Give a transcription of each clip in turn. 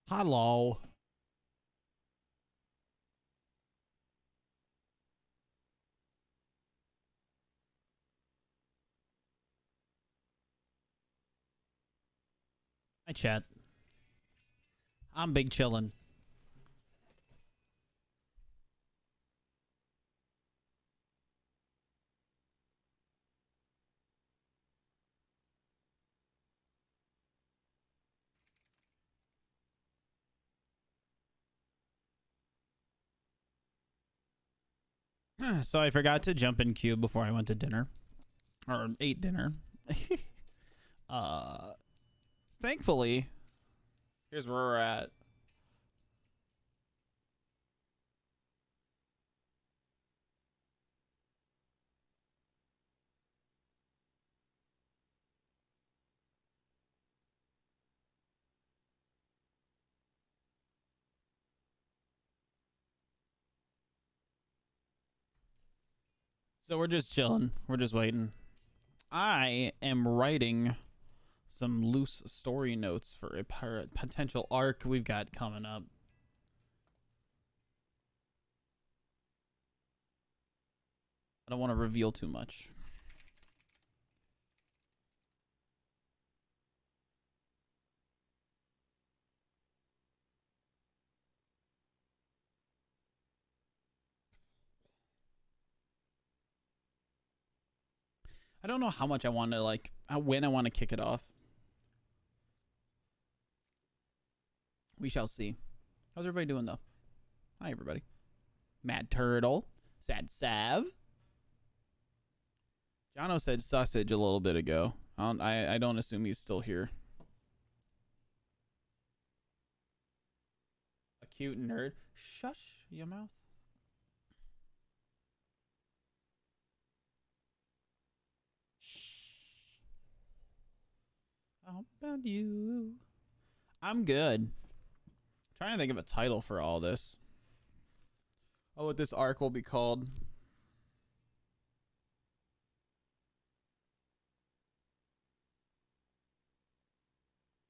Hello. Hi, chat. I'm big chillin'. So I forgot to jump in queue before I went to dinner. Or ate dinner. uh, Thankfully, here's where we're at. So we're just chilling. We're just waiting. I am writing some loose story notes for a potential arc we've got coming up. I don't want to reveal too much. I don't know how much I want to, like, when I want to kick it off. We shall see. How's everybody doing, though? Hi, everybody. Mad Turtle. Sad Sav. Jono said sausage a little bit ago. I don't assume he's still here. A cute nerd. Shush your mouth. Shh. How about you? I'm good. I'm trying to think of a title for all this. Oh, what this arc will be called.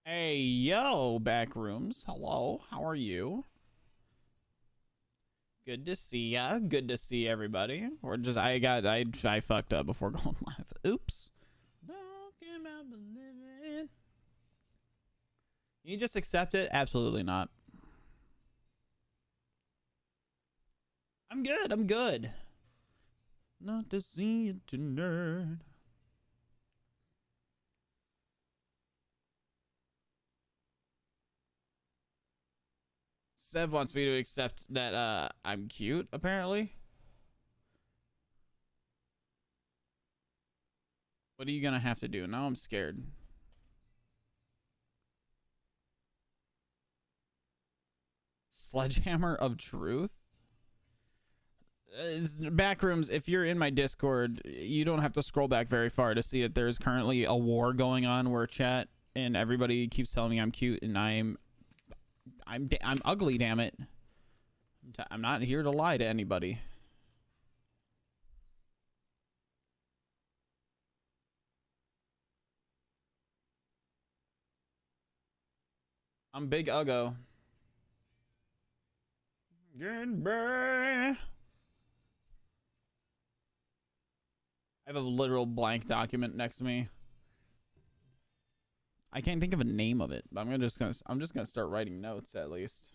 Hey, yo, Backrooms. Hello, how are you? Good to see ya. Good to see everybody. Or just I fucked up before going live. Oops. You just accept it? Absolutely not. I'm good. I'm good. Not to see it to nerd. Sev wants me to accept that I'm cute, apparently. What are you gonna have to do? Now I'm scared. Sledgehammer of truth? Backrooms, if you're in my Discord, you don't have to scroll back very far to see that there's currently a war going on where chat and everybody keeps telling me I'm cute and I'm ugly, damn it. I'm not here to lie to anybody. I'm Big Uggo. Goodbye. I have a literal blank document next to me. I can't think of a name of it, but I'm just gonna start writing notes at least.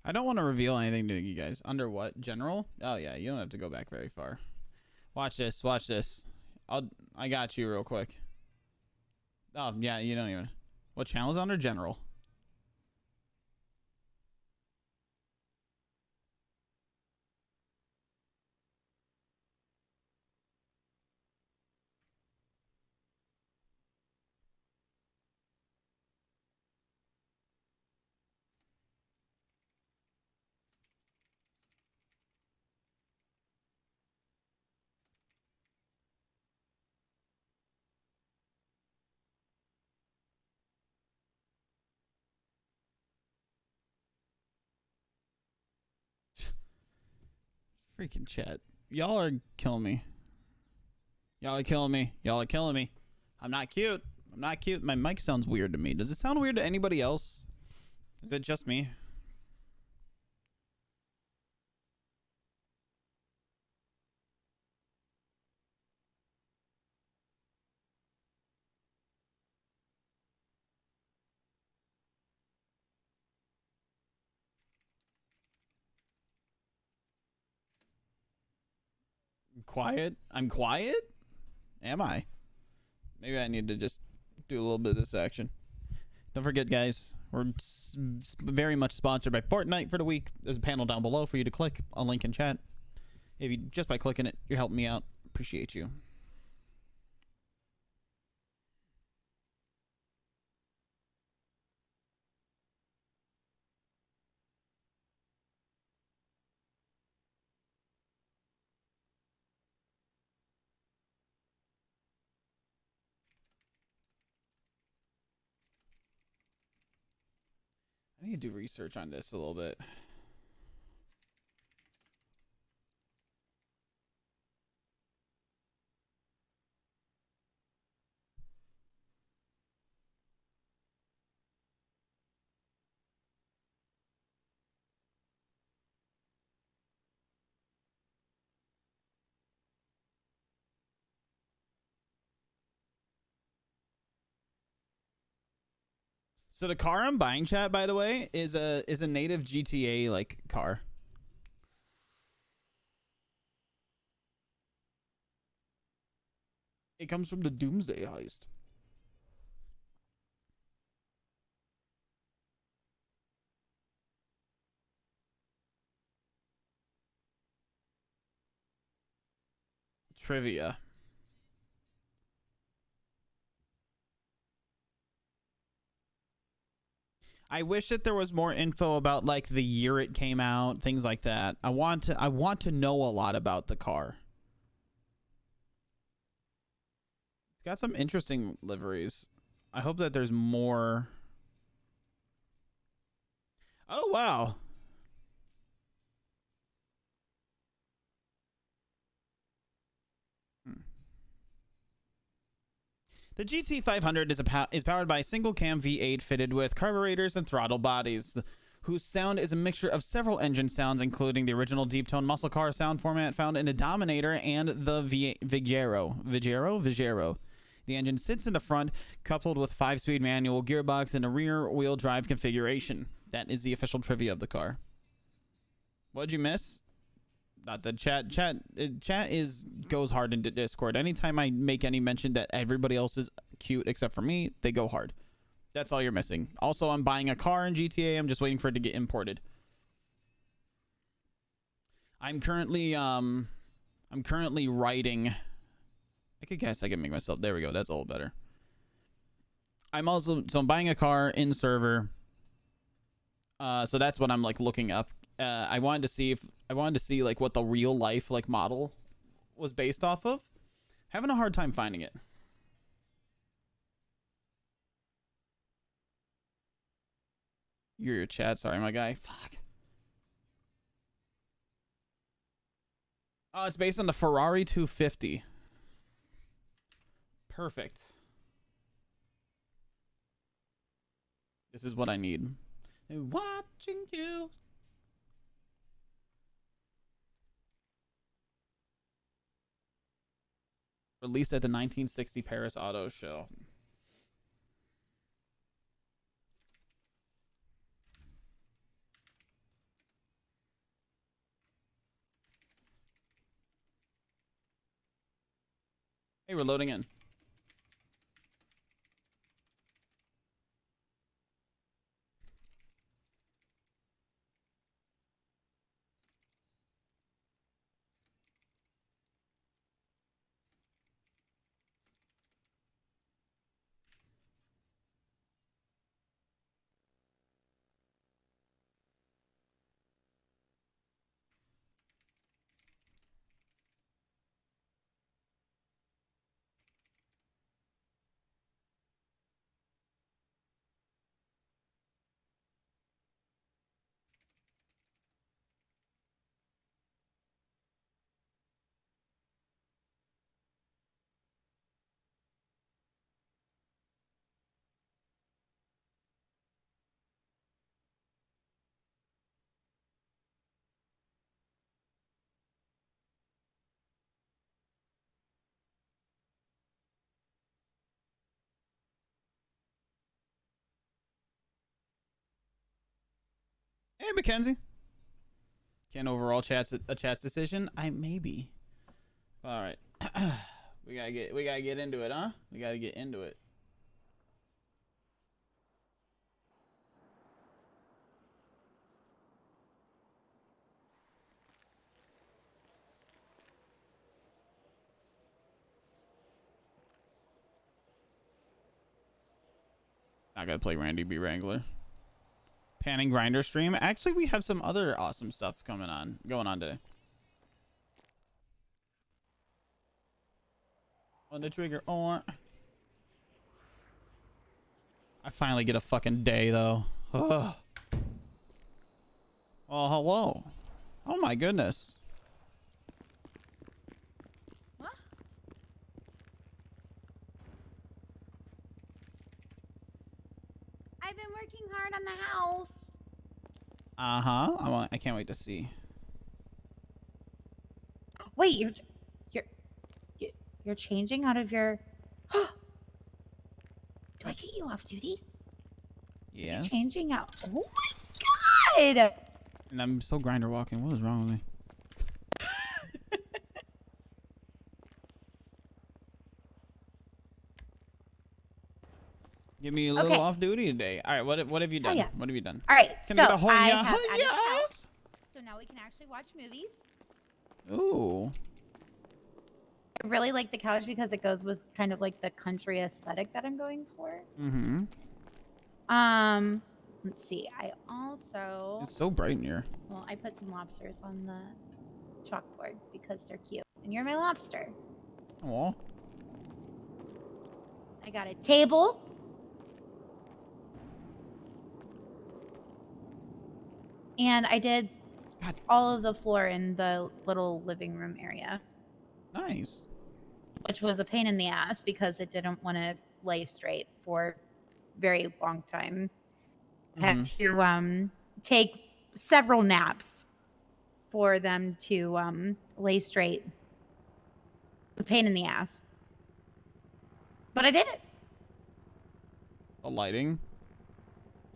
I don't want to reveal anything to you guys. Under what? General? Oh yeah, you don't have to go back very far. Watch this. Watch this. I got you real quick. Oh yeah, you don't even. What channel is under general? Freaking chat. Y'all are killing me. Y'all are killing me. Y'all are killing me. I'm not cute. I'm not cute. My mic sounds weird to me. Does it sound weird to anybody else? Is it just me? Quiet? I'm quiet? Am I? Maybe I need to just do a little bit of this action. Don't forget, guys, we're very much sponsored by Fortnite for the week. There's a panel down below for you to click. A link in chat. If you just by clicking it, you're helping me out. Appreciate you. I need to do research on this a little bit. So the car I'm buying, chat, by the way, is a native GTA like car. It comes from the Doomsday Heist. Trivia. I wish that there was more info about like the year it came out, things like that. I want to know a lot about the car. It's got some interesting liveries. I hope that there's more. Oh wow. The GT500 is powered by a single cam V8 fitted with carburetors and throttle bodies, whose sound is a mixture of several engine sounds, including the original deep tone muscle car sound format found in the Dominator and the Vigero. The engine sits in the front, coupled with 5-speed manual gearbox and a rear-wheel drive configuration. That is the official trivia of the car. What'd you miss? Not the chat goes hard into Discord. Anytime I make any mention that everybody else is cute except for me, they go hard. That's all you're missing. Also, I'm buying a car in GTA. I'm just waiting for it to get imported. I'm currently writing. I could guess I can make myself. There we go. That's a little better. I'm buying a car in server. So that's what I'm like looking up. I wanted to see like what the real life like model was based off of. Having a hard time finding it. You're your chat, sorry my guy. Fuck. Oh, it's based on the Ferrari 250. Perfect. This is what I need. Watching you. Released at the 1960 Paris Auto Show. Hey, we're loading in. Hey, Mackenzie. Can overall chat's a chat's decision? Maybe. All right. we gotta get into it, huh? We gotta get into it. Not gonna play Randy B. Wrangler. Panning Grinder stream. Actually, we have some other awesome stuff going on today. On the trigger. Oh, I finally get a fucking day though. Ugh. Oh, hello. Oh my goodness. What? I've been working hard on the house. I can't wait to see. Wait, you're changing out of your. Do I get you off duty? Yes. You're changing out. Oh my god! And I'm still grinder walking. What is wrong with me? Give me a little off duty today. All right, what have you done? Oh, yeah. What have you done? All right, Can so I get a whole I yeah? have added Yeah. a couch, so now we can actually watch movies. Ooh. I really like the couch because it goes with kind of like the country aesthetic that I'm going for. Mm-hmm. Let's see. I also. It's so bright in here. Well, I put some lobsters on the chalkboard because they're cute, and you're my lobster. Aw. I got a table. And I did all of the floor in the little living room area. Nice. Which was a pain in the ass because it didn't want to lay straight for a very long time. Had to take several naps for them to lay straight. It's a pain in the ass. But I did it. The lighting.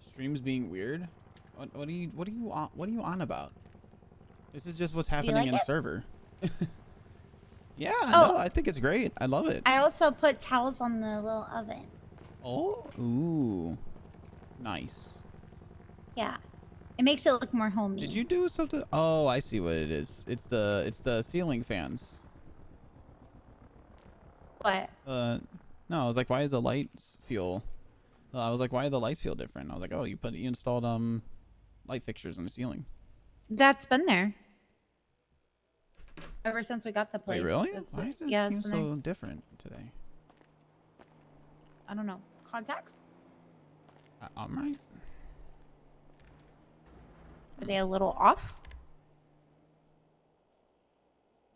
Streams being weird. What are you on about? This is just what's happening in server. Yeah, no, I think it's great. I love it. I also put towels on the little oven. Oh, ooh, nice. Yeah, it makes it look more homey. Did you do something? Oh, I see what it is. It's the ceiling fans. What? No, I was like, why does the lights feel? I was like, why do the lights feel different? I was like, oh, you installed light fixtures in the ceiling. That's been there ever since we got the place. Wait, really? Why does it seem so different today? I don't know. Contacts? I'm right. Are they a little off?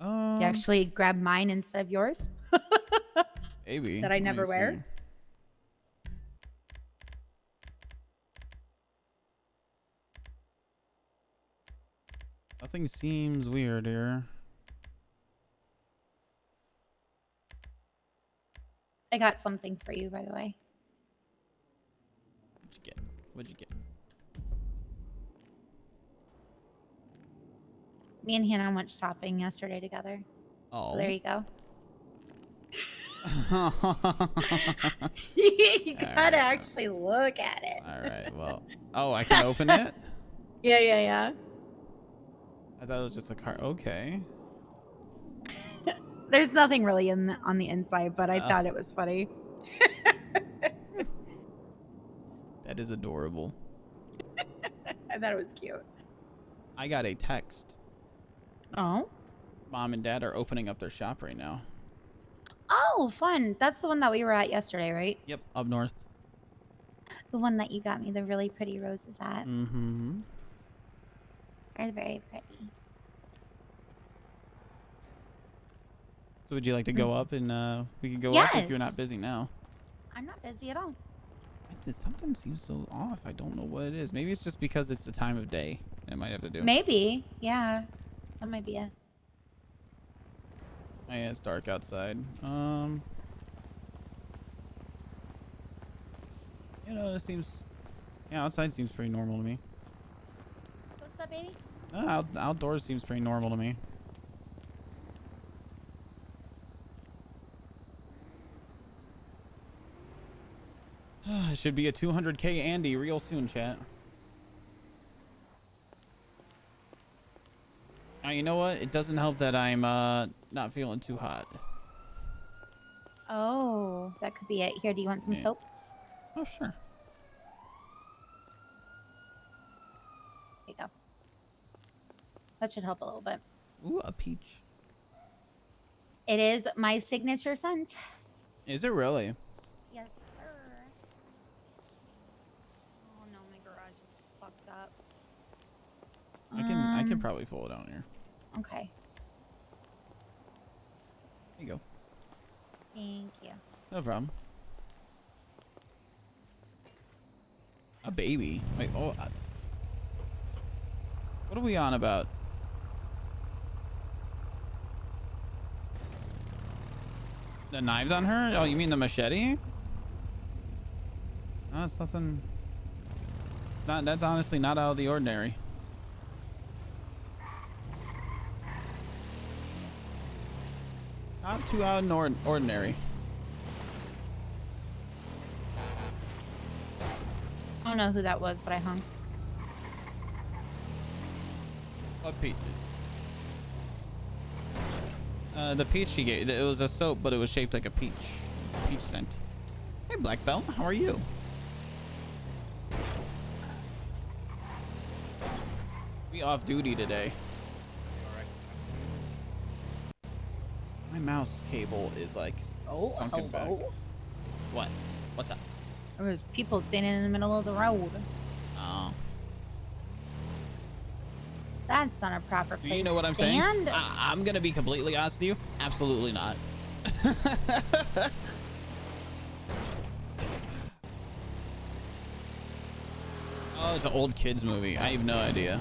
You actually grabbed mine instead of yours? Maybe. That I never wear? Nothing seems weird here. I got something for you, by the way. What'd you get? What'd you get? Me and Hannah went shopping yesterday together. Oh. So there you go. You All gotta right. actually look at it. All right. Well. Oh, I can open it. Yeah. I thought it was just a car. Okay. There's nothing really on the inside, but I thought it was funny. That is adorable. I thought it was cute. I got a text. Oh. Mom and Dad are opening up their shop right now. Oh, fun. That's the one that we were at yesterday, right? Yep, up north. The one that you got me the really pretty roses at. Mm-hmm. They're very pretty. So would you like to go up and we can go up if you're not Yes. busy now? I'm not busy at all. Something seems so off. I don't know what it is. Maybe it's just because it's the time of day. It might have to do. Maybe. Yeah. That might be it. Oh, yeah, it's dark outside. You know, it seems. Yeah, outside seems pretty normal to me. What's up, baby? Outdoors seems pretty normal to me. It should be a 200K Andy real soon, chat. Now, you know what? It doesn't help that I'm not feeling too hot. Oh, that could be it. Here, do you want some soap? Oh, sure. There you go. That should help a little bit. Ooh, a peach. It is my signature scent. Is it really? Yes, sir. Oh no, my garage is fucked up. I can probably pull it out here. Okay. There you go. Thank you. No problem. A baby? Wait, oh. What are we on about? The knives on her? Oh, you mean the machete? No, it's nothing. It's not. That's honestly not out of the ordinary. Not too out of ordinary. I don't know who that was, but I hung. What peaches? The peach she gave. It was a soap, but it was shaped like a peach. Peach scent. Hey, Black Belt, how are you? We off duty today. My mouse cable is like sunken back. What? What's up? There was people standing in the middle of the road. Oh. That's not a proper place. You know what I'm to saying? stand. I'm gonna be completely honest with you. Absolutely not. Oh, it's an old kids movie. I have no idea.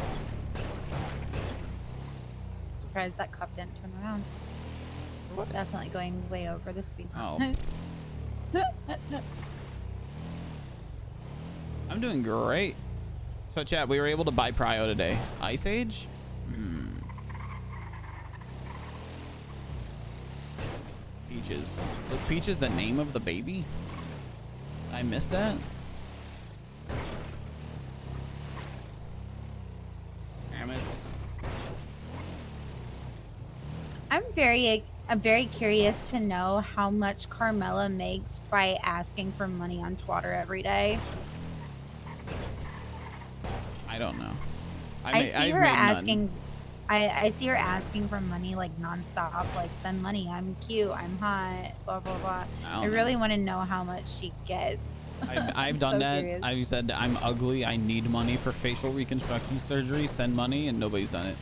Surprised that cop didn't turn around. What? Definitely going way over the speed Oh. limit. I'm doing great. So, chat, we were able to buy Prio today. Ice Age? Peaches. Was Peaches the name of the baby? Did I miss that? Damn it. I'm very curious to know how much Carmela makes by asking for money on Twitter every day. I don't know. I see her asking. I see her asking for money like nonstop, like send money. I'm cute. I'm hot. Blah blah blah. I really want to know how much she gets. I've done that. Curious. I've said I'm ugly. I need money for facial reconstruction surgery. Send money, and nobody's done it.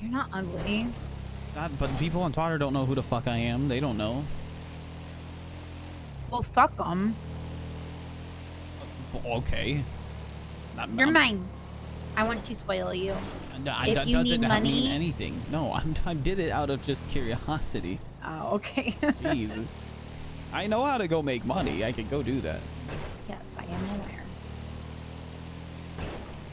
You're not ugly. But people on Twitter don't know who the fuck I am. They don't know. Well, fuck them. Okay. You're mine. I want to spoil you. If you need money, mean anything. No, I did it out of just curiosity. Oh, okay. Jeez. I know how to go make money. I could go do that. Yes, I am aware.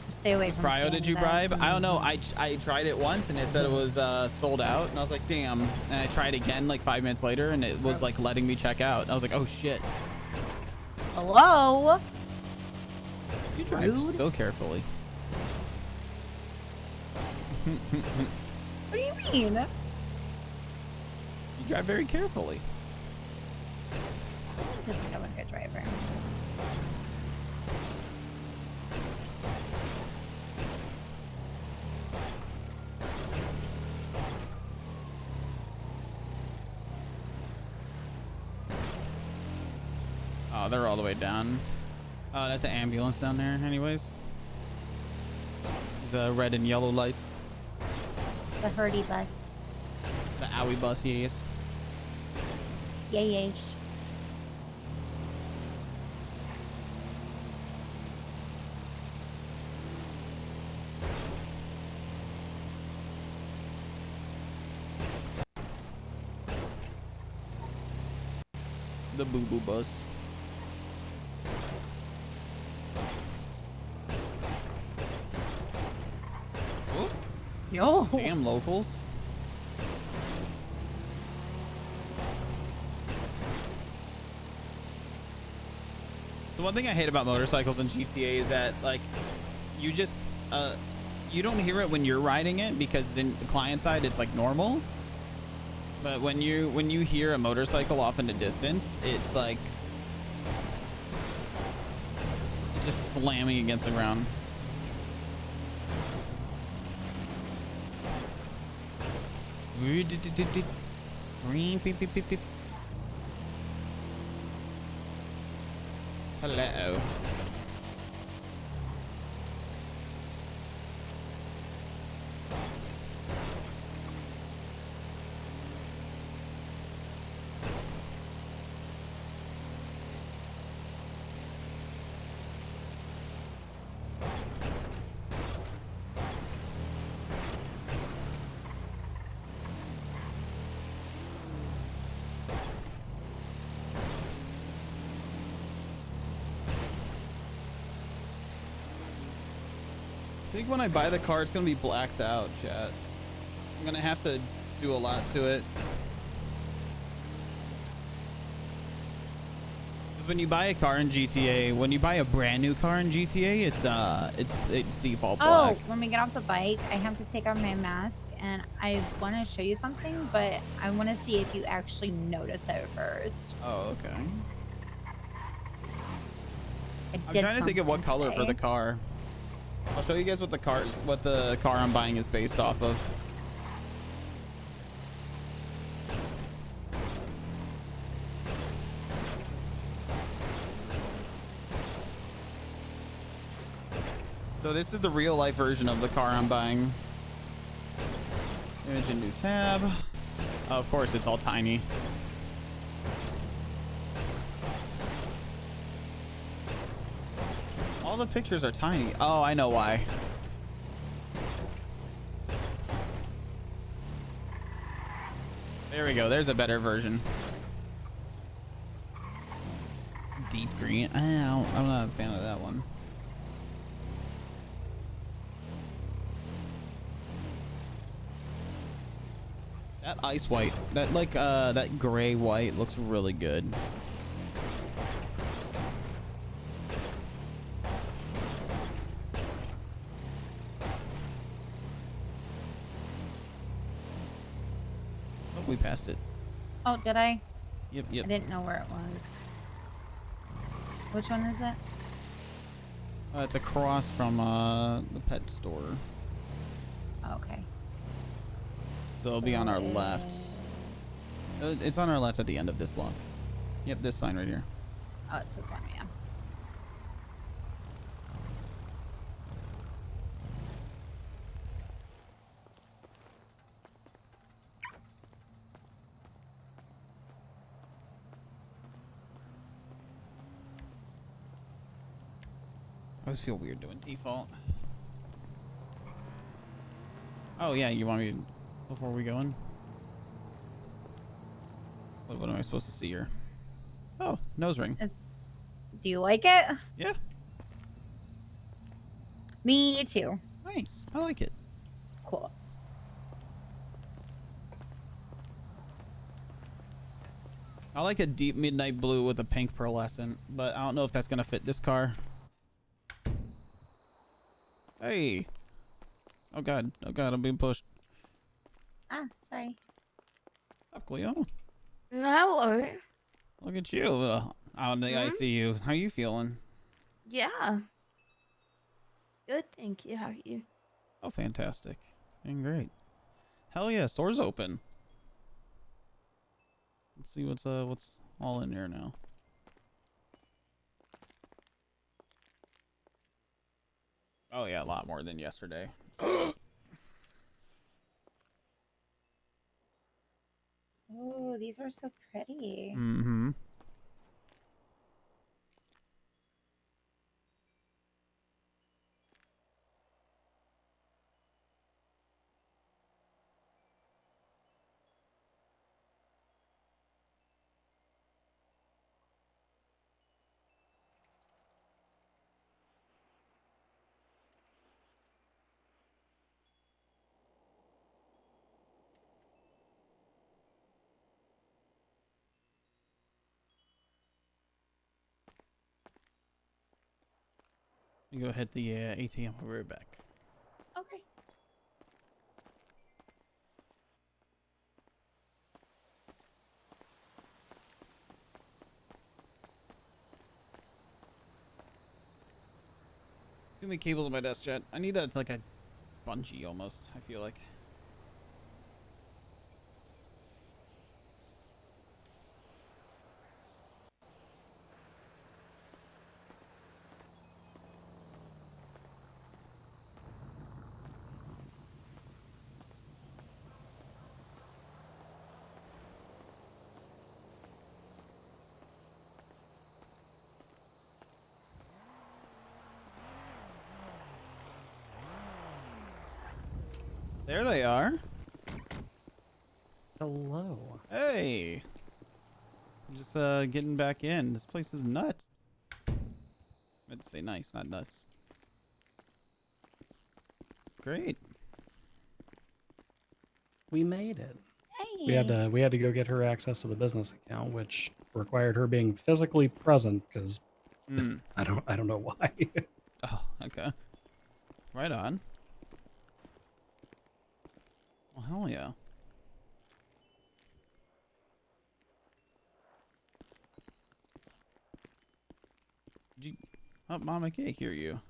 Just stay away from Cryo, did you that. bribe? I don't know. I tried it once and it said it was sold out, and I was like, damn. And I tried again like 5 minutes later, and it was like letting me check out. And I was like, oh shit. Hello? You drive Rude. so carefully. What do you mean? You drive very carefully. I think I'm a good driver. Oh, they're all the way down. Oh, that's an ambulance down there anyways. The red and yellow lights. The Hurdy bus. The owie bus, yes. Yay. The boo-boo bus. Oh, Yo. damn locals. The one thing I hate about motorcycles in GTA is that, like, you just, you don't hear it when you're riding it because in the client side it's like normal. But when you hear a motorcycle off in the distance, it's like it's just slamming against the ground. Hello. I think when I buy the car, it's gonna be blacked out, chat. I'm gonna have to do a lot to it. Because when you buy a car in GTA, when you buy a brand new car in GTA, it's default black. Oh, when we get off the bike, I have to take off my mask, and I want to show you something, but I want to see if you actually notice it first. Oh, okay. I'm I'm trying to think of what color for the car. I'll show you guys what the car I'm buying is based off of. So this is the real life version of the car I'm buying. Image and new tab. Of course, it's all tiny. All the pictures are tiny. Oh, I know why. There we go. There's a better version. Deep green. I'm not a fan of that one. That ice white, that gray white looks really good. We passed it. Oh, did I? Yep. I didn't know where it was. Which one is it? It's across from the pet store. Okay. So it'll be on our left. It's on our left at the end of this block. Yep, this sign right here. Oh, it's this one, yeah. I always feel weird doing default. Oh yeah, you want me to, before we go in? What am I supposed to see here? Oh, nose ring. Do you like it? Yeah. Me too. Nice. I like it. Cool. I like a deep midnight blue with a pink pearlescent, but I don't know if that's gonna fit this car. Hey. Oh god. Oh god, I'm being pushed. Ah, sorry. What's up, Cleo? Hello. Look at you. Out in the ICU. How you feeling? Yeah. Good, thank you. How are you? Oh, fantastic. Doing great. Hell yeah, store's open. Let's see what's all in here now. Oh yeah, a lot more than yesterday. Oh, these are so pretty. Mm-hmm. You go hit the ATM. I'll be right back. Okay. Too many cables on my desk, chat. I need that like a bungee almost, I feel like. There they are. Hello. Hey. I'm just getting back in. This place is nuts. I meant to say nice, not nuts. It's great. We made it. Hey. We had to go get her access to the business account, which required her being physically present because I don't know why. Oh, okay. Right on. Well, hell yeah. Did you... Oh, Mom, I can't hear you.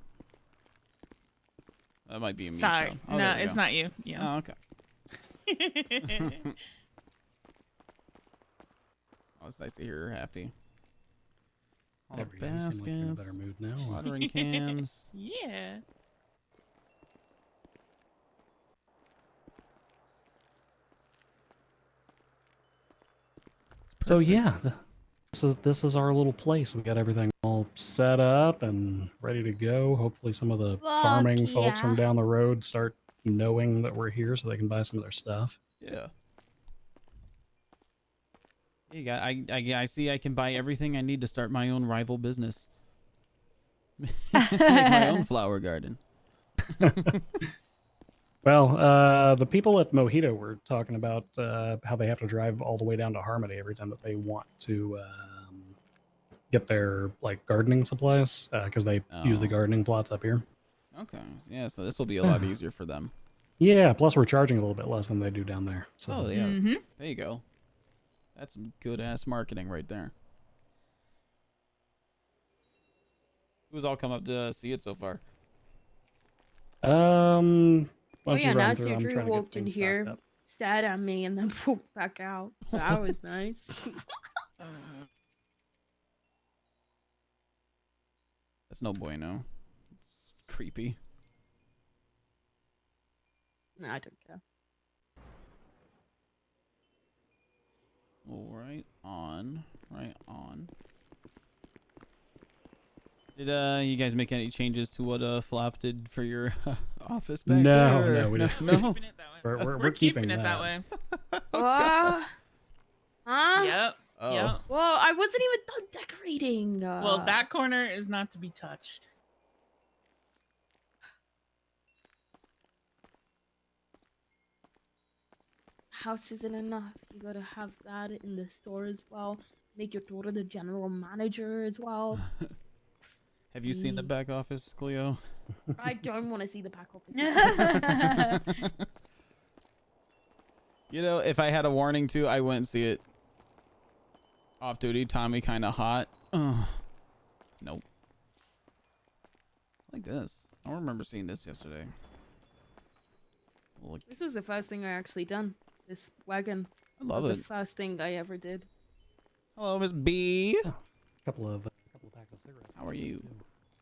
That might be a me. Sorry. Oh, No, there we it's go. not you. Yeah. Oh, okay. Oh, it's nice to hear her happy. All the There we go. You seem like you're in a better baskets, mood now. watering cans. Yeah. So yeah, this is our little place. We got everything all set up and ready to go. Hopefully, some of the farming folks from down the road start knowing that we're here, so they can buy some of their stuff. Yeah. You got. I see. I can buy everything I need to start my own rival business. Make my own flower garden. Well, the people at Mojito were talking about how they have to drive all the way down to Harmony every time that they want to get their like gardening supplies because they use the gardening plots up here. Okay. Yeah. So this will be a lot easier for them. Yeah. Plus, we're charging a little bit less than they do down there. So. Oh yeah. Mm-hmm. There you go. That's some good ass marketing right there. Who's all come up to see it so far? Why don't you run Nancy through? I'm Drew trying to get walked in things here, stocked up. stared at me, and then walked back out. So that was nice. That's no bueno. It's creepy. No, I don't care. Well, right on. Right on. Did you guys make any changes to what Flop did for your office back there? No, we didn't. No. We're keeping it that way. Huh? Yep. Oh. Yep. Well, I wasn't even done decorating. Well, that corner is not to be touched. house isn't enough. You gotta have that in the store as well. Make your daughter the general manager as well. Have you seen the back office, Cleo? I don't want to see the back office. You know, if I had a warning to, I wouldn't see it. Off duty, Tommy kind of hot. Nope. Like this. I don't remember seeing this yesterday. Look, This was the first thing I actually done. This wagon. I love was it. the first thing I ever did. Hello, Miss B. A couple of packs of cigarettes. How are you?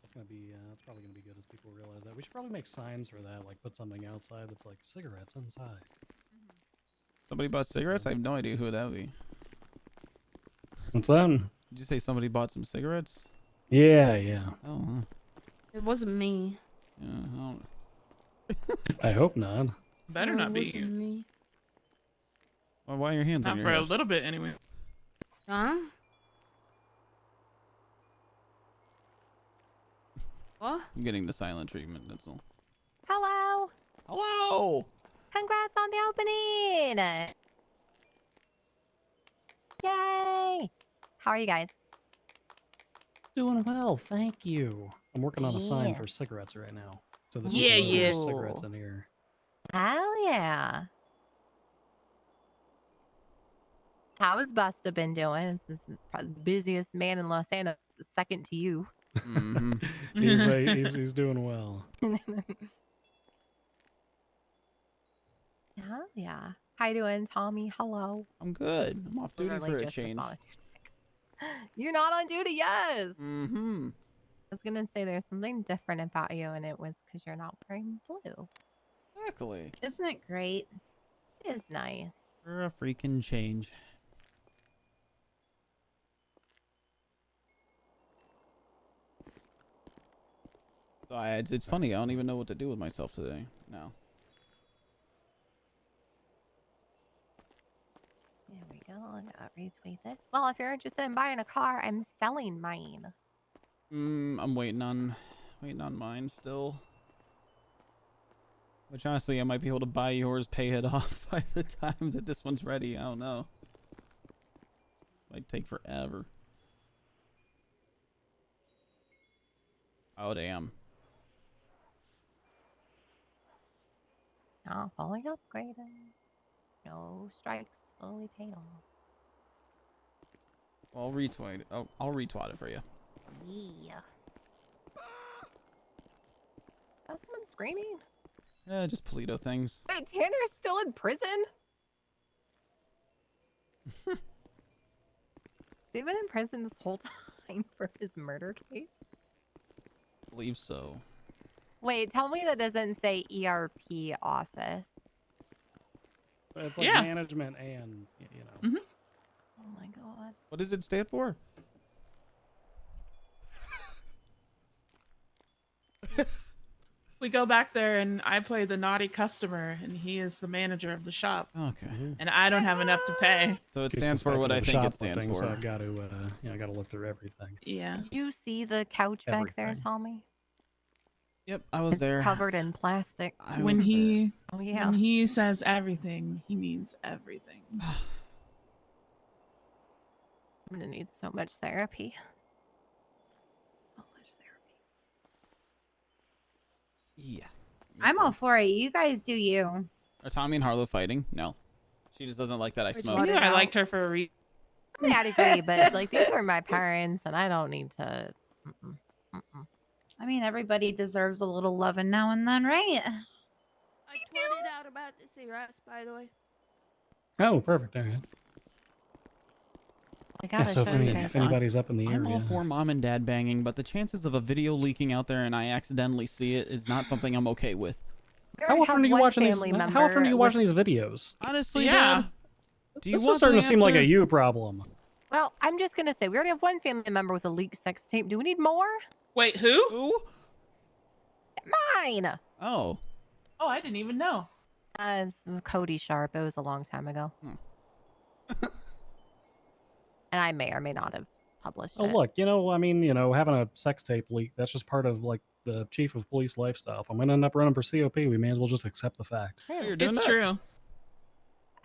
That's gonna be. That's probably gonna be good as people realize that. We should probably make signs for that. Like put something outside that's like cigarettes inside. Somebody bought cigarettes? I have no idea who that would be. What's that? Did you say somebody bought some cigarettes? Yeah, yeah. Oh, huh. It wasn't me. Yeah, I don't. I hope not. Better No, not it be. wasn't me. Well, why are your hands on Not your for a hips? little bit, anyway. Huh? What? I'm getting the silent treatment, that's all. Hello. Hello! Congrats on the opening. Yay. How are you guys? Doing well, thank you. I'm working on a sign Yeah. for cigarettes right now. So this Yeah, yeah. cigarettes in here. Hell yeah. How has Busta been doing? This is probably the busiest man in Los Angeles, second to you. Mm-hmm. He's doing well. Hell yeah. How you doing, Tommy? Hello. I'm good. I'm off duty Literally for a just change. responded to your text. You're not on duty, yes. Mm-hmm. I was gonna say there's something different about you, and it was because you're not wearing blue. Exactly. Isn't it great? It is nice. For a freaking change. So it's funny. I don't even know what to do with myself today. No. There we go. I gotta retweet this. Well, if you're interested in buying a car, I'm selling mine. I'm waiting on mine still. Which honestly, I might be able to buy yours, pay it off by the time that this one's ready. I don't know. Might take forever. Oh damn. Oh, fully upgraded. No strikes, fully paid off. I'll retweet. Oh, I'll retweet it for you. Yeah. That's someone screaming. Yeah, just Paleto things. Wait, Tanner's still in prison? Has he been in prison this whole time for his murder case? Believe so. Wait, tell me that doesn't say ERP office. It's like Yeah. management and you know. Mhm. Oh my god. What does it stand for? We go back there, and I play the naughty customer, and he is the manager of the shop, Okay. and I don't have enough to pay. So it Too stands for what I think it stands shoplifting, for. So I've got to, I got to look through everything. Yeah. Did you see the couch back there, Everything. Tommy? Yep, I was It's there. covered in plastic. I When was he Oh yeah. when he says everything, he means everything. I'm gonna need so much therapy. So much therapy. Yeah. me I'm too. all for it. You guys do you. Are Tommy and Harlow fighting? No. She just doesn't like that I Which smoke. I knew What I about- liked her for a reason. I agree, but like these are my parents, and I don't need to. Mm-mm, mm-mm. I mean, everybody deserves a little loving now and then, right? I tweeted out about the cigarettes, by the way. Oh, perfect. All right. I Yeah, gotta so show if, you any, guys. if anybody's up in the I'm area, all for mom and dad banging, but the chances of a video leaking out there and I accidentally see it is not something I'm okay with. We how already often have are you one watching these? family How often are member you with- watching these videos? Honestly, Yeah. Dad, do you This is want starting the to seem like a answer? you problem. Well, I'm just gonna say we already have one family member with a leaked sex tape. Do we need more? Wait, who? Who? Mine. Oh. Oh, I didn't even know. It's Cody Sharp. It was a long time ago. Hmm. And I may or may not have published Oh, it. look, I mean, having a sex tape leak, that's just part of, like, the chief of police lifestyle. If I'm going to end up running for COP, we may as well just accept the fact. Ew. You're doing It's that? true.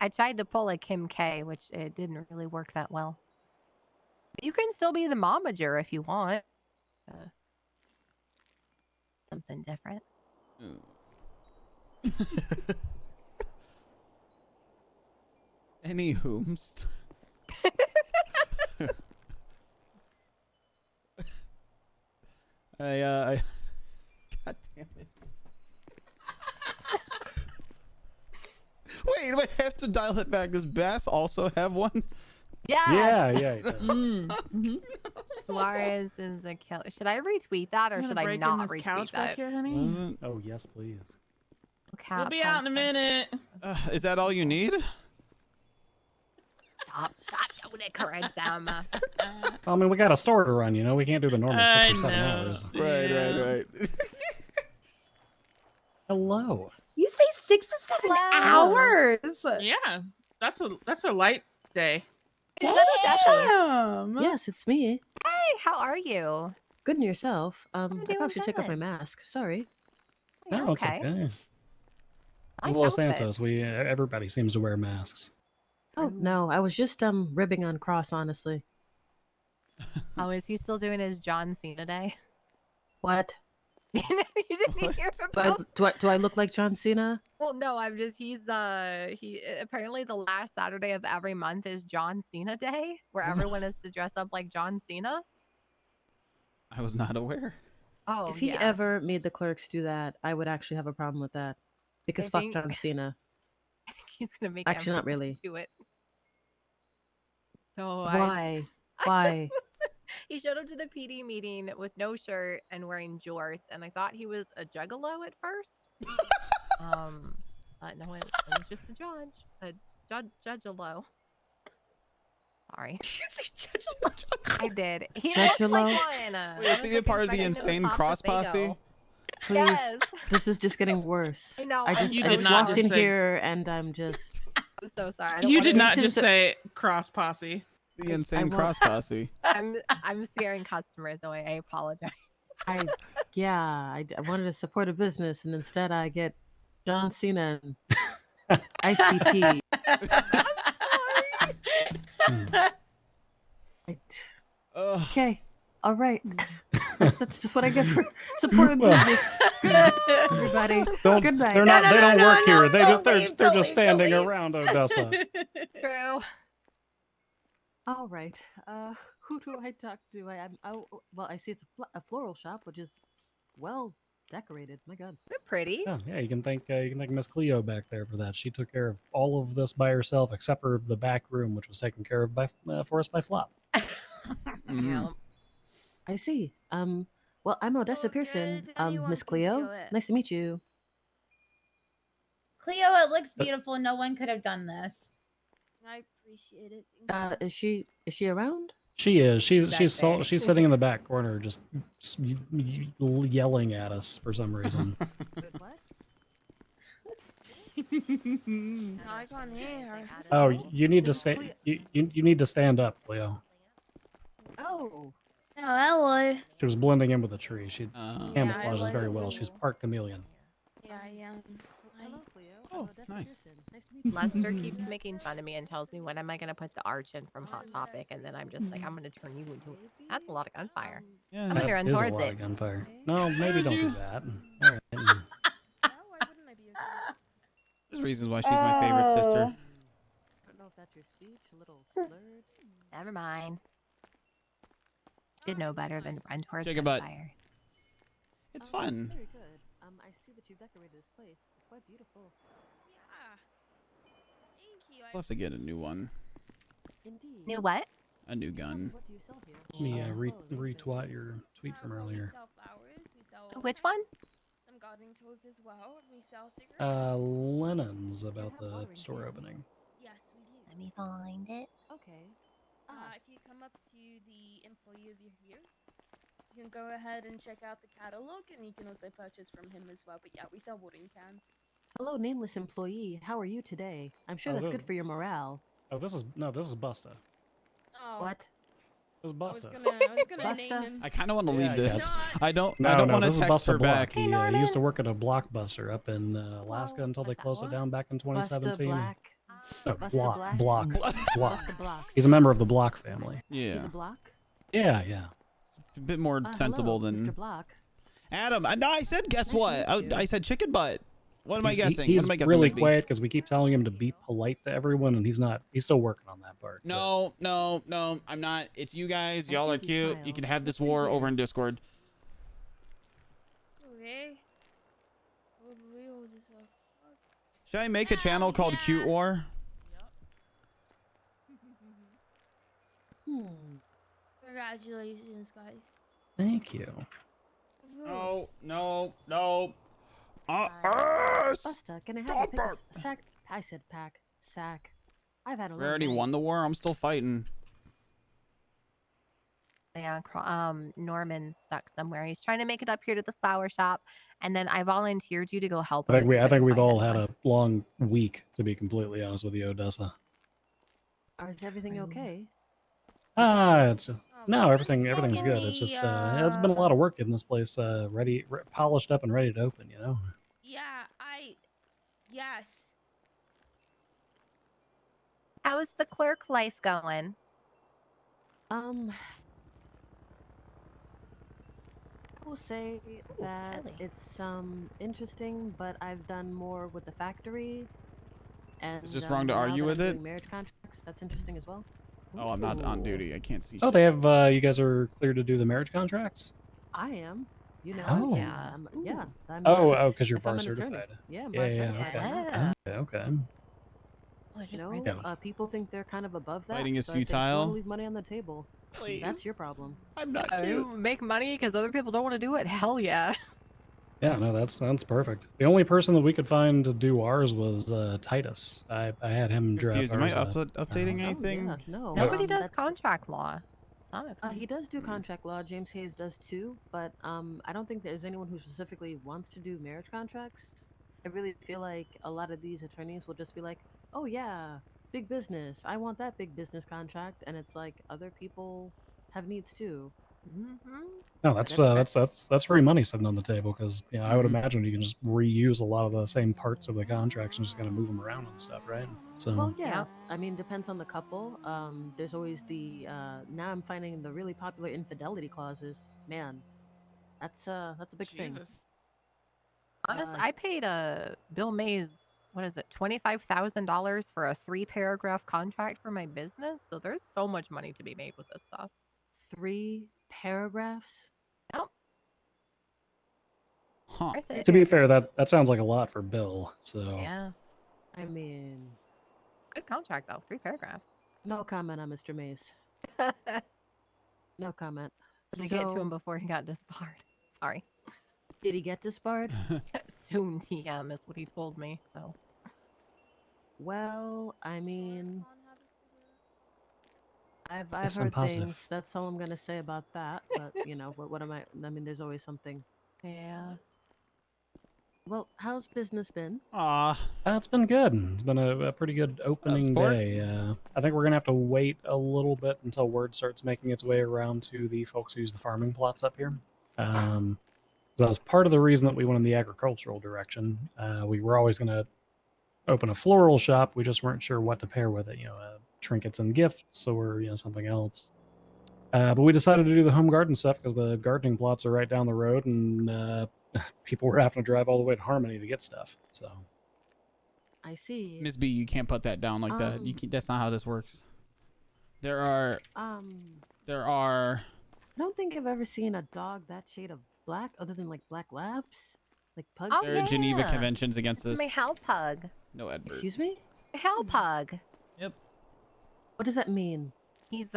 I tried to pull a Kim K, which it didn't really work that well. But you can still be the momager if you want. Something different. Any whomst. I God damn it. Wait, I have to dial it back. Does Bass also have one? Yes. Yeah. He does. Suarez is a killer. Should I retweet that or I'm should gonna I break not in this retweet couch that? back here, honey. Wasn't- Oh yes, please. We'll be out in a minute. Is that all you need? Stop! Don't encourage them. I mean, we got a store to run. You know, we can't do the normal I 6 or 7 know. hours. Right. Hello. You say 6 to 7 Wow. hours. Yeah, that's a light day. Is that Odessa? Damn. Yes, it's me. Hey, how are you? Good and yourself. I doing probably should take off my good. mask. Sorry. You're No, it's okay. Nice It's Los outfit. Santos. Everybody seems to wear masks. Oh no, I was just ribbing on Cross, honestly. Oh, is he still doing his John Cena day? What? You didn't hear about? Do I look like John Cena? Well, no, he apparently the last Saturday of every month is John Cena Day, where everyone is to dress up like John Cena. I was not aware. Oh, If he yeah. ever made the clerks do that, I would actually have a problem with that. Because I fuck think- John Cena. I think he's gonna make Actually, not everyone really. do it. So Why? I Why? he showed up to the PD meeting with no shirt and wearing jorts, and I thought he was a juggalo at first. But no, it was just a judge-a-lo. Sorry, I did. He looked Judge-a-lo? like one. I Wait, is was he a looking part of for the him insane to pop cross the posse? Faygo. Please. Yes. This is just getting worse. I know, I I'm just, You I did just not walked just in say- here and I'm just. I'm so sorry. I don't You wanna did not to just the- say cross posse. The I insane want- cross posse. I'm scaring customers away. I apologize. I wanted to support a business and instead I get John Cena and ICP. Ugh. Okay, all right. That's just what I get for supporting Well- business. Good night, everybody. Good night. They're not. No, they no, don't no, work no, here. don't They're leave, they're don't just leave, don't standing leave. around Odessa. True. All right. Who do I talk to? Well, I see it's a floral shop, which is well decorated. My God. They're pretty. Yeah, you can thank Miss Cleo back there for that. She took care of all of this by herself, except for the back room, which was taken care of for us by Flop. Mhm. Yeah. I see. Well, I'm Odessa Oh, Pearson. good. Anyone Miss can Cleo. do it. Nice to meet you. Cleo, it looks beautiful. No one could have done this. I appreciate it. Thank you. Is she around? She is. She's Back she's sitting in the back corner, just yelling at us for some reason. What? I can't hear her. Oh, you need to This is stand. Cleo. You need to stand up, Cleo. Oh. Oh, hello. She was blending in with the tree. She Uh, camouflages very was well. too. She's part chameleon. Yeah, I am. Hello, Cleo. Oh, Odessa nice. Pearson. Nice to meet you. Lester keeps making fun of me and tells me when am I gonna put the arch in from Hot Topic, and then I'm just like, I'm gonna turn you into. That's a lot of gunfire. yeah. I'm gonna That run is a towards lot it. of gunfire. No, maybe don't do that. All right. No, why wouldn't I be okay? There's reasons why she's my favorite sister. I don't know if that's your speech, a little slurred. Never mind. Should know better than run towards Take a butt. gunfire. It's fun. Very good. I see that you've decorated this place. It's quite beautiful. Yeah. Thank you. I'll have to get a new one. Indeed. New what? A new gun. What do you sell here? Let me Oh, retweet your tweet from Well, earlier. We sell flowers. We sell Which one? some gardening tools as well. We sell cigarettes. Lennon's about have the watering store cans. opening. Yes, we do. Let me find it. Okay. If you come up to the employee over here, you can go ahead and check out the catalog, and you can also purchase from him as well. But yeah, we sell watering cans. Hello, nameless employee. How are you today? I'm sure Oh, that's hello. good for your morale. Oh, this is Busta. Oh, What? This is I was Busta. gonna name Busta? him. I kind of want to Yeah, leave I this. guess. I don't No, want to this is text Busta her Black. back. He, he used to work at a Blockbuster up in Oh, Alaska until they what's that closed it one? down back in Busta 2017. Black. Oh, Buster block, Black? block, block. Buster Blocks. He's a member of the Block family. Yeah. He's a block? Yeah, yeah. A bit more sensible hello, than Mr. Block. Adam. No, I said guess Nice to what? meet you. I said chicken butt. What am I He's- guessing? He's What am I guessing? really Miss B? quiet because we keep telling him to be polite to everyone, and he's not. He's still working on that part. No, I'm not. It's you guys. I Y'all are think you cute. You smiled. can have this Let's see war here. over in Discord. Okay. Oh, we all just Should I make a channel called Cute War? Congratulations, guys. Thank you. No. Buster, can I have a pick of sack? I said pack. Sack. I've had a We long already night. won the war. I'm still fighting. Yeah, Norman's stuck somewhere. He's trying to make it up here to the flower shop, and then I volunteered you to go help him. I think we've all had a long week, to be completely honest with you, Odessa. Is everything okay? It's no, Oh, everything's good. It's just it's been a lot of work getting this place polished up and ready to open. You know. Yeah, yes. How's the clerk life going? I will say that Ellie. it's interesting, but I've done more with the factory. And It's just wrong to now argue that with I'm it? doing marriage contracts. That's interesting as well. Oh, I'm not on Ooh. duty. I can't see. Oh, shit. they have. You guys are cleared to do the marriage contracts. I am. You know. Oh. Yeah. I'm, Oh, because you're if I'm bar an attorney. certified. Yeah, I'm bar certified. okay. I'm not. Yeah. Okay. Oh, I just No, raised Yeah. people think they're kind of above that. Fighting is so I say, if you futile. wanna leave money on the table. Please. That's your problem. I'm not You make money because other people don't want to do it. Hell yeah. Yeah, no, that's perfect. The only person that we could find to do ours was Titus. I had him draft Confused. Am I ours. updating Oh, anything? yeah, no. Nobody does that's- contract law. Sucks. He does do contract law. James Hayes does too, but I don't think there's anyone who specifically wants to do marriage contracts. I really feel like a lot of these attorneys will just be like, "Oh yeah, big business. I want that big business contract," and it's like other people have needs too. Mm-hmm. No, That's that's free money sitting on the table because I would Mhm. imagine you can just reuse a lot of the same parts of the contracts and just kind of move them around and stuff, right? So Well, yeah. Yep. I mean, depends on the couple. There's always the now I'm finding the really popular infidelity clauses. Man, that's a big thing. Jesus. Honest, Uh, I paid Bill Mays, what is it, $25,000 for a 3-paragraph contract for my business. So there's so much money to be made with this stuff. 3 paragraphs. Huh. Worth it. to be fair, that sounds like a lot for Bill. So Yeah, I mean, good contract though. 3 paragraphs. no comment on Mr. Mays. No comment. They get to him before he got disbarred. Sorry. Did he get disbarred? Soon TM is what he told me. So Well, I mean, I've Yes, I'm heard positive. things. That's all I'm gonna say about that. But you know, what am I? I mean, there's always something. yeah. Well, how's business been? Aw. it's been good. It's been a pretty good opening sport. day. I think we're gonna have to wait a little bit until word starts making its way around to the folks who use the farming plots up here. So that was part of the reason that we went in the agricultural direction. We were always gonna open a floral shop. We just weren't sure what to pair with it. Trinkets and gifts or something else. But we decided to do the home garden stuff because the gardening plots are right down the road, and people were having to drive all the way to Harmony to get stuff. So I see. Miss B, you can't put that down like that. That's not how this works. There are. I don't think I've ever seen a dog that shade of black, other than like black labs, like pugs. Oh, There are Geneva yeah. conventions against this. My hell pug. No, Edward. Excuse me. Hell pug. What does that mean? He's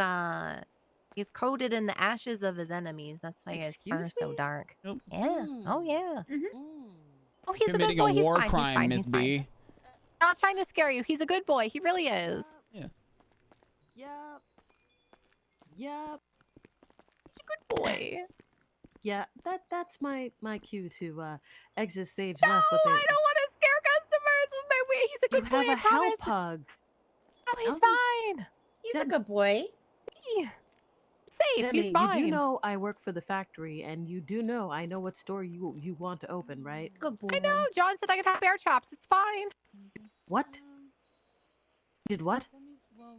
coated in the ashes of his enemies. That's why his fur is Excuse so me? dark. Nope. Yeah. Oh yeah. Mm. Oh, he's a good Committing boy. a He's war fine. crime, he's Miss fine. He's B. fine. Not trying to scare you. He's a good boy. He really is. Yep. Yep. He's a good boy. Yeah. That's my cue to exit stage No, left. I don't want to scare customers with my way. He's a You good boy. have I a hell promise. pug. No, he's Oh. fine. He's a good boy. He- Safe. Demi, He's fine. you do know I work for the factory, and you do know I know what store you want to open, right? Good boy. I know. John said I could have bear chops. It's fine. What? Did what?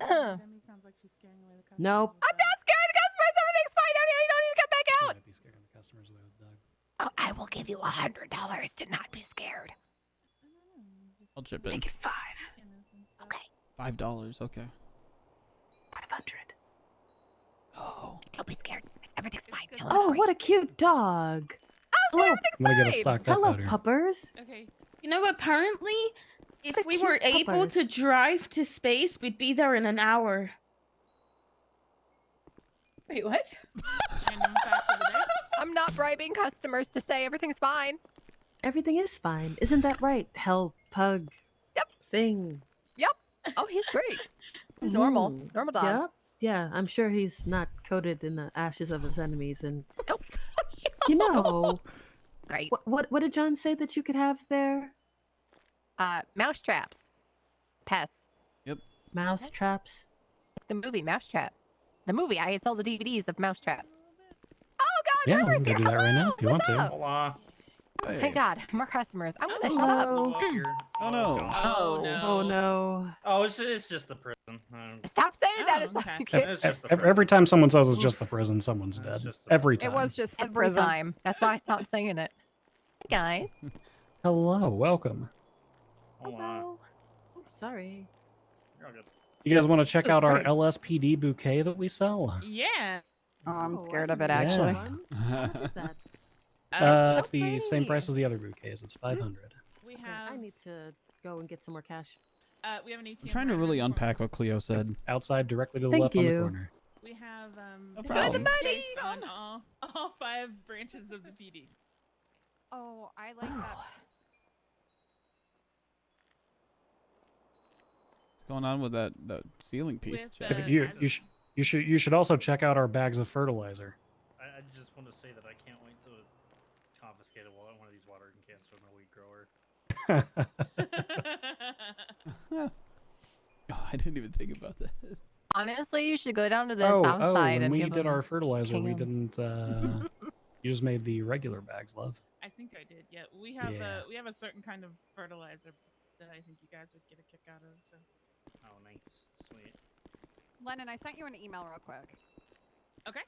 Demi sounds like she's scaring away the customers. Nope. I'm not scaring the customers. Everything's fine down here. You don't need to come back You out. might be scaring the customers away with the dog. Oh, I will give you $100 to not be scared. I'll chip in. Make it 5. Okay. $5. Okay. 500. Oh. Don't be scared. Everything's fine. Tell Oh, what a cute dog. Oh, Hello, everything's I'm gonna get fine. us stocked up hello, out here. puppers. Okay. You know, apparently, if What a we cute were able to puppers. drive to space, we'd be there in an hour. Wait, what? Random fact of the day. I'm not bribing customers to say everything's fine. Everything is fine. Isn't that right, hell pug? Yep. Thing. Oh, he's great. He's normal. Mhm. Normal dog. Yep. Yeah, I'm sure he's not coated in the ashes of his enemies. And Nope. you know, Great. what did John say that you could have there? Mouse traps. Pests. Mouse traps. The movie Mousetrap. The movie. I sell the DVDs of Mousetrap. Oh God, Yeah, we River's can go here. do that right now Hello, if you want what's to. up? Hola. Thank God, more customers. I'm gonna shut Hello. up. Oh, no. God. Oh, no. Oh no. Oh, it's just the prison. Stop saying that. Oh, It's okay. like It's just the Every prison. time someone says it's just the prison, someone's It's dead. just the Every prison. time. It was just the every prison. time. That's why I stopped saying it. Hey guys. Hello, welcome. Hola. Oh, sorry. You're all good. You guys want to check That's out our great. LSPD bouquet that we sell? Yeah. Oh, I'm Oh, scared I of it, can get actually. one. How much is that? It's the same price pretty. as the other bouquets. It's 500. We Okay, have I need to go and get some more cash. we have an ATM. I'm trying to right really around the corner. unpack what Cleo said. Outside, directly to the Thank left on the you. corner. We have No discounted problem. rates on all 5 branches of the PD. Oh, I like that. What's going on with that ceiling piece, With, Chad? You should also check out our bags of fertilizer. I just want to say that I can't wait to confiscate one of these watering cans from the weed grower. Oh, I didn't even think about that. Honestly, you should go down to the south side when and we give did them our fertilizer, we cans. didn't. You just made the regular bags, love. I think I did. Yeah, we have Yeah. we have a certain kind of fertilizer that I think you guys would get a kick out of. So Oh, nice. Sweet. Lennon, I sent you an email real quick. okay.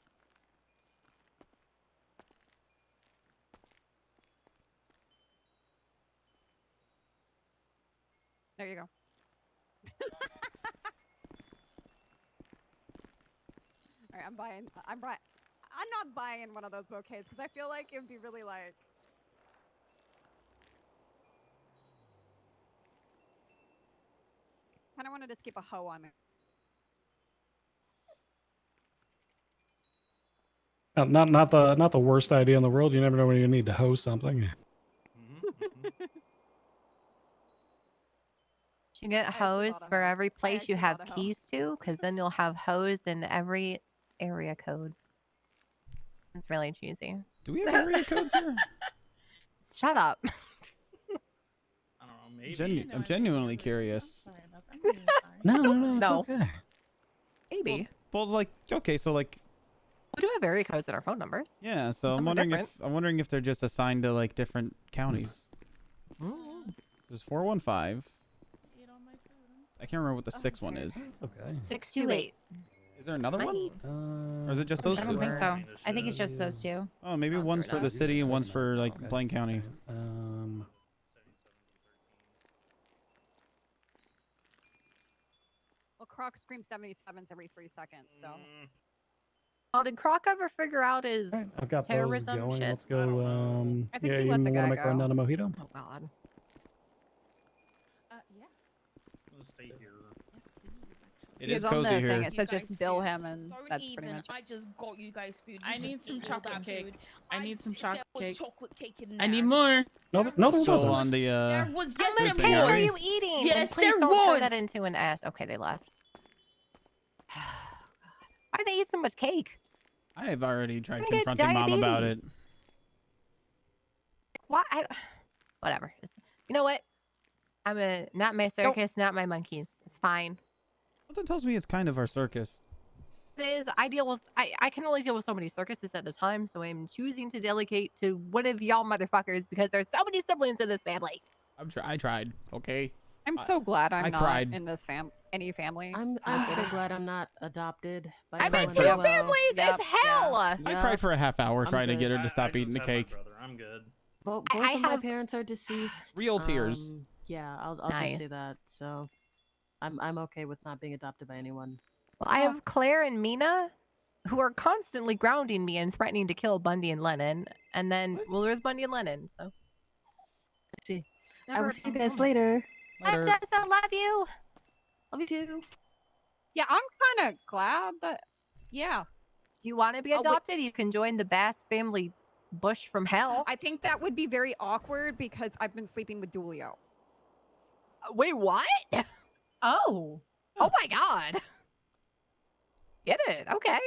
There you go. All right, I'm not buying one of those bouquets because I feel like it would be really like. Kind of want to just keep a hoe on it. Not the worst idea in the world. You never know when you need to hose something. You get actually hose bought a for hoe. every I place you actually have bought a hoe. keys to, because then you'll have hose in every area code. It's really cheesy. Do we have area codes here? Shut up. I don't know. Maybe. Genu- I'm genuinely curious. Sorry about that. I'm really sorry. No, it's No. okay. Maybe. Well, like, okay, so like, We do have area codes in our phone numbers. yeah. So Some are I'm wondering if they're just assigned to like different counties. There's 415. Ate all my food. I can't remember what the sixth one is. Okay. 628. Is there another one? Mine. Or is it just those I don't two? think so. Kinda I think it's should. just those two. Oh, maybe I'll one's figure it for the out. city and one's for like Okay. Blaine County. Well, Croc screams 77s every 3 seconds, so. Oh, did Croc ever figure out his Alright, I've got those terrorism going. shit? Let's go. I think Yeah, he you let the want guy to make one go. down to Mojito? Oh God. Yeah. We'll stay here. Yes, please. Actually. It Because is on the cozy thing, here. it says You just guys bill food. him, and Don't that's even. pretty much it. I just got you guys food. You I just need some eat this chocolate damn cake. food. I need some there chocolate was cake. chocolate cake in I there. need more. No, there So wasn't. on the There was. Yes, How there much thing, cake are are we? you eating? Yes, and please there don't turn that was. into an S. Okay, they left. Why do they eat so much cake? I have already tried I get confronting mom about it. diabetes. Why? Whatever. You know what? not my circus, not my monkeys. It's fine. Something tells me it's kind of our circus. It is. I can only deal with so many circuses at a time, so I'm choosing to delegate to one of y'all motherfuckers because there's so many siblings in this family. I tried. Okay. I'm so glad I'm I not cried. in this any family. I'm so glad I'm not adopted by I'm in anyone two as well. families. Yep, It's hell. I cried for a half hour I'm trying to good. get her to stop I eating just the had my cake. brother. I'm good. Both I of my have- parents are deceased. Real tears. Yeah, I'll just say Nice. that. So, I'm okay with not being adopted by anyone. Well, I have Claire and Mina, who are constantly grounding me and threatening to kill Bundy and Lennon. And then, well, there's Bundy and Lennon, so. I see. I Never will a see you dull guys moment. later. Later. I love you. Love you too. Yeah, I'm kind of glad that. Yeah, Do you want to be Oh, wait. adopted? You can join the Bass family bush from hell. I think that would be very awkward because I've been sleeping with Dulio. Wait, what? Oh. Oh my god. Get it? Okay.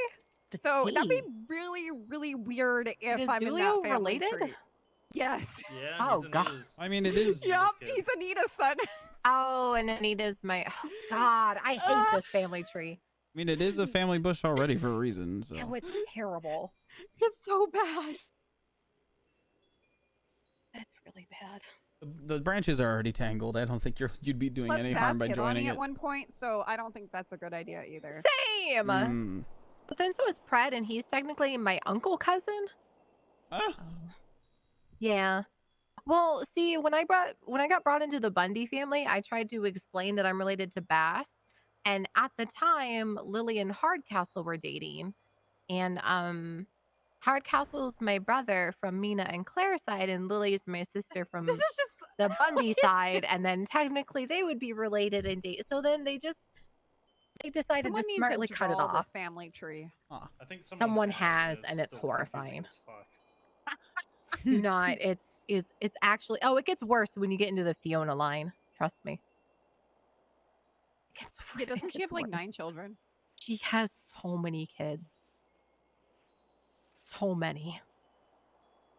So that'd be Tea. really, really weird if Is I'm in that Dulio family related? tree. Yes. Yeah. Oh, he's God. Anita's- I mean, it is. Yep, kid. he's Anita's son. Oh, and Anita's my. Oh, god, I hate this family tree. I mean, it is a family bush already for a reason. So. Oh, it's terrible. It's so bad. It's really bad. The branches are already tangled. I don't think you'd be doing any harm by hit on joining me it. at one point, so I don't think that's a good idea either. Same. Mm. But then so is Pred, and he's technically my uncle cousin. Ah. Yeah. Well, see, when I got brought into the Bundy family, I tried to explain that I'm related to Bass, and at the time, Lily and Hardcastle were dating, and Hardcastle's my brother from Mina and Claire's side, and Lily's my sister from This is just the Bundy is side, and then technically they would be related and date. So then they decided someone to needs smartly to cut it draw off. this family tree. I think Someone has, and it's still horrifying. confusing as fuck. Do not. It's actually. Oh, it gets worse when you get into the Fiona line. Trust me. It gets, Yeah, it doesn't she gets have like worse. 9 children? She has so many kids. So many.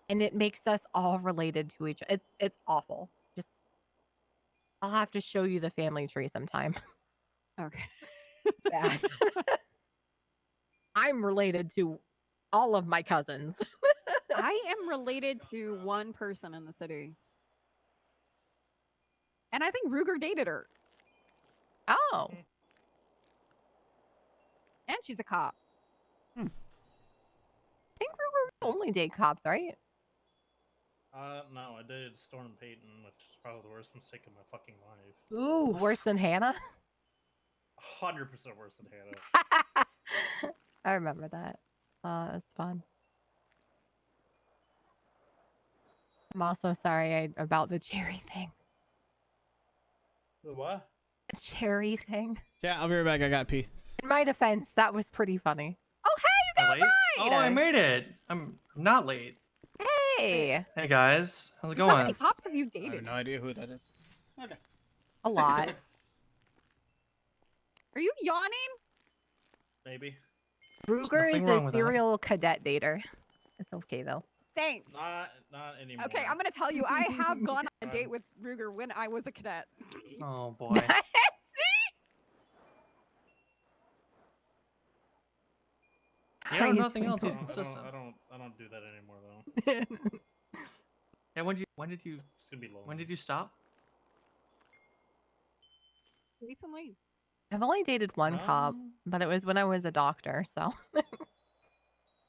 And it makes us all related to each other. It's awful. Just I'll have to show you the family tree sometime. Okay. Bad. I'm related to all of my cousins. I am related to one person in the city. And I think Ruger dated her. Oh. And she's a cop. I think we only date cops, right? No, I dated Storm Payton, which is probably the worst mistake of my fucking life. Ooh, worse than Hannah? 100% worse than Hannah. I remember that. That's fun. I'm also sorry about the cherry thing. The what? The cherry thing. Yeah, I'll be right back. I got pee. In my defense, that was pretty funny. Oh, hey, you got Late? a ride! Oh, I made it. I'm not late. Hey! Hey guys, how's it How many going? cops have you I have dated? no idea who that is. Okay. A lot. Are you yawning? Maybe. Ruger is nothing wrong a with that. serial cadet dater. It's okay, though. Thanks. Not anymore. Okay, I'm gonna tell you, I have gone on a date with Ruger when I was a cadet. Oh boy. Yeah, Praise nothing else. Twinkle. He's consistent. I don't do that anymore though. Yeah, when did you It's gonna be lonely. when did you stop? Recently. I've only dated one cop, but it was when I was a doctor, so.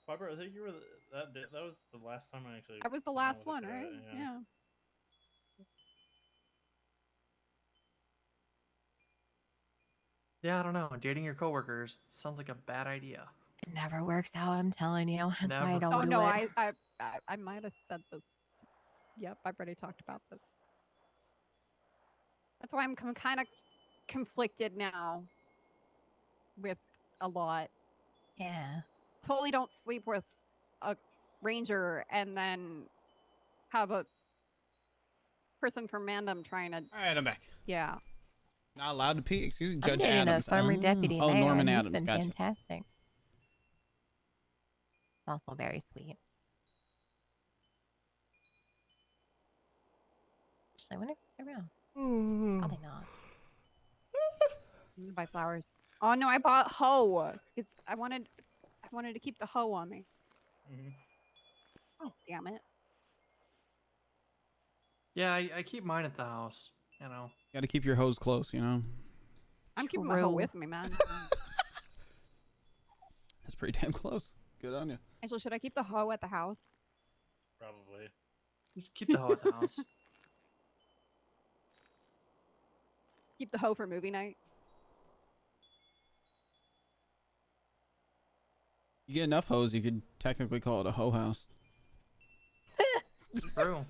Barbara, I think you were that was the last time I actually. I was the hung out last with a one, cadet, right? Yeah. Yeah, I don't know. Dating your coworkers sounds like a bad idea. It never works out, I'm telling you. That's why I Never. don't Oh do no, it. I might have said this. Yep, I've already talked about this. That's why I'm kind of conflicted now with a lot. Yeah. Totally don't sleep with a ranger and then have a person from Mandem trying to. All right, I'm back. Yeah. Not allowed to pee. Excuse me, I'm Judge dating Adams. a former deputy Oh, mayor, Norman and Adams. He's been Gotcha. fantastic. Also very sweet. Actually, I wonder if he's around. Probably not. I'm gonna buy flowers. Oh no, I bought hoe. It's I wanted to keep the hoe on me. Mhm. Oh damn it! Yeah, I keep mine at the house. You know. Got to keep your hose close, you know. I'm keeping my hoe True. with me, man. That's pretty damn close. Good on you. Actually, should I keep the hoe at the house? Probably. Just keep the hoe at the house. Keep the hoe for movie night? You get enough hose, you could technically call it a hoe house. True.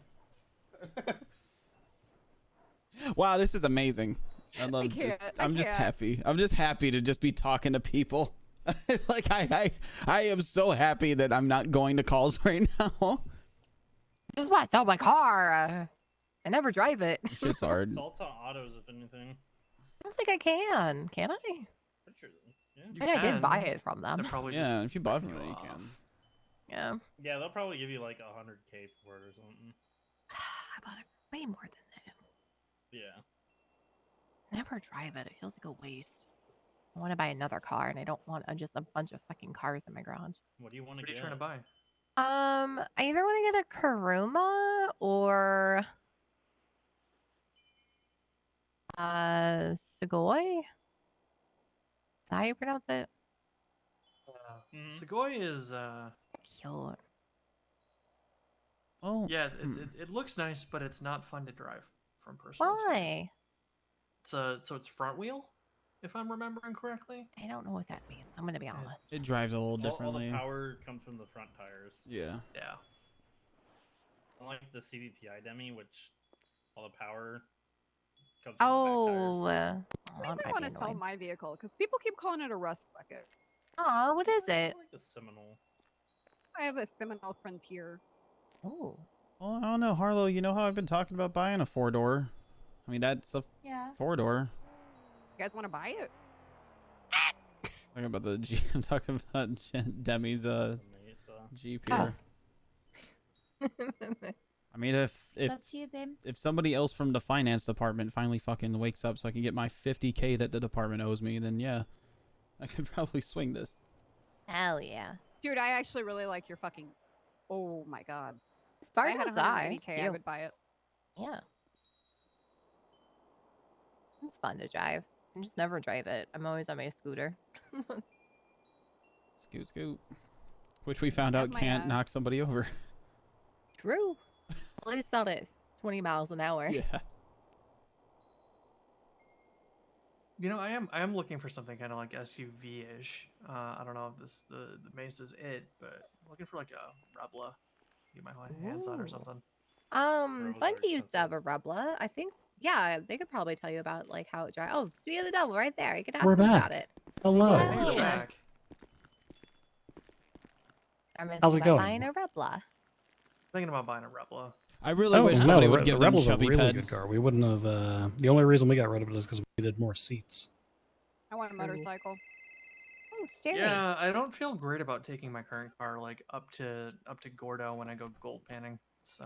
Wow, this is amazing. I love can't, I I'm just can't. happy. I'm just happy to just be talking to people. Like I am so happy that I'm not going to calls right now. Just why I sell my car. I never drive it. It's just hard. Salta autos, if anything. I don't think I can. Can I? Pretty sure. Yeah. You I think I did can. buy it from They're them. probably Yeah, just if you bought from ripping it, you off. can. Yeah. Yeah, they'll probably give you like 100K for it or something. I bought it for way more than that. Yeah. I never drive it. It feels like a waste. I want to buy another car, and I don't want just a bunch of fucking cars in my garage. What do you want to What are get? you trying to buy? I either want to get a Karuma or Segoy. Is that how you pronounce it? Mhm. Segoy is Cute. Oh, yeah, it looks nice, but it's not fun to drive from personal experience. Why? So it's front wheel, if I'm remembering correctly. I don't know what that means. I'm gonna be honest. it drives a little All differently. the power comes from the front tires. Yeah. Yeah. Unlike the CVPI Demi, which all the power comes from Oh, the back tires. This makes me want to sell my vehicle because people keep calling it a rust bucket. Oh, what is I it? like the Seminole. I have a Seminole Frontier. Oh, Well, I don't know, Harlow. You know how I've been talking about buying a 4-door? I mean, that's a Yeah. 4-door. You guys want to buy it? Talking about the G. I'm talking about Demi's The Mesa. Jeep Oh. here. I mean, if It's up to you, babe. if somebody else from the finance department finally fucking wakes up so I can get my 50K that the department owes me, then yeah, I could probably swing this. hell yeah. Dude, I actually really like your fucking... Oh my god. If I Spartan had was I. 180K, I would buy it. Yeah. It's fun to drive. I just never drive it. I'm always on my scooter. Scoot, scoot. Which we found I out have my, can't knock somebody over. True. At least not at 20 miles an hour. Yeah. You know, I am looking for something kind of like SUV-ish. I don't know if the Mesa's it, but I'm looking for like a Rebla. Get my hands on or Ooh. something. Rebels are Bundy used to have a Rebla. I think, yeah, they could probably tell you about like how it drives. Oh, speak of the devil right there. You could ask We're them back. about it. Hello. Yeah. Hey, you're Yeah. back. I'm How's it going? buying a Rebla. Thinking about buying a Rebla. I really wish somebody would give them Rebel's chubby a really pets. good car. We wouldn't have. The only reason we got rid of it is because we needed more seats. I want a motorcycle. Oh, Jerry. Yeah, I don't feel great about taking my current car like up to Gordo when I go gold panning. So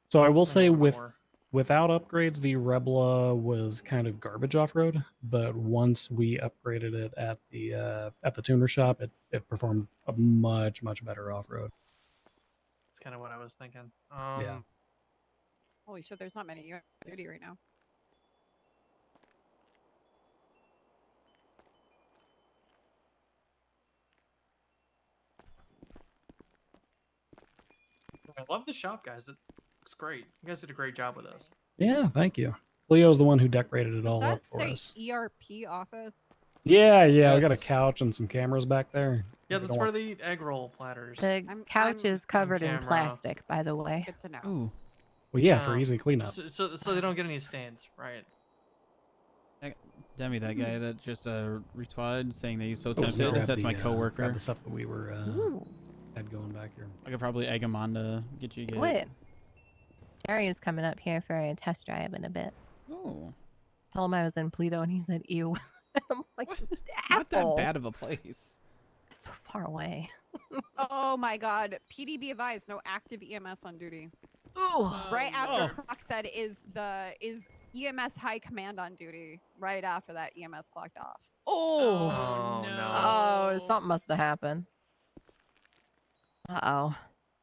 So I will something say a little with more. without upgrades, the Rebla was kind of garbage off road. But once we upgraded it at the tuner shop, it performed a much better off road. That's kind of what I was thinking. Yeah. Holy shit, there's not many you on duty right now. I love the shop, guys. It looks great. You guys did a great job with this. Yeah, thank you. Leo's the one who decorated it all Does up that for say us. ERP office? Yeah, we got a Yes. couch and some cameras back there. Yeah, We that's don't where want- they eat egg roll platters. The I'm- couch I'm is covered in camera. plastic, by the way. Good to know. Ooh. Well, yeah, for Yeah. easy cleanup. So they don't get any stains, right? Demi, that guy that just retweeted saying that he's so Oh, so tempted. grab That's my the, coworker. grab the stuff that we were Ooh. had going back here. I could probably egg him on to get you. What? Jerry is coming up here for a test drive in a bit. Oh, Told him I was in Paleto, and he said, "Ew." I'm like, what? It's not that asshole. bad of a place. So far away. Oh my god. PDB advised, no active EMS on duty. Oh. Right after no. Croc said is EMS high command on duty. Right after that EMS clocked off. Oh. Oh, no. Oh, something must have happened. Uh-oh.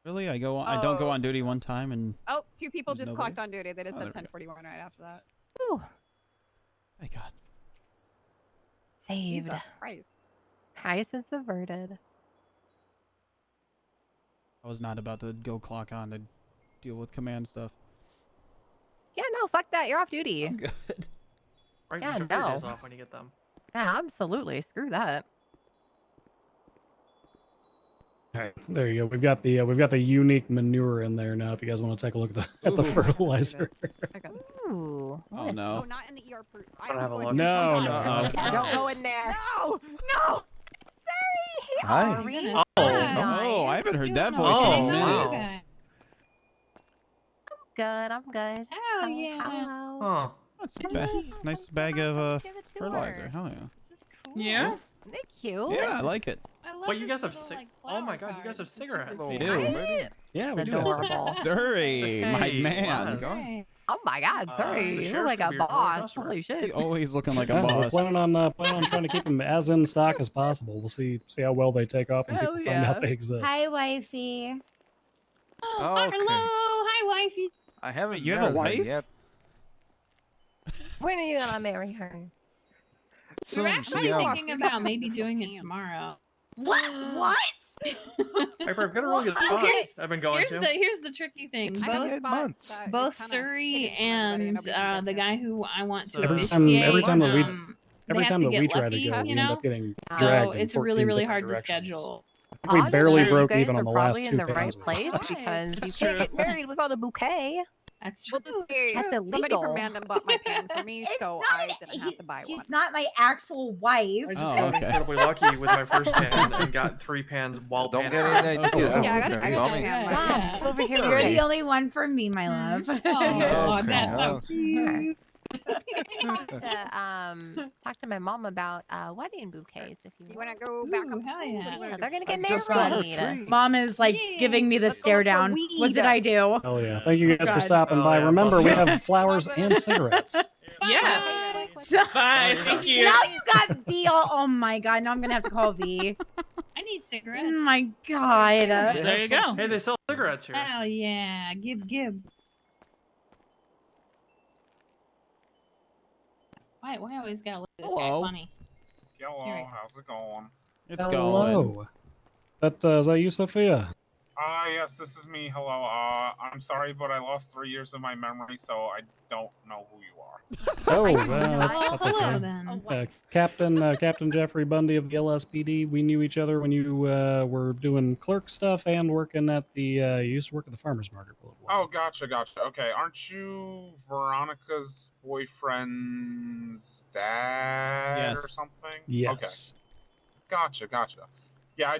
Really? I don't go Oh. on duty one time and Oh, two people There's just nobody? clocked on duty. They just Oh, said there we go. 1041 right after that. Whew. My God. Saved. Jesus Christ. Hyacinth averted. I was not about to go clock on to deal with command stuff. Yeah, no, fuck that. You're off duty. I'm good. Right, Yeah, you took your days no. off when you get them. Yeah, absolutely. Screw that. All right, there you go. We've got the unique manure in there now. If you guys want to take a look at the Ooh. fertilizer. I got this. Ooh. Oh Oh, no. not in the ER. I don't have a look. No, no. Uh-oh. Yeah, don't go in there. No, no. Hi. Sorry. Oh, I haven't heard that voice in Oh, a minute. wow. Good. I'm good. Oh, Say yeah. hello. Huh. That's nice bag of Give it to fertilizer. her. Hell yeah. This is cool. Yeah. Thank you. Yeah, I like it. I love Wait, you this guys have little, like, oh my flower god, you guys card. have This is cigarettes. Hello, We how do. are you ready? Yeah, we It's do. adorable. Surrey, my Say, man. wow. Right. Oh my God, sorry. the You look sheriff's like gonna a be your growing boss. customer. Holy He shit. always looking like a Yeah, we're boss. planning on trying to keep them as in stock as possible. We'll see how well they take off when Hell people find out yeah. they exist. Hi, wifey. Okay. Hello, hi, wifey. I haven't Wait, you have a married her wife? yet. When are you gonna marry her? Soon, We're actually see how- thinking about maybe doing it tomorrow. What? Piper, I've got a really good spot Here's- I've been going to. Here's the tricky thing. It's I have been a Both 8 spot months. that is both kinda Surrey hidden from everybody and nobody can the get guy to. who I want to So- Every officiate, time that we- they Every have time to that get we try to lucky, go, we you end know? up getting So dragged in it's really 14 really different hard to directions. schedule. We barely Honestly, broke you guys even on are the last probably in two the right pans we place bought. because you That's can't true. get married without a bouquet. That's true. Well, this is That's somebody from illegal. Random bought my pan for me, It's so not I an- didn't have to buy She's one. not my actual wife. I just Oh, got okay. incredibly lucky with my first pan and got 3 pans while Don't panning. get any ideas. Yeah, Yeah, I got, over I there, got Tommy. a pan. Yeah. Mom, Over here, You're Sorry. the only one for me, my love. Oh, Okay, that's so well. cute. Talk to my mom about wedding bouquets if you You want. want to go back Ooh, up? hell What do you yeah. wanna Yeah, do? they're gonna I get just got her married. tree. Mom is like Yeah. giving me the Let's go stare for down. weed. What did I do? Oh yeah, thank you guys for God. stopping Oh, by. yeah, Remember, we bless you. have flowers and cigarettes. Yes. Oh, Bye. yeah. Thank you. Now you got V. Oh my God. Now I'm gonna have to call V. I need cigarettes. Oh my God. They There have you some go. Hey, they sell cigarettes here. Hell yeah, gib. Why I always gotta look at this Hello. guy funny? Hello, Here we- how's it going? It's going. Hello. Is that you, Sophia? Yes, this is me. Hello. I'm sorry, but I lost 3 years of my memory, so I don't know who you are. Oh, I well, do not. that's Hello okay. then. Captain Jeffrey Bundy of the LSPD. We knew each other when you were doing clerk stuff and working at the. You used to work at the farmers market for a little while. Oh, gotcha. Okay, aren't you Veronica's boyfriend's dad or Yes. something? Yes. Okay, gotcha. Yeah, I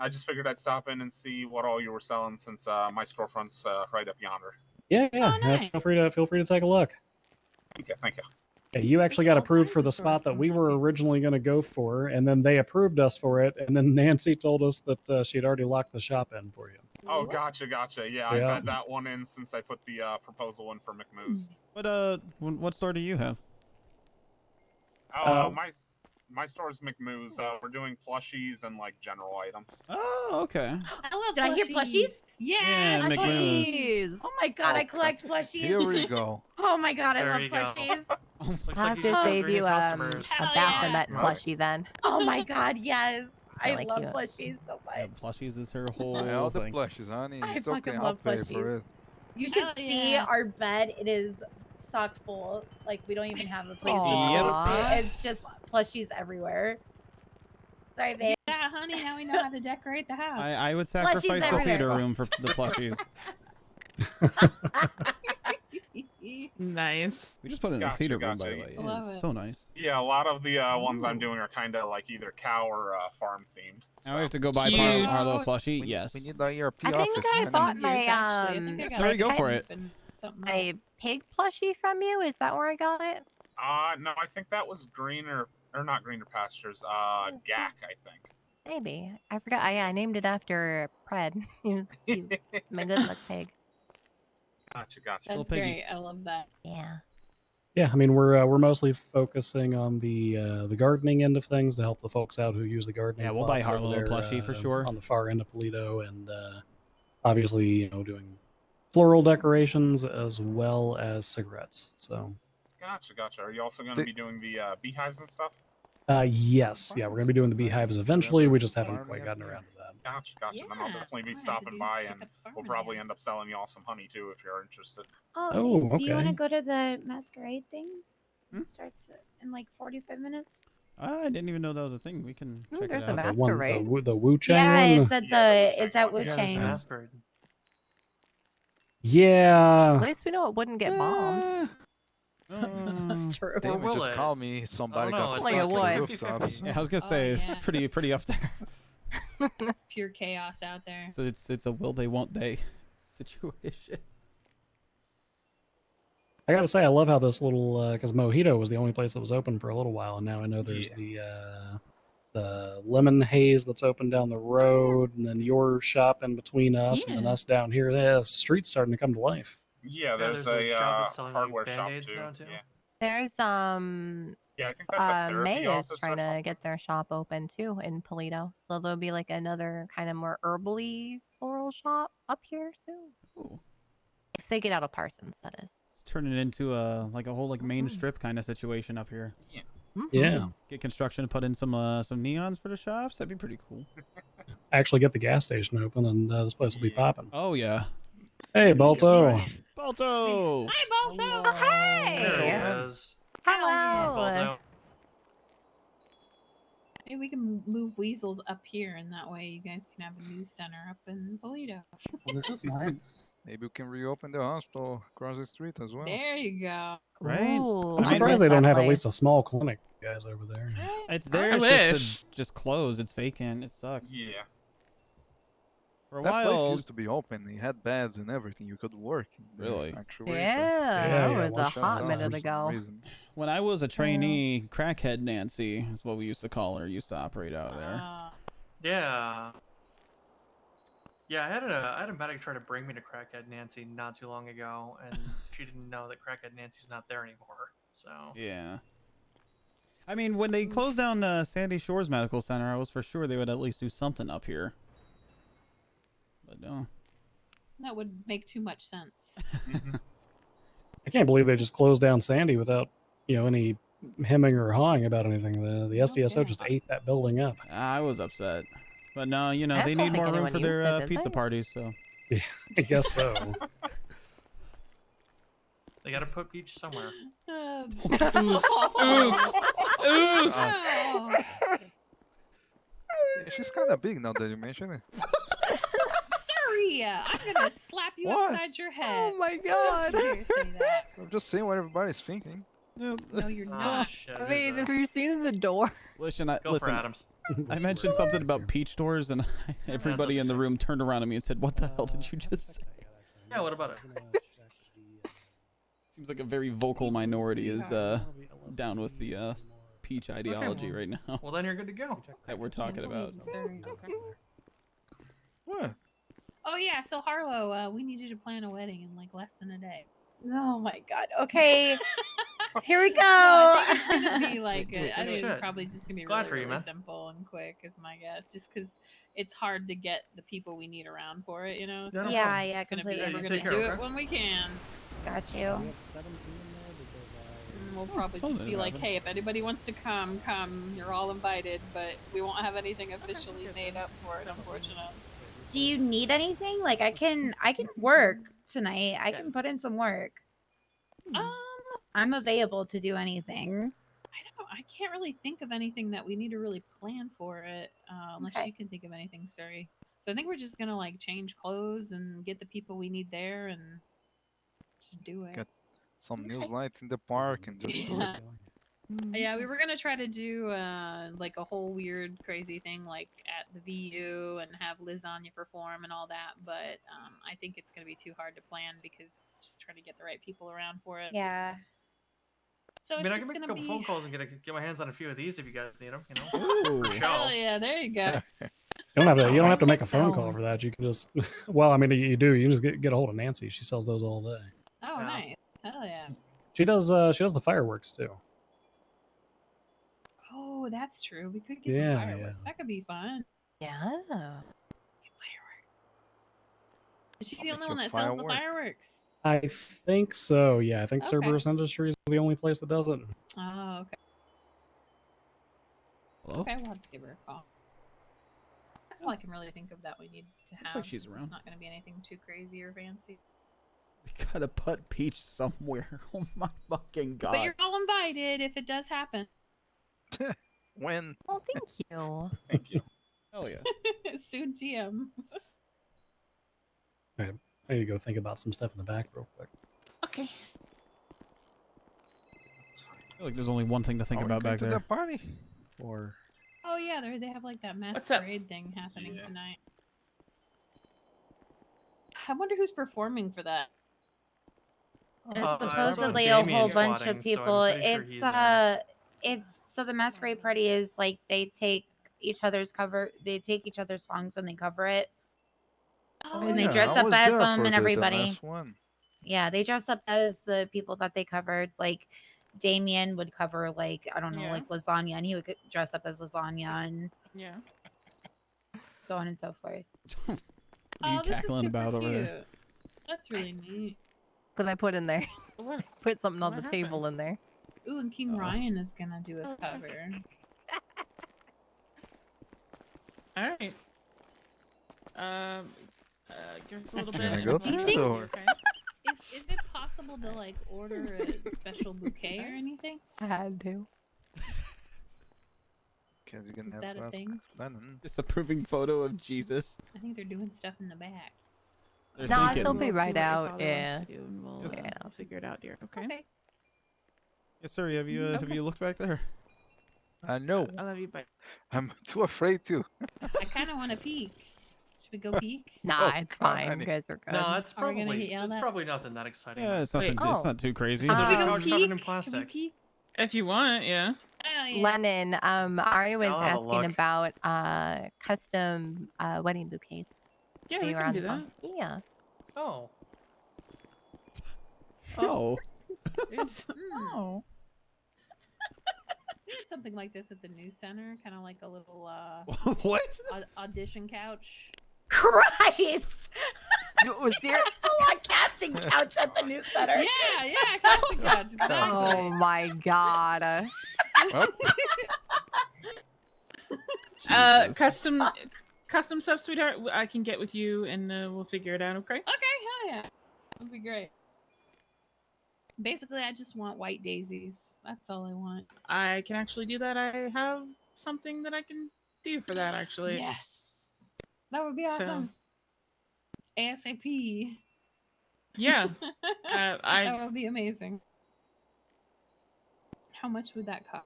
just figured I'd stop in and see what all you were selling since my storefront's right up yonder. Yeah. Oh, nice. Feel free to take a look. Thank you. Yeah, you actually got all approved for kinds the of stores spot that going we on were here. originally going to go for, and then they approved us for it, and then Nancy told us that she'd already locked the shop in for you. Oh, gotcha. Yeah, I've Yeah. had that one in since I put the proposal in for McMoose. What store do you have? My store's McMoose. We're doing plushies and like general items. Oh, okay. I love Did I hear plushies? Yeah, Yes, McMoose. plushies. Oh my God. I Okay. collect plushies. Here we go. Oh my God. I There love you go. plushies. Looks I'll like have you to just found save 3 you new a customers. Hell Baphomet yeah. plushie then. Oh my God. Yes. I Really love cute. plushies so Yeah, much. plushies is her whole Buy all the thing. plushes, honey. I It's fucking okay. I'll love pay for plushies. it. You should Hell see yeah. our bed. It is stocked full. Like we don't even have a place to Aw. sleep. It's just plushies everywhere. Sorry, babe. Yeah, honey, now we know how to decorate the house. I would sacrifice the everywhere. theater room for the plushies. Nice. We just put it in the Gotcha, theater room, by the gotcha. way. Love It's it. so nice. Yeah, a lot of the ones I'm doing are kind of like either cow or farm themed. Now we have to go buy Cute. Harlow plushie. We yes. need the ERP I think office. I honey. bought my Years, actually. I think I Yeah, got sorry, like go a for pet it. and something my pig plushie from you. Is that where I got it? No, I think that was greener or not greener pastures. Gak, I think. Maybe. I forgot. I named it after Pred. He was my good luck pig. Gotcha. That's Little piggy. great. I love that. Yeah. Yeah, I mean we're mostly focusing on the gardening end of things to help the folks out who use the gardening. Yeah, we'll buy plots over Harlow there, plushie for sure. on the far end of Paleto, and obviously doing floral decorations as well as cigarettes. So Gotcha. Are you also going to be doing the beehives and stuff? Yes. Yeah, we're gonna be doing the beehives eventually. We just haven't quite gotten around to that. Gotcha. Then I'll definitely be stopping by, and we'll probably end up selling you all some honey too if you're interested. Oh, Oh, do you want to okay. go to the masquerade thing? It starts in like 45 minutes. I didn't even know that was a thing. We can check there's it a out. masquerade. The Wu Chang Yeah, one. it's at the it's at Wu Yeah, there's a Chang. masquerade. Yeah. At least we know it wouldn't get bombed. True. Damn, will just it? call me. Somebody got it's stuck like in it the would. rooftops. Yeah, I was gonna say it's yeah. pretty up there. It's pure chaos out there. So it's a will they won't they situation. I gotta say, I love how this little because Mojito was the only place that was open for a little while, and now I know there's the lemon haze that's open down the road, and then your shop in between us, and then us down here. The street's starting to come to life. Yeah, there's a a shop that's selling hardware like shop Band-Aids too. now too. There's Yeah, I think that's a therapy May is office or trying to something. get their shop open too in Paleto, so there'll be like another kind of more herbally floral shop up here soon. Ooh. If they get out of Parsons, that is. It's turning into a whole main strip kind of situation up here. Yeah. Yeah. Get construction to put in some neons for the shops. That'd be pretty cool. Actually, get the gas station open, and this place will be popping. Oh yeah. Hey, Balto. Balto. Hi, Balto. Oh, hey. There he is. Hello. Balto. Maybe we can move Weasel up here, and that way you guys can have a news center up in Paleto. Well, this is nice. Maybe we can reopen the hospital across the street as well. There you go. Right? Ooh, I'm I surprised miss they don't that have at place. least a small clinic, guys, over there. It's there. I It's wish. just closed. It's vacant. It sucks. Yeah. For a That place while. used to be open. It had beds and everything. You could work. in there, Really? actually. Yeah, Yeah, that was a watch hot down minute for some ago. reason. When I was a trainee, crackhead Nancy is what we used to call her. Used to operate out there. Yeah. Yeah, I had a medic try to bring me to Crackhead Nancy not too long ago, and she didn't know that Crackhead Nancy's not there anymore. So Yeah. I mean, when they closed down Sandy Shores Medical Center, I was for sure they would at least do something up here. But no. That would make too much sense. I can't believe they just closed down Sandy without, any hemming or hawing about anything. The SDSO just ate that building up. I was upset. But no, I they don't need think more room anyone for used their it, did pizza they? parties, so. Yeah, I guess so. they got to put Peach somewhere. Yeah, she's kind of big now that you mention it. Sorry, I'm gonna slap you What? upside your head. Oh my How god. did you dare say that? I'm just saying what everybody's thinking. No, you're Oh, not. shit, I who's mean, this? have you seen the door? Listen, Go for Adams. I mentioned something about peach stores, and everybody in the room turned around at me and said, "What the hell did you just say?" Yeah, what about it? Seems like a very vocal minority is down with the peach ideology right now Well, then you're good to go. that we're talking about. What? Oh yeah, so Harlow, we need you to plan a wedding in like less than a day. Oh my god. Okay. Here we go. No, I think it's gonna be like Wait, I think shit. it's probably just gonna be Glad really, for you, really man. simple and quick, is my guess. Just because it's hard to get the people we need around for it, Yeah, So no Yeah, problem. yeah, it's gonna be, completely we're You gonna take care, do it okay? when we can. Got you. And we'll probably just something be has like, happened. hey, if anybody wants to come, you're all invited, but we won't have anything officially made up for it, unfortunately. Do you need anything? Like I can work tonight. I can put in some work. I'm available to do anything. I can't really think of anything that we need to really plan for it, unless Okay. you can think of anything, Suri. So I think we're just gonna like change clothes and get the people we need there and just do it. Get some news lights in the park and just do it. Yeah, we were gonna try to do like a whole weird, crazy thing like at the VU and have Lasagna perform and all that, but I think it's gonna be too hard to plan because just trying to get the right people around for it. Yeah. So I it's mean, I just can make a gonna couple be. phone calls and get my hands on a few of these if you guys need them. Ooh. For show. Hell yeah, there you go. You don't have to make a miss phone call those. for that. You can just, well, I mean, you do. You just get a hold of Nancy. She sells those all day. Oh, Yeah. nice. Hell yeah. She does the fireworks too. Oh, that's true. We could get Yeah, some fireworks. yeah. That could be fun. Yeah. Is she I'll the make only you one that sells the firework. fireworks? I think so. Yeah, I think Okay. Cerberus Industries is the only place that does it. Oh, okay. Hello? Okay, we'll have to give her a call. That's all I can really think of that we need to have. like she's 'cause around. It's not going to be anything too crazy or fancy. We gotta put Peach somewhere. Oh my fucking god. But you're all invited if it does happen. When? Oh, thank you. Thank you. Hell yeah. Soon TM. All right, I need to go think about some stuff in the back real quick. Okay. I feel like there's only one thing to think Are we about going back to there. the party? Or Oh yeah, they have like that What's up? masquerade thing happening Yeah. tonight. I wonder who's performing for that. It's I saw supposedly a whole Damien bunch twatting, of so people. I'm pretty sure It's he's in. it's so the masquerade party is like they take each other's songs and they cover it. Oh, And they yeah, dress I up was as there them for and the everybody. last one. Yeah, they dress up as the people that they covered. Like Damien would cover like I don't know, Yeah. like lasagna, and he would dress up as lasagna and Yeah. so on and so forth. What are you this is cackling super about over cute. there? That's really neat. What I put in there? What? Put something on the What table in there. Ooh, and King Ryan is gonna do a cover. All right. Give us a little bit. Gonna and go we'll to be the okay, door. okay? Is it possible to like order a special bouquet or anything? I had to. Because you're gonna Is have that to a ask thing? Lennon. Disapproving photo of Jesus. I think they're doing stuff in the back. They're Nah, thinking. she'll be We'll see right what your out. father Yeah. wants to do, and we'll, Yes. we'll figure it out, dear. Okay. Okay. Yes, sir. Have you looked back there? No, I love you. Bye. I'm too afraid to. I kind of want to peek. Should we go peek? Nah, Oh, it's God, fine. honey. You guys are good. No, it's Are we gonna probably get yelled it's at? probably nothing that exciting. Yeah, it's nothing. Wait, It's not too crazy. It's Can just we a go couch covered in Can we plastic. peek? If you want, yeah. Oh, yeah. Lennon, Ari was I'll have a asking look. about custom wedding bouquets. Yeah, while we you were can on do the that. phone. Yeah. Oh, Oh. Oh. We had something like this at the news center, kind of like a little What? audition couch. Christ! Was there? A casting couch at the news center. Yeah, casting couch. Exactly. Oh my god. Custom stuff, sweetheart. I can get with you and we'll figure it out. Okay. Okay, hell yeah. That'd be great. Basically, I just want white daisies. That's all I want. I can actually do that. I have something that I can do for that, actually. Yes. That would be So- awesome. ASAP. Yeah. That would be amazing. How much would that cost?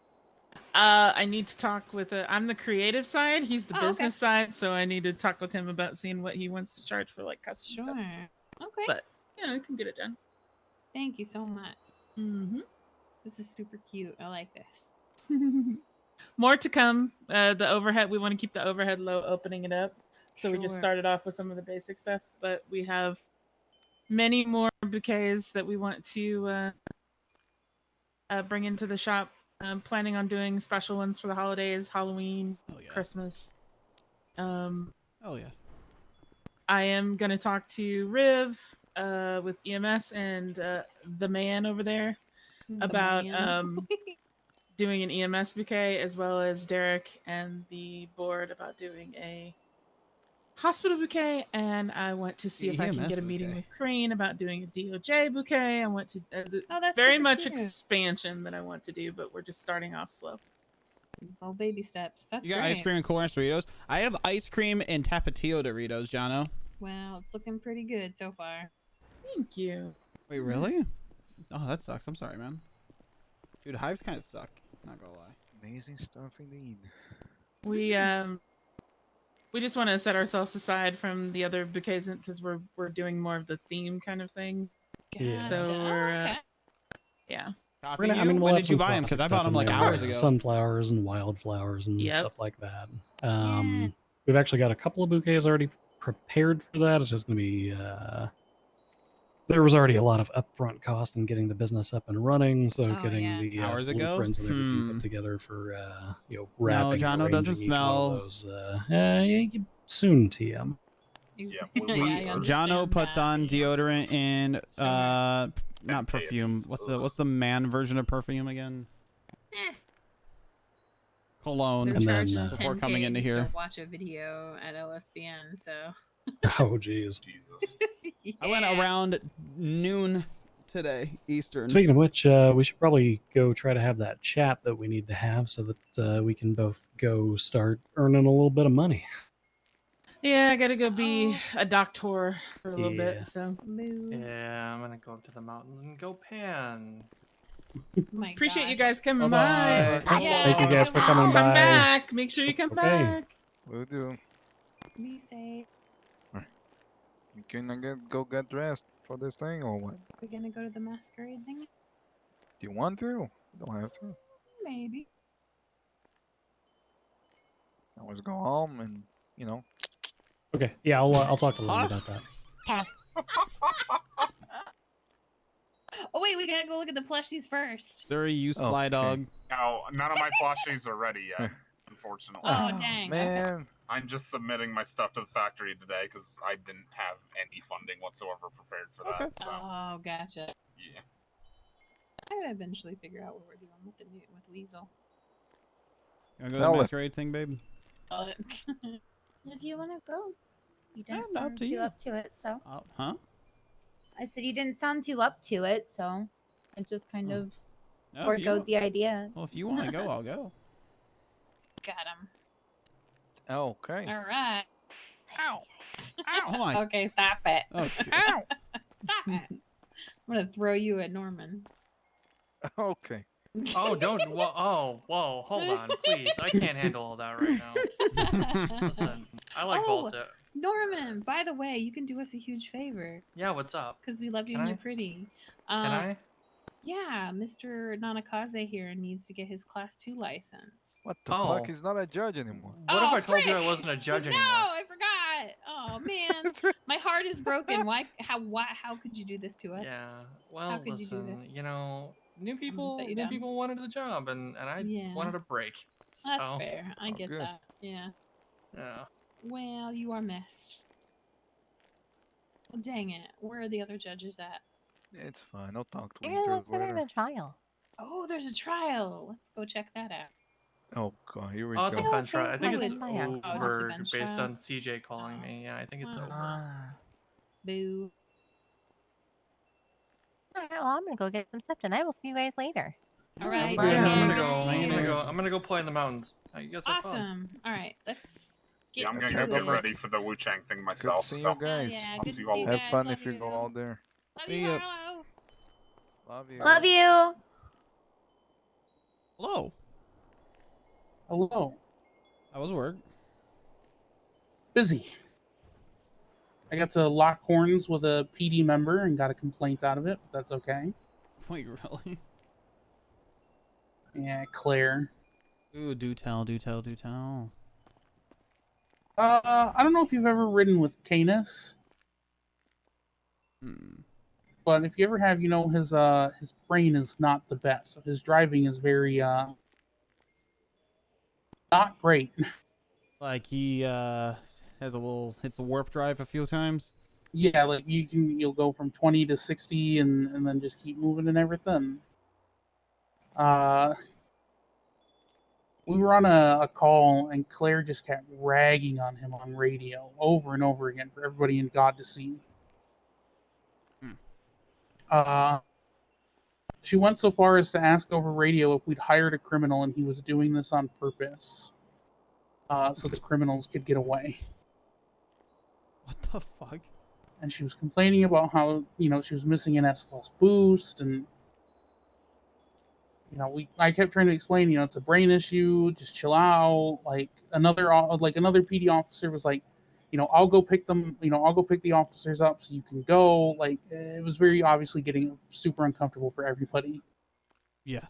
I need to talk with. I'm the creative side. He's the Oh, okay. business side, so I need to talk with him about seeing what he wants to charge for like custom Sure. stuff. Okay. But yeah, I can get it done. Thank you so much. Mm-hmm. This is super cute. I like this. More to come. The overhead. We want to keep the overhead low, opening it up. So we just Sure. started off with some of the basic stuff, but we have many more bouquets that we want to bring into the shop. I'm planning on doing special ones for the holidays, Halloween, Oh yeah. Christmas. Oh yeah. I am going to talk to Riv with EMS and the man over there about doing an EMS bouquet, as well as Derek and the board about doing a hospital bouquet. And I want to see if I can EMS get a meeting bouquet. with Crane about doing a DOJ bouquet. I want to Oh, that's very super much cute. expansion that I want to do, but we're just starting off slow. Oh, baby steps. That's You got great. ice cream and Cool Ranch Doritos. I have ice cream and Tapatio Doritos, Jono. Wow, it's looking pretty good so far. Thank you. Wait, really? Oh, that sucks. I'm sorry, man. Dude, hives kind of suck. Not gonna lie. Amazing stuff indeed. We just want to set ourselves aside from the other bouquets because we're doing more of the theme kind of thing. Yeah. So Gotcha. we're Okay. yeah. Copy We're gonna, I you? mean, we'll When have did you some buy them? classic Because I stuff bought them in like there, hours like ago. Sunflowers and wildflowers and Yep. stuff like that. We've actually got a couple of bouquets already prepared for that. It's just going to be. There was already a lot of upfront cost in getting the business up and running, so Oh, getting yeah. the Hours ago? blueprints and everything Hmm. put together for wrapping, Jono and doesn't arranging each one smell. of those. Yeah, soon, TM. Yeah, Jono puts on deodorant and not perfume. What's the man version of perfume again? Cologne. They're charging before 10K coming into just here. to watch a video at LSBN. So. Oh, jeez. Jesus. I went around noon today, Eastern. Speaking of which, we should probably go try to have that chat that we need to have so that we can both go start earning a little bit of money. Yeah, I gotta go be a doctor for a little Yeah. bit. So. Yeah, I'm gonna go up to the mountains and go pan. My Appreciate you gosh. guys coming by. Bye-bye. Yeah, Thank you guys for coming Come by. back. Make sure you come Okay. back. Will do. Be safe. You can go get dressed for this thing or what? We're gonna go to the masquerade thing? Do you want to? You don't have to. Maybe. Always go home and, you know. Okay, yeah, I'll talk to Lily about that. Oh wait, we gotta go look at the plushies first. Sorry, you sly dog. No, none of my plushies are ready yet, unfortunately. Oh dang. Man. Okay. I'm just submitting my stuff to the factory today because I didn't have any funding whatsoever prepared for that. So, Oh, gotcha. yeah. I would eventually figure out what we're doing with with Weasel. You wanna go to the masquerade thing, babe? If you want to go, you didn't Yeah, up sound to too you. up to it. So Huh? I said you didn't sound too up to it, so I just kind of No, if you forgoed wa- the idea. Well, if you want to go, I'll go. Got him. Okay. All right. Ow. Oh my. Okay, stop it. Okay. Ow. Stop it. I'm gonna throw you at Norman. Okay. Oh, don't. Whoa, hold on, please. I can't handle all that right now. Listen, I like Balto. Norman, by the way, you can do us a huge favor. Yeah, what's up? Because we love you Can and I? you're pretty. Can I? Yeah, Mr. Nanakaze here needs to get his Class 2 license. What the fuck? He's not a judge anymore. What if I told you I frick! wasn't a judge No, anymore? I forgot. Oh man, my heart is broken. Why? How could you do this to us? Yeah. How Well, could listen, you do this? you know, new people set you down. wanted the job, and I Yeah. wanted a break. So, That's fair. I get good. that. Yeah. Yeah. Well, you are missed. Well, dang it. Where are the other judges at? It's fine. I'll talk to Maybe Winters let's send it in later. a trial. Oh, there's a trial. Let's go check that out. Oh god, here we Oh, it's a go. bench trial. I think like it's a fire. Oh, just a over bench based trial? on CJ calling me. Yeah, I think it's over. Boo. All right, well, I'm gonna go get some stuff, and I will see you guys later. All right. Yeah, I'm Jen. gonna go play in the mountains. You guys have fun. Awesome. All right. Let's get Yeah, I'm Let's gonna have go a get look. ready for the Wu Chang thing myself. Good seeing So, you guys. yeah, I'll good see to you all see you later. Have guys. fun Love if you you. go out there. Love See you, ya. Harlow. Love you. Love you. Hello. Hello. How was work? Busy. I got to lock horns with a PD member and got a complaint out of it, but that's okay. Wait, really? Yeah, Claire. Ooh, do tell, do tell, do tell. I don't know if you've ever ridden with Canis, but if you ever have, you know, his brain is not the best. So his driving is very not great. Like he has a little hits the warp drive a few times. Yeah, like you'll go from 20 to 60 and then just keep moving and everything. We were on a call and Claire just kept ragging on him on radio over and over again for everybody in God to see. She went so far as to ask over radio if we'd hired a criminal and he was doing this on purpose. So the criminals could get away. What the fuck? And she was complaining about how, you know, she was missing an S+ boost, and you know, I kept trying to explain, you know, it's a brain issue, just chill out. Like another PD officer was like, you know, I'll go pick the officers up so you can go. Like it was very obviously getting super uncomfortable for everybody. Yeah.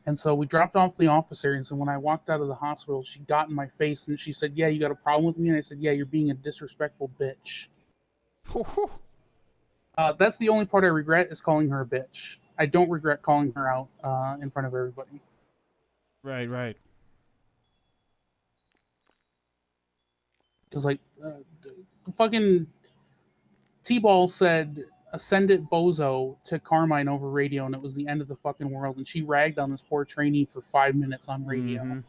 And so we dropped off the officer, and so when I walked out of the hospital, she got in my face and she said, "Yeah, you got a problem with me?" And I said, "Yeah, you're being a disrespectful bitch." That's the only part I regret, is calling her a bitch. I don't regret calling her out in front of everybody. Right. Because like fucking T-Ball said, "Send it, bozo," to Carmine over radio, and it was the end of the fucking world. And she ragged on this poor trainee for 5 minutes on radio.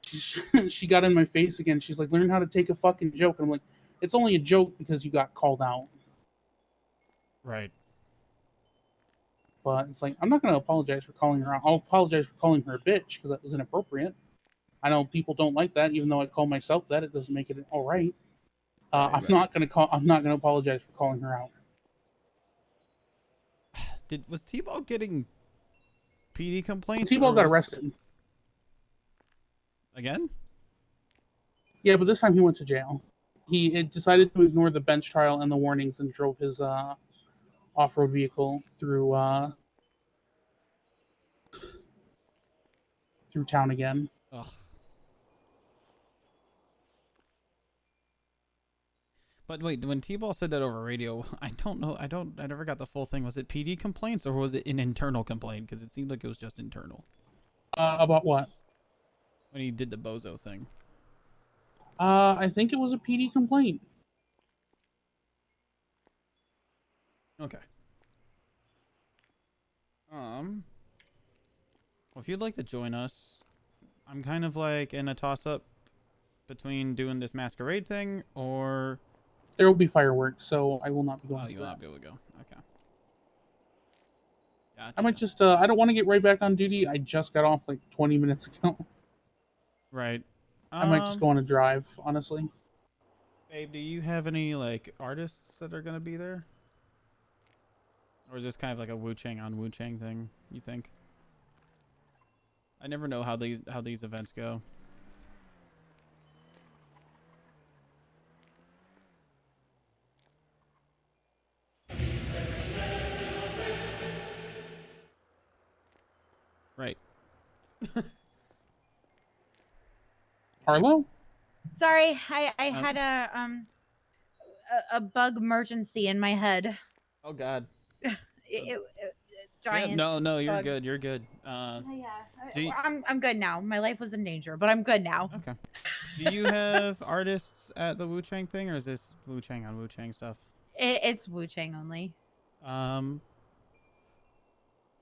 She got in my face again. She's like, "Learn how to take a fucking joke." And I'm like, "It's only a joke because you got called out." Right. But it's like, I'm not going to apologize for calling her out. I'll apologize for calling her a bitch because that was inappropriate. I know people don't like that, even though I call myself that. It doesn't make it all right. I'm not going to apologize for calling her out. Was T-Ball getting PD complaints? T-Ball got arrested again. Yeah, but this time he went to jail. He decided to ignore the bench trial and the warnings and drove his off-road vehicle through town again. Ugh. But wait, when T-Ball said that over radio, I don't know. I never got the full thing. Was it PD complaints or was it an internal complaint? Because it seemed like it was just internal. About what? When he did the bozo thing. I think it was a PD complaint. Okay. Well, if you'd like to join us, I'm kind of like in a toss-up between doing this masquerade thing or... There will be fireworks, so I will not be going. Oh, you will not be able to go. Okay. Gotcha. I might just, I don't want to get right back on duty. I just got off like 20 minutes ago. Right. I might just go on a drive, honestly. Babe, do you have any, like, artists that are going to be there? Or is this kind of like a Wu-Chang on Wu-Chang thing, you think? I never know how these events go. Right. Harlow? Sorry, I had a bug emergency in my head. Oh God. Giant. Yeah, no, you're bug. good. You're good. I'm good now. My life was in danger, but I'm good now. Okay. Do you have artists at the Wu-Chang thing, or is this Wu-Chang on Wu-Chang stuff? It's Wu-Chang only. I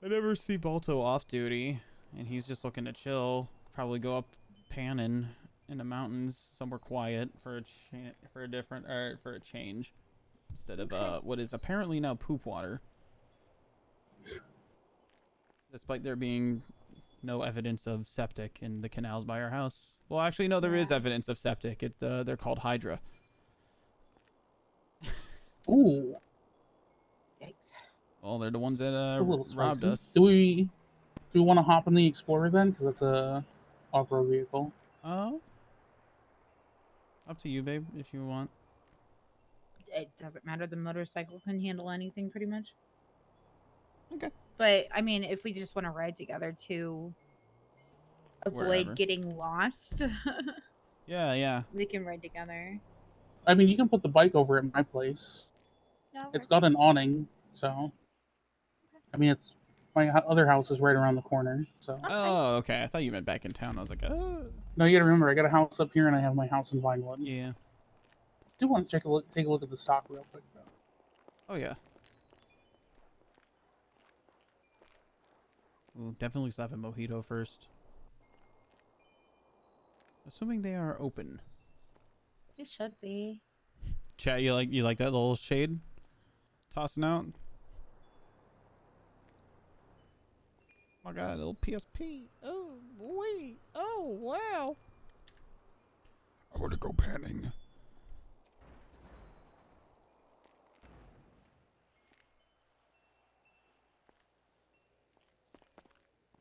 never see Balto off duty, and he's just looking to chill. Probably go up panning in the mountains somewhere quiet for a change, instead of what is apparently now poop water. Despite there being no evidence of septic in the canals by our house. Well, actually, no, there is evidence of septic. They're called Hydra. Ooh. Yikes. Well, they're the ones that It's a little robbed spicy. us. Do we want to hop in the Explorer then? Because that's a off-road vehicle. Oh. Up to you, babe, if you want. It doesn't matter. The motorcycle can handle anything pretty much. Okay. But I mean, if we just want to ride together to avoid Wherever. getting lost, Yeah. we can ride together. I mean, you can put the bike over at my place. No, It's got an awning, so. I mean, it's my other house is right around the corner, so. Oh, okay. I thought you meant back in town. I was like, oh. No, you gotta remember, I got a house up here and I have my house in Vinewood. Yeah. I do want to take a look at the stock real quick, though. Oh, yeah. We'll definitely stop at Mojito first. Assuming they are open. It should be. Chat, you like that little shade tossing out? Oh my God, little PSP. Oh boy. Oh wow. I want to go panning.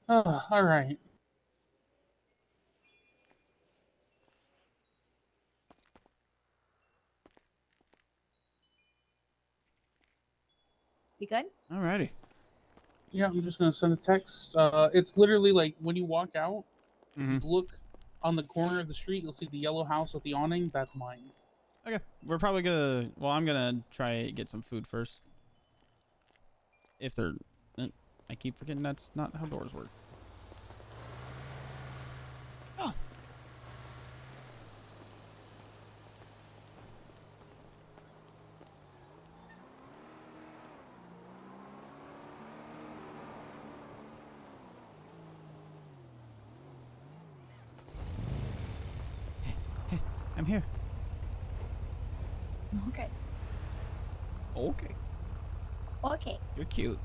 All right. You good? Alrighty. Yeah, I'm just gonna send a text. It's literally like when you walk out, you look on the corner of the street, you'll see the yellow house with the awning. That's mine. Okay, we're probably gonna. Well, I'm gonna try get some food first. If they're, I keep forgetting that's not how doors work. Oh. I'm here. Okay. Okay. Okay. You're cute.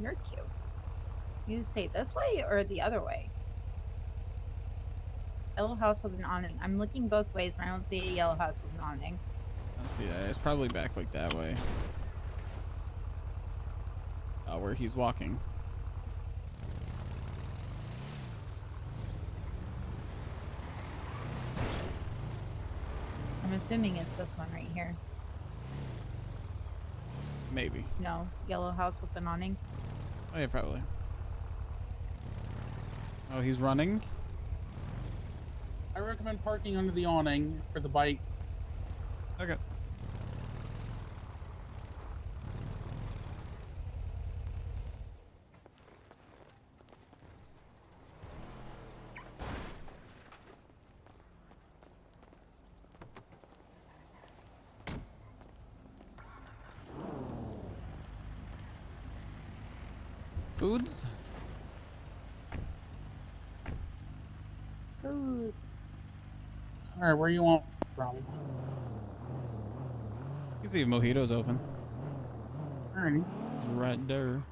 You're cute. You say this way or the other way? Yellow house with an awning. I'm looking both ways and I don't see a yellow house with an awning. I see that. It's probably back like that way. Where he's walking. I'm assuming it's this one right here. Maybe. No, yellow house with an awning. Oh yeah, probably. Oh, he's running? I recommend parking under the awning for the bike. Okay. Foods? Foods. Alright, where you want from? You can see if Mojito's open. Alrighty. It's right there.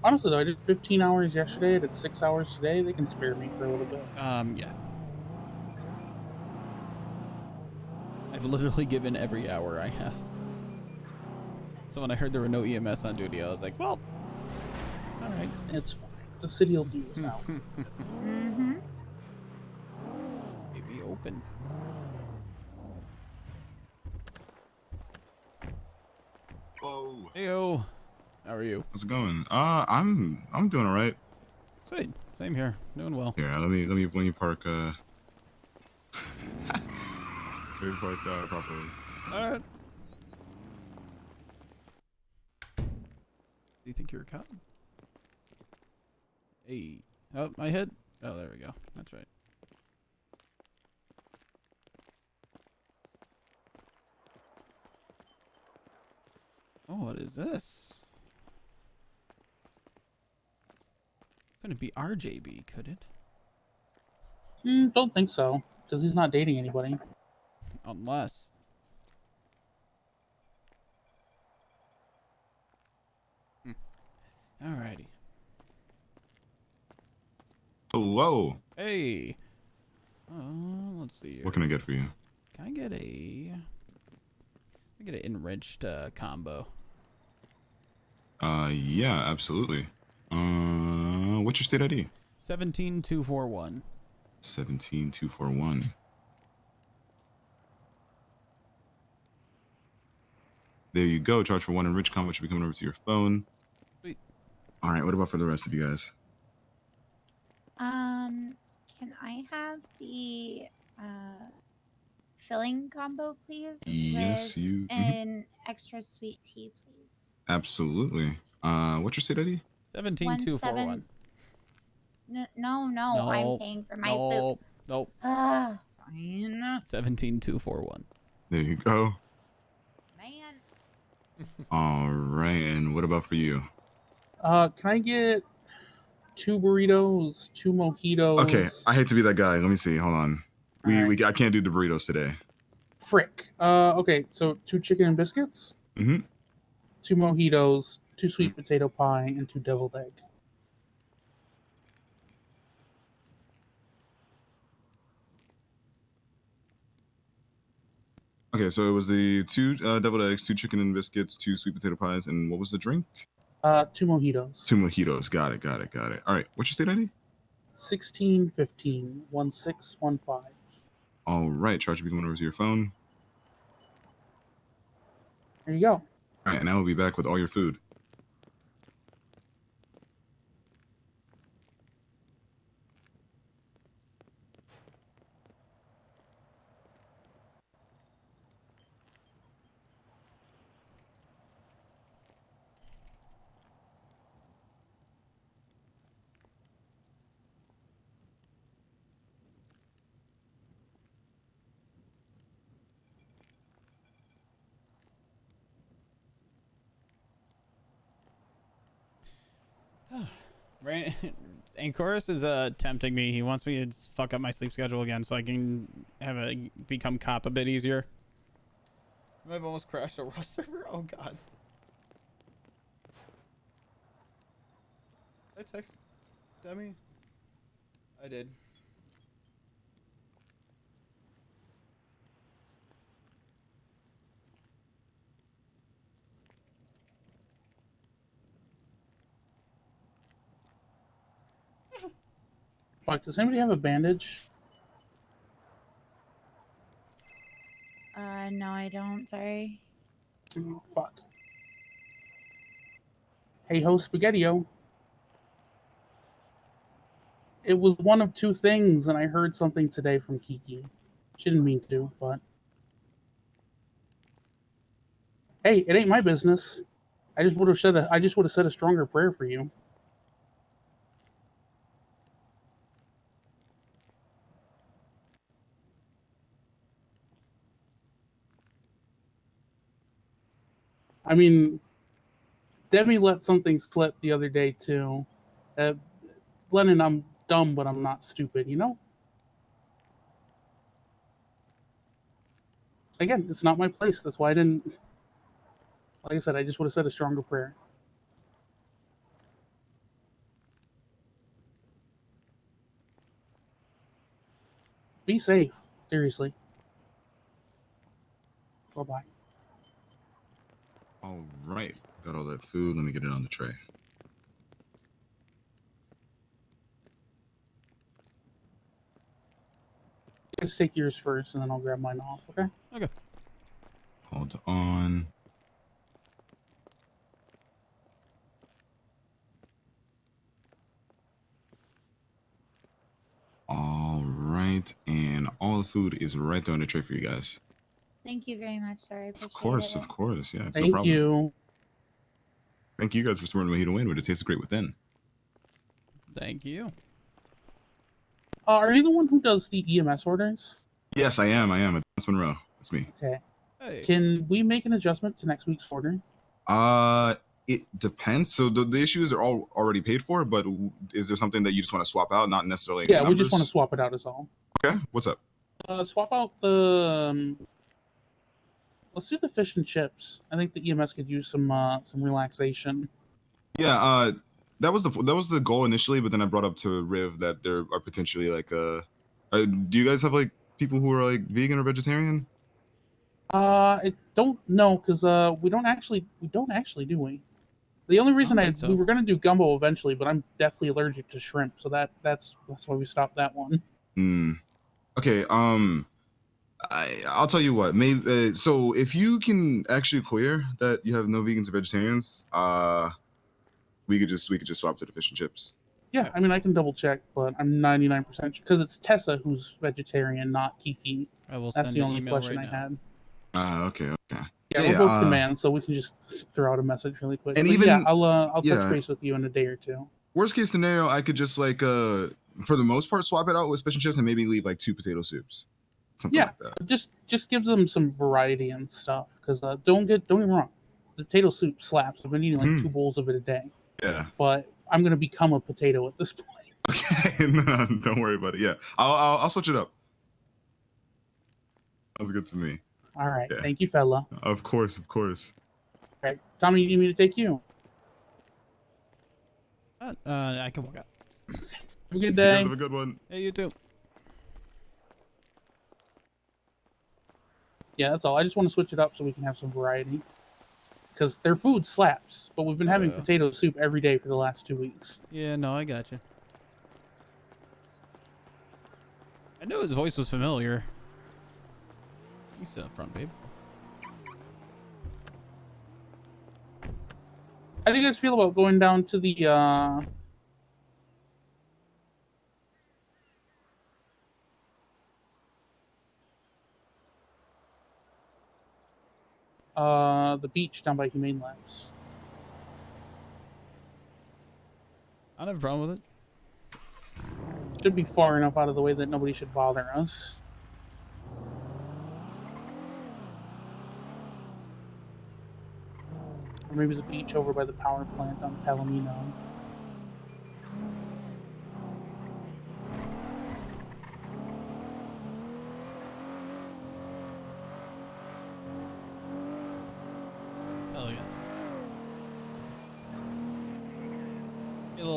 Honestly though, I did 15 hours yesterday, I did 6 hours today. They can spare me for a little bit. Yeah. I've literally given every hour I have. So when I heard there were no EMS on duty, I was like, well, alright. It's fine. The city will do without. Mm-hmm. Maybe open. Whoa. Heyo. How are you? How's it going? I'm doing all right. Sweet. Same here. Doing well. Here, let me park let me park properly. All right. Do you think you're a cop? Hey. Oh, my head. Oh, there we go. That's right. Oh, what is this? Couldn't be RJB, could it? Don't think so, because he's not dating anybody. Unless. Alrighty. Hello. Hey. Let's see here. What can I get for you? Can I get an enriched combo? Yeah, absolutely. What's your state ID? 17241. 17241. There you go. Charge for one enriched combo should be coming over to your phone. Sweet. All right. What about for the rest of you guys? Can I have the filling combo, please? Yes, with you. an extra sweet tea, please. Absolutely. What's your state ID? 17241. No, I'm paying for my food. Nope. Fine. 17241. There you go. Man. All right. And what about for you? Can I get 2 burritos, 2 mojitos? Okay, I hate to be that guy. Let me see. Hold on. I can't do the burritos today. Frick. Okay, so 2 chicken and biscuits, 2 mojitos, 2 sweet potato pie, and 2 deviled egg. Okay, so it was the 2 deviled eggs, 2 chicken and biscuits, 2 sweet potato pies, and what was the drink? 2 mojitos. 2 mojitos. Got it. All right. What's your state ID? 1615 1615. All right. Charge will be coming over to your phone. There you go. All right, and I will be back with all your food. Right. Anchorus is tempting me. He wants me to fuck up my sleep schedule again so I can become cop a bit easier. I've almost crashed a Rust server. Oh god. I text Demi. I did. Fuck, does anybody have a bandage? No, I don't. Sorry. Oh, fuck. Hey ho, Spaghetti-O. It was one of two things, and I heard something today from Kiki. She didn't mean to, but hey, it ain't my business. I just would have said a stronger prayer for you. I mean, Demi let something slip the other day too. Lennon, I'm dumb, but I'm not stupid, you know? Again, it's not my place. That's why I didn't. Like I said, I just would have said a stronger prayer. Be safe. Seriously. Bye-bye. All right. Got all that food. Let me get it on the tray. Let's take yours first, and then I'll grab mine off, okay? Okay. Hold on. All right. And all the food is right there on the tray for you guys. Thank you very much, sir. I appreciate Of course, it. of course. Yeah, it's no Thank problem. you. Thank you guys for supporting Mojito Win, but it tastes great within. Thank you. Are you the one who does the EMS orders? Yes, I am. It's Monroe. That's me. Okay. Hey. Can we make an adjustment to next week's order? It depends. So the issues are all already paid for, but is there something that you just want to swap out? Not necessarily. Yeah, we just want to swap it out as all. Okay. What's up? Swap out the. Let's do the fish and chips. I think the EMS could use some relaxation. Yeah. That was the goal initially, but then I brought up to Riv that there are potentially like do you guys have like people who are like vegan or vegetarian? I don't know because we don't actually do we? The only reason we were gonna do gumbo eventually, but I'm deathly allergic to shrimp, so that's why we stopped that one. Okay. I'll tell you what. Maybe so if you can actually clear that you have no vegans or vegetarians, we could just swap to the fish and chips. Yeah, I mean I can double check, but I'm 99% because it's Tessa who's vegetarian, not Kiki. I will That's send the an only email question right I now. had. Okay. Yeah, we're both command, so we can just throw out a message really quick. And But even yeah, I'll touch base with you in a day or two. Worst case scenario, I could just like for the most part swap it out with fish and chips and maybe leave like 2 potato soups. Something like that. Just gives them some variety and stuff. Because don't get me wrong, the potato soup slaps. I've been eating like 2 bowls of it a day. Yeah. But I'm gonna become a potato at this point. Okay, no, don't worry about it. Yeah, I'll switch it up. Sounds good to me. All right, Yeah. thank you, fella. Of course. All right, Tommy, you need me to take you? I can walk out. Have a good You day. guys have a good one. Hey, you too. Yeah, that's all. I just want to switch it up so we can have some variety. Because their food slaps, but we've been having potato soup every day for the last 2 weeks. Yeah, no, I got you. I knew his voice was familiar. You sit up front, babe. How do you guys feel about going down to the beach down by Humane Labs? I don't have a problem with it. Should be far enough out of the way that nobody should bother us. Or maybe it's a beach over by the power plant on Palomino.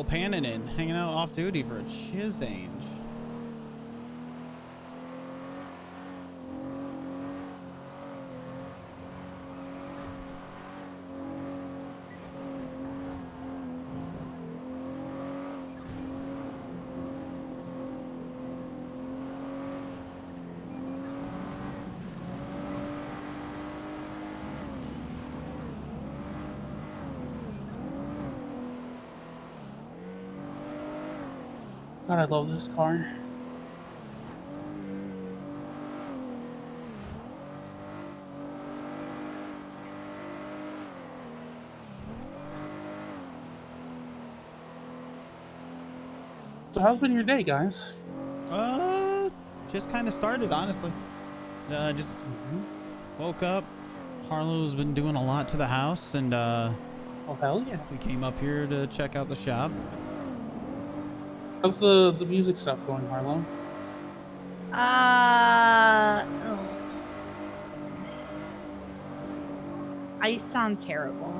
little panning in, hanging out off duty for a change. God, I love this car. So how's been your day, guys? Just kind of started, honestly. Just woke up. Harlow's been doing a lot to the house, and oh hell yeah, we came up here to check out the shop. How's the music stuff going, Harlow? I sound terrible.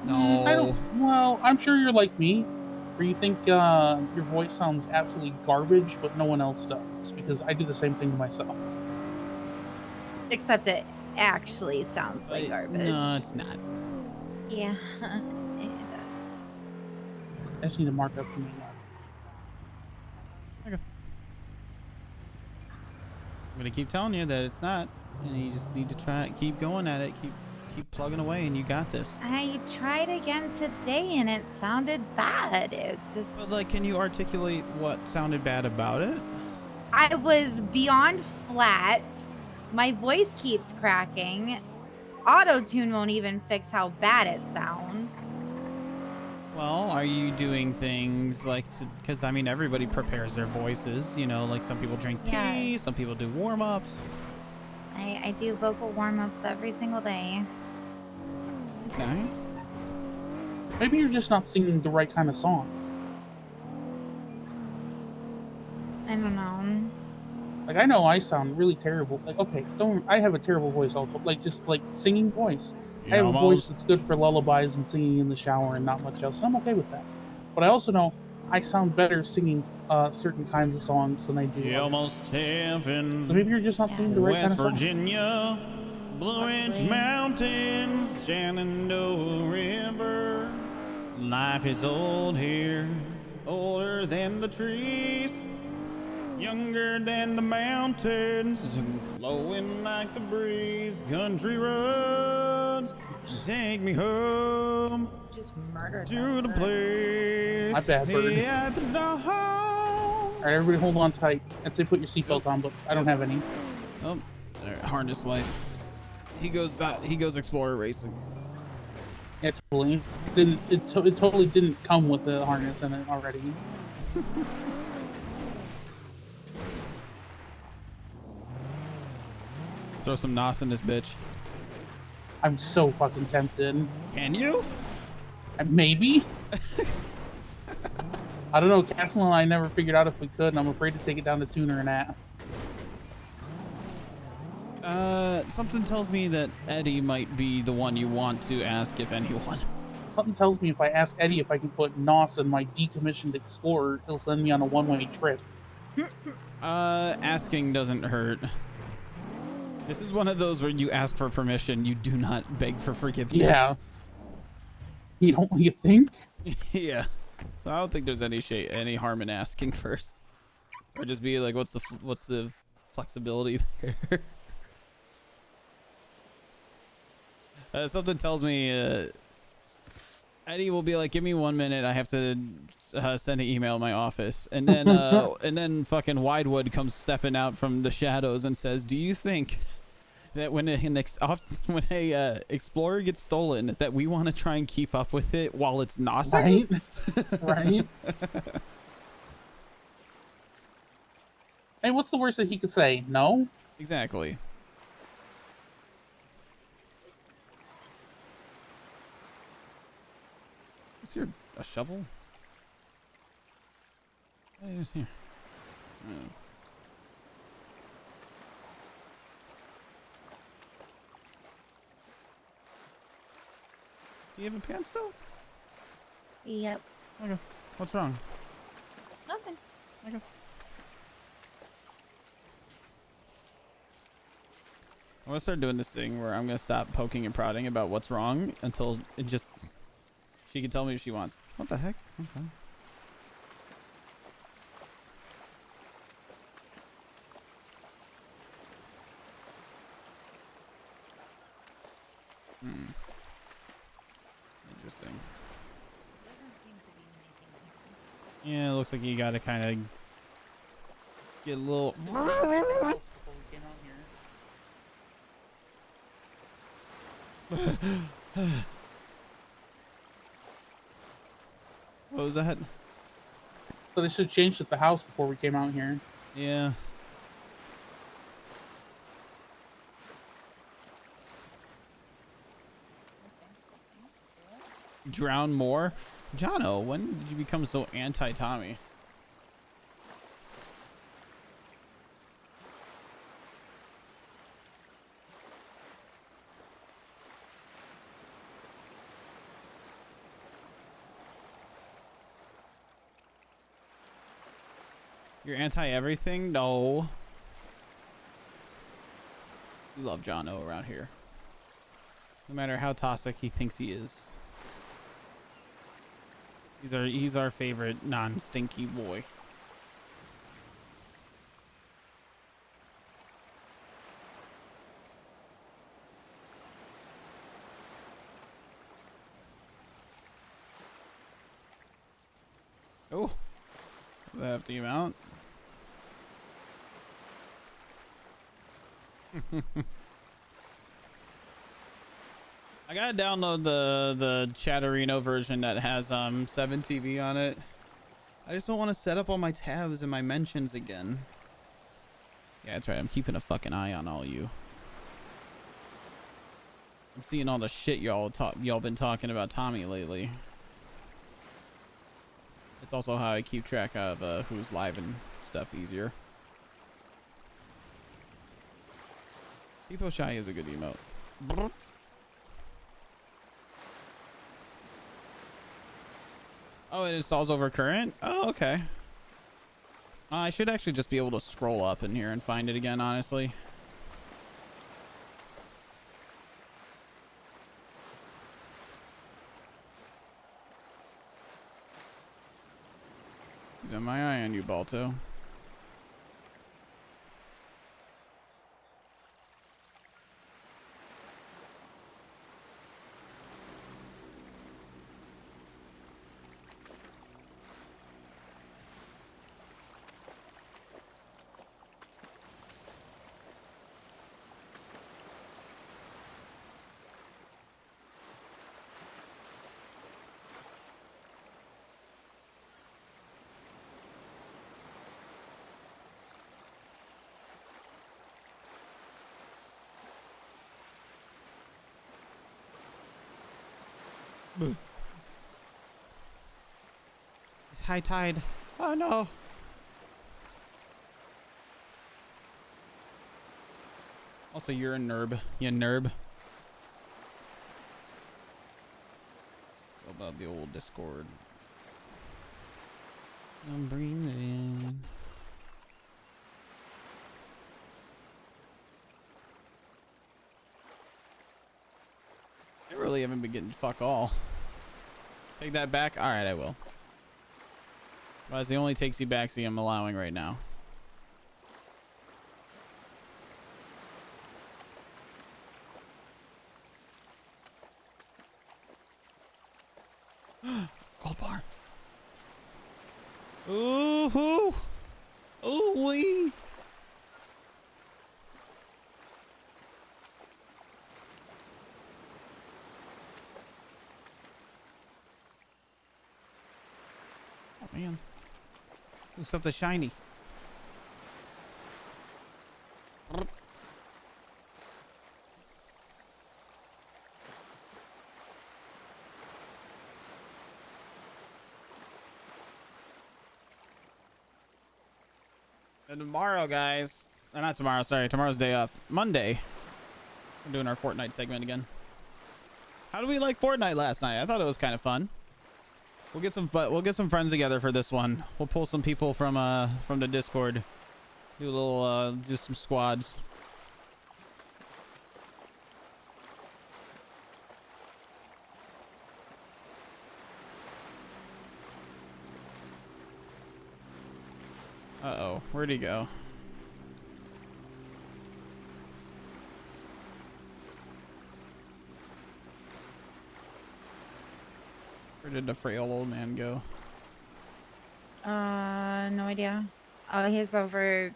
No. I don't. Well, I'm sure you're like me, where you think your voice sounds absolutely garbage, but no one else does, because I do the same thing to myself. Except it actually sounds like garbage. No, it's not. Yeah, it does. I just need to mark up the main left. Okay. I'm gonna keep telling you that it's not, and you just need to try, keep going at it, keep plugging away, and you got this. I tried again today, and it sounded bad. It just. But like, can you articulate what sounded bad about it? I was beyond flat. My voice keeps cracking. Auto-tune won't even fix how bad it sounds. Well, are you doing things like, because I mean, everybody prepares their voices, you know, like some people drink tea, some people do warm-ups. I do vocal warm-ups every single day. Okay. Maybe you're just not singing the right kind of song. I don't know. Like, I know I sound really terrible. Like, okay, I have a terrible voice also. Like, just like singing voice. I have a voice that's good for lullabies and singing in the shower and not much else. And I'm okay with that. But I also know I sound better singing certain kinds of songs than I do. Almost heaven. So maybe you're just not singing the right kind of song. West Virginia, Blue Ridge Mountains, Shenandoah River. Life is old here, older than the trees, younger than the mountains, flowing like the breeze. Country roads take me home. Just murdered to the place. My bad, bird. Alright, everybody hold on tight. I'd say put your seatbelt on, but I don't have any. Oh, harness life. He goes explorer racing. Yeah, totally. It totally didn't come with the harness in it already. Let's throw some NOS in this bitch. I'm so fucking tempted. Can you? Maybe. I don't know. Castle and I never figured out if we could, and I'm afraid to take it down to tuner and ass. Something tells me that Eddie might be the one you want to ask, if anyone. Something tells me if I ask Eddie if I can put NOS in my decommissioned Explorer, he'll send me on a one-way trip. Asking doesn't hurt. This is one of those where you ask for permission, you do not beg for forgiveness. Yeah. You think? Yeah. So I don't think there's any harm in asking first, or just be like, what's the flexibility there? Something tells me Eddie will be like, give me 1 minute, I have to send an email in my office, and then and then fucking Widewood comes stepping out from the shadows and says, do you think that when a explorer gets stolen, that we want to try and keep up with it while it's nosing? Right. Hey, what's the worst that he could say? No? Exactly. Is here a shovel? What is here? Oh. Do you have a pan stove? Yep. Okay. What's wrong? Nothing. Okay. I'm gonna start doing this thing where I'm gonna stop poking and prodding about what's wrong until it just she can tell me if she wants. What the heck? Okay. Interesting. Yeah, it looks like you gotta kind of get a little. What was that? So they should have changed at the house before we came out here. Yeah. Drown more? Jono, when did you become so anti-Tommy? You're anti-everything? No. We love Jono around here. No matter how toxic he thinks he is. He's our favorite non-stinky boy. Oh, the hefty amount. I gotta download the Chatterino version that has 7 TV on it. I just don't want to set up all my tabs and my mentions again. Yeah, that's right. I'm keeping a fucking eye on all you. I'm seeing all the shit y'all been talking about Tommy lately. It's also how I keep track of who's live and stuff easier. Peepo Shy is a good emote. Oh, it installs over current? Oh, okay. I should actually just be able to scroll up in here and find it again, honestly. Keeping my eye on you, Balto. It's high tide. Oh no. Also, you're a nerd. You nerd. About the old Discord. I'm bringing it in. I really haven't been getting fuck all. Take that back? Alright, I will. Well, it's the only takesy backsy I'm allowing right now. Gold bar. Ooh, ooh, ooh, wee. Oh man, ooh, something shiny. And tomorrow, guys, not tomorrow, sorry, tomorrow's day off. Monday, we're doing our Fortnite segment again. How did we like Fortnite last night? I thought it was kind of fun. We'll get some friends together for this one. We'll pull some people from the Discord. Do a little do some squads. Uh-oh, where'd he go? Where did the frail old man go? No idea. Oh, he's over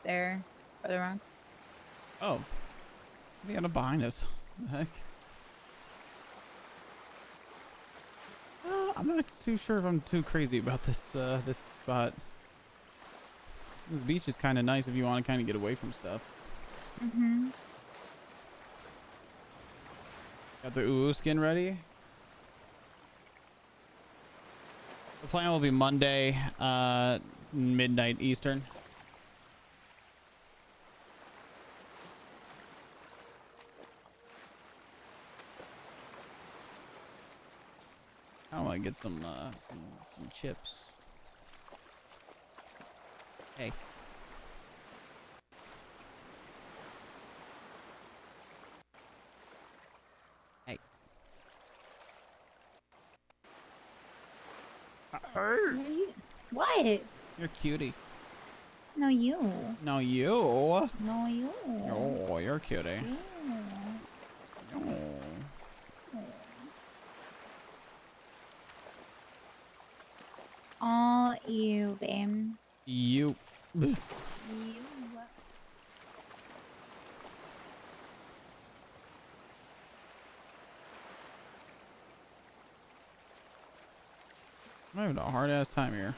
there by the rocks. Oh. He got behind us. What the heck? I'm not too sure if I'm too crazy about this this spot. This beach is kind of nice if you want to kind of get away from stuff. Mm-hmm. Got the UU skin ready. The plan will be Monday, midnight Eastern. I want to get some chips. Hey. Hey. What? You're a cutie. No, you. No, you. No, you. Oh, you're a cutie. Oh. Oh, you, babe. You. You. I'm having a hard ass time here.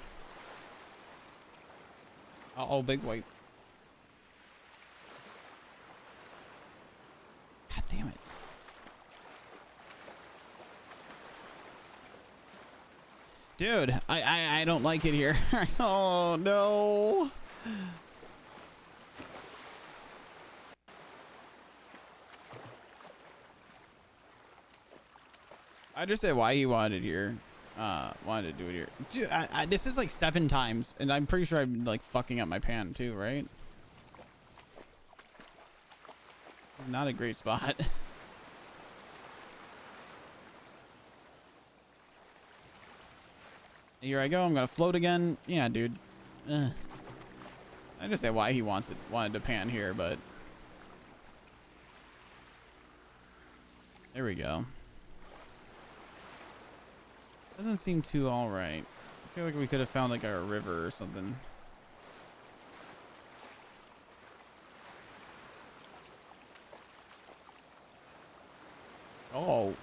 Oh, big white. God damn it. Dude, I don't like it here. Oh no. I understand why he wanted it here. Wanted to do it here. Dude, this is like 7 times, and I'm pretty sure I'm like fucking up my pan too, right? It's not a great spot. Here I go. I'm gonna float again. Yeah, dude. I understand why he wanted to pan here, but there we go. Doesn't seem too all right. I feel like we could have found like a river or something. Oh.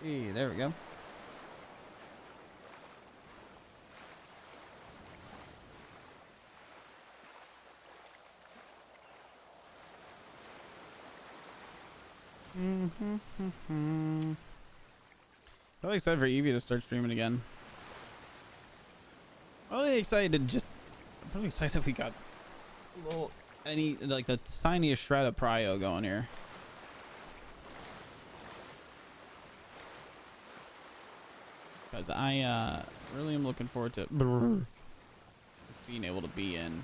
Hey, there we go. I'm really excited for Evie to start streaming again. I'm really excited I'm really excited that we got a little, like the tiniest shred of prio going here. Because I really am looking forward to just being able to be in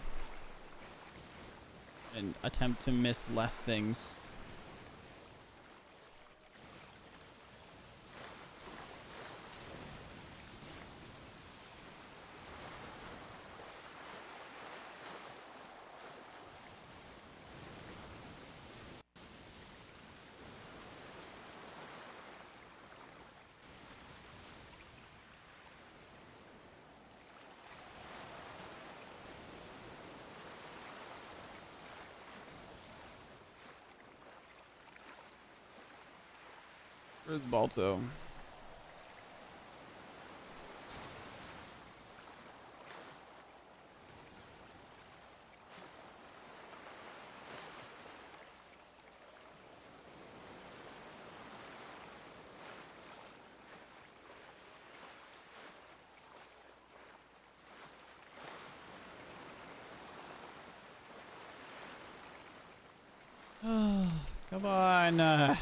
and attempt to miss less things. Where's Balto? Come on.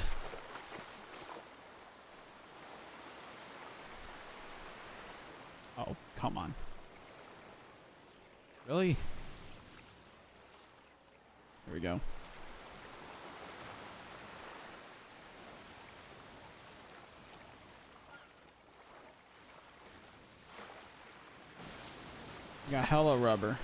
Oh, come on. Really? Here we go. We got hella rubber.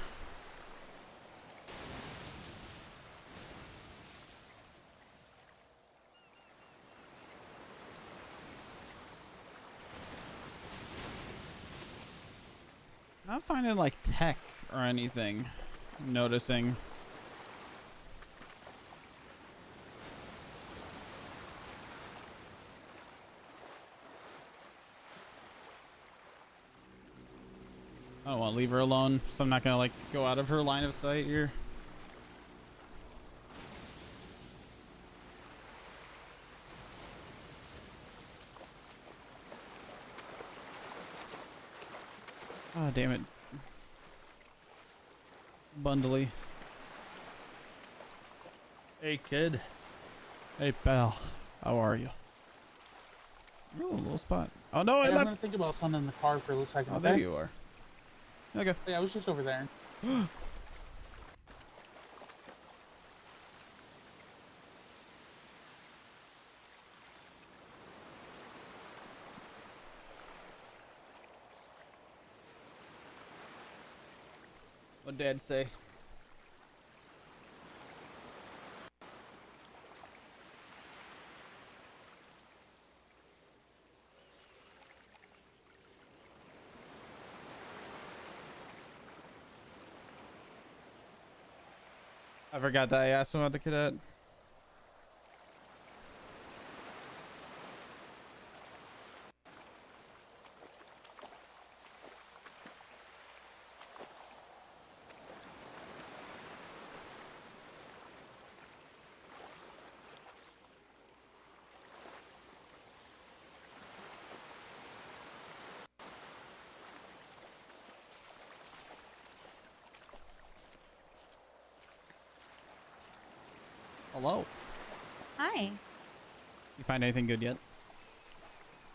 Not finding like tech or anything. I'm noticing. I don't want to leave her alone, so I'm not gonna like go out of her line of sight here. Oh, damn it. Bundly. Hey, kid. Hey, pal. How are you? Ooh, a little spot. Oh, no, I I'm left. gonna think about something in the car for a second. Oh, okay? there you are. Okay. Yeah, I was just over there. What'd Dad say? I forgot that I asked him about the cadet. Hello. Hi. You find anything good yet?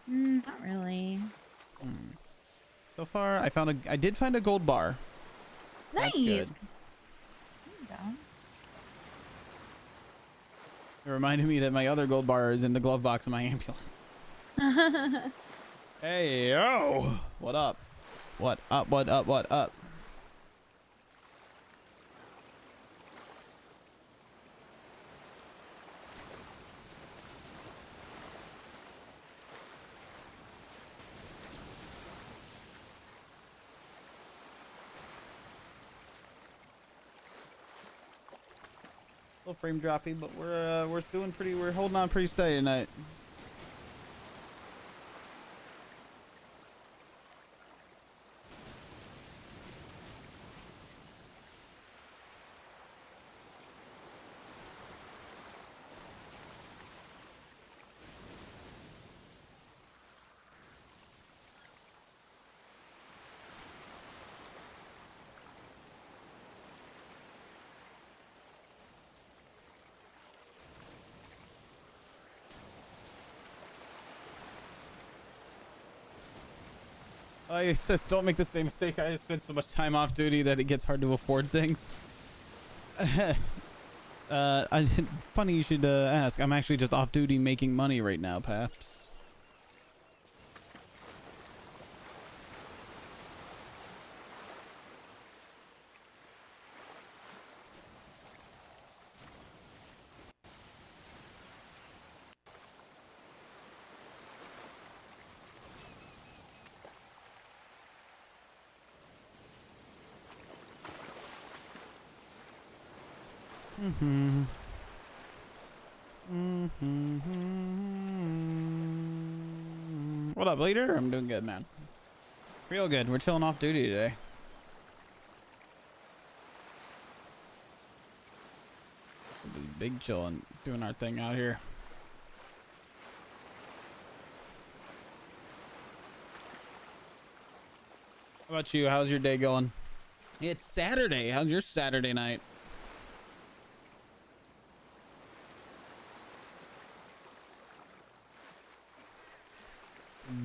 Not really. So far, I did find a gold bar. So Nice. That's good. There you go. It reminded me that my other gold bar is in the glove box of my ambulance. Hey, yo! What up? What up? What up? What up? A little frame droppy, but we're doing pretty. We're holding on pretty steady tonight. It says don't make the same mistake. I spend so much time off duty that it gets hard to afford things. Funny you should ask. I'm actually just off duty making money right now, Paps. What up, leader? I'm doing good, man. Real good. We're chilling off duty today. We're just big chilling, doing our thing out here. How about you? How's your day going? It's Saturday. How's your Saturday night?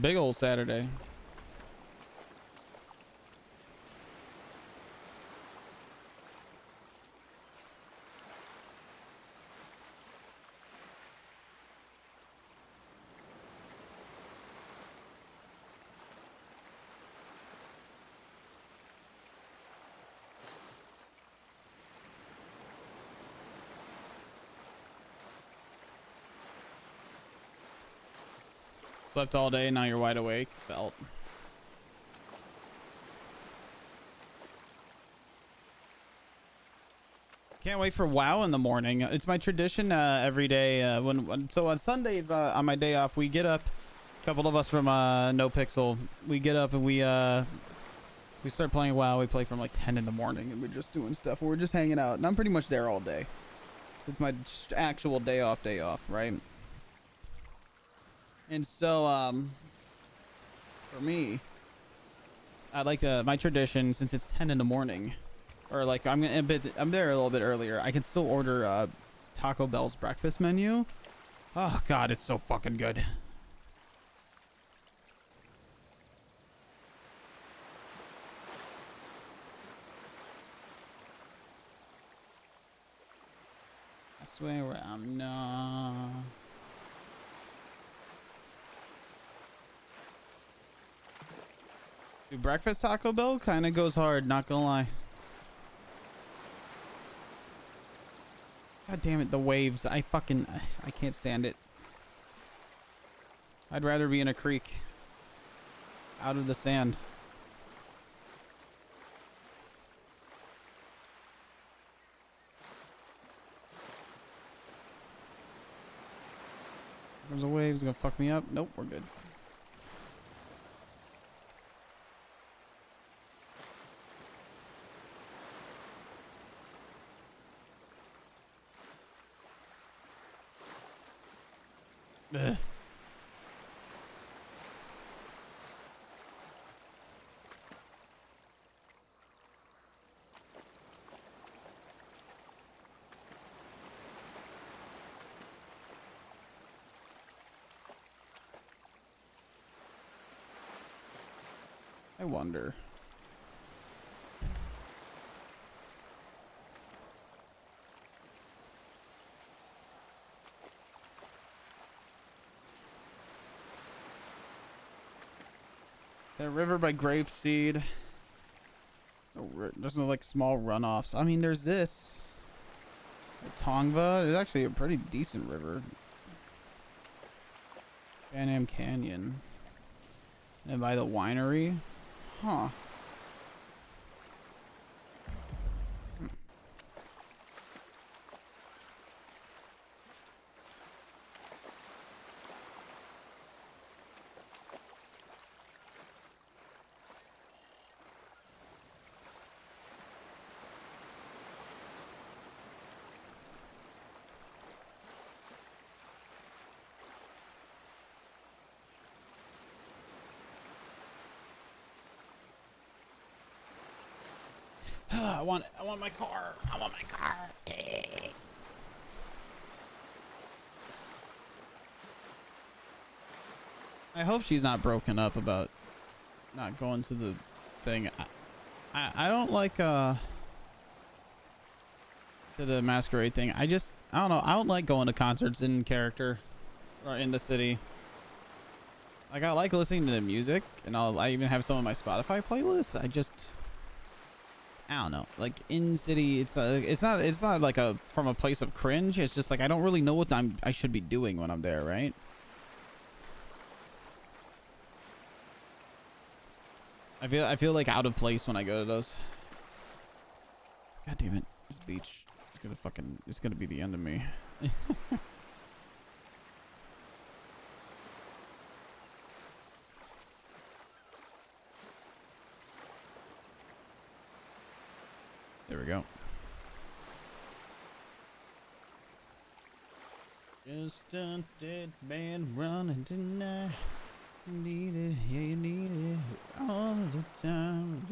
big old Saturday. Slept all day, now you're wide awake. Felt. Can't wait for WoW in the morning. It's my tradition every day. So on Sundays, on my day off, we get up. A couple of us from NoPixel. We get up and we start playing WoW. We play from like 10 in the morning, and we're just doing stuff. We're just hanging out, and I'm pretty much there all day. So it's my actual day off, right? And so, for me, I like my tradition, since it's 10 in the morning, or like I'm there a little bit earlier. I can still order Taco Bell's breakfast menu. Oh God, it's so fucking good. I swear I'm not. Dude, breakfast Taco Bell kind of goes hard, not gonna lie. God damn it, the waves. I can't stand it. I'd rather be in a creek. Out of the sand. There's a waves gonna fuck me up. Nope, we're good. Ugh. I wonder. That river by Grapeseed. There's no like small runoffs. I mean, there's this. Tongva. It's actually a pretty decent river. Pan Am Canyon. And by the winery. Huh. I want my car. I want my car. I hope she's not broken up about not going to the thing. I don't like to the masquerade thing. I don't know. I don't like going to concerts in character or in the city. Like, I like listening to the music, and I even have some of my Spotify playlists. I don't know, like in city, it's not like from a place of cringe. It's just like I don't really know what I should be doing when I'm there, right? I feel like out of place when I go to those. God damn it, this beach is it's gonna be the end of me. There we go. Just a dead man running tonight. You need it, yeah, you need it all the time.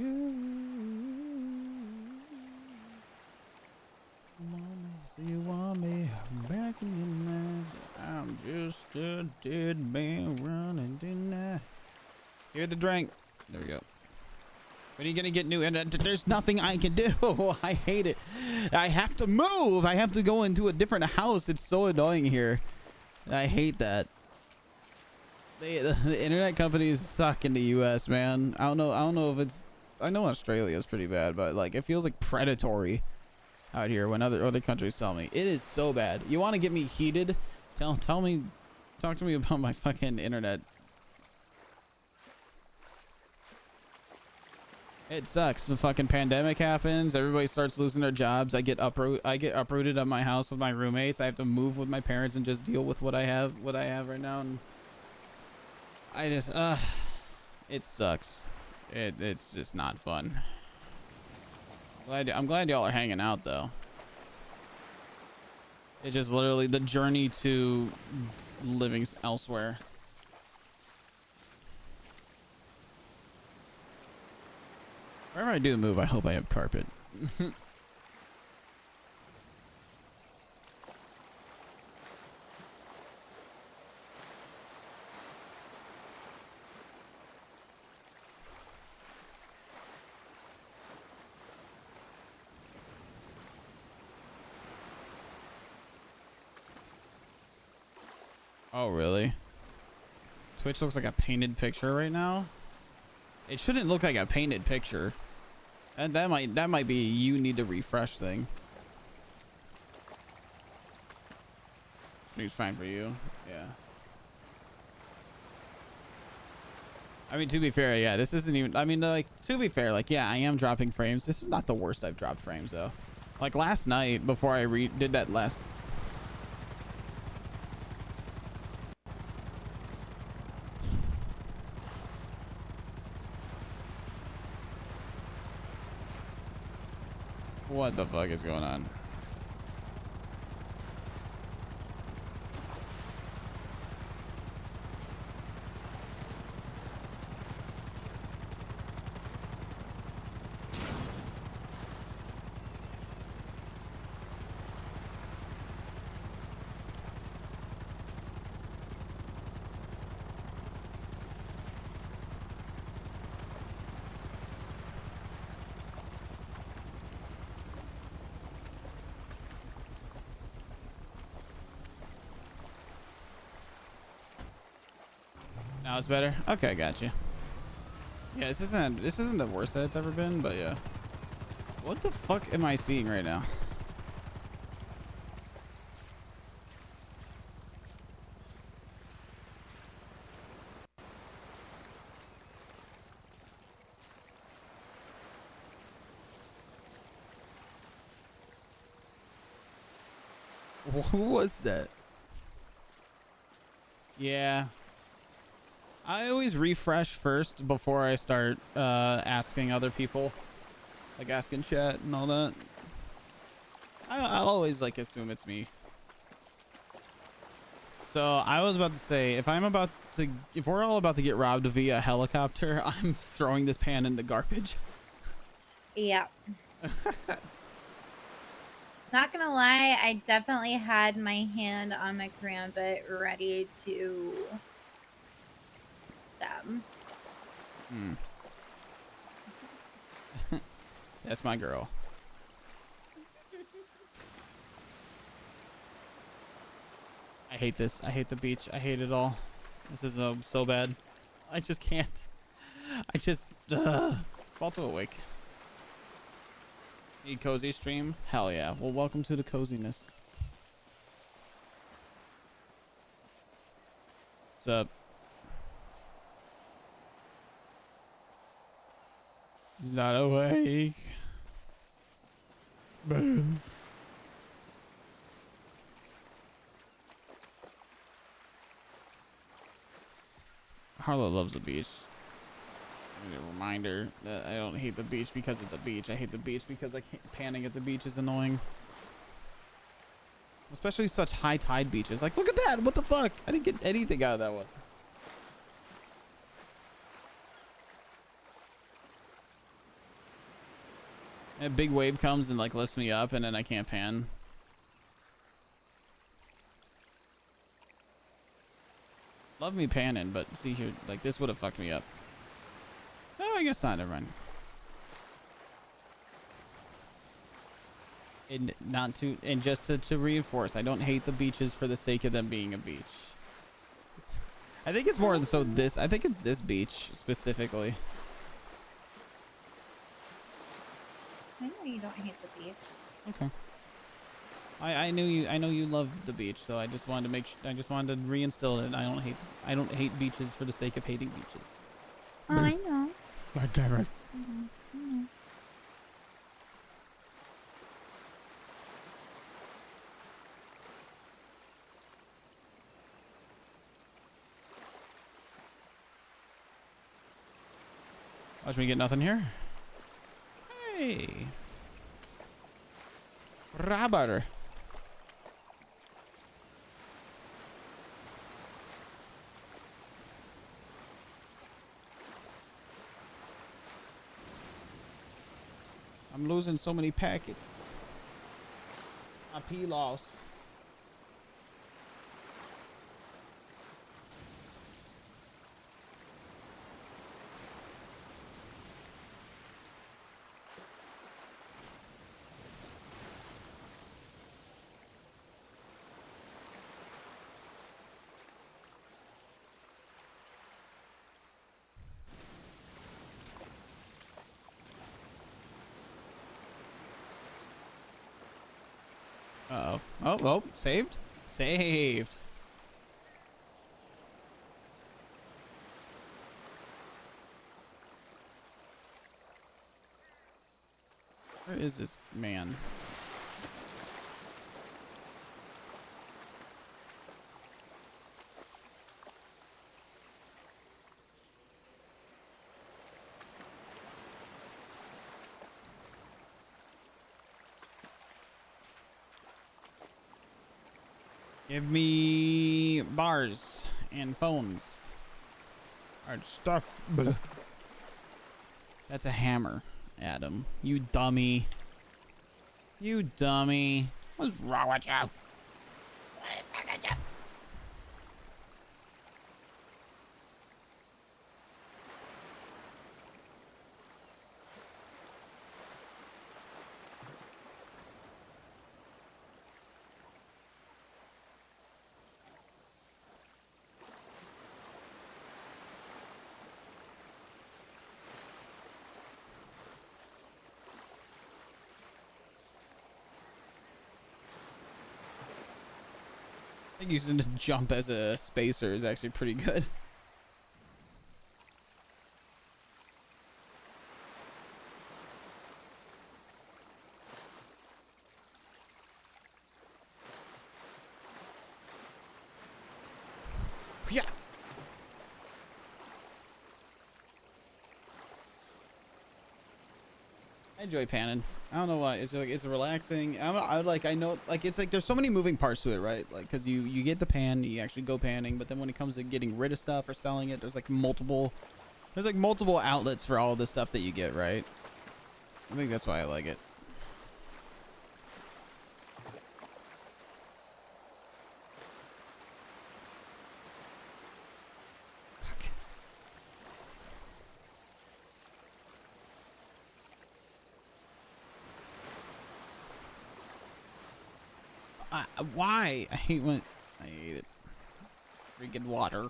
You want me back in your mind. I'm just a dead man running tonight. Here's the drink. There we go. When are you gonna get new internet? There's nothing I can do. I hate it. I have to move. I have to go into a different house. It's so annoying here. I hate that. The internet companies suck in the U.S., man. I don't know if it's. I know Australia is pretty bad, but like it feels like predatory out here when other countries tell me it is so bad. You want to get me heated? Talk to me about my fucking internet. It sucks. The fucking pandemic happens. Everybody starts losing their jobs. I get uprooted at my house with my roommates. I have to move with my parents and just deal with what I have right now. And I just it sucks. It's just not fun. I'm glad y'all are hanging out though. It's just literally the journey to living elsewhere. Wherever I do move, I hope I have carpet. Oh, really? Twitch looks like a painted picture right now? It shouldn't look like a painted picture. And that might be you need to refresh thing. Stream's fine for you. Yeah. I mean, to be fair, yeah, this isn't even, I mean, like, to be fair, like, yeah, I am dropping frames. This is not the worst I've dropped frames, though. Like, last night, before I did that last... What the fuck is going on? Now it's better? Okay, gotcha. Yeah, this isn't the worst that it's ever been, but yeah. What the fuck am I seeing right now? What was that? Yeah. I always refresh first before I start asking other people, like asking chat and all that. I'll always like assume it's me. So I was about to say, if we're all about to get robbed via helicopter, I'm throwing this pan in the garbage. Yeah. Not gonna lie, I definitely had my hand on my karambit ready to stab. Hmm. That's my girl. I hate this. I hate the beach. I hate it all. This is so bad. I just can't. I just. It's Balto awake. Need cozy stream? Hell yeah. Well, welcome to the coziness. What's up? He's not awake. Harlow loves the beach. A reminder that I don't hate the beach because it's a beach. I hate the beach because panning at the beach is annoying. Especially such high tide beaches. Like, look at that! What the fuck? I didn't get anything out of that one. A big wave comes and like lifts me up and then I can't pan. Love me panning, but see here, like this would have fucked me up. I guess not. Never mind. And not to, and just to reinforce, I don't hate the beaches for the sake of them being a beach. I think it's more so this. I think it's this beach specifically. I know you don't hate the beach. Okay. I knew you. I know you love the beach, so I just wanted to make. I just wanted to reinstill it. I don't hate beaches for the sake of hating beaches. Oh, I know. God damn it. Mm-hmm. Watch me get nothing here. Hey. Rubber. I'm losing so many packets. My P loss. Uh-oh. Oh, saved? Saved. Where is this man? Give me bars and phones. Hard stuff. That's a hammer, Adam. You dummy. You dummy. What's wrong with you? I think using to jump as a spacer is actually pretty good. Yeah. I enjoy panning. I don't know why. It's like it's relaxing. I know it's like there's so many moving parts to it, right? Like because you get the pan, you actually go panning, but then when it comes to getting rid of stuff or selling it, there's like multiple outlets for all the stuff that you get, right? I think that's why I like it. Why? I hate it. Freaking water.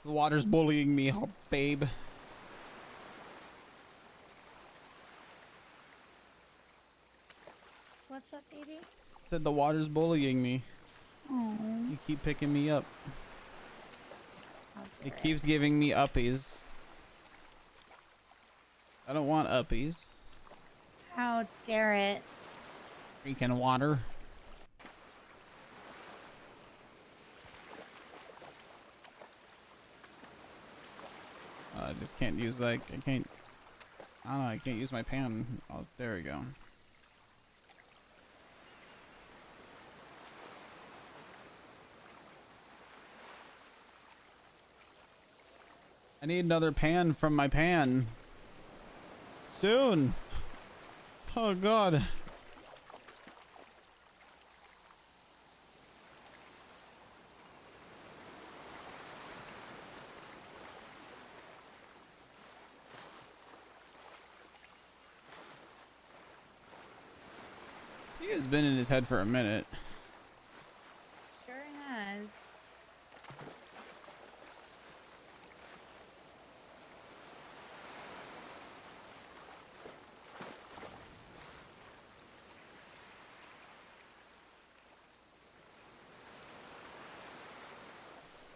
The water's bullying me, oh, babe. What's up, baby? Said the water's bullying me. Oh. You keep picking me up. It keeps giving me uppies. I don't want uppies. How dare it? Freaking water. I just can't use I don't know, I can't use my pan. Oh, there we go. I need another pan from my pan. Soon. Oh God. He has been in his head for a minute. Sure has.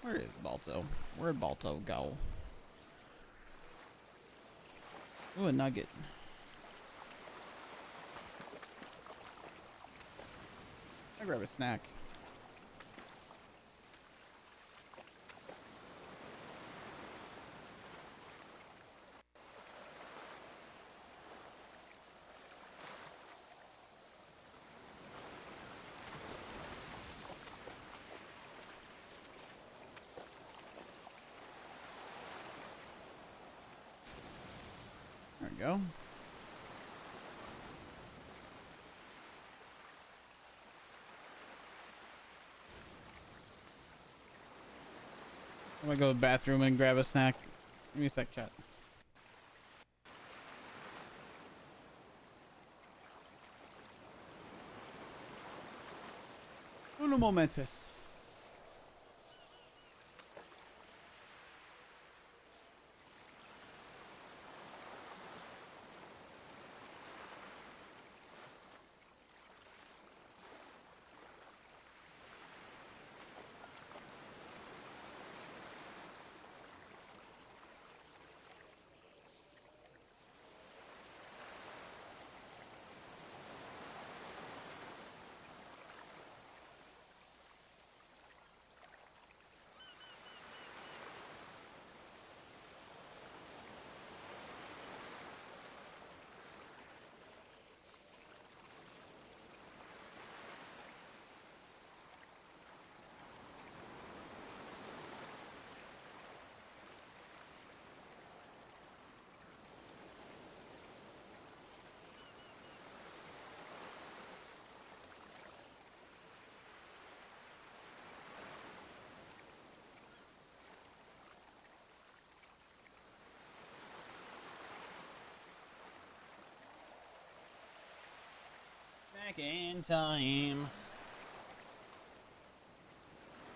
Where is Balto? Where'd Balto go? Ooh, a nugget. I grab a snack. There we go. I'm gonna go to the bathroom and grab a snack. Give me a sec, chat. Uno momentus. Back in time.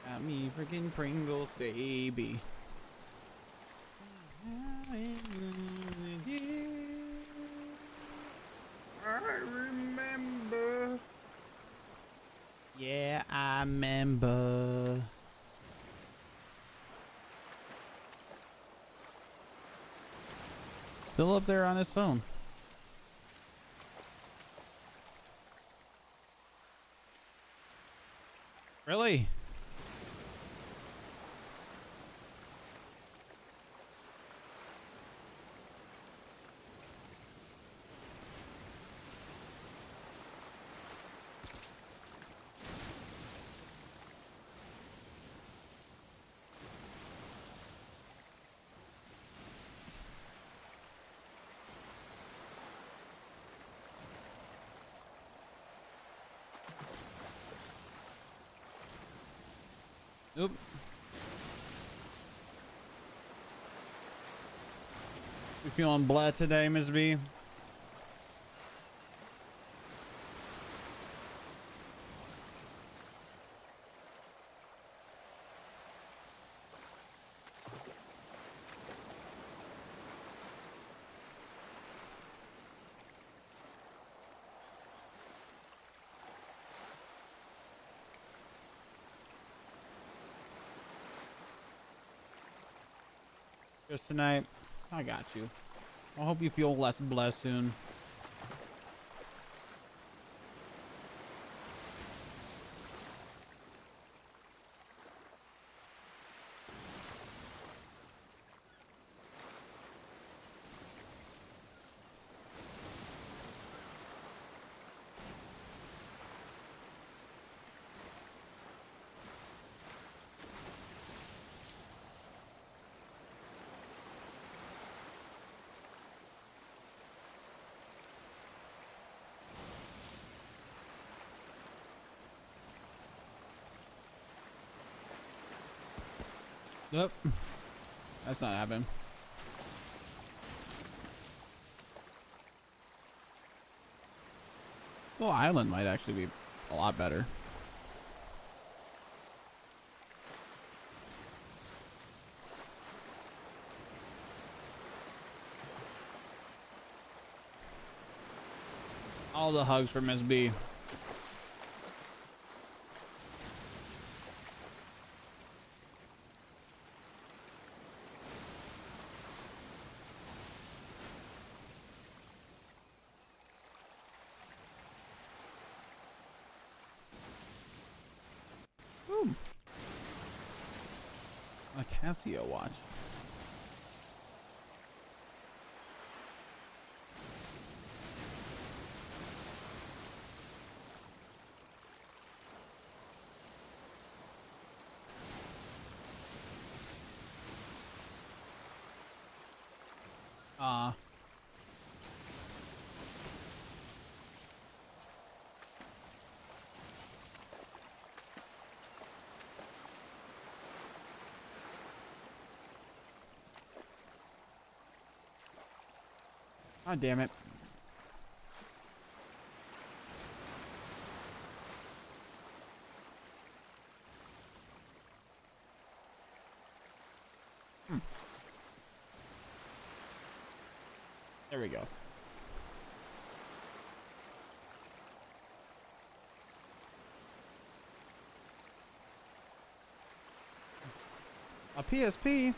Got me freaking Pringles, baby. I remember. Yeah, I remember. Still up there on his phone. Really? Oop. You feeling blah today, Ms. B? Just tonight. I got you. I hope you feel less blessed soon. Nope. That's not happening. Well, island might actually be a lot better. All the hugs for Miss B. Ooh. A Casio watch. God damn it. There we go. A PSP.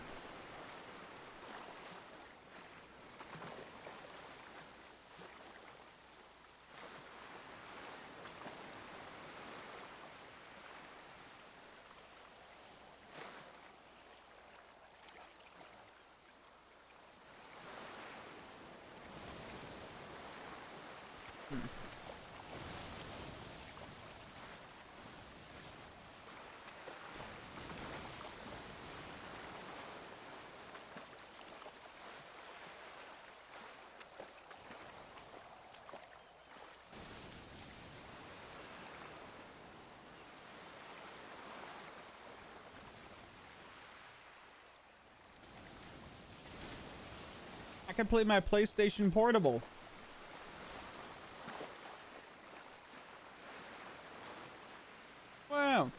I can play my PlayStation Portable. Wow.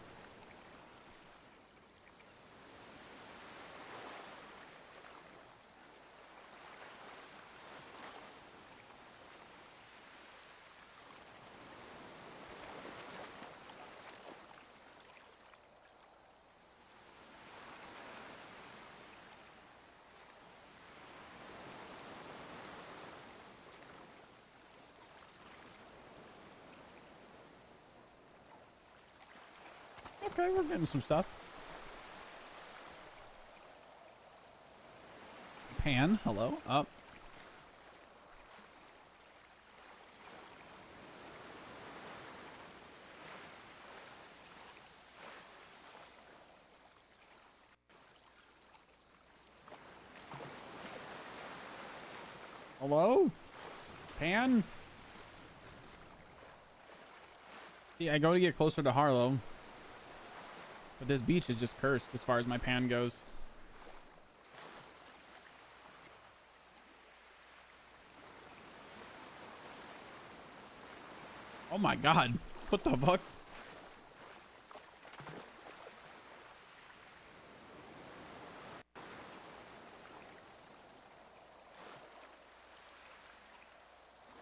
Okay, we're getting some stuff. Pan, hello. Up. Hello? Pan? See, I go to get closer to Harlow. But this beach is just cursed as far as my pan goes. Oh my god. What the fuck?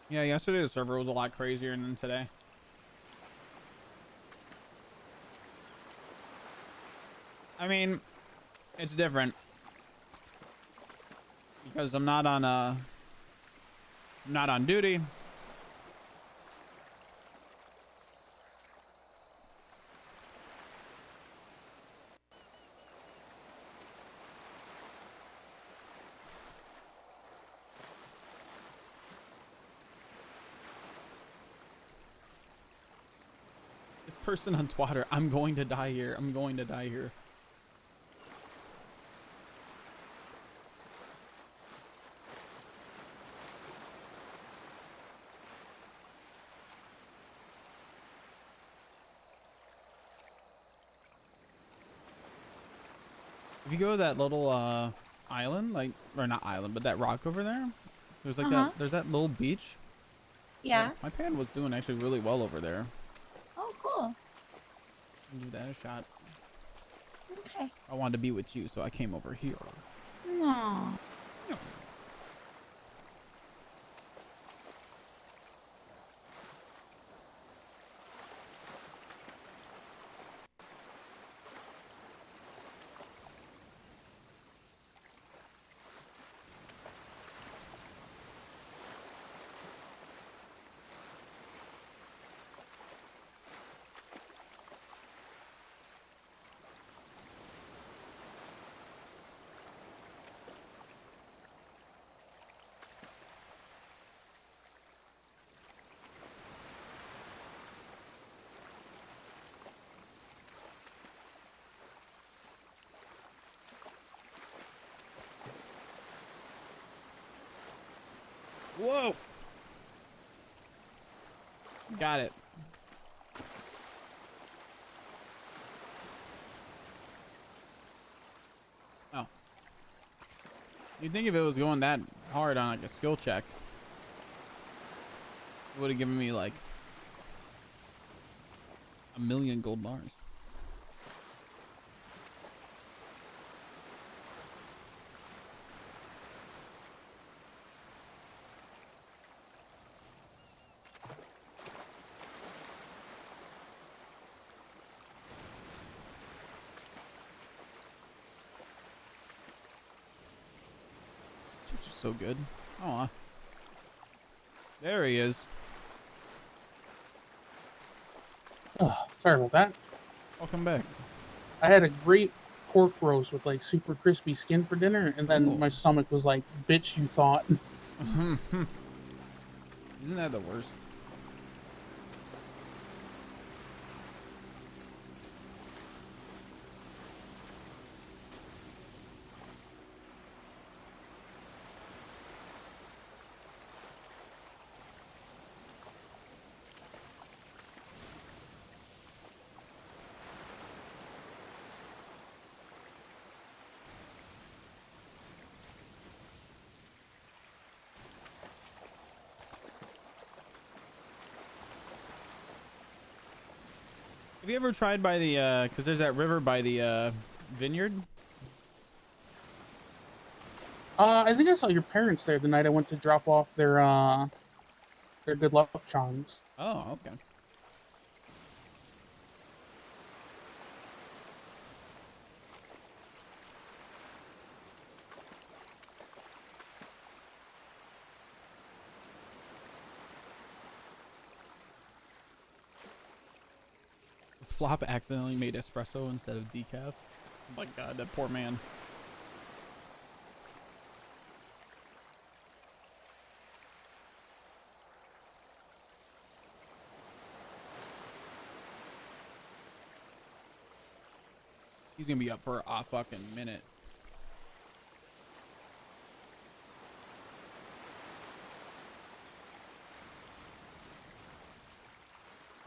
Yeah, yesterday the server was a lot crazier than today. I mean, it's different because I'm not on duty. This person on Twitter, I'm going to die here. I'm going to die here. If you go to that little island, like, or not island, but that rock over there, there's like that, there's that little beach. Yeah. My pan was doing actually really well over there. Oh, cool. Give that a shot. Okay. I wanted to be with you, so I came over here. Aww. Whoa! Got it. Oh. You'd think if it was going that hard on like a skill check, it would have given me like 1,000,000 gold bars. Chips are so good. Aw. There he is. Oh, sorry about that. Welcome back. I had a great pork roast with like super crispy skin for dinner, and then Ooh. my stomach was like, "Bitch, you thought." Isn't that the worst? Have you ever tried by the, cause there's that river by the, vineyard? I think I saw your parents there the night I went to drop off their good luck charms. Oh, okay. Flop accidentally made espresso instead of decaf. Oh my god, that poor man. He's gonna be up for a fucking minute.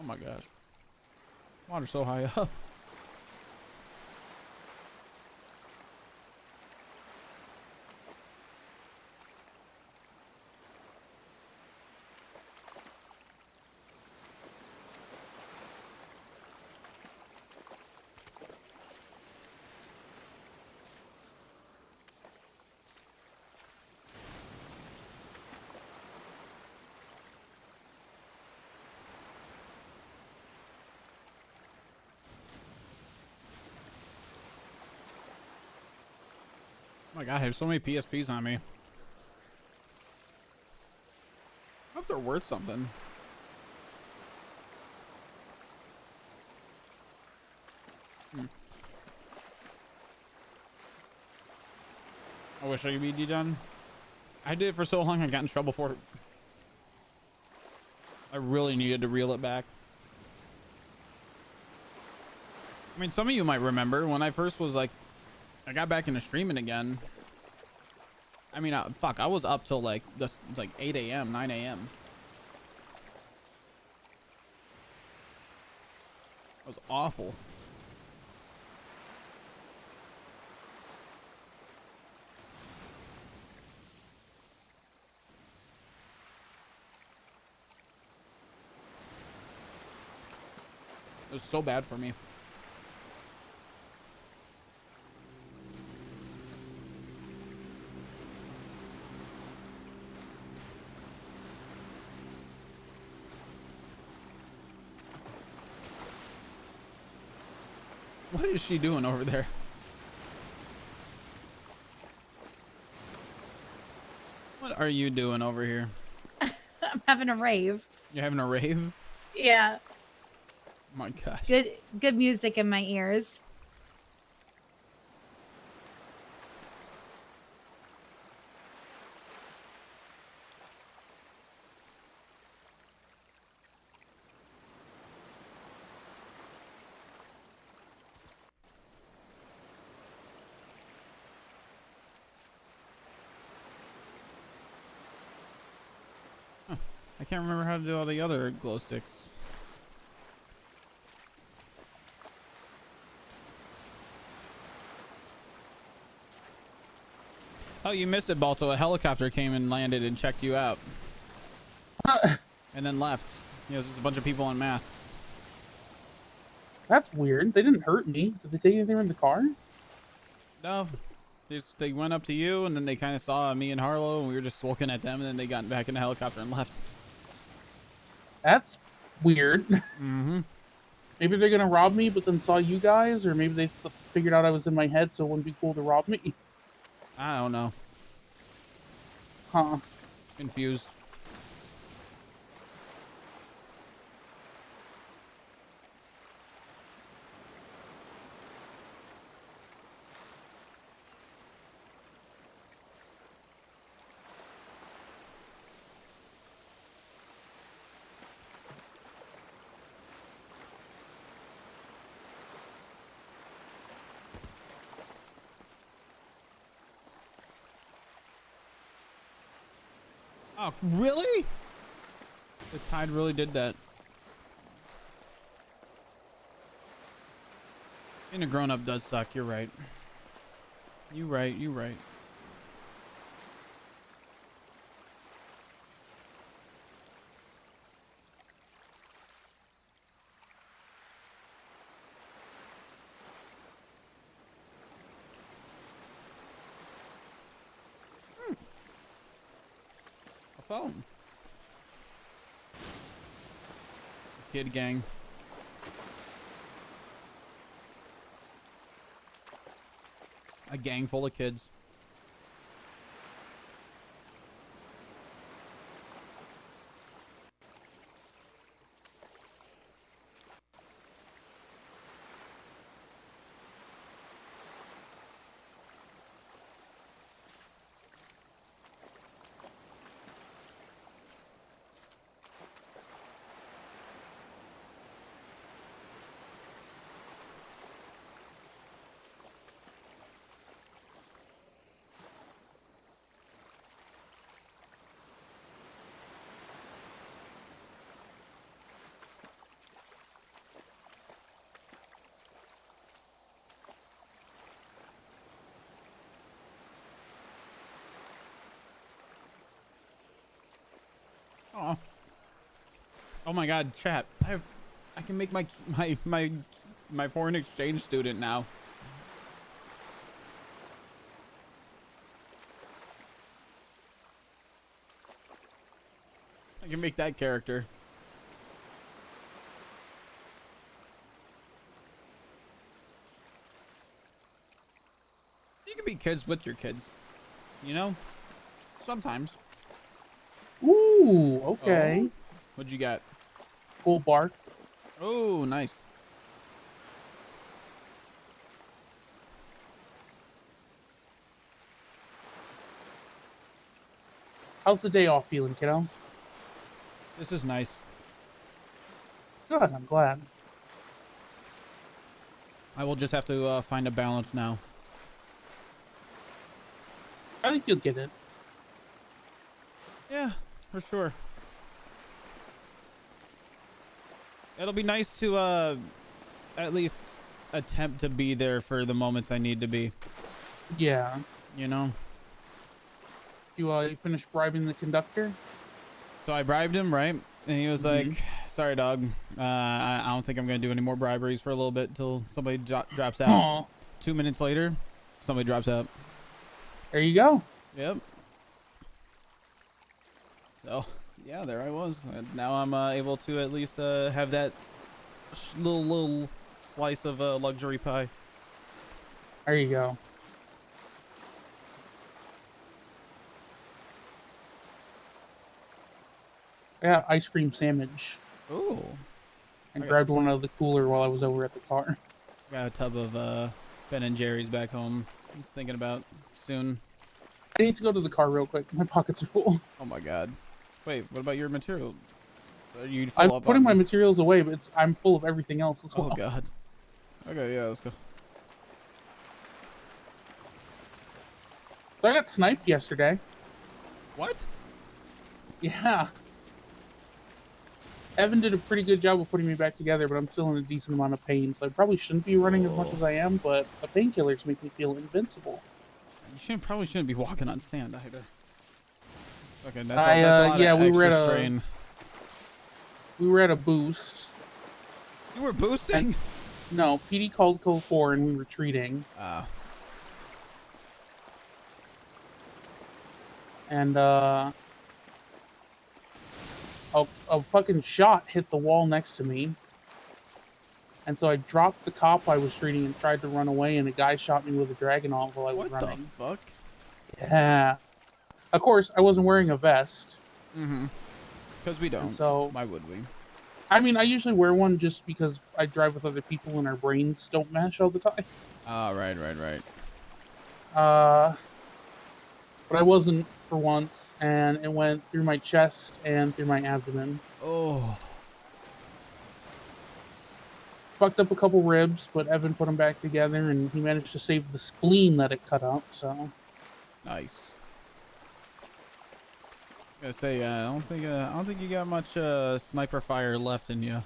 Oh my gosh. Water's so high up. Oh my god, I have so many PSPs on me. I hope they're worth something. I wish I could be done. I did it for so long I got in trouble for it. I really needed to reel it back. I mean, some of you might remember when I first was like, I got back into streaming again. I mean, fuck, I was up till like this, like 8 a.m., 9 a.m. It was awful. It was so bad for me. What is she doing over there? What are you doing over here? I'm having a rave. You're having a rave? Yeah. Oh my gosh. Good music in my ears. I can't remember how to do all the other glow sticks. Oh, you missed it, Balto. A helicopter came and landed and checked you out. And then left. There's just a bunch of people in masks. That's weird. They didn't hurt me. Did they take anything from the car? No. They went up to you, and then they kind of saw me and Harlow, and we were just looking at them, and then they got back in the helicopter and left. That's weird. Mm-hmm. Maybe they're gonna rob me, but then saw you guys, or maybe they figured out I was in my head, so it wouldn't be cool to rob me. I don't know. Huh. Confused. Oh, really? The tide really did that. Being a grown-up does suck. You're right. You right. You right. Phone. Kid gang. A gang full of kids. Oh. Oh my God, chat. I can make my foreign exchange student now. I can make that character. You can be kids with your kids. You know? Sometimes. Ooh, okay. Oh, what'd you got? Full bark. Oh, nice. How's the day off feeling, kiddo? This is nice. Good, I'm glad. I will just have to find a balance now. I think you'll get it. Yeah, for sure. It'll be nice to at least attempt to be there for the moments I need to be. Yeah. You know? You finish bribing the conductor? So I bribed him, right? And he was like, sorry, dog. I don't think I'm gonna do any more briberies for a little bit until somebody drops out. Aw. 2 minutes later, somebody drops out. There you go. Yep. So, yeah, there I was. And now I'm able to at least have that little slice of luxury pie. There you go. I got ice cream sandwich. Ooh. I Okay. grabbed one out of the cooler while I was over at the car. Got a tub of Ben and Jerry's back home. I'm thinking about soon. I need to go to the car real quick. My pockets are full. Oh my god. Wait, what about your material? Are you full I'm up putting on- my materials away, but I'm full of everything else as well. Oh god. Okay, yeah, let's go. So I got sniped yesterday. What? Yeah. Evan did a pretty good job of putting me back together, but I'm still in a decent amount of pain, so I probably shouldn't be running as much as I am, but the painkillers make me feel invincible. You probably shouldn't be walking on sand either. Okay, that's, I, that's a lot yeah, of we were extra at a- strain. We were at a boost. You were boosting? No, PD called code 4 and we were retreating. And a fucking shot hit the wall next to me. And so I dropped the cop I was treating and tried to run away, and a guy shot me with a Dragonov while I was What running. the fuck? Yeah. Of course, I wasn't wearing a vest. Mm-hmm. Because we don't. And so, why would we? I mean, I usually wear one just because I drive with other people and our brains don't mesh all the time. Oh, right. But I wasn't for once, and it went through my chest and through my abdomen. Oh. Fucked up a couple ribs, but Evan put them back together, and he managed to save the spleen that it cut up, so... Nice. I gotta say, I don't think you got much sniper fire left in you.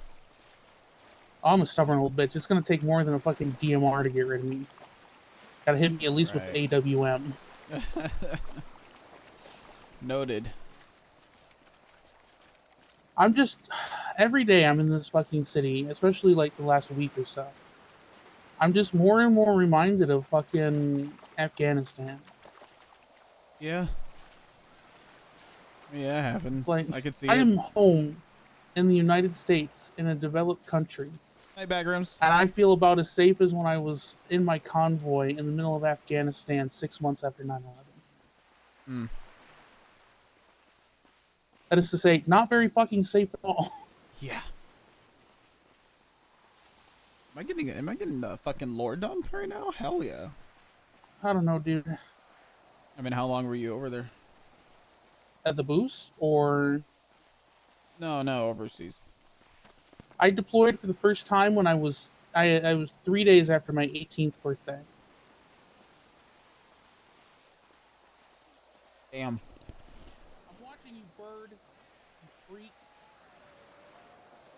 I'm a stubborn little bitch. It's gonna take more than a fucking DMR to get rid of me. Gotta hit me at least with AWM. Noted. I'm just... Every day I'm in this fucking city, especially like the last week or so. I'm just more and more reminded of fucking Afghanistan. Yeah. Yeah, it happens. It's like, I could see I it. am home in the United States, in a developed country. Hey, Backrooms. And I feel about as safe as when I was in my convoy in the middle of Afghanistan 6 months after 9/11. Hmm. That is to say, not very fucking safe at all. Yeah. Am I getting fucking lore dumped right now? Hell yeah. I don't know, dude. I mean, how long were you over there? At the boost, or... No, overseas. I deployed for the first time when I was 3 days after my 18th birthday. Damn. I'm watching you, bird. You freak.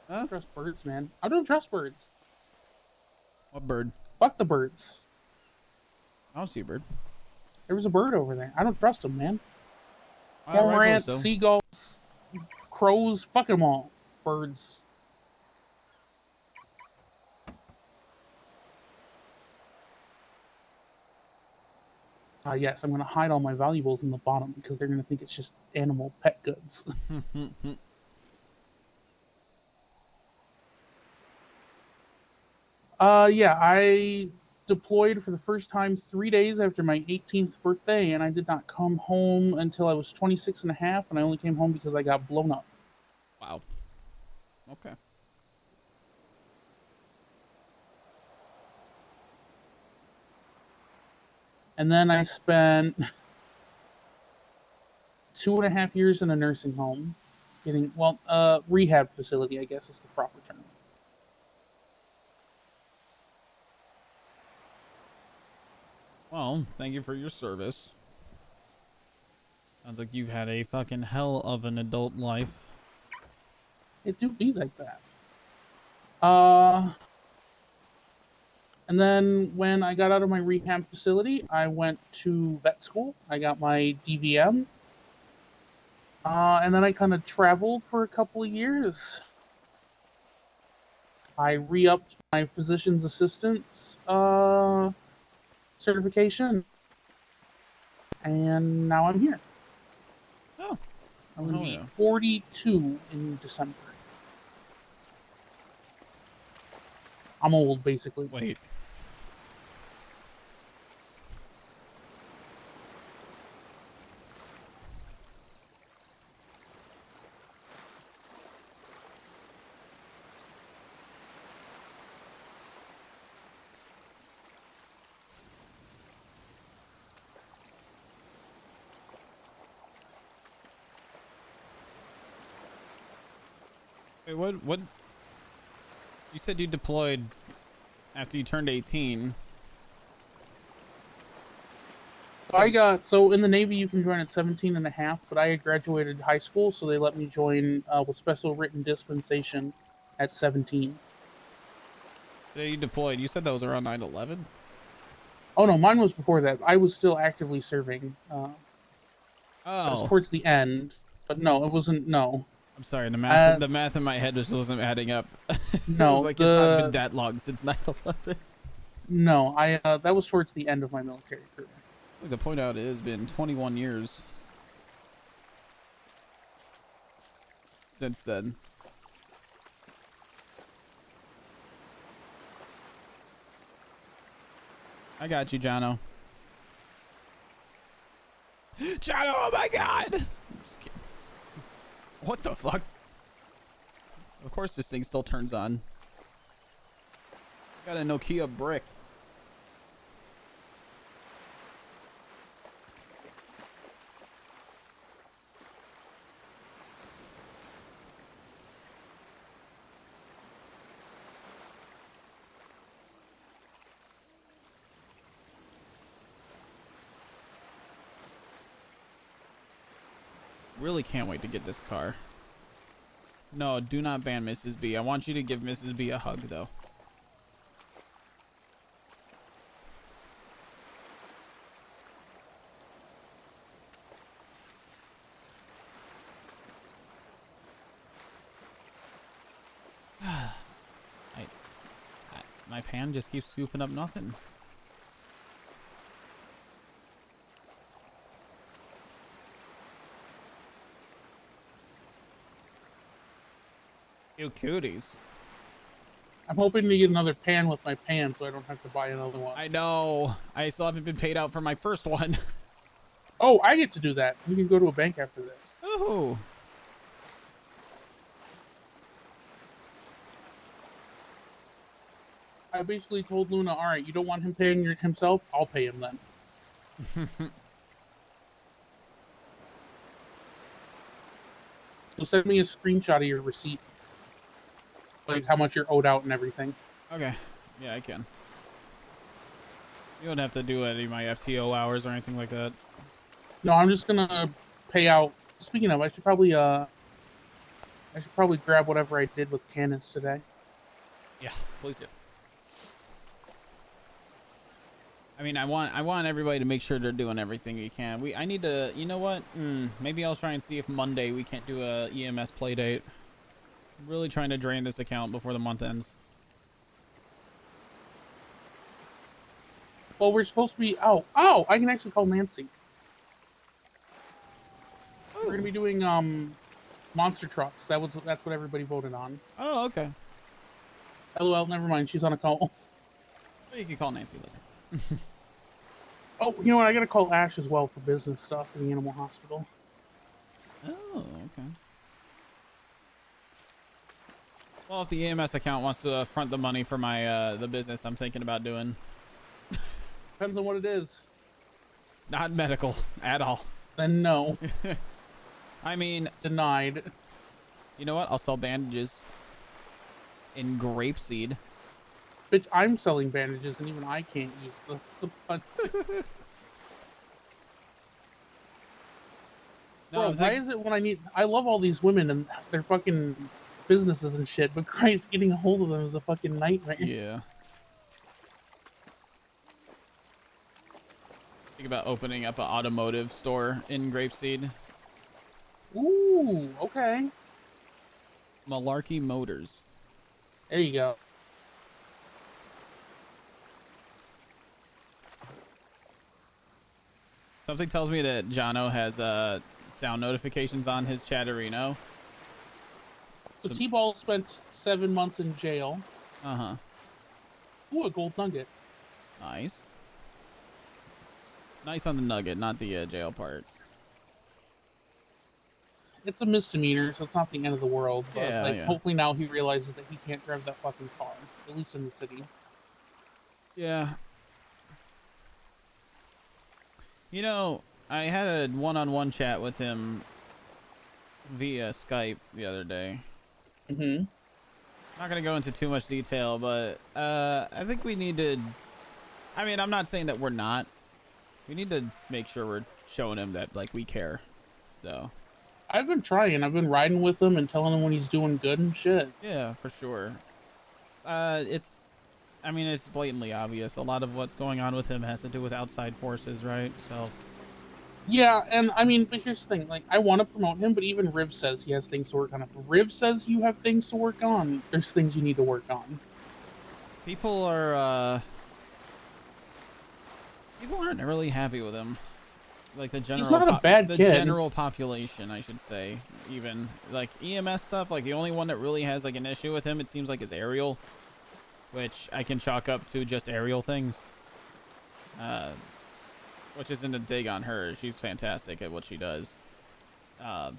I don't trust birds, man. I don't trust birds. What bird? Fuck the birds. I don't see a bird. There was a bird over there. I don't trust them, man. Rightfully Cormorants, so. seagulls, crows, fuck them all. Birds. Yes, I'm going to hide all my valuables in the bottom because they're going to think it's just animal pet goods. Yeah, I deployed for the first time 3 days after my 18th birthday, and I did not come home until I was 26 and a half, and I only came home because I got blown up. Wow. Okay. And then I spent 2.5 years in a nursing home, rehab facility, I guess is the proper term. Well, thank you for your service. Sounds like you've had a fucking hell of an adult life. It do be like that. And then when I got out of my rehab facility, I went to vet school. I got my DVM. And then I kind of traveled for a couple of years. I re-upped my physician's assistant's certification, and now I'm here. Oh, I'm gonna hell be yeah. 42 in December. I'm old, basically. Wait. Wait, what? You said you deployed after you turned 18. So in the Navy you can join at 17 and a half, but I had graduated high school, so they let me join with special written dispensation at 17. Today you deployed. You said that was around 9/11. Oh no, mine was before that. I was still actively serving. It was Oh, towards the end, but no, it wasn't. No, I'm sorry. The math in my head just wasn't adding up. No, it was like it's not been that long since 9/11. no, that was towards the end of my military career. I'd like to point out it has been 21 years since then. I got you, Jono. Jono, oh my god! I'm just kidding. What the fuck? Of course this thing still turns on. Got a Nokia brick. Really can't wait to get this car. No, do not ban Mrs. B. I want you to give Mrs. B a hug, though. My pan just keeps scooping up nothing. You cuties. I'm hoping to get another pan with my pan, so I don't have to buy another one. I know. I still haven't been paid out for my first one. Oh, I get to do that. We can go to a bank after this. Ooh. I basically told Luna, all right, you don't want him paying himself? I'll pay him then. So send me a screenshot of your receipt. Like how much you're owed out and everything. Okay. Yeah, I can. You don't have to do any of my FTO hours or anything like that. No, I'm just gonna pay out. Speaking of, I should probably grab whatever I did with Candace today. Yeah, please do. I mean, I want everybody to make sure they're doing everything we can. I need to, you know what? Maybe I'll try and see if Monday we can't do a EMS play date. I'm really trying to drain this account before the month ends. Well, we're supposed to be. Oh, I can actually call Nancy. We're gonna be doing monster trucks. That's what everybody voted on. Oh, okay. LOL. Never mind. She's on a call. Well, you can call Nancy later. Oh, you know what? I gotta call Ash as well for business stuff for the animal hospital. Oh, okay. Well, if the EMS account wants to front the money for my the business I'm thinking about doing. Depends on what it is. It's not medical at all. Then no. I mean, denied. You know what? I'll sell bandages in grapeseed. Bitch, I'm selling bandages and even I can't use the punch. No, Bro, why is it when I love all these women and their fucking businesses and shit, but Christ, getting a hold of them is a fucking nightmare. Yeah. Think about opening up an automotive store in grapeseed. Ooh, okay. Melarky Motors. There you go. Something tells me that Jono has sound notifications on his Chatterino. So T-Ball spent 7 months in jail. Uh-huh. Ooh, a gold nugget. Nice. Nice on the nugget, not the jail part. It's a misdemeanor, so it's not the end of the world. But Yeah, like, yeah. hopefully now he realizes that he can't drive that fucking car, at least in the city. Yeah. You know, I had a one-on-one chat with him via Skype the other day. Mm-hmm. Not gonna go into too much detail, but I think we need to. I mean, I'm not saying that we're not. We need to make sure we're showing him that like we care, though. I've been trying. I've been riding with him and telling him when he's doing good and shit. Yeah, for sure. I mean, it's blatantly obvious. A lot of what's going on with him has to do with outside forces, right? So. Yeah, and I mean, but here's the thing. Like, I want to promote him, but even Riv says he has things to work on. If Riv says you have things to work on, there's things you need to work on. People aren't really happy with him. Like the general. He's not a bad the kid. general population, I should say. Even like EMS stuff. Like the only one that really has like an issue with him, it seems like, is Ariel, which I can chalk up to just Ariel things. Which isn't a dig on her. She's fantastic at what she does. But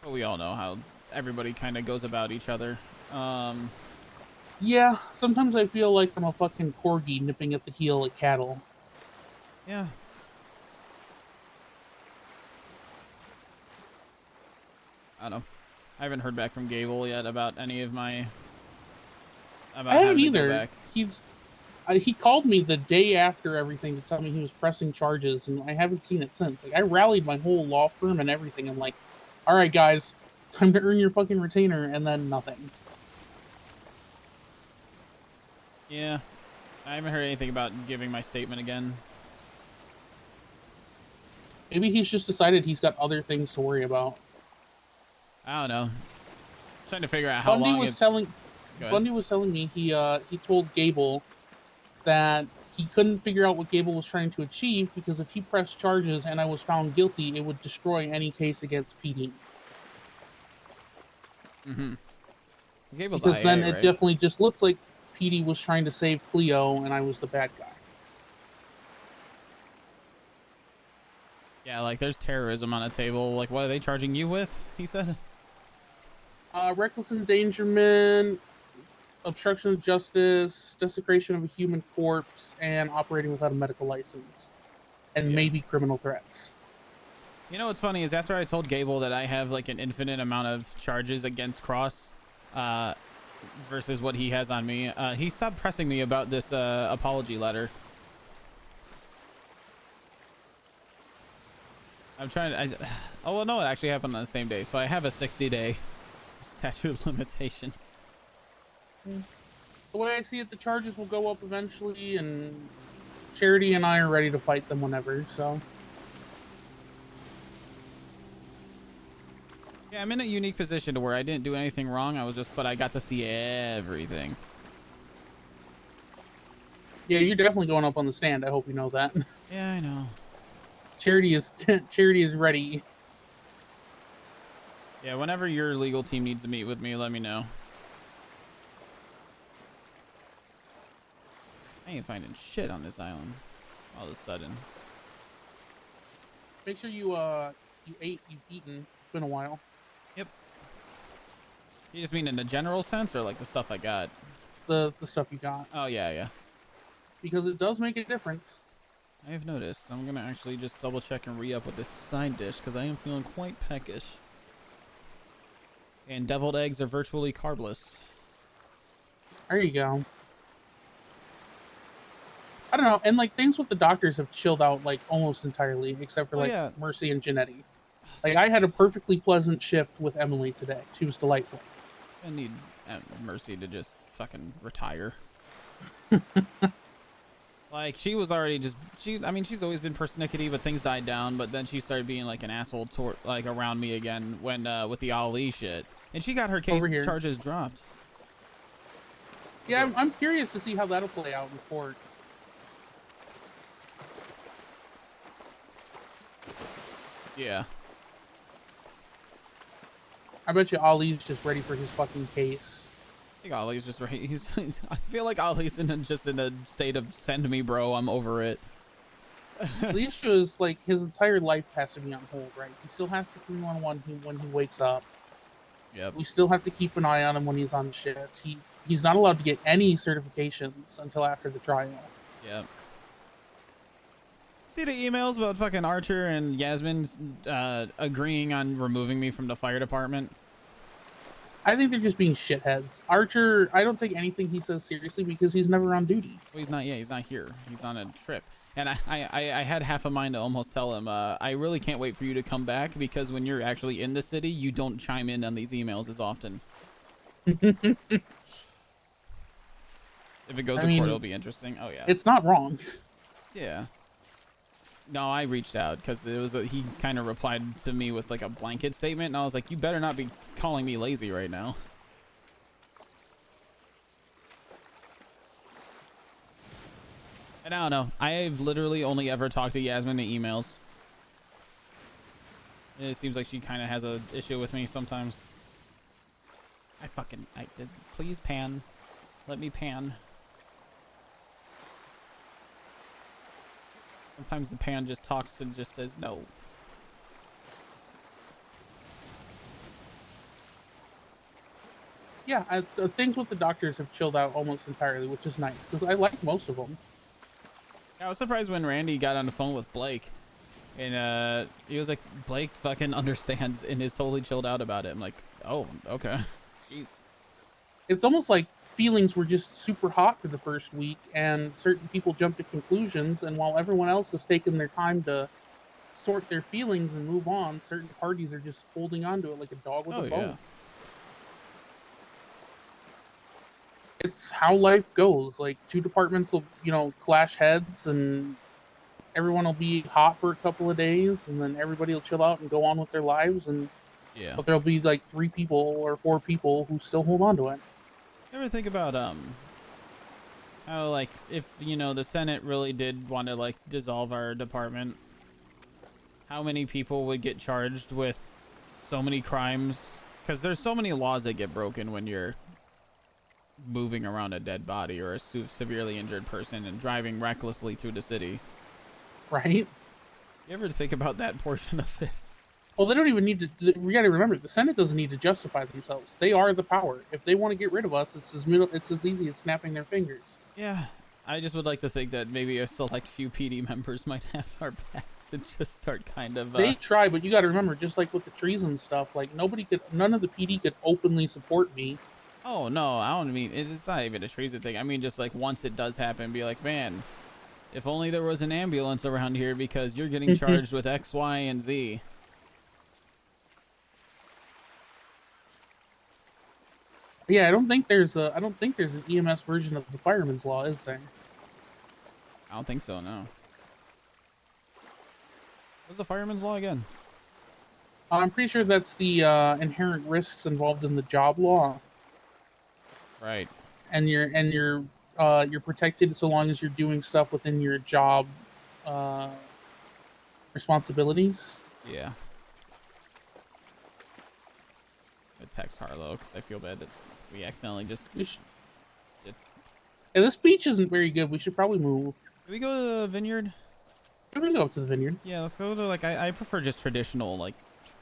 we all know how everybody kind of goes about each other. Yeah, sometimes I feel like I'm a fucking corgi nipping at the heel at cattle. Yeah. I don't know. I haven't heard back from Gable yet about any of my. I haven't either. He called me the day after everything to tell me he was pressing charges, and I haven't seen it since. Like, I rallied my whole law firm and everything. I'm like, all right, guys, time to earn your fucking retainer, and then nothing. Yeah. I haven't heard anything about giving my statement again. Maybe he's just decided he's got other things to worry about. I don't know. I'm trying to figure out how Bundy long was telling me he told Gable that he couldn't figure out what Gable was trying to achieve because if he pressed charges and I was found guilty, it would destroy any case against PD. Mm-hmm. Gable's Because IA, then it right? definitely just looks like PD was trying to save Cleo and I was the bad guy. Yeah, like there's terrorism on a table. Like, what are they charging you with? He said. Reckless endangerment, obstruction of justice, desecration of a human corpse, and operating without a medical license. And maybe criminal threats. You know what's funny is after I told Gable that I have like an infinite amount of charges against Cross, versus what he has on me, he stopped pressing me about this apology letter. I'm trying to. Oh well, no, it actually happened on the same day, so I have a 60-day statute of limitations. The way I see it, the charges will go up eventually, and Charity and I are ready to fight them whenever, so. Yeah, I'm in a unique position to where I didn't do anything wrong. But I got to see everything. Yeah, you're definitely going up on the stand. I hope you know that. Yeah, I know. Charity is ready. Yeah, whenever your legal team needs to meet with me, let me know. I ain't finding shit on this island all of a sudden. Make sure you've eaten. It's been a while. Yep. You just mean in a general sense or like the stuff I got? The stuff you got. Oh, yeah. Because it does make a difference. I have noticed. I'm going to actually just double check and re-up with this side dish because I am feeling quite peckish. And deviled eggs are virtually carbless. There you go. I don't know. And like things with the doctors have chilled out like almost entirely, except for like Mercy and Janetti. Like I had a perfectly pleasant shift with Emily today. She was delightful. I need Mercy to just fucking retire. Like she was already she's always been persnickety, but things died down. But then she started being like an asshole like around me again when with the Ali shit. And she got her case Over here. charges dropped. Yeah, I'm curious to see how that'll play out in court. Yeah. I bet you Ali's just ready for his fucking case. I think Ollie's just right. I feel like Ollie's just in a state of send me, bro. I'm over it. The issue is like his entire life has to be on hold, right? He still has to 311 when he wakes up. Yep. We still have to keep an eye on him when he's on the shits. He's not allowed to get any certifications until after the trial. Yep. See the emails about fucking Archer and Yasmin agreeing on removing me from the fire department? I think they're just being shitheads. Archer, I don't take anything he says seriously because he's never on duty. Well, he's not. Yeah, he's not here. He's on a trip. And I had half a mind to almost tell him, I really can't wait for you to come back because when you're actually in the city, you don't chime in on these emails as often. If it goes to court, it'll be interesting. Oh yeah. It's not wrong. Yeah. No, I reached out because it was he kind of replied to me with like a blanket statement, and I was like, "You better not be calling me lazy right now." And I don't know. I've literally only ever talked to Yasmin in emails. It seems like she kind of has a issue with me sometimes. Please pan. Let me pan. Sometimes the pan just talks and just says no. Yeah, things with the doctors have chilled out almost entirely, which is nice because I like most of them. I was surprised when Randy got on the phone with Blake, and he was like, "Blake fucking understands and is totally chilled out about it." I'm like, "Oh, okay." Jeez. It's almost like feelings were just super hot for the first week, and certain people jumped to conclusions, and while everyone else has taken their time to sort their feelings and move on, certain parties are just holding on to it like a dog with a bone. Yeah. It's how life goes. Like, two departments will, clash heads, and everyone will be hot for a couple of days, and then everybody will chill out and go on with their lives, and Yeah. but there'll be like 3 people or 4 people who still hold on to it. You ever think about how like if the Senate really did want to like dissolve our department, how many people would get charged with so many crimes? Because there's so many laws that get broken when you're moving around a dead body or a severely injured person and driving recklessly through the city. Right? You ever think about that portion of it? Well, they don't even need to. We got to remember, the Senate doesn't need to justify themselves. They are the power. If they want to get rid of us, it's as easy as snapping their fingers. Yeah, I just would like to think that maybe a select few PD members might have our backs and just start kind of. They try, but you got to remember, just like with the treason stuff, like none of the PD could openly support me. Oh no, I don't mean it's not even a treason thing. I mean just like once it does happen, be like, man, if only there was an ambulance around here because you're getting charged with X, Y, and Z. Yeah, I don't think there's an EMS version of the fireman's law, is there? I don't think so, no. What's the fireman's law again? I'm pretty sure that's the inherent risks involved in the job law. Right. And you're protected so long as you're doing stuff within your job responsibilities. Yeah. I text Harlow because I feel bad that we accidentally just did. Yeah, this beach isn't very good. We should probably move. Can we go to the vineyard? We can go up to the vineyard. Yeah, let's go to like I prefer just traditional like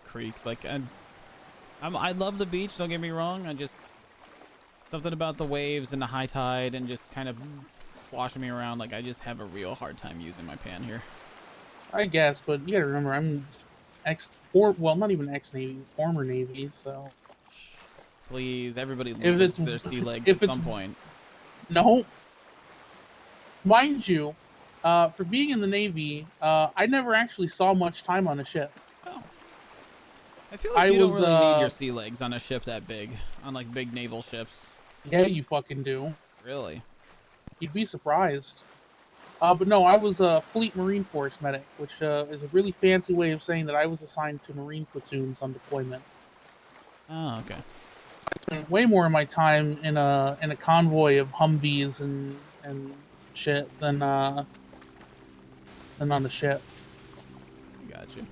creeks. Like I love the beach. Don't get me wrong. I just something about the waves and the high tide and just kind of sloshing me around. Like I just have a real hard time using my pan here. I guess, but you gotta remember, I'm not even ex-Navy, former Navy, so. Please, everybody loses their sea legs at some point. No. Mind you, for being in the Navy, I never actually saw much time on a ship. Oh. I feel like you don't really need your sea legs on a ship that big, on like big naval ships. Yeah, you fucking do. Really? You'd be surprised. But no, I was a Fleet Marine Force medic, which is a really fancy way of saying that I was assigned to Marine platoons on deployment. Oh, okay. spent way more of my time in a convoy of Humvees and shit than on the ship. Gotcha.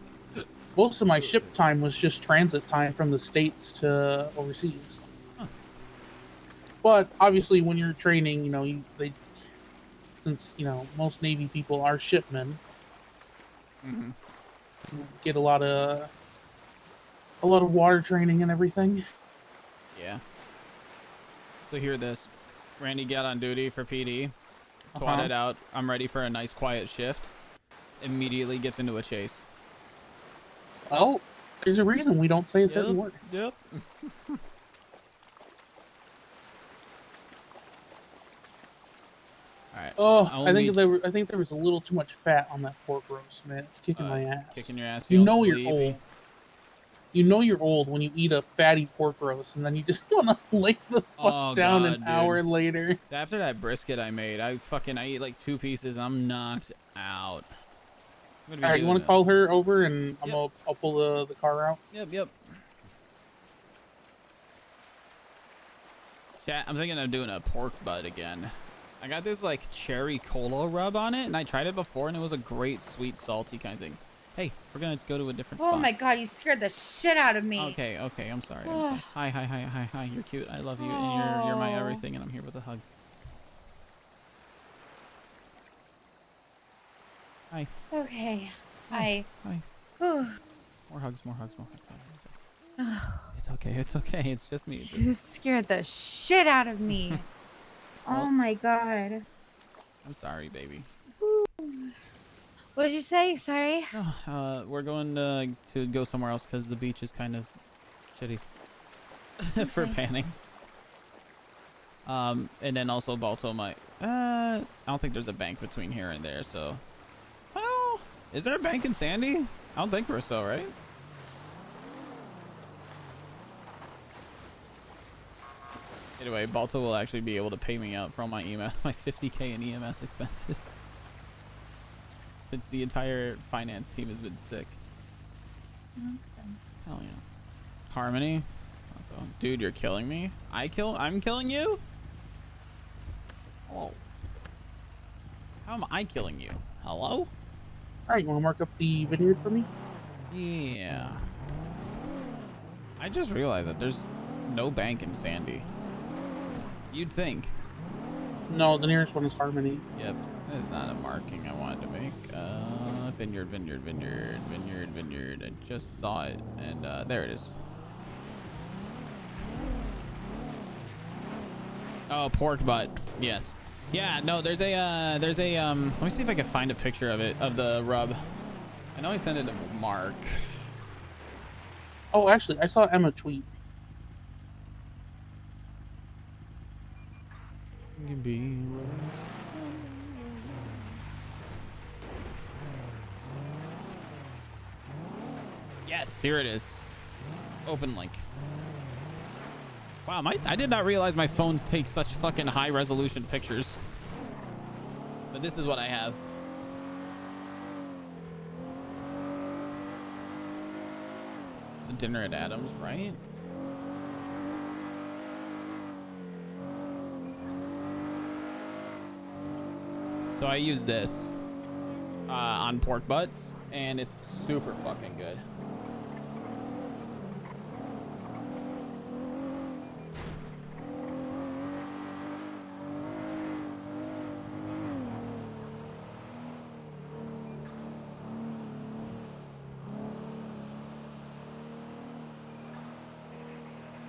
Most of my ship time was just transit time from the States to overseas. Huh. But obviously, when you're training, since most Navy people are shipmen, Mm-hmm. you get a lot of water training and everything. Yeah. So hear this. Randy got on duty for PD. Uh-huh. Twatted out. I'm ready for a nice quiet shift. Immediately gets into a chase. Well, there's a reason we don't say a certain word. Yep. All right. Oh, I think there was a little too much fat on that pork roast, man. It's kicking my ass. Kicking your ass. You feels know sleepy. you're old. You know you're old when you eat a fatty pork roast and then you just want to lay the fuck down God, an hour later. After that brisket I made, I eat like 2 pieces and I'm knocked out. All right, you want to call her over and I'll pull the car out? Yep. Chat, I'm thinking of doing a pork butt again. I got this like cherry cola rub on it and I tried it before and it was a great sweet salty kind of thing. Hey, we're gonna go to a different spot. Oh my god, you scared the shit out of me. Okay, I'm sorry. Hi. You're cute. I love you, and you're my everything, and I'm here with a hug. Hi. Okay. Hi. More hugs. It's okay. It's just me. You scared the shit out of me. Oh my god. I'm sorry, baby. What did you say? Sorry. We're going to go somewhere else because the beach is kind of shitty for panning. And then also Balto might. I don't think there's a bank between here and there. So, well, is there a bank in Sandy? I don't think so, right? Anyway, Balto will actually be able to pay me out for all my my 50K in EMS expenses. Since the entire finance team has been sick. That's good. Hell yeah. Harmony? Also, dude, you're killing me. I'm killing you? Hello. How am I killing you? Hello? Alright, you want to mark up the vineyard for me? Yeah. I just realized that there's no bank in Sandy. You'd think. No, the nearest one is Harmony. Yep. That is not a marking I wanted to make. Vineyard. I just saw it, and there it is. Oh, pork butt. Yes. Yeah. No. There's a. Let me see if I can find a picture of it of the rub. I know I sent it to Mark. Oh, actually, I saw Emma tweet. Yes, here it is. Open link. Wow, I did not realize my phones take such fucking high resolution pictures. But this is what I have. It's a dinner at Adams, right? So I use this on pork butts, and it's super fucking good.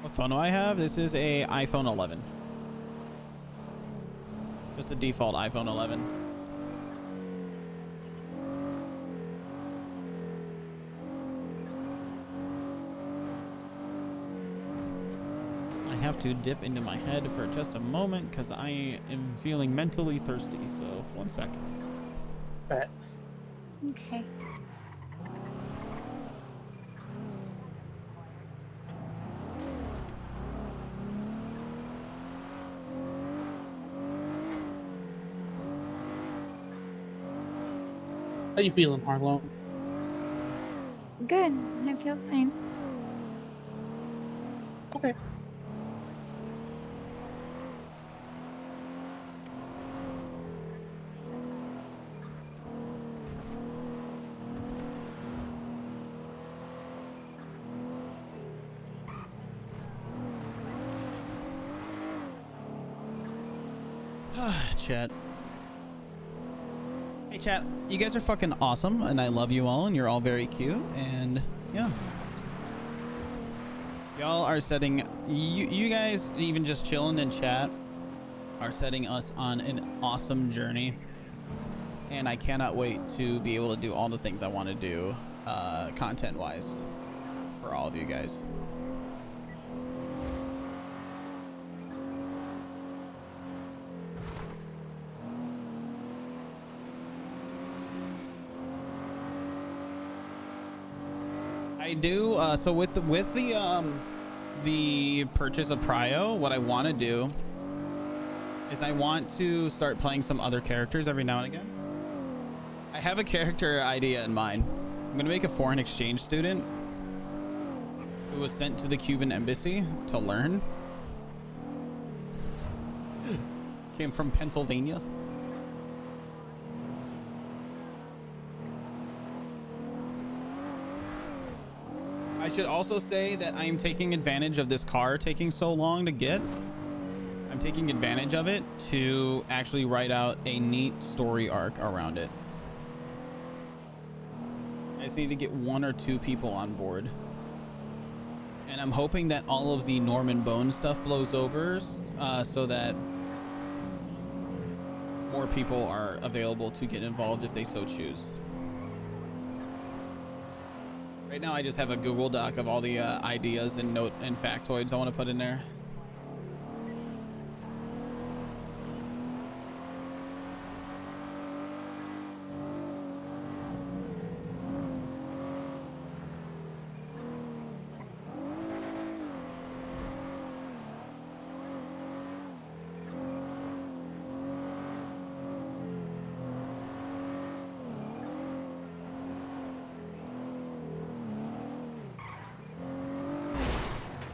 What phone do I have? This is a iPhone 11. Just a default iPhone 11. I have to dip into my head for just a moment because I am feeling mentally thirsty. So 1 sec. Bet. Okay. How you feeling, Harlow? Good. I feel fine. Okay. Chat. Hey, chat. You guys are fucking awesome, and I love you all, and you're all very cute, and yeah. Y'all are setting... You guys, even just chilling in chat, are setting us on an awesome journey, and I cannot wait to be able to do all the things I want to do, content-wise, for all of you guys. I do. So with the purchase of Prio, what I want to do is I want to start playing some other characters every now and again. I have a character idea in mind. I'm gonna make a foreign exchange student who was sent to the Cuban embassy to learn. Came from Pennsylvania. I should also say that I am taking advantage of this car taking so long to get. I'm taking advantage of it to actually write out a neat story arc around it. I just need to get 1 or 2 people on board. And I'm hoping that all of the Norman Bone stuff blows over so that more people are available to get involved if they so choose. Right now I just have a Google Doc of all the ideas and factoids I want to put in there.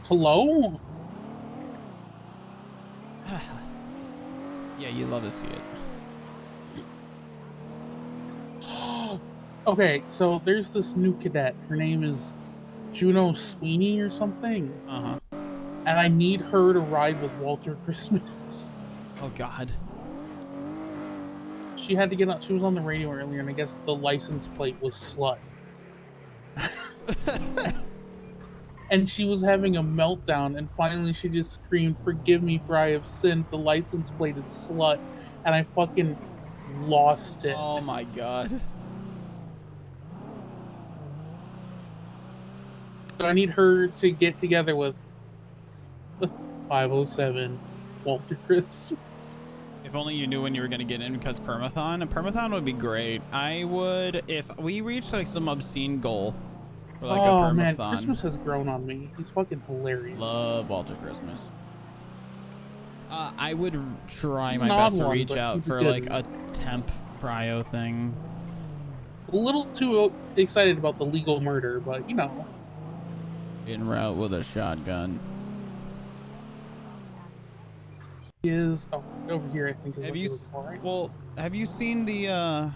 Hello? Yeah, you love to see it. Okay, so there's this new cadet. Her name is Juno Sweeney or something. Uh-huh. And I need her to ride with Walter Christmas. Oh, God. She had to get on. She was on the radio earlier, and I guess the license plate was slut. And she was having a meltdown, and finally she just screamed, "Forgive me for I have sinned. The license plate is slut." And I fucking lost it. Oh my god. So I need her to get together with 507 Walter Christmas. If only you knew when you were going to get in, because Permathon. A Permathon would be great. I would, if we reached like some obscene goal for like a Permathon. Man, Christmas has grown on me. He's fucking hilarious. Love Walter Christmas. I would try He's my an best odd to one, reach but out he's a for good like one. a temp Prio thing. A little too excited about the legal murder, but you know. En route with a shotgun. Is over here, I think. Is Have what you? he was for, right? Well, have you seen the?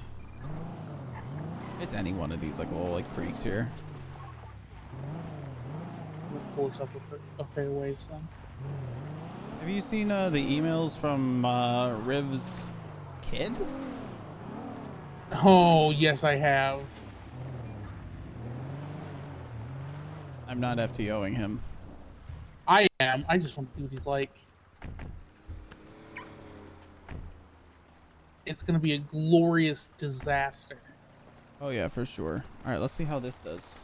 It's any one of these like little like creeks here. We'll pull us up a fair ways then. Have you seen the emails from Riv's kid? Oh yes, I have. I'm not FTOing him. I am. I just want to see what he's like. It's gonna be a glorious disaster. Oh yeah, for sure. All right, let's see how this does.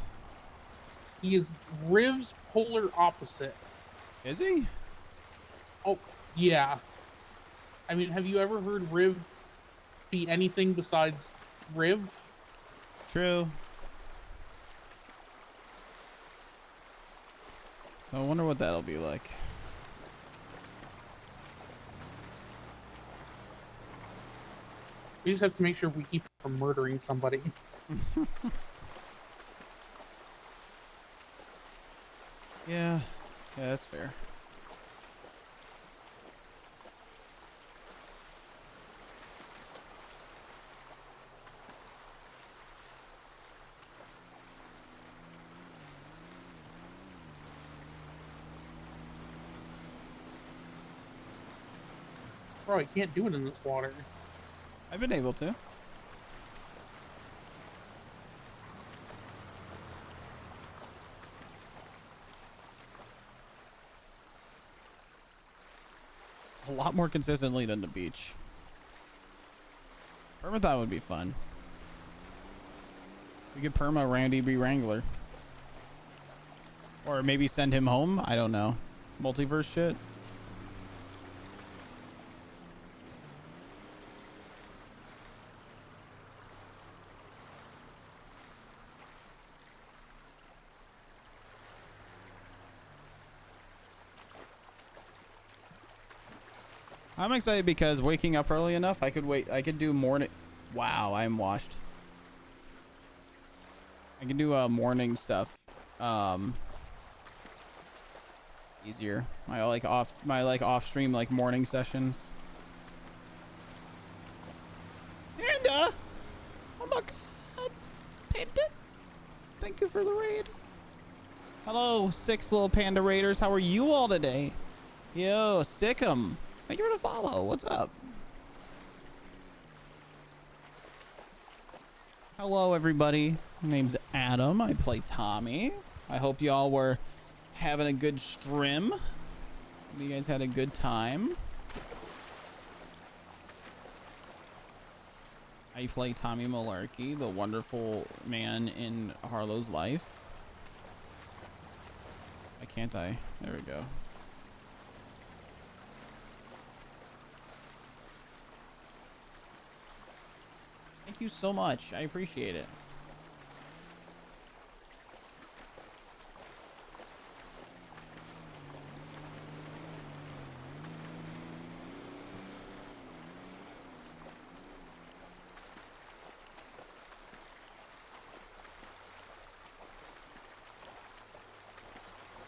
He is Riv's polar opposite. Is he? Oh, yeah. I mean, have you ever heard Riv be anything besides Riv? True. So I wonder what that'll be like. We just have to make sure we keep him from murdering somebody. Yeah, that's fair. Bro, I can't do it in this water. I've been able to. A lot more consistently than the beach. Perma thought would be fun. We could perma Randy B. Wrangler. Or maybe send him home? I don't know. Multiverse shit? I'm excited because waking up early enough, I could do morning. Wow, I'm washed. I can do morning stuff. Easier. My off stream like morning sessions. Panda! Oh my god! Panda! Thank you for the raid. Hello, 6 little panda raiders. How are you all today? Yo, stick 'em. Thank you for the follow. What's up? Hello, everybody. My name's Adam. I play Tommy. I hope y'all were having a good stream. Hope you guys had a good time. I play Tommy Melarky, the wonderful man in Harlow's life. Why can't I? There we go. Thank you so much. I appreciate it.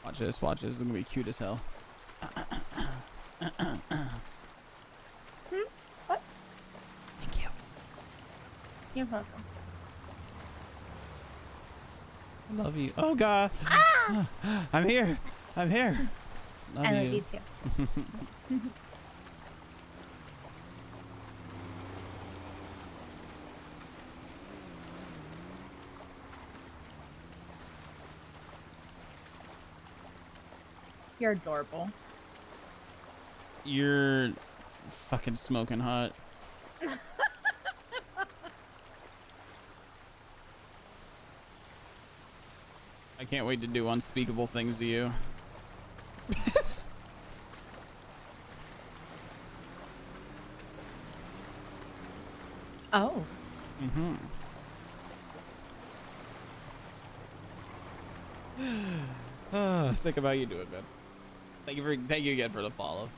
Watch this, watch this. It's gonna be cute as hell. What? Thank you. You're welcome. I love you. Oh god. Ah! I'm here. I'm here. I love you too. You're adorable. You're fucking smoking hot. I can't wait to do unspeakable things to you. Oh. Mm-hmm. Sick of how you do it, man. Thank you again for the follow.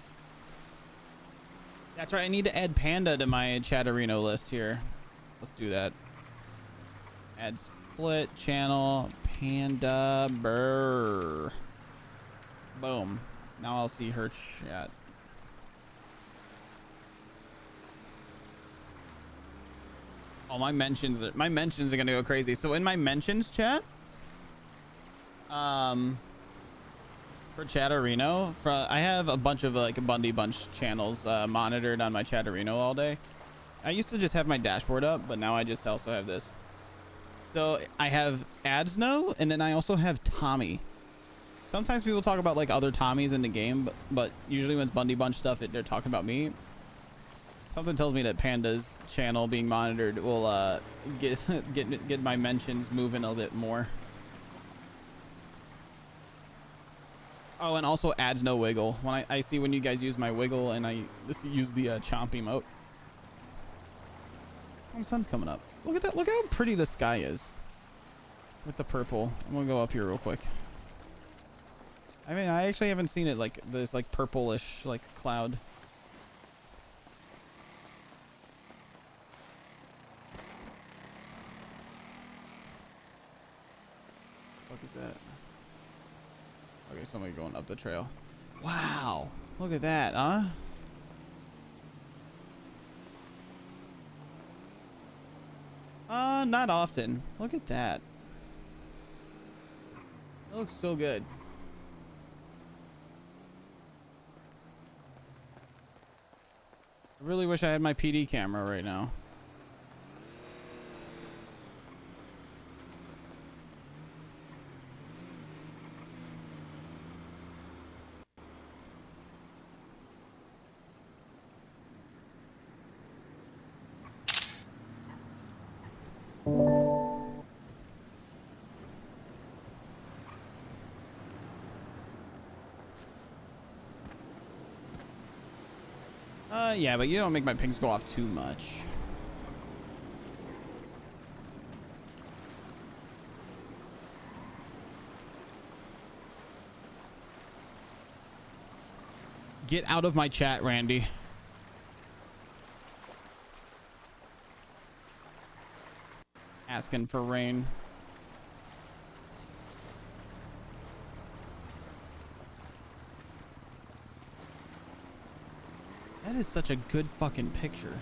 That's right. I need to add Panda to my Chatterino list here. Let's do that. Add split channel Panda Burr. Boom. Now I'll see her chat. Oh, my mentions are gonna go crazy. So in my mentions chat, for Chatterino, I have a bunch of like Bundy Bunch channels monitored on my Chatterino all day. I used to just have my dashboard up, but now I just also have this. So I have Adsno, and then I also have Tommy. Sometimes people talk about like other Tommies in the game, but usually when it's Bundy Bunch stuff, they're talking about me. Something tells me that Panda's channel being monitored will get my mentions moving a bit more. Oh, and also adds no wiggle. When I see when you guys use my wiggle and I just use the chomp emote. Oh, the sun's coming up. Look at that. Look how pretty the sky is with the purple. I'm gonna go up here real quick. I mean, I actually haven't seen it like this, like purplish, like cloud. What is that? Okay, somebody going up the trail. Wow, look at that, huh? Not often. Look at that. It looks so good. I really wish I had my PD camera right now. Yeah, but you don't make my pings go off too much. Get out of my chat, Randy. Asking for rain. That is such a good fucking picture.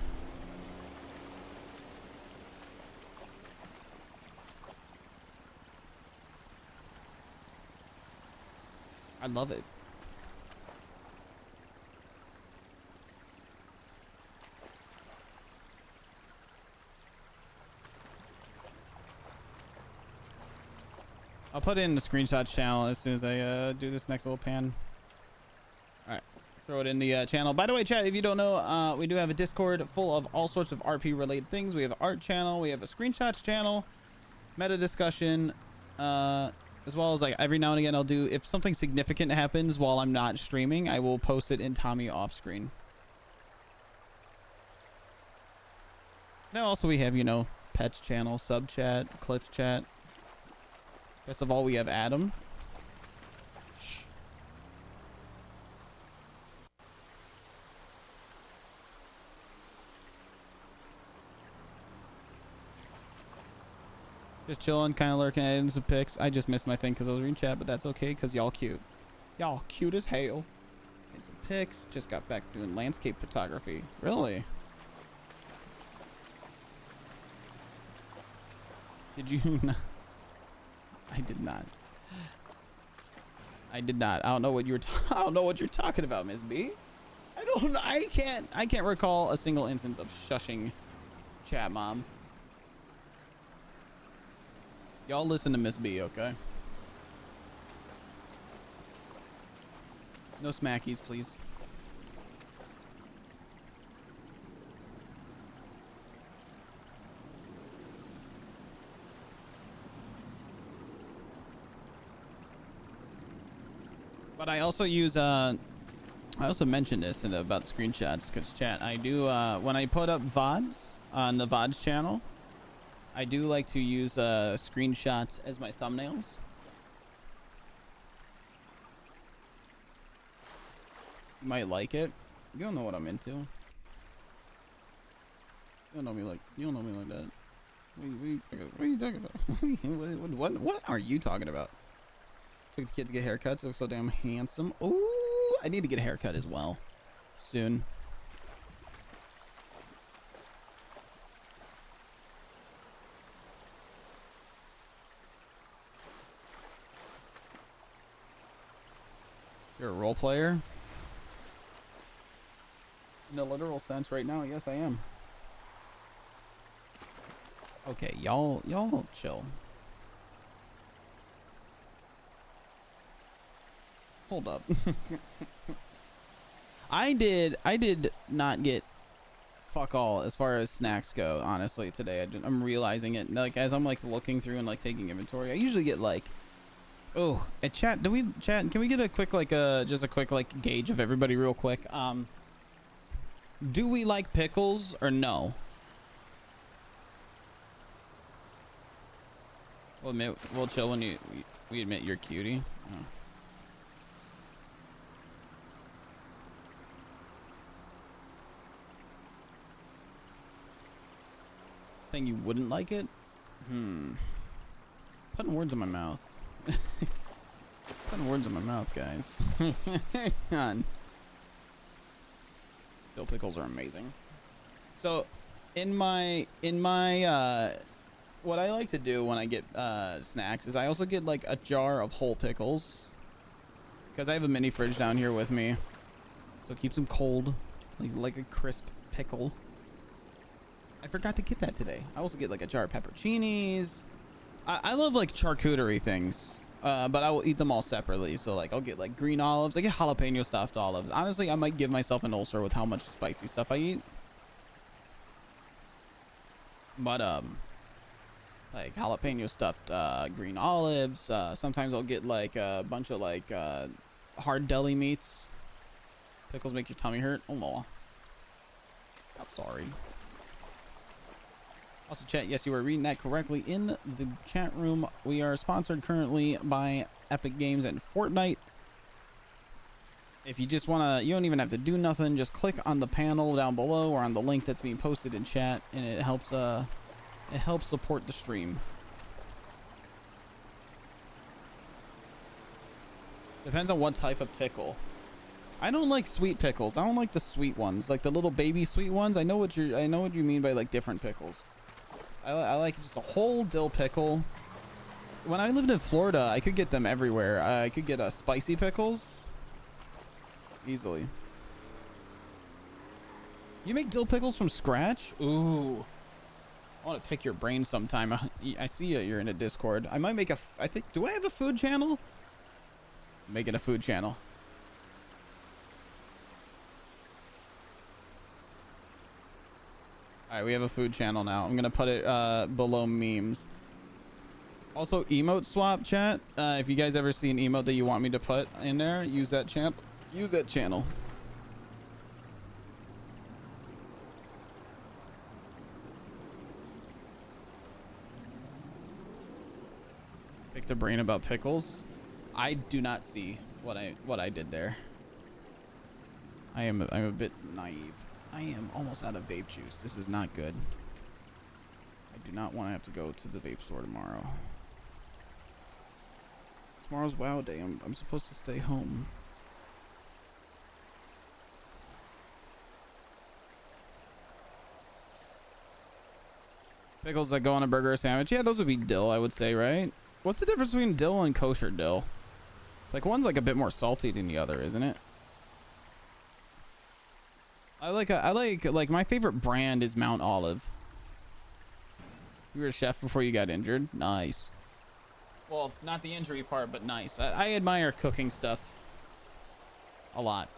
I love it. I'll put it in the screenshots channel as soon as I do this next little pan. All right. Throw it in the channel. By the way, chat, if you don't know, we do have a Discord full of all sorts of RP related things. We have an art channel, we have a screenshots channel, meta discussion, as well as like every now and again I'll do, if something significant happens while I'm not streaming, I will post it in Tommy off screen. Now also we have, you know, pets channel, sub chat, clips chat. Best of all, we have Adam. Shh. Just chilling, kind of lurking at some pics. I just missed my thing because I was reading chat, but that's okay because y'all cute. Y'all cute as hell. Get some pics. Just got back doing landscape photography. Really? Did you not? I did not. I did not. I don't know what you're. I don't know what you're talking about, Miss B. I don't. I can't recall a single instance of shushing chat, mom. Y'all listen to Miss B, okay? No smackies, please. But I also use I also mentioned this about the screenshots because chat, I do when I put up VODs on the VODs channel, I do like to use screenshots as my thumbnails. You might like it. You don't know what I'm into. You don't know me like that. What are you talking about? What are you talking about? Took the kid to get haircuts. Looks so damn handsome. Ooh, I need to get a haircut as well soon. You're a role player? In the literal sense right now, yes I am. Okay, y'all chill. Hold up. I did not get fuck all as far as snacks go, honestly, today. I'm realizing it. Like, as I'm, like, looking through and, like, taking inventory, I usually get, like... Oh, at chat, can we get a quick, like, just a quick, like, gauge of everybody real quick? Do we like pickles or no? We'll chill when we admit you're cutie. Oh. Saying you wouldn't like it? Putting words in my mouth. Putting words in my mouth, guys. Hang on. Dill pickles are amazing. So, in my what I like to do when I get snacks is I also get like a jar of whole pickles because I have a mini fridge down here with me, so it keeps them cold, like a crisp pickle. I forgot to get that today. I also get like a jar of pepperoncinis. I love like charcuterie things, but I will eat them all separately. So like I'll get like green olives. I get jalapeno stuffed olives. Honestly, I might give myself an ulcer with how much spicy stuff I eat. But like jalapeno stuffed green olives. Sometimes I'll get like a bunch of like hard deli meats. Pickles make your tummy hurt. Oh no. I'm sorry. Also, chat, yes, you were reading that correctly in the chat room. We are sponsored currently by Epic Games and Fortnite. If you just want to, you don't even have to do nothing. Just click on the panel down below or on the link that's being posted in chat, and it helps support the stream. Depends on what type of pickle. I don't like sweet pickles. I don't like the sweet ones, like the little baby sweet ones. I know what you mean by like different pickles. I like just a whole dill pickle. When I lived in Florida, I could get them everywhere. I could get spicy pickles easily. You make dill pickles from scratch? Ooh. I want to pick your brain sometime. I see you're in a Discord. I might make I think, do I have a food channel? I'm making a food channel. Alright, we have a food channel now. I'm gonna put it below memes. Also, emote swap chat. If you guys ever see an emote that you want me to put in there, use that channel. Use that channel. Pick the brain about pickles. I do not see what I did there. I'm a bit naive. I am almost out of vape juice. This is not good. I do not want to have to go to the vape store tomorrow. Tomorrow's WoW day. I'm supposed to stay home. Pickles that go on a burger or sandwich. Yeah, those would be dill, I would say, right? What's the difference between dill and kosher dill? Like, one's like a bit more salty than the other, isn't it? I like my favorite brand is Mount Olive. You were a chef before you got injured. Nice. Well, not the injury part, but nice. I admire cooking stuff a lot.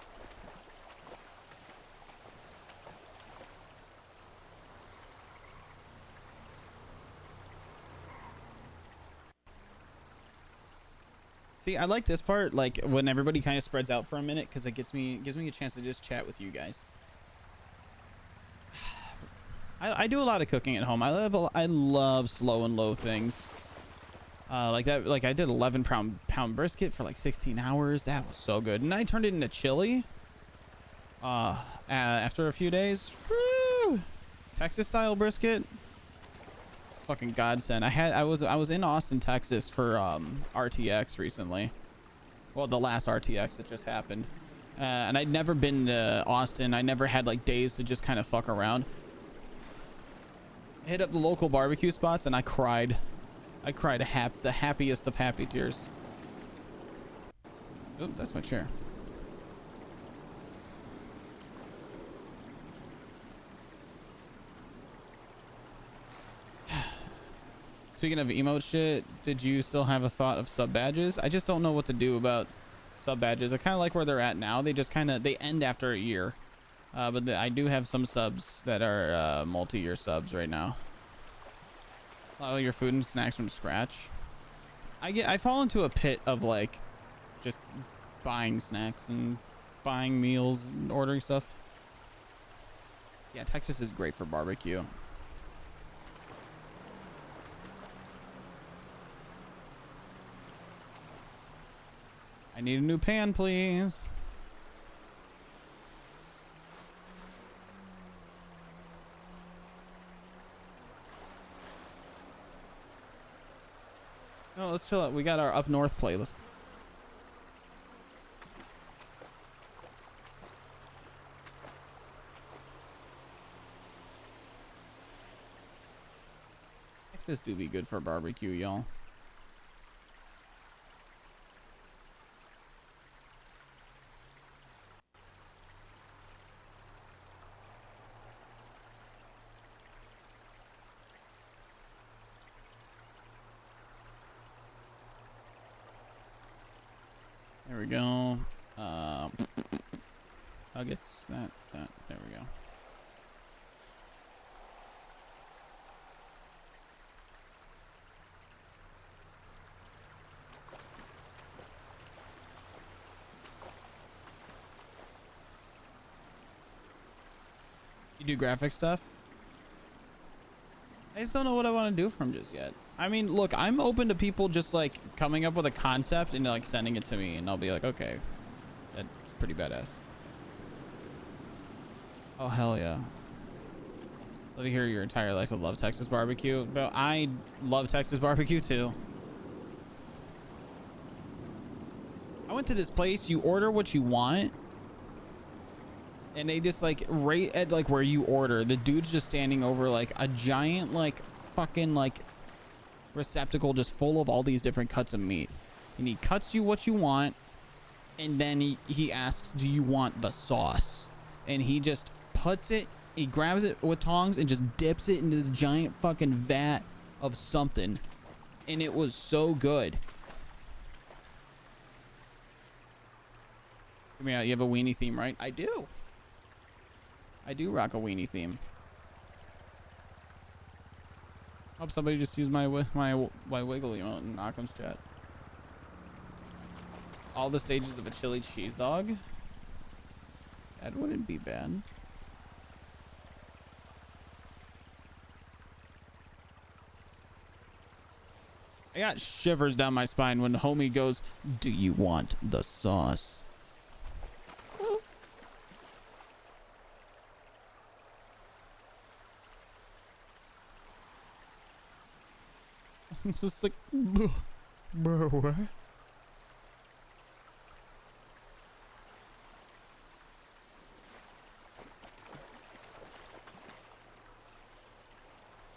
See, I like this part, like when everybody kind of spreads out for a minute, because it gives me a chance to just chat with you guys. I do a lot of cooking at home. I love slow and low things. Like that. Like I did 11 pound brisket for like 16 hours. That was so good. And I turned it into chili. After a few days. Woo! Texas style brisket. It's a fucking godsend. I was in Austin, Texas for RTX recently. Well, the last RTX that just happened. And I'd never been to Austin. I never had like days to just kind of fuck around. Hit up the local barbecue spots and I cried. I cried the happiest of happy tears. Oop, that's my chair. Speaking of emote shit, did you still have a thought of sub badges? I just don't know what to do about sub badges. I kind of like where they're at now. They just they end after a year. But I do have some subs that are multi-year subs right now. All your food and snacks from scratch. I fall into a pit of like just buying snacks and buying meals and ordering stuff. Yeah, Texas is great for barbecue. I need a new pan, please. No, let's chill out. We got our up north playlist. Texas do be good for barbecue, y'all. go. Nuggets. That. There we go. You do graphic stuff? I just don't know what I want to do from just yet. I mean, look, I'm open to people just like coming up with a concept and like sending it to me, and I'll be like, okay, that's pretty badass. Oh hell yeah! Let me hear your entire life of love Texas barbecue. But I love Texas barbecue too. I went to this place. You order what you want. And they just like right at like where you order, the dude's just standing over like a giant like fucking like receptacle just full of all these different cuts of meat, and he cuts you what you want, and then he asks, do you want the sauce? And he just puts it, he grabs it with tongs and just dips it into this giant fucking vat of something, and it was so good. I mean, you have a weenie theme, right? I do rock a weenie theme. Hope somebody just used my wiggle emote in Ockham's chat. All the stages of a chili cheese dog. That wouldn't be bad. I got shivers down my spine when the homie goes, "Do you want the sauce?" It's just like, bro, what?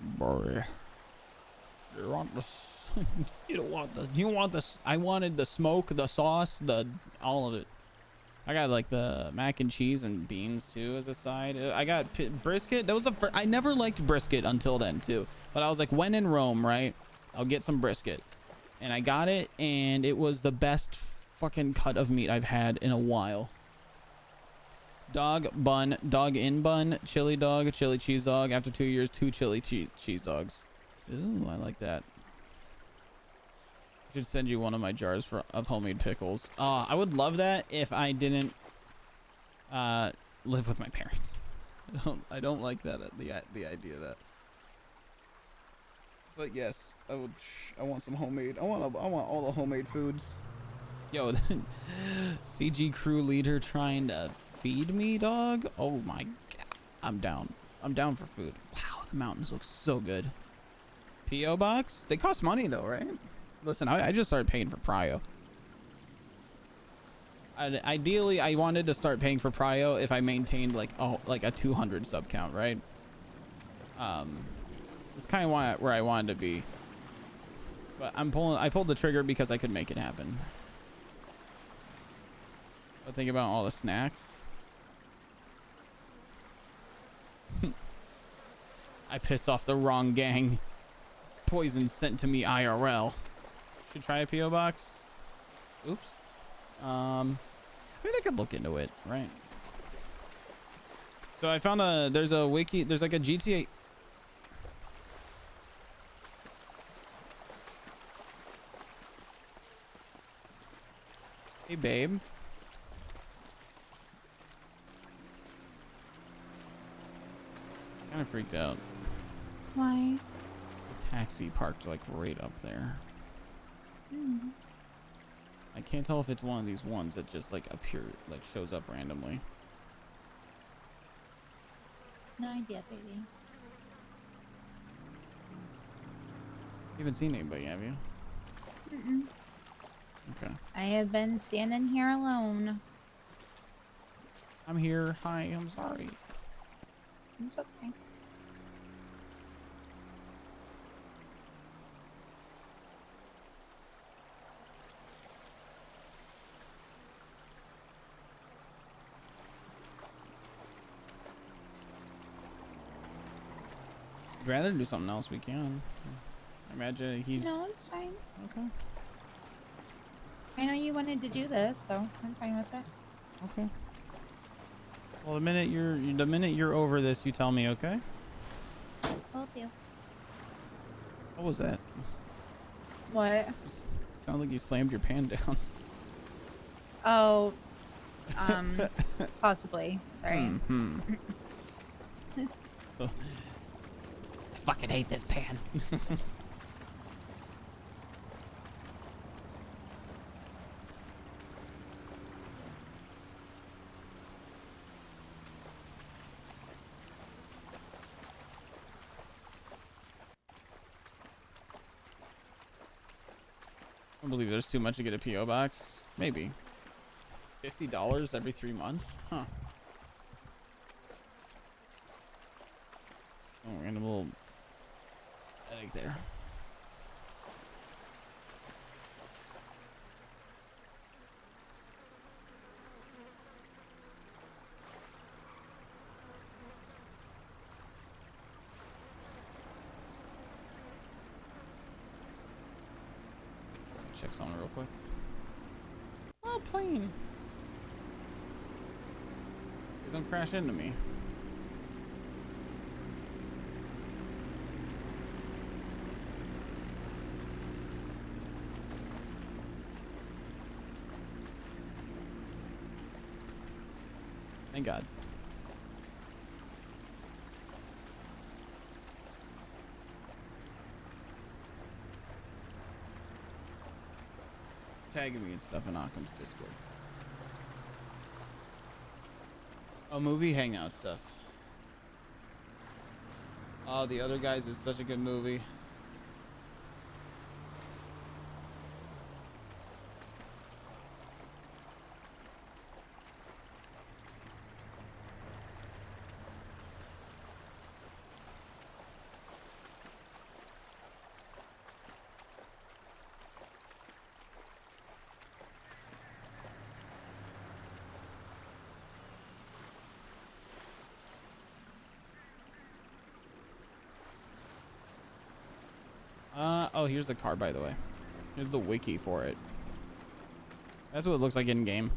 Boy, you want this? You don't want this. You want this? I wanted the smoke, the sauce, all of it. I got like the mac and cheese and beans too as a side. I got brisket. That was the first. I never liked brisket until then too. But I was like, when in Rome, right? I'll get some brisket. And I got it, and it was the best fucking cut of meat I've had in a while. Dog bun, dog in bun, chili dog, chili cheese dog. After 2 years, 2 chili cheese dogs. Ooh, I like that. I should send you one of my jars of homemade pickles. I would love that if I didn't live with my parents. I don't like that, the idea of that. But yes, I want some homemade. I want all the homemade foods. Yo, CG crew leader trying to feed me, dog. Oh my god, I'm down. I'm down for food. Wow, the mountains look so good. PO box? They cost money though, right? Listen, I just started paying for Prio. Ideally, I wanted to start paying for Prio if I maintained like a 200 sub count, right? It's kind of where I wanted to be, but I pulled the trigger because I could make it happen. But think about all the snacks. I piss off the wrong gang. It's poison sent to me IRL. Should try a PO box. Oops. I mean, I could look into it, right? So I found there's a wiki. There's like a GTA. Hey, babe. Kind of freaked out. Why? The taxi parked like right up there. I can't tell if it's one of these ones that just like shows up randomly. No idea, baby. You haven't seen anybody, have you? Mm-mm. Okay. I have been standing here alone. I'm here. Hi, I'm sorry. It's okay. I'd rather do something else. We can. I imagine he's. No, it's fine. Okay. I know you wanted to do this, so I'm fine with it. Okay. Well, the minute you're over this, you tell me, okay? Will do. What was that? What? Sound like you slammed your pan down. Oh, possibly. Sorry. Hmm. So, I fucking hate this pan. I believe there's too much to get a PO box. Maybe $50 every 3 months. Huh. Oh, random little headache there. Check something real quick. Oh, plane. Please don't crash into me. Thank God. Tagging me and stuff in Occam's Discord. Oh, movie hangout stuff. Oh, The Other Guys is such a good movie. Oh, here's the car, by the way. Here's the wiki for it. That's what it looks like in game.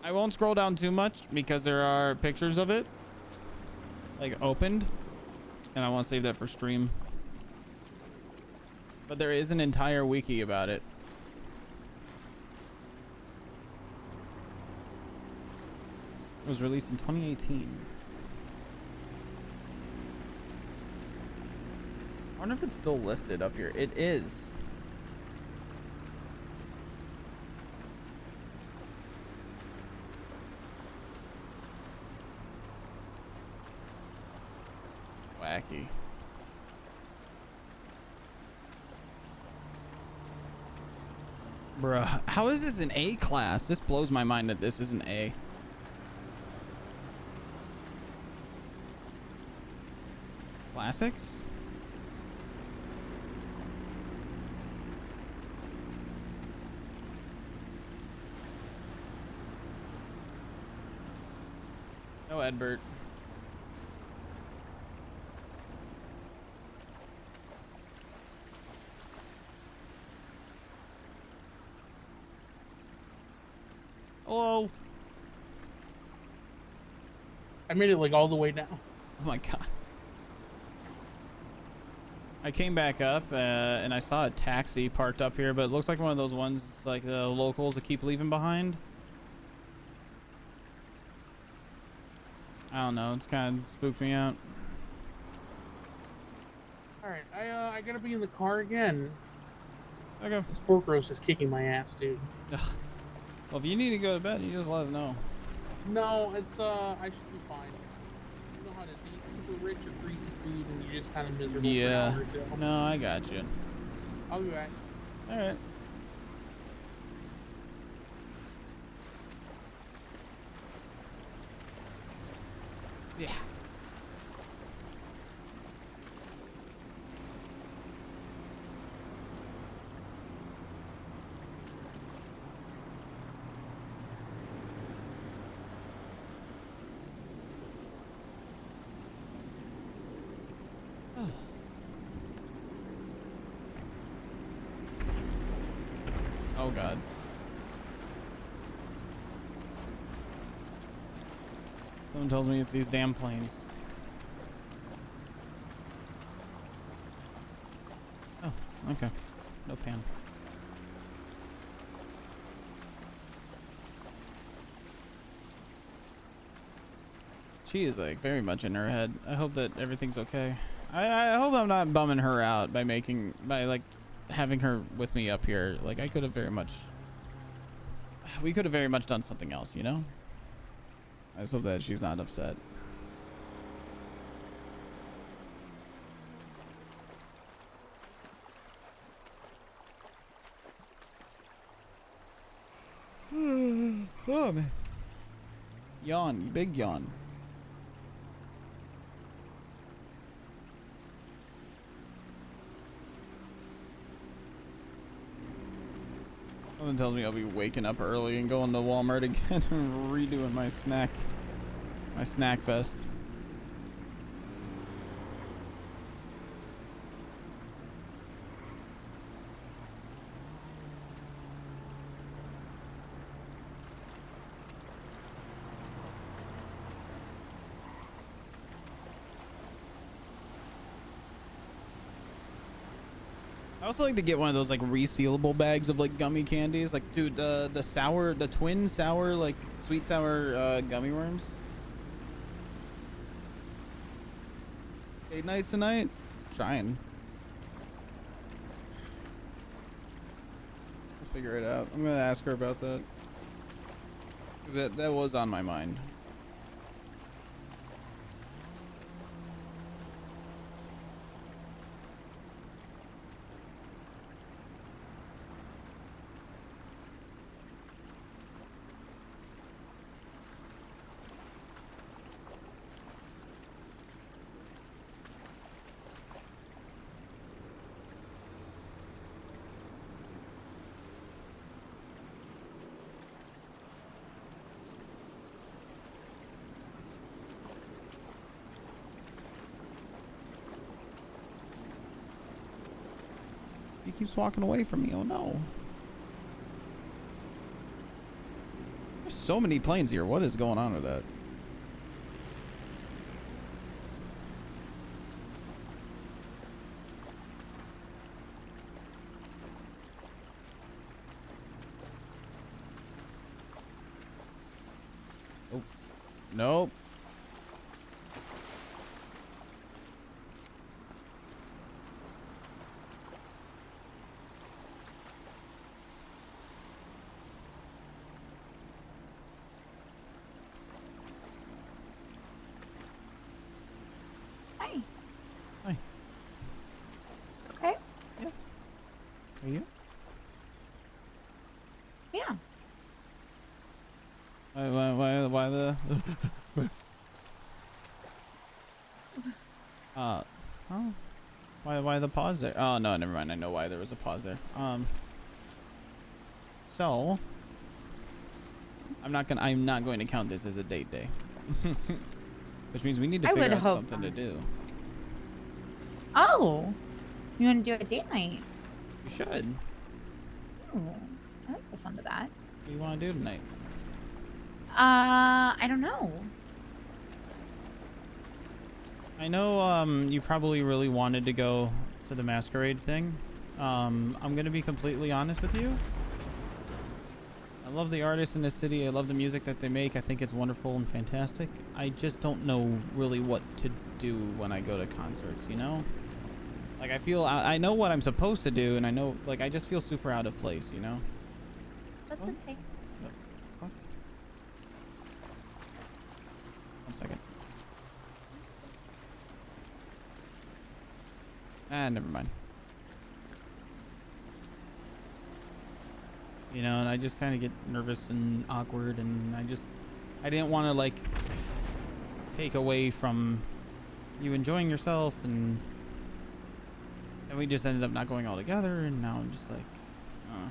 I won't scroll down too much because there are pictures of it, like opened, and I want to save that for stream. But there is an entire wiki about it. It was released in 2018. I wonder if it's still listed up here. It is. Wacky. Bruh, how is this an A class? This blows my mind that this is an A. Classics? No, Edbert. Hello. I made it like all the way down. Oh my god. I came back up and I saw a taxi parked up here, but it looks like one of those ones like the locals that keep leaving behind. I don't know. It's kind of spooked me out. All right, I gotta be in the car again. Okay. This pork roast is kicking my ass, dude. Ugh. Well, if you need to go to bed, you just let us know. No, it's I should be fine. You know how to eat super rich or greasy food, and you're just kind of miserable. Yeah. For an hour or two. No, I got you. I'll be back. All right. Yeah. Oh god. Someone tells me it's these damn planes. Oh, okay. No pan. She is like very much in her head. I hope that everything's okay. I hope I'm not bumming her out by like having her with me up here. Like I could have very much, we could have very much done something else, you know? I just hope that she's not upset. Oh man. Yawn, you big yawn. Someone tells me I'll be waking up early and going to Walmart again and redoing my snack fest. I also like to get one of those like resealable bags of like gummy candies. Like, dude, the twin sour, like sweet sour gummy worms. 8 nights a night? Trying. We'll figure it out. I'm gonna ask her about that. 'Cause that was on my mind. He keeps walking away from me. Oh no. There's so many planes here. What is going on with that? Oh. Nope. Hi. Hi. Okay. Are you? Yeah. Why the oh, why the pause there? Oh no, never mind. I know why there was a pause there. So I'm not going to count this as a date day. Which means we need to I figure would out hope something to do. Oh. You want to do a date night? You should. Oh, I like the sound of that. What do you want to do tonight? I don't know. I know you probably really wanted to go to the masquerade thing. I'm gonna be completely honest with you. I love the artists in the city. I love the music that they make. I think it's wonderful and fantastic. I just don't know really what to do when I go to concerts, you know? Like, I know what I'm supposed to do, and I know, like, I just feel super out of place, you know? That's okay. Fuck. One second. Never mind. You know, and I just kind of get nervous and awkward, and I didn't want to, like, take away from you enjoying yourself, and we just ended up not going all together, and now I'm just like, I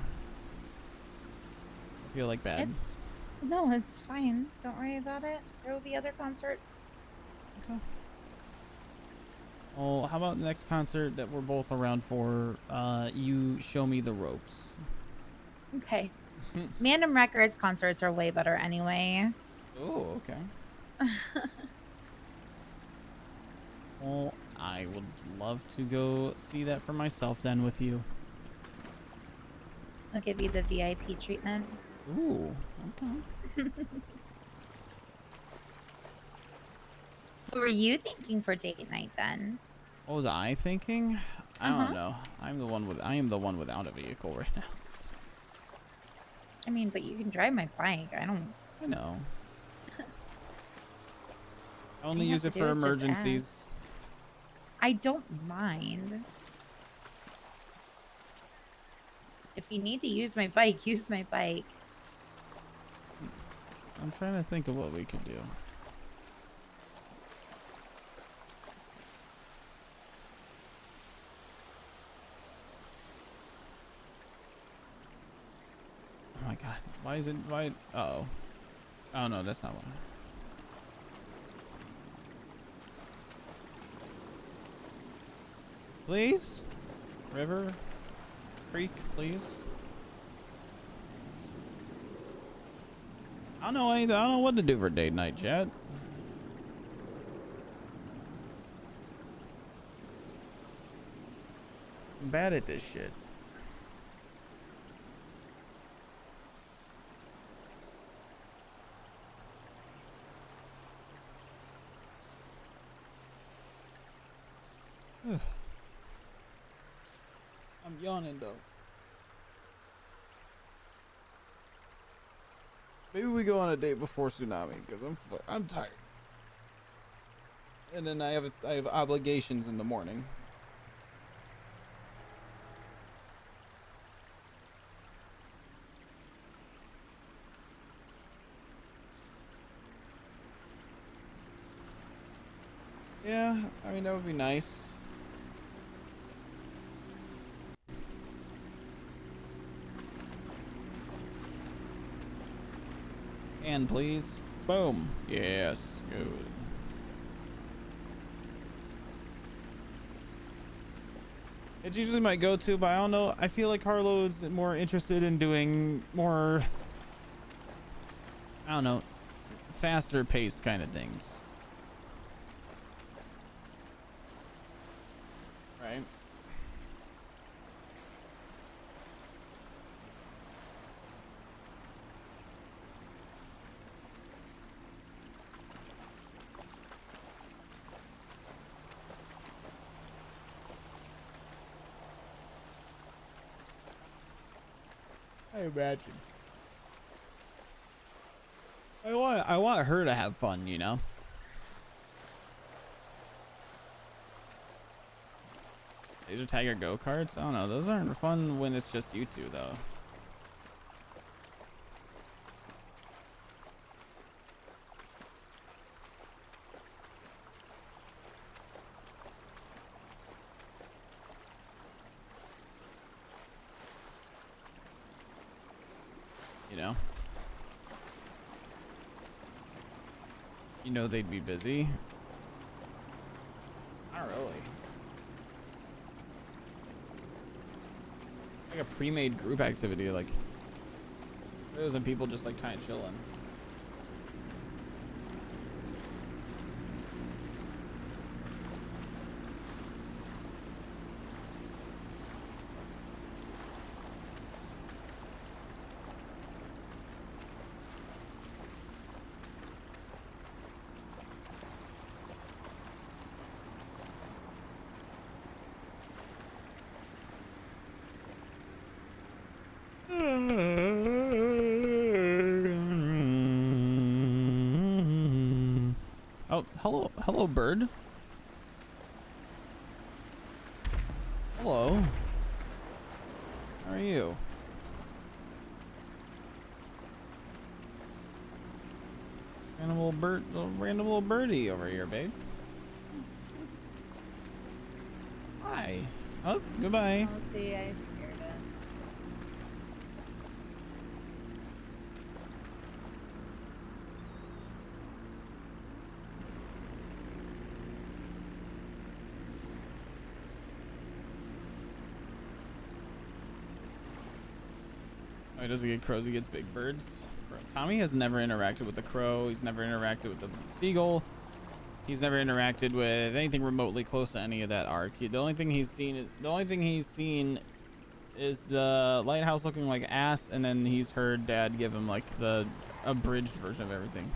feel like bad. It's fine. Don't worry about it. There will be other concerts. Okay. Well, how about the next concert that we're both around for, you show me the ropes. Okay. Mandem Records concerts are way better anyway. Oh, okay. Well, I would love to go see that for myself then with you. I'll give you the VIP treatment. Ooh, okay. What were you thinking for date night then? What was I thinking? I don't know. I am the one without a vehicle right now. I mean, but you can drive my bike. I know. I only All you use have it to do for is just emergencies. I don't mind. If you need to use my bike, use my bike. I'm trying to think of what we could do. Oh my god. Why is it? Why? Uh-oh. Oh no, that's not one. Please? River? Creek, please? I don't know either. I don't know what to do for date night, Chad. I'm bad at this shit. I'm yawning though. Maybe we go on a date before tsunami because I'm tired. And then I have obligations in the morning. Yeah, I mean that would be nice. And please. Boom. Yes. Good. It's usually my go-to, but I don't know. I feel like Harlow's more interested in doing more, I don't know, faster paced kind of things. Right? I imagine. I want her to have fun, you know? Laser tag or go-karts? I don't know. Those aren't fun when it's just you two, though. You know? You know they'd be busy. Not really. Like a pre-made group activity, like those and people just like kind of chilling. Oh, hello, bird. Hello. How are you? Random little birdie over here, babe. Hi. Oh, goodbye. Oh, see, I scared it. Oh, he doesn't get crows, he gets big birds. Bro, Tommy has never interacted with the crow. He's never interacted with the seagull. He's never interacted with anything remotely close to any of that arc. The only thing he's seen is the lighthouse looking like ass, and then he's heard Dad give him like the abridged version of everything.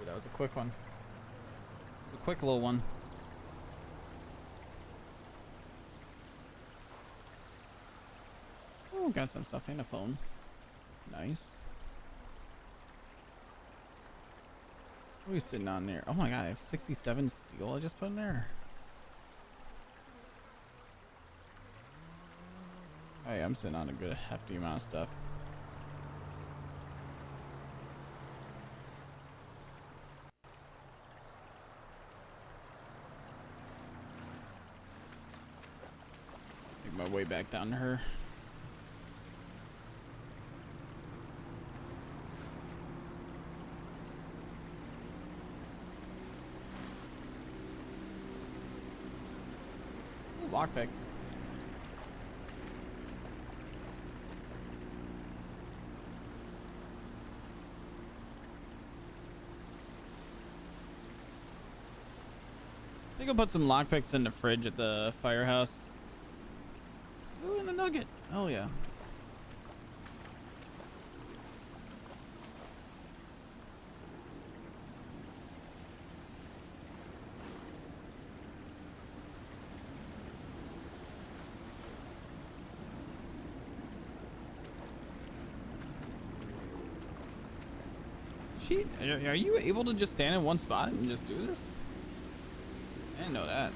Ooh, that was a quick one. It was a quick little one. Oh, got some stuff and a phone. Nice. What are we sitting on there? Oh my god, I have 67 steel I just put in there. Oh yeah, I'm sitting on a good hefty amount of stuff. Make my way back down to her. Ooh, lockpicks. I think I'll put some lockpicks in the fridge at the firehouse. Ooh, and a nugget. Oh yeah. Are you able to just stand in one spot and just do this? I didn't know that.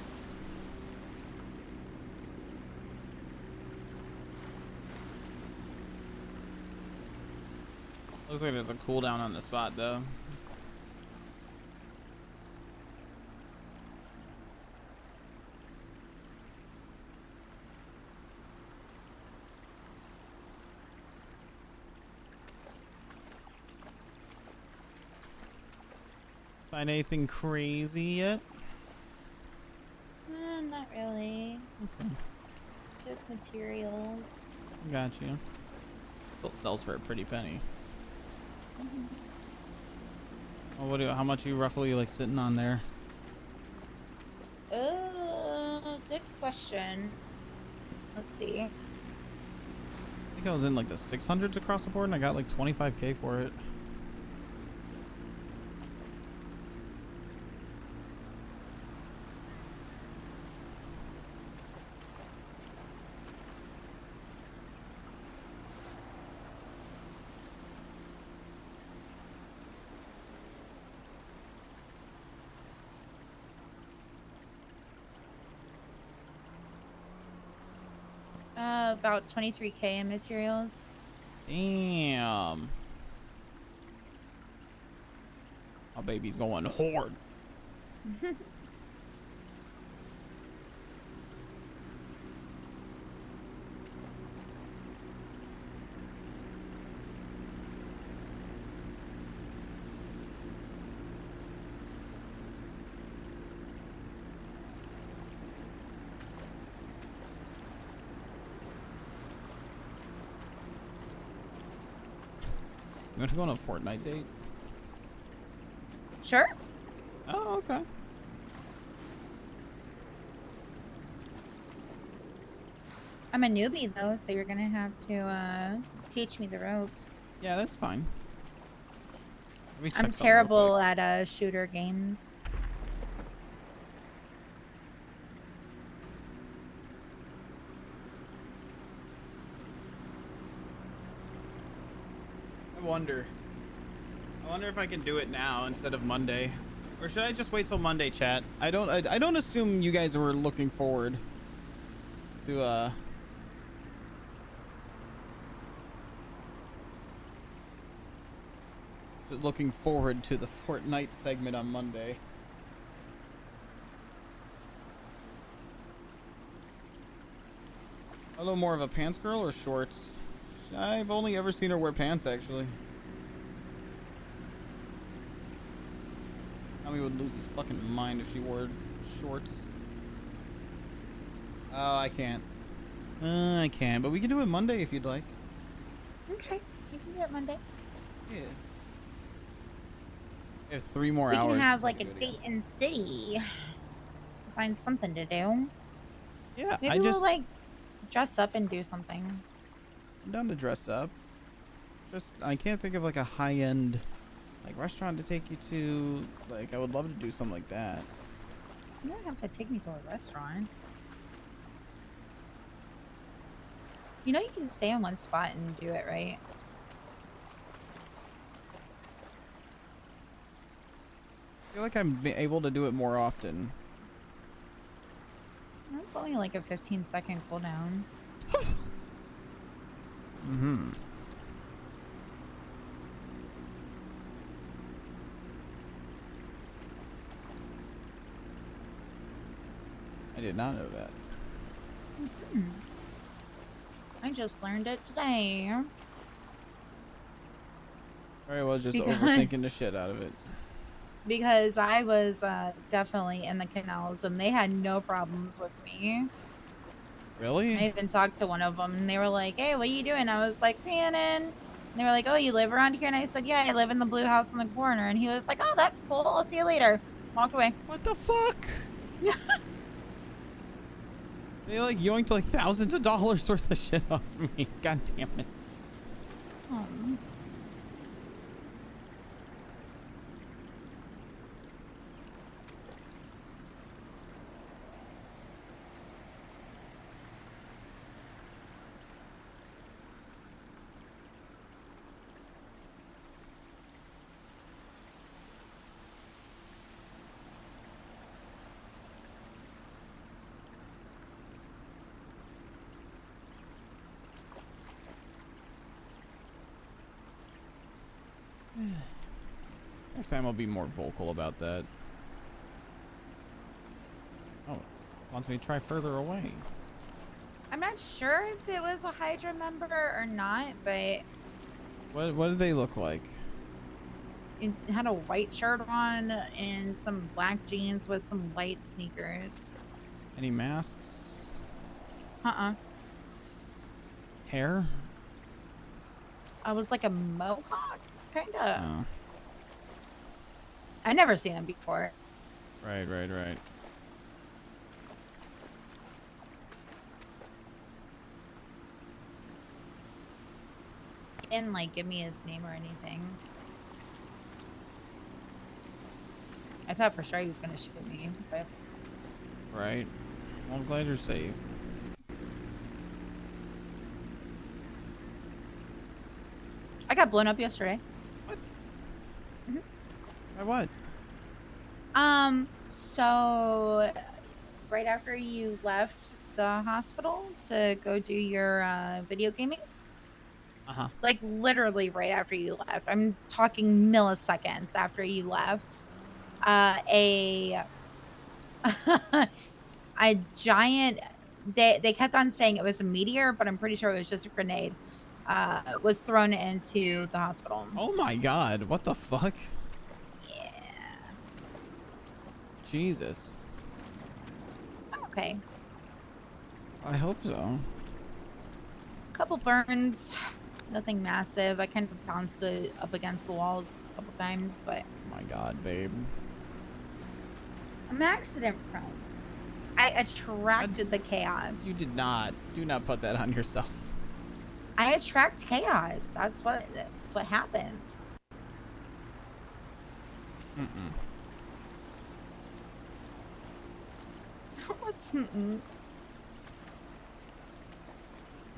Looks like there's a cooldown on the spot though. Find anything crazy yet? Not really. Okay. Just materials. Got you. Still sells for a pretty penny. Well, how much are you roughly like sitting on there? Good question. Let's see. I think I was in like the 600s across the board and I got like 25k for it. About 23k in materials. Damn. My baby's going hard. You want to go on a Fortnite date? Sure. Oh, okay. I'm a newbie though, so you're gonna have to teach me the ropes. Yeah, that's fine. Let me check I'm something real terrible quick. at shooter games. I wonder if I can do it now instead of Monday. Or should I just wait till Monday, chat? I don't assume you guys were looking forward to looking forward to the Fortnite segment on Monday. Hello, more of a pants girl or shorts? I've only ever seen her wear pants, actually. Tommy would lose his fucking mind if she wore shorts. Oh, I can't. I can't, but we can do it Monday if you'd like. Okay, you can do it Monday. Yeah. We have 3 more We hours. can have to like a do it date again. in city. Find something to do. Yeah, Maybe we'll like dress up and do something. I'm down to dress up. Just I can't think of like a high-end like restaurant to take you to. Like I would love to do something like that. You don't have to take me to a restaurant. You know you can stay in one spot and do it, right? I feel like I'm able to do it more often. That's only like a 15-second cooldown. Mm-hmm. I did not know that. I just learned it today. Or I was just Because- overthinking the shit out of it. Because I was definitely in the canals and they had no problems with me. Really? I even talked to one of them and they were like, hey, what are you doing? I was like, panning. And they were like, oh, you live around here? And I said, yeah, I live in the blue house in the corner. And he was like, oh, that's cool. I'll see you later. Walked away. What the fuck? They like yoinked like thousands of dollars worth of shit off me. God damn it. Oh. Next time I'll be more vocal about that. Oh, wants me to try further away. I'm not sure if it was a Hydra member or not, but What did they look like? it had a white shirt on and some black jeans with some white sneakers. Any masks? Hair? I was like a mohawk, kind of. Oh, I never seen him before. right. He didn't like give me his name or anything. I thought for sure he was gonna shoot me, but Right. Well, I'm glad you're safe. I got blown up yesterday. By what? So right after you left the hospital to go do your video gaming, like literally right after you left, I'm talking milliseconds after you left, a giant, they kept on saying it was a meteor, but I'm pretty sure it was just a grenade, was thrown into the hospital. Oh my god, what the fuck? Yeah. Jesus. I'm okay. I hope so. Couple burns, nothing massive. I kind of bounced it up against the walls a couple times, but Oh my god, babe. I'm accident prone. I attracted the chaos. You did not. Do not put that on yourself. I attract chaos. That's what happens. Mm-mm. What's mm-mm?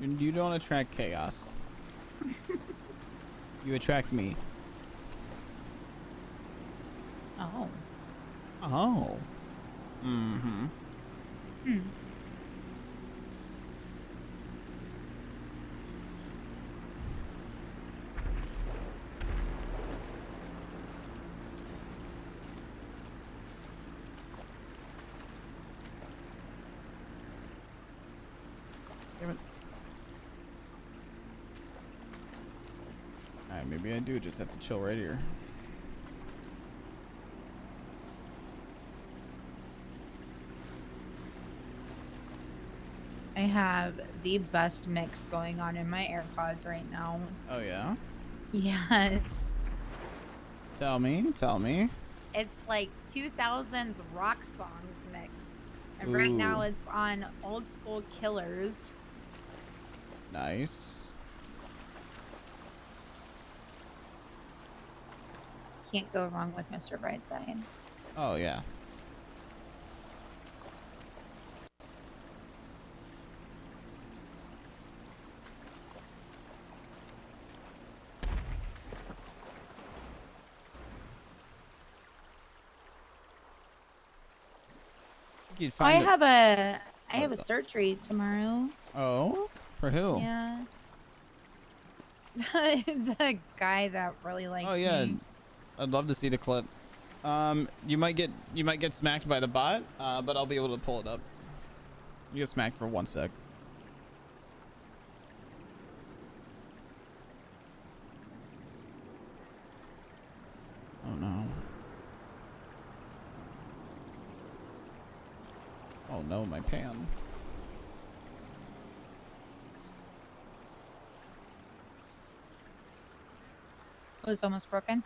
You don't attract chaos. You attract me. Oh. Oh. Mm-hmm. Hmm. Damn it. Alright, maybe I do just have to chill right here. I have the best mix going on in my AirPods right now. Oh, yeah? Yes. Tell me, tell me. It's like 2000s rock songs mix. And right now Ooh. it's on Old School Killers. Nice. Can't go wrong with Mr. Brightside. Oh, yeah. You'd I find it. have a surgery tomorrow. Oh? For who? Yeah. The guy that really likes Oh, yeah. me. I'd love to see the clip. You might get smacked by the bot, but I'll be able to pull it up. You get smacked for 1 sec. Oh no. Oh no, my pan. It was almost broken.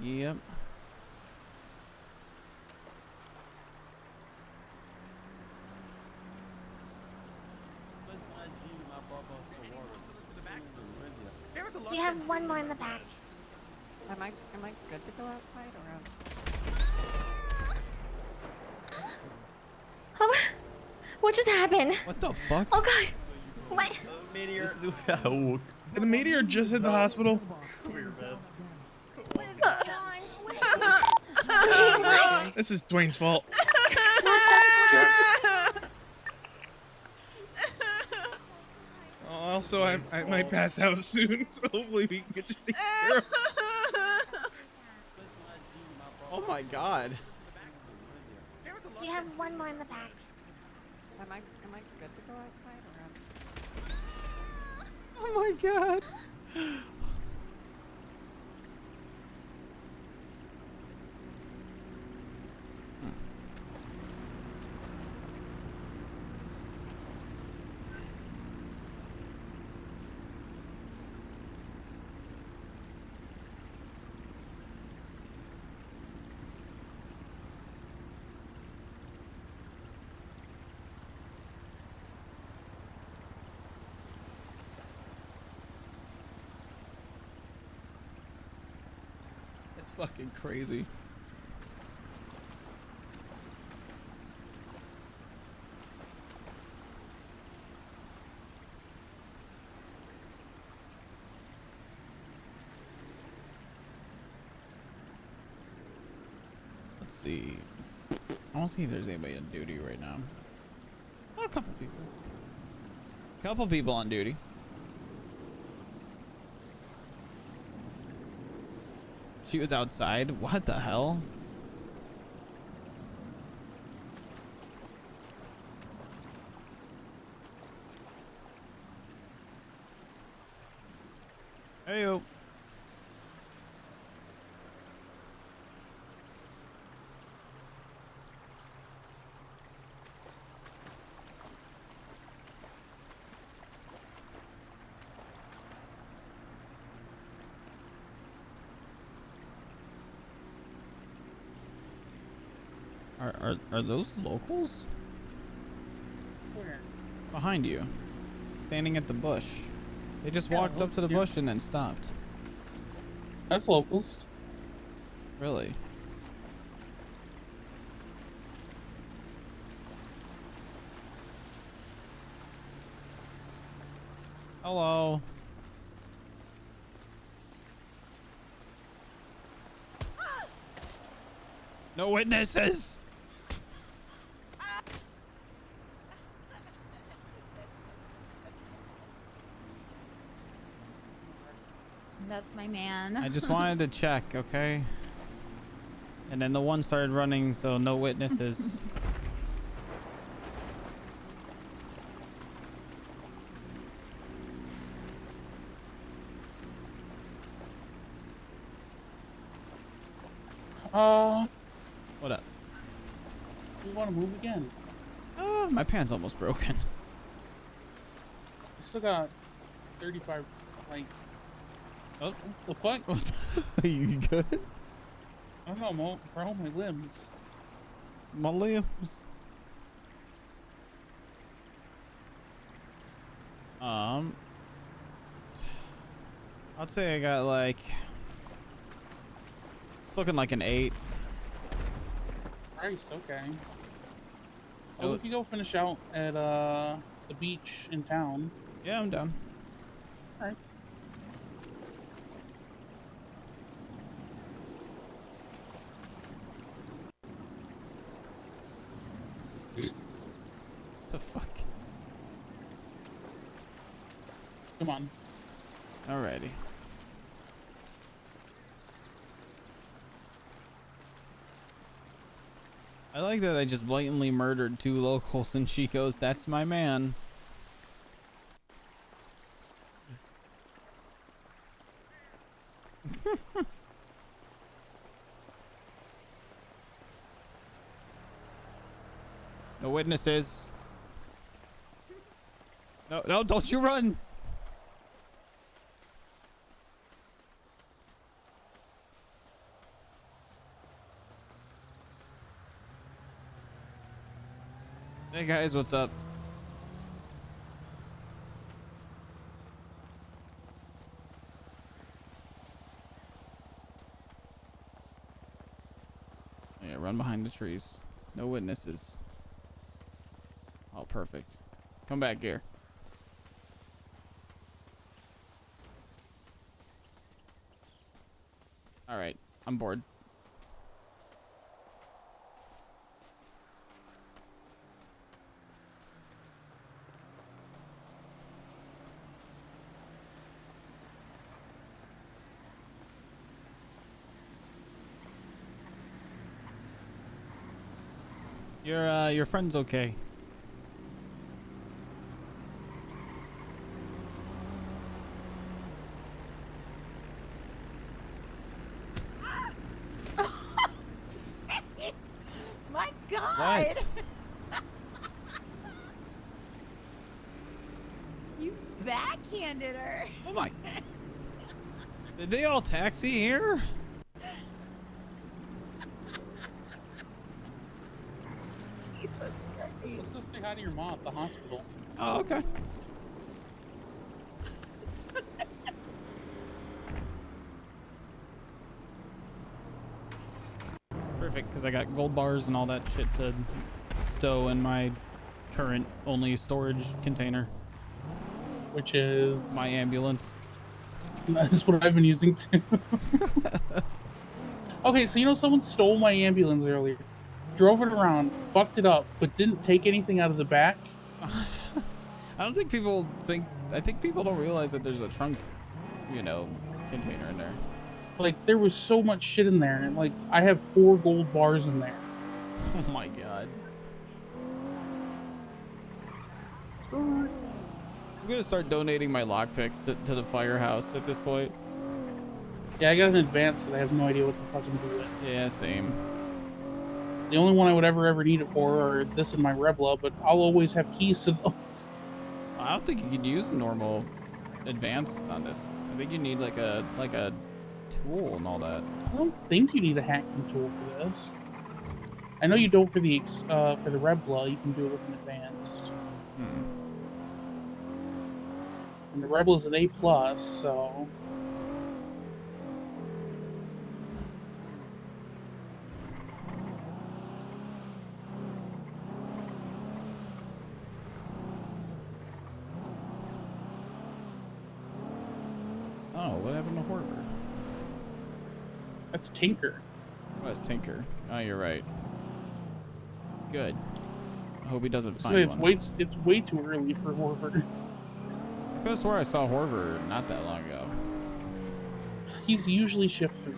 Yep. We have one more in the back. Am I good to go outside or? What just happened? What the fuck? Oh god. What? Meteor. Did a meteor just hit the hospital? This is Dwayne's fault. Also, I might pass out soon, so hopefully we can get you taken care of. Oh my god. We have one more in the back. Am I good to go outside or? Oh my god. It's fucking crazy. Let's see. I want to see if there's anybody on duty right now. Oh, a couple people. Couple people on duty. She was outside? What the hell? Heyo. Are those locals? Where? Behind you. Standing at the bush. They just walked up to the bush and then stopped. That's locals. Really? Hello. No witnesses. That's my man. I just wanted to check, okay? And then the one started running, so no witnesses. What up? We want to move again. My pan's almost broken. I still got 35, like... Oh. The fuck? Are you good? I don't know, for all my limbs. My limbs. I'd say I got like... It's looking like an 8. Christ, okay. Well, we could go finish out at the beach in town. Yeah, I'm down. Alright. The fuck? Come on. Alrighty. I like that I just blatantly murdered 2 locals and she goes, "That's my man." No witnesses. No, no, don't you run. Hey guys, what's up? Yeah, run behind the trees. No witnesses. Oh, perfect. Come back here. All right, I'm bored. Your friend's okay. My God! What? You backhanded her. Oh my! Did they all taxi here? Jesus Christ. Let's go say hi to your mom at the hospital. Oh, okay. It's perfect because I got gold bars and all that shit to stow in my current only storage container. Which is... my ambulance. That's what I've been using too. Okay, so you know someone stole my ambulance earlier. Drove it around, fucked it up, but didn't take anything out of the back. I don't think people think... I think people don't realize that there's a trunk, you know, container in there. Like, there was so much shit in there. And, like, I have 4 gold bars in there. Oh my god. I'm gonna start donating my lockpicks to the firehouse at this point. Yeah, I got an advance that I have no idea what to fucking do with. Yeah, same. The only one I would ever need it for are this and my Rebla, but I'll always have keys to those. I don't think you could use normal advanced on this. I think you need like a tool and all that. I don't think you need a hacking tool for this. I know you don't for the Rebla. You can do it with an advanced. And the Rebla's an A+, so... Oh, what happened to Horford? That's Tinker. Oh, it's Tinker. Oh, you're right. Good. I hope he doesn't So find it's one. it's way too early for Horford. I could have swore I saw Horver not that long ago. He's usually shift 3.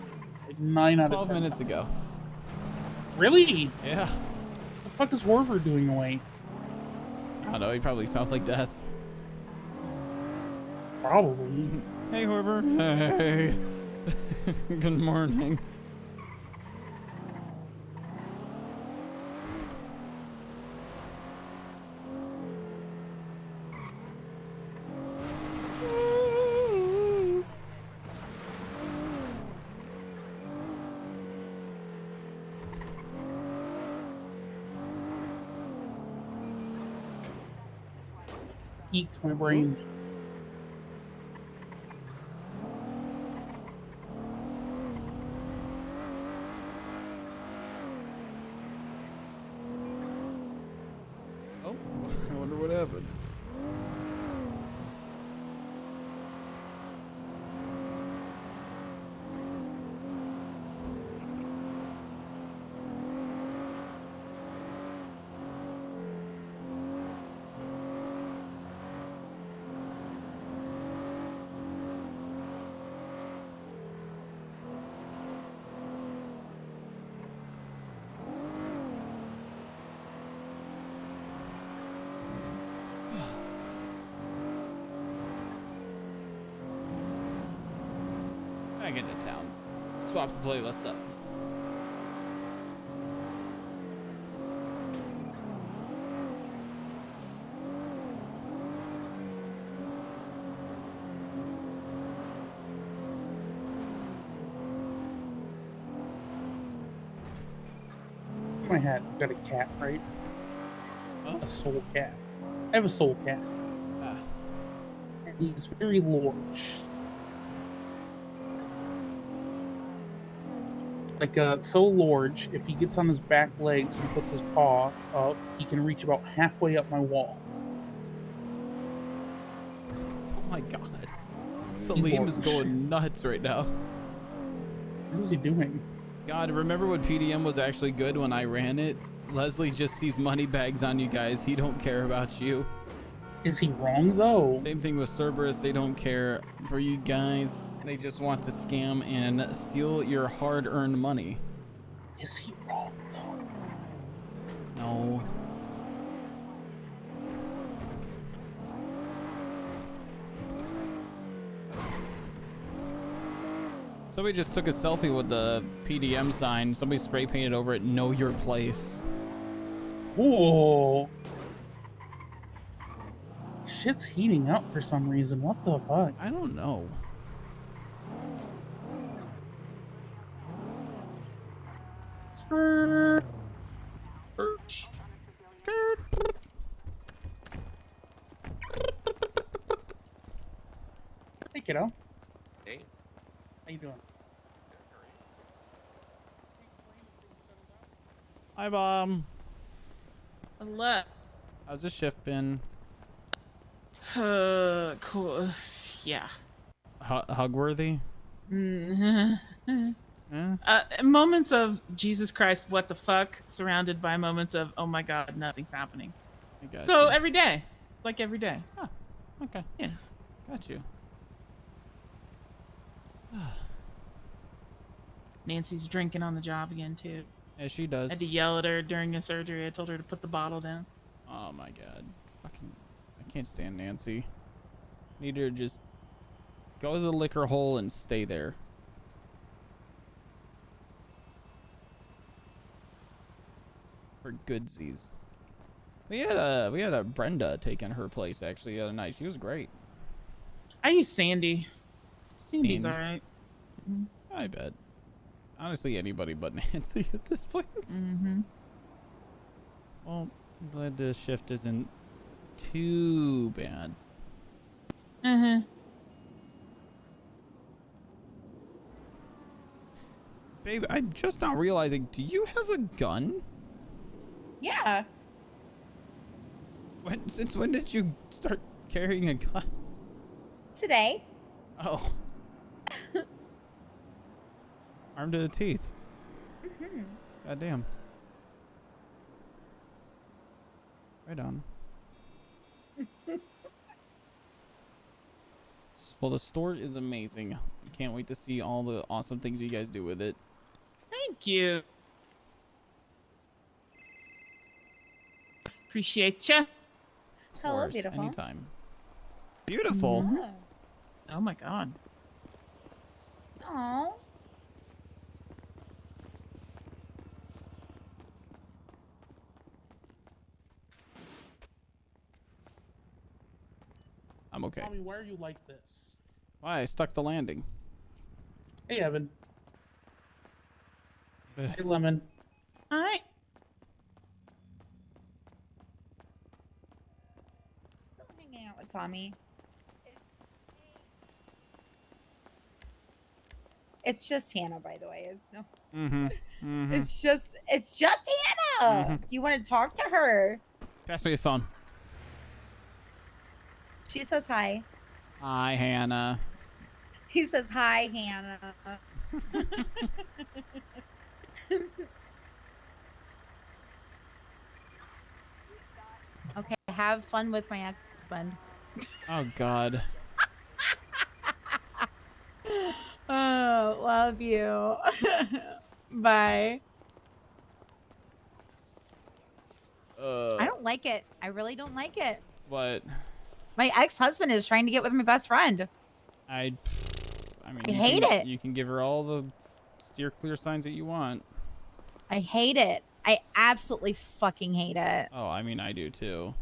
Like 9 out of 10. 12 minutes ago. Really? Yeah. What the fuck is Horford doing away? I don't know. He probably sounds like death. Probably. Hey, Horver. Hey. Good morning. Eek my brain. Oh, I wonder what happened. Back into town. Swap the playlist up. My hat. I've got a cat, right? Huh? A soul cat. I have a soul cat. Ah. And he's very large. Like, so large, if he gets on his back legs and puts his paw up, he can reach about halfway up my wall. Oh my god. Salim is going nuts right now. What is he doing? God, remember when PDM was actually good when I ran it? Leslie just sees money bags on you guys. He don't care about you. Is he wrong, though? Same thing with Cerberus. They don't care for you guys. They just want to scam and steal your hard-earned money. Is he wrong, though? No. Somebody just took a selfie with the PDM sign. Somebody spray painted over it, "Know your place." Whoa. Shit's heating up for some reason. What the fuck? I don't know. Skirt. Hey, kiddo. Hey. How you doing? Hi, Mom. Hello. How's the shift been? Cool. Yeah. Hugworthy? Moments of Jesus Christ, what the fuck, surrounded by moments of oh my god, nothing's happening. So every day, like every day. Oh, okay. Yeah. Got you. Nancy's drinking on the job again too. Yeah, she does. I had to yell at her during a surgery. I told her to put the bottle down. Oh my god. Fucking, I can't stand Nancy. Need her to just go to the liquor hole and stay there. For goodsies. We had a Brenda taking her place actually the other night. She was great. I use Sandy. Sandy's Sandy. alright. I bet. Honestly, anybody but Nancy at this point. Mm-hmm. Well, I'm glad the shift isn't too bad. Mm-hmm. Babe, I'm just now realizing, do you have a gun? Yeah. Since when did you start carrying a gun? Today. Oh. Armed to the teeth. God damn. Right on. Well, the store is amazing. Can't wait to see all the awesome things you guys do with it. Thank you. Appreciate you. Of course, anytime. Beautiful. Oh my god. Oh. I'm okay. Mommy, why are you like this? Why? I stuck the landing. Hey, Evan. Hey, Lemon. Hi. Still hanging out with Tommy. It's just Hannah, by the way. It's no. It's just Hannah. You want to talk to her? Pass me the phone. She says hi. Hi, Hannah. He says hi, Hannah. Okay, have fun with my ex-husband. Oh God. Oh, love you. Bye. I don't like it. I really don't like it. What? My ex-husband is trying to get with my best friend. I mean, I hate it. You can give her all the steer clear signs that you want. I hate it. I absolutely fucking hate it. Oh, I mean, I do too.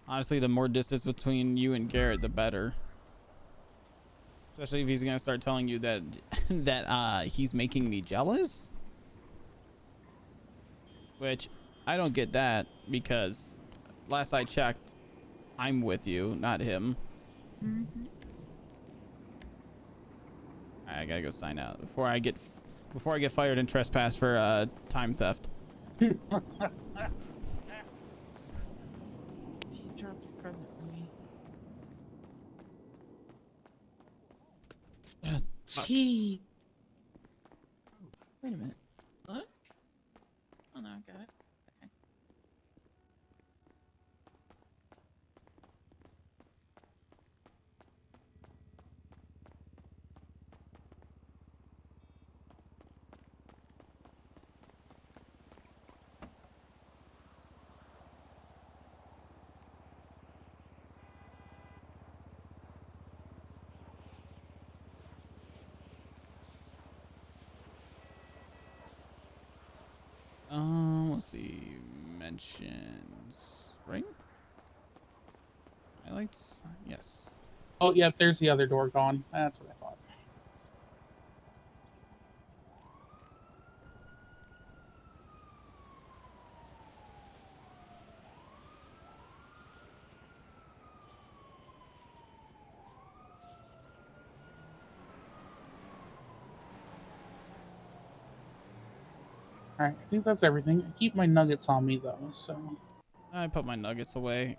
Honestly, the more distance between you and Garrett, the better. Especially if he's gonna start telling you that he's making me jealous. Which I don't get that, because last I checked, I'm with you, not him. I gotta go sign out before I get fired and trespass for time theft. He dropped a present for me. Tea. Wait a minute. What? Oh no, I got it. Okay. Let's see. Mentions. Right? Highlights? Yes. Oh, yeah, there's the other door gone. That's what I thought. Alright, I think that's everything. I keep my nuggets on me, though, so... I put my nuggets away.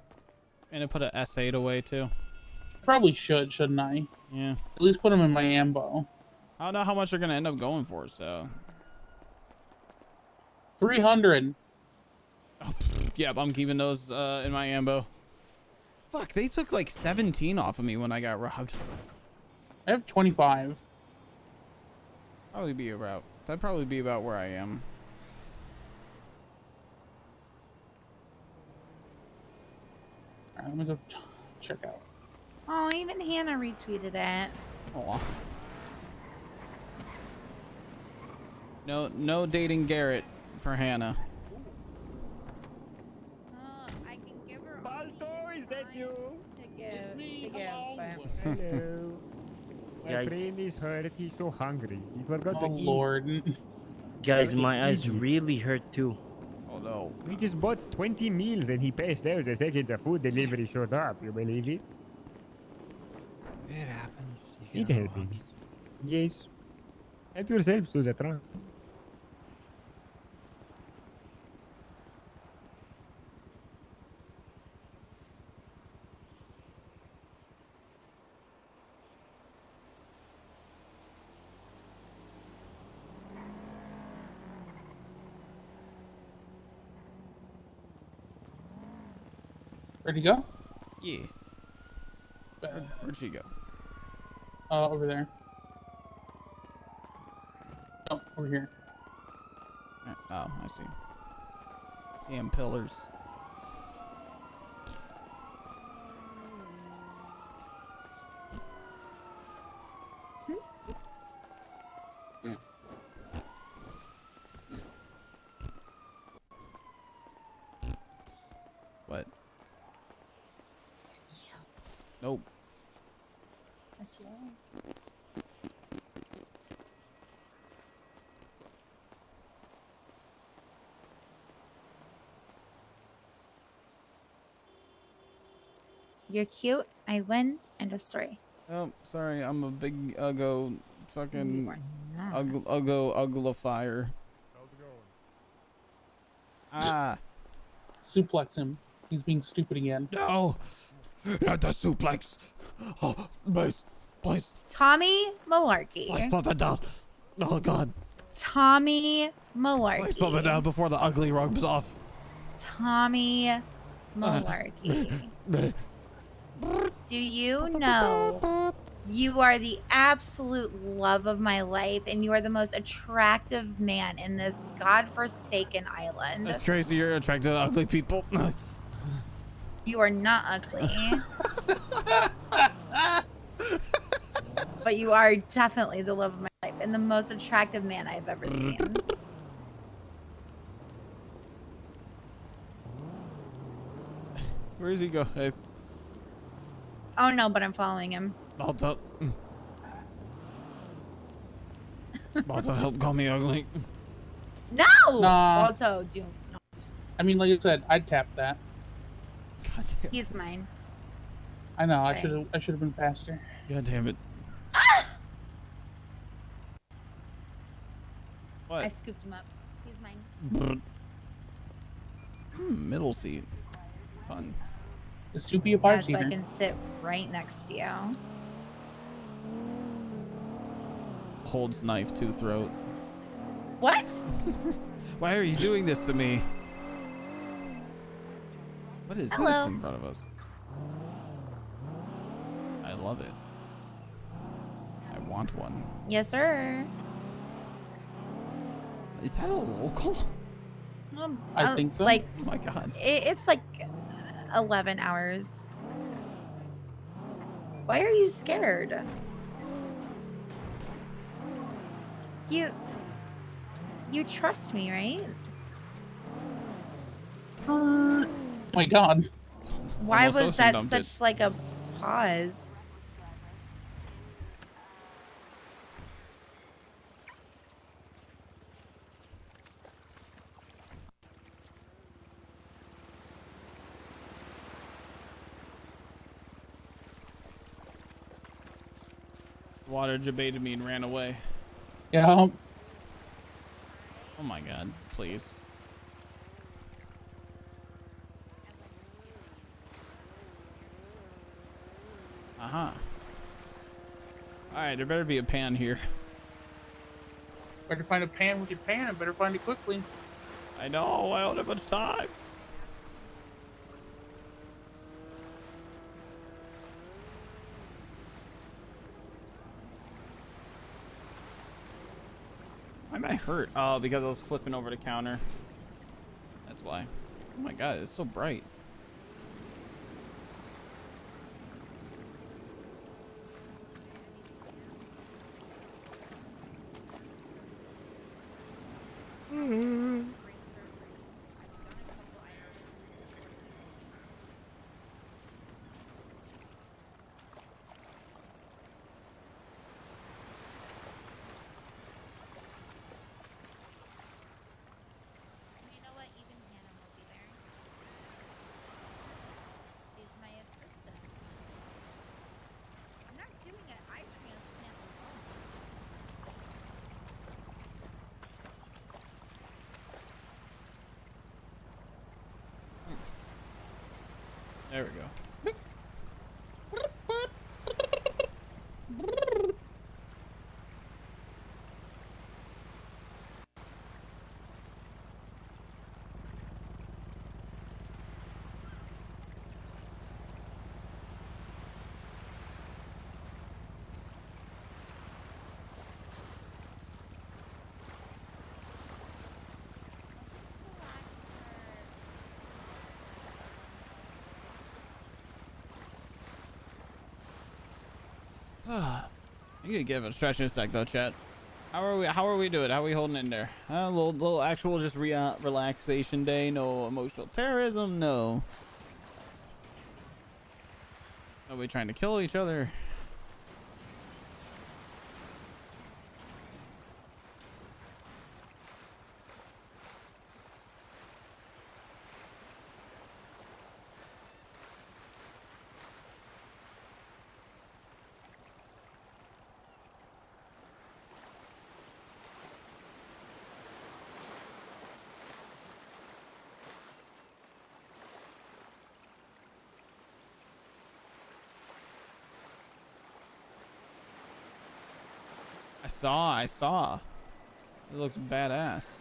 And I put a S8 away, too. Probably shouldn't I? Yeah. At least put them in my ambo. I don't know how much they're going to end up going for, so... 300. Oh, yep, I'm keeping those in my ambo. Fuck, they took like 17 off of me when I got robbed. I have 25. That'd probably be about where I am. Alright, let me go check out. Oh, even Hannah retweeted it. Aw. No dating Garrett for Hannah. I can give her Balto, is that you? to give, but... Hello. My Guys. friend is hurt. He's so hungry. He forgot to Oh, eat. Lord. Guys, Gotta my eyes eat. really hurt too. Oh no. We just bought 20 meals and he passed out the second the food delivery showed up. You believe it? It happens. It happens. Yes. Help yourselves to the trunk. Ready to go? Yeah. Where'd she go? Over there. Oh, over here. Oh, I see. Damn pillars. What? Nope. That's you. You're cute. I win. End of story. Oh, sorry. I'm a big uggo fucking You are not. uglifier. Ah. Suplex him. He's being stupid again. No. Not the suplex. Oh, please. Tommy Malarky. Please pump it down. Oh, God. Tommy Malarky. Please pump it down before the ugly rubs off. Tommy Malarky. Do you know you are the absolute love of my life and you are the most attractive man in this godforsaken island? That's crazy. You're attracted to ugly people. You are not ugly. But you are definitely the love of my life and the most attractive man I've ever seen. Where does he go? Hey. Oh no, but I'm following him. Balto. Balto, help call me ugly. No! Nah. Balto, do not. I mean, like I said, I'd tap that. God damn. He's mine. I know. Okay. I should have been faster. God damn it. What? I scooped him up. He's mine. Middle seat. Fun. The Soupy a Yeah, five so seater. I can sit right next to you. Holds knife to throat. What? Why are you doing this to me? What is this Hello. in front of us? I love it. I want one. Yes, sir. Is that a local? I think so. Like, Oh my God. it's like 11 hours. Why are you scared? You trust me, right? Oh my God. Why Almost was ocean that dumped such like a pause? Water debated me and ran away. Yeah. Oh my God. Please. Uh-huh. Alright, there better be a pan here. Better find a pan with your pan. Better find it quickly. I know, I don't have much time. Why am I hurt? Oh, because I was flipping over the counter. That's why. Oh my God, it's so bright. You know what? Even Hannah will be there. She's my assistant. I'm not doing an eye transplant alone. There we go. You can give it a stretch in a sec though, chat. How are we doing? How are we holding in there? A little actual just relaxation day. No emotional terrorism. No. Nobody trying to kill each other. I saw. It looks badass.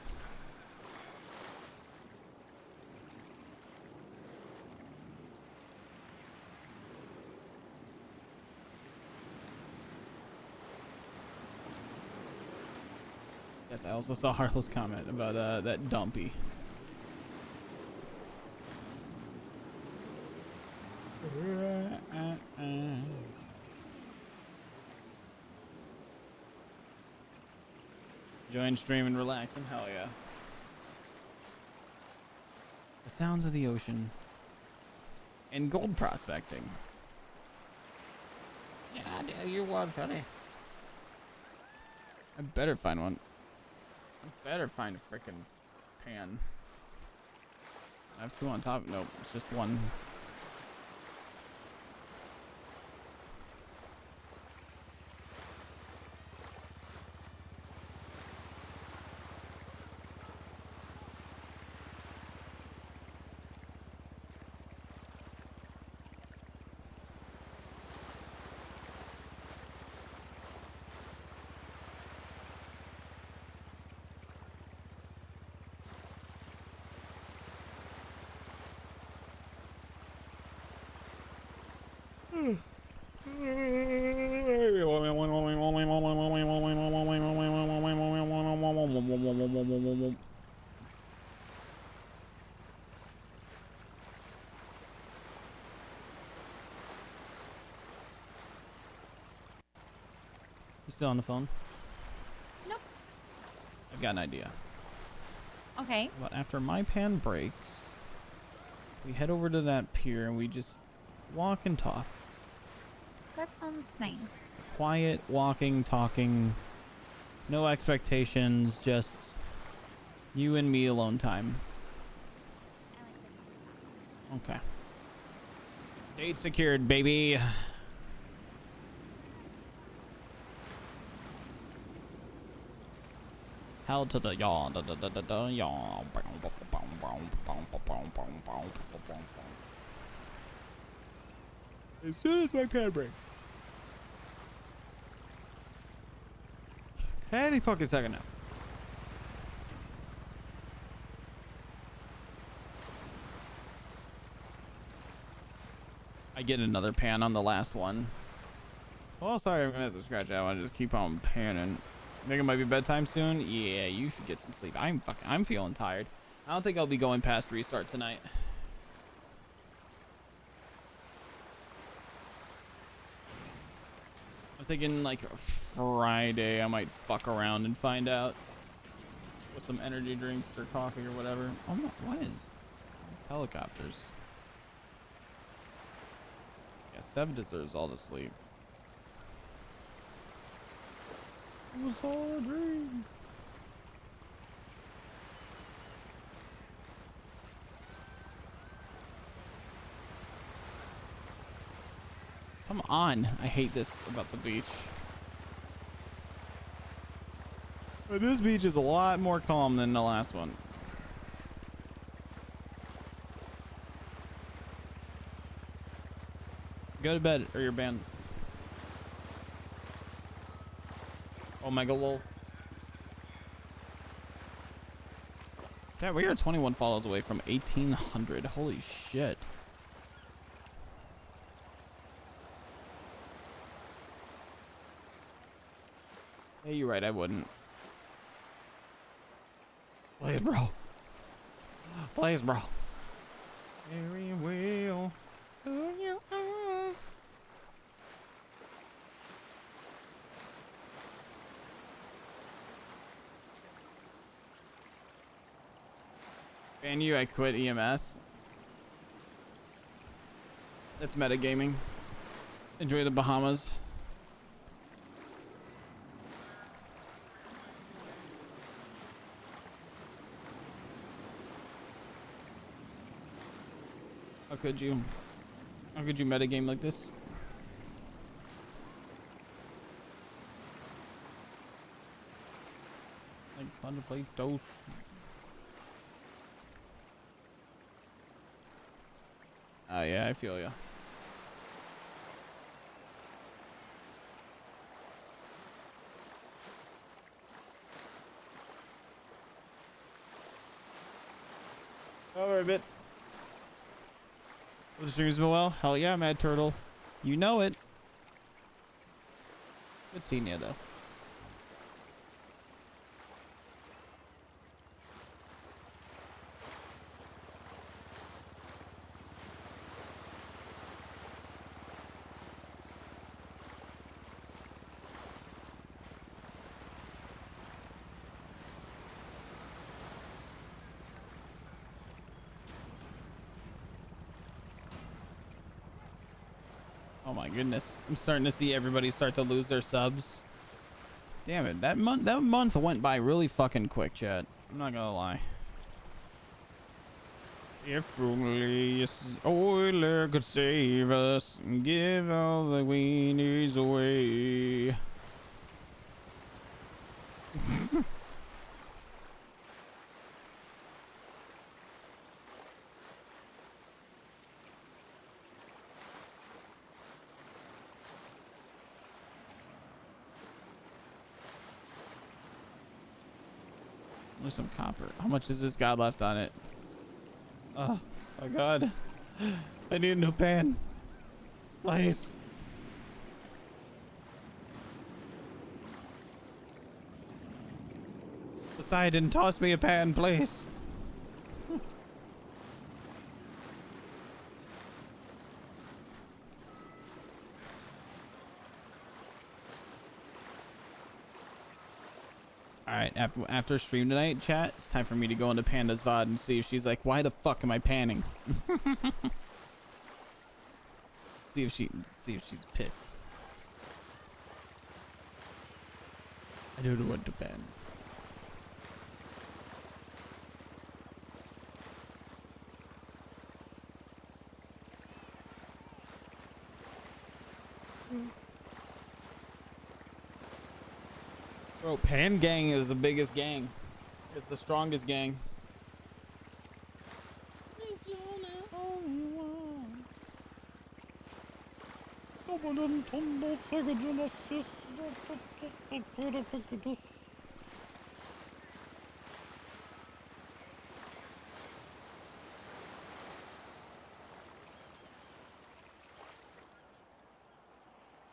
Yes, I also saw Harlow's comment about that dumpy. Join stream and relax and hell yeah. The sounds of the ocean. And gold prospecting. Yeah, you was, honey. I better find one. I better find a freaking pan. I have two on top. Nope, it's just one. You still on the phone? Nope. I've got an idea. Okay. But after my pan breaks, we head over to that pier and we just walk and talk. That sounds nice. Quiet, walking, talking, no expectations, just you and me alone time. Okay. Date secured, baby. Hell to the yaw, yaw. As soon as my pan breaks. Any fucking second now. I get another pan on the last one. Oh, sorry, I'm gonna have to scratch that one. Just keep on panning. Think it might be bedtime soon? Yeah, you should get some sleep. I'm feeling tired. I don't think I'll be going past restart tonight. I'm thinking like Friday I might fuck around and find out with some energy drinks or coffee or whatever. Oh my, what is these helicopters? Yeah, Seb deserves all the sleep. It was all a dream. Come on. I hate this about the beach. But this beach is a lot more calm than the last one. Go to bed or you're banned. Omega lol. Yeah, we are 21 follows away from 1,800. Holy shit. Hey, you're right, I wouldn't. Please, bro. Please, bro. Very well. Who you are. Ban you, I quit EMS. That's metagaming. Enjoy the Bahamas. How could you? How could you metagame like this? Like fun to play toast. Oh yeah, I feel ya. Over a bit. The stream's been well? Hell yeah, Mad Turtle. You know it. Good seeing you though. Oh my goodness. I'm starting to see everybody start to lose their subs. Damn it. That month went by really fucking quick, chat. I'm not gonna lie. If only oiler could save us and give all the weenies away. There's some copper. How much has this got left on it? Oh my god. I need a new pan. Please. Poseidon, toss me a pan, please. Alright, after stream tonight, chat, it's time for me to go into Panda's VOD and see if she's like, why the fuck am I panning? see if she's pissed. I don't want to pan. Bro, Pan Gang is the biggest gang. It's the strongest gang.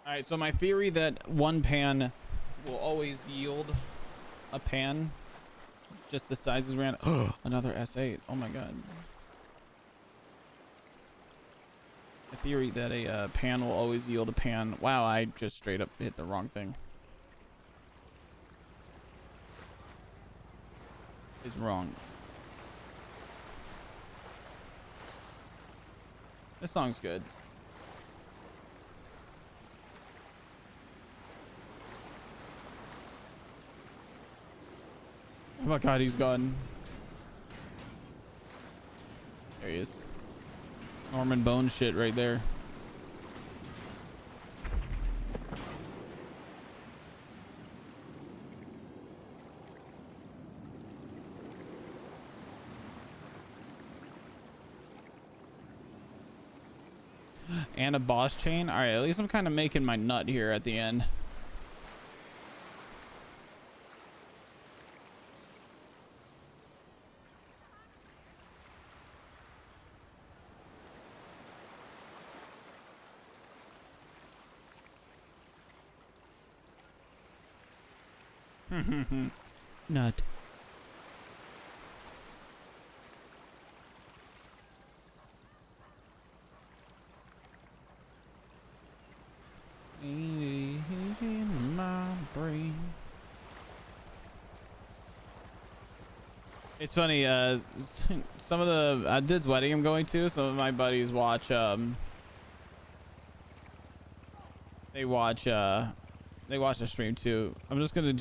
Alright, so my theory that one pan will always yield a pan, just the sizes ran. Oh, another S8. Oh my god. The theory that a pan will always yield a pan. Wow, I just straight up hit the wrong thing. Is wrong. This song's good. Oh my god, he's gone. There he is. Norman Bone shit right there. And a boss chain. All right, at least I'm kind of making my nut here at the end. Nut. In my brain. It's funny. Some of the at this wedding I'm going to, some of my buddies watch. They watch the stream too. I'm just gonna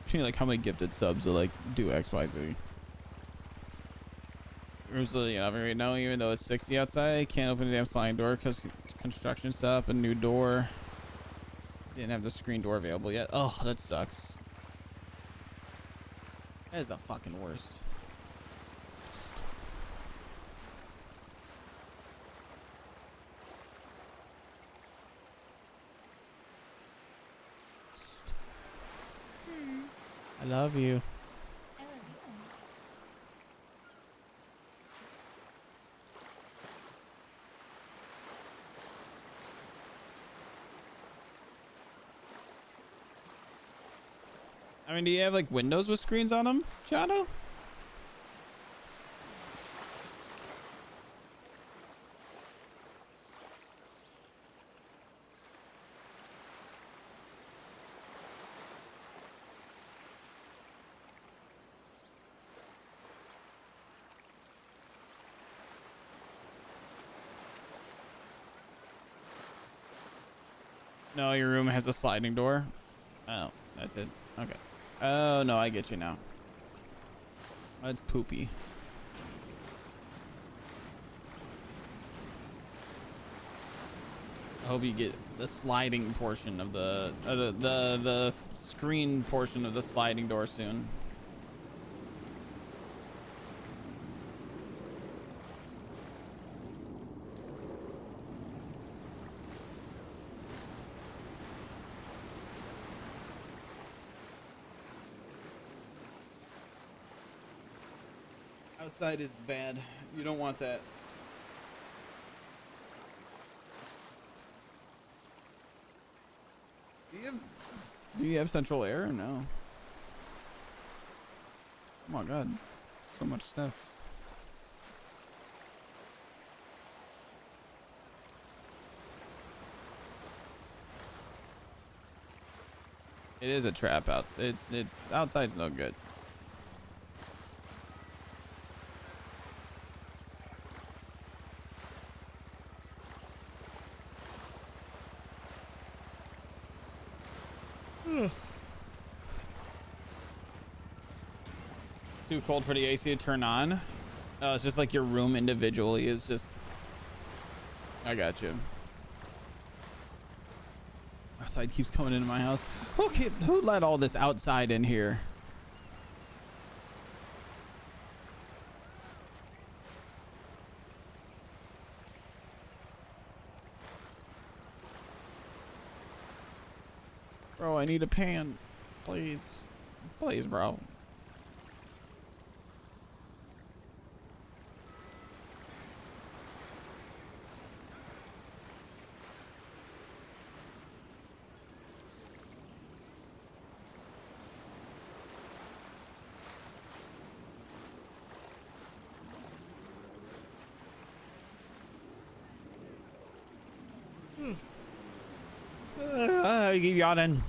see like how many gifted subs to like do XYZ. Room's literally up right now, even though it's 60 outside. I can't open the damn sliding door because construction set up a new door. Didn't have the screen door available yet. Oh, that sucks. That is the fucking worst. Psst. Psst. I love you. I mean, do you have like windows with screens on them, Chado? No, your room has a sliding door. Oh, that's it. Okay. Oh, no, I get you now. That's poopy. I hope you get the sliding portion of the screen portion of the sliding door soon. Outside is bad. You don't want that. Do you have central air or no? Oh my god. So much stuff. It is a trap out. It's outside's no good. Too cold for the AC to turn on. Oh, it's just like your room individually is just. I got you. Outside keeps coming into my house. Who let all this outside in here? Bro, I need a pan. Please. Please, bro. I keep yawning.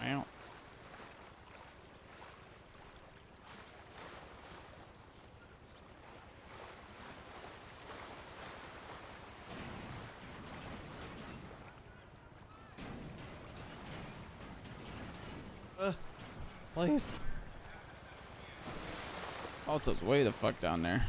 Ow. Please. Balto's way the fuck down there.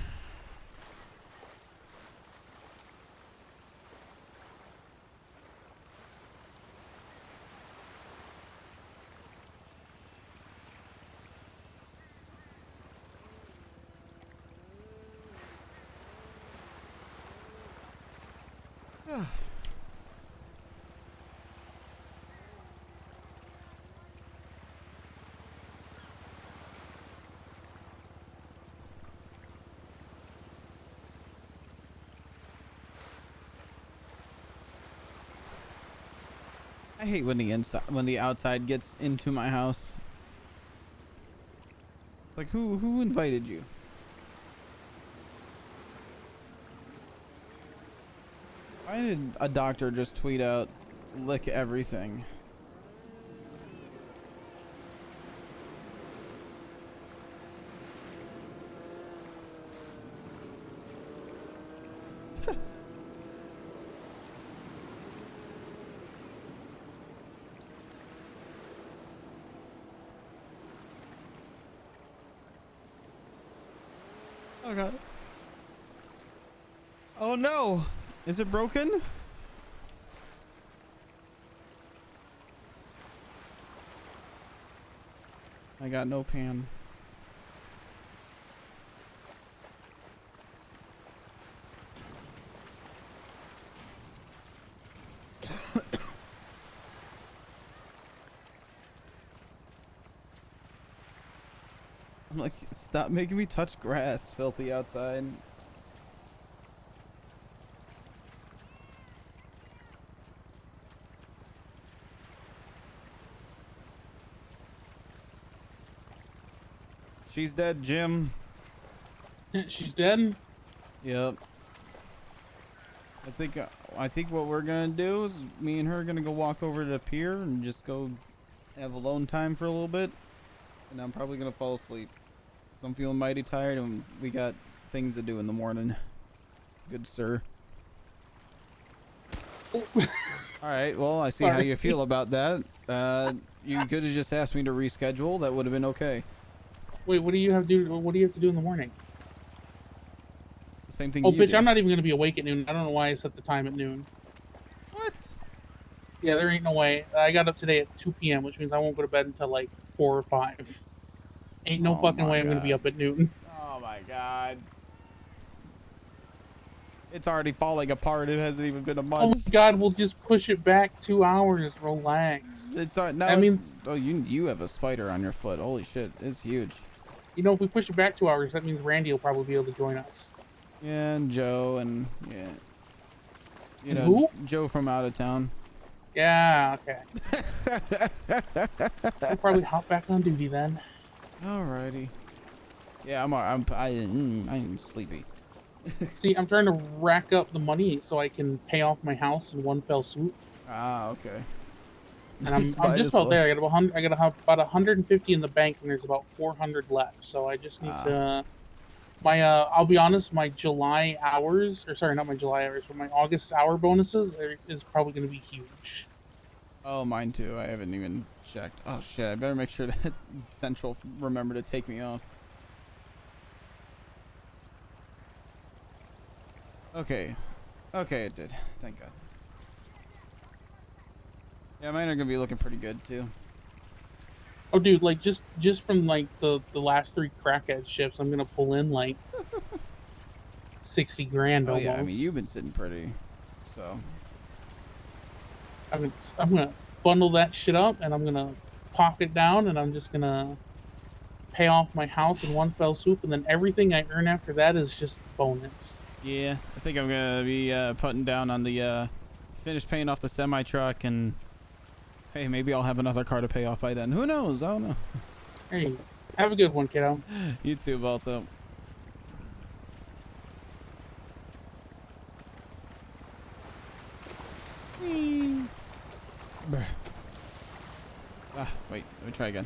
I hate when the outside gets into my house. It's like, who invited you? Why did a doctor just tweet out, lick everything? Oh god. Oh no! Is it broken? I got no pan. I'm like, stop making me touch grass, filthy outside. She's dead, Jim. She's dead? Yep. I think what we're gonna do is me and her are gonna go walk over to the pier and just go have alone time for a little bit. And I'm probably gonna fall asleep. So I'm feeling mighty tired and we got things to do in the morning. Good sir. Alright, well I see how you feel about that. You could have just asked me to reschedule, that would have been okay. Wait, what do you have to do? What do you have to do in the morning? The same thing. Oh, you bitch! do. I'm not even gonna be awake at noon. I don't know why I set the time at noon. What? Yeah, there ain't no way. I got up today at 2 p.m., which means I won't go to bed until like 4 or 5. Ain't no fucking way I'm gonna be up at noon. Oh my god. It's already falling apart. It hasn't even been a month. Oh my god, we'll just push it back 2 hours. Relax. It's no, that means oh you have a spider on your foot. Holy shit, it's huge. You know, if we push it back 2 hours, that means Randy will probably be able to join us. Yeah, and Joe and yeah. You And know, who? Joe from out of town. Yeah, okay. We'll probably hop back on duty then. Alrighty. Yeah, I'm sleepy. See, I'm trying to rack up the money so I can pay off my house in one fell swoop. Ah, okay. And I'm just about there. I got about 150 in the bank, and there's about 400 left. So I just need to. I'll be honest. My July hours, or sorry, not my July hours, but my August hour bonuses is probably going to be huge. Oh, mine too. I haven't even checked. Oh shit! I better make sure that Central remember to take me off. Okay. Okay, it did. Thank God. Yeah, mine are gonna be looking pretty good too. Oh, dude, like just from like the last 3 crackhead shifts, I'm gonna pull in like 60 grand Oh almost. yeah, I mean you've been sitting pretty, so. I'm gonna bundle that shit up and I'm gonna pop it down and I'm just gonna pay off my house in one fell swoop, and then everything I earn after that is just bonus. Yeah, I think I'm gonna be putting down on the finish paying off the semi truck, and hey, maybe I'll have another car to pay off by then. Who knows? I don't know. Hey, have a good one, kiddo. You too, Balto. Ah, wait, let me try again.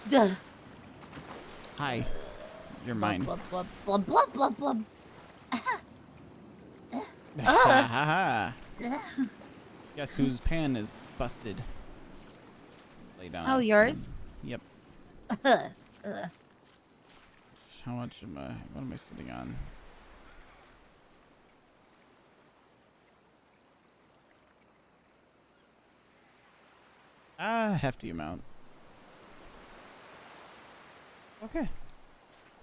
Duh. Hi. You're mine. Blub, blub, blub, blub, blub, blub. Ha ha ha. Guess whose pan is busted? Lay down. Oh, some- yours? Yep. How much am I? What am I sitting on? Hefty amount. Okay.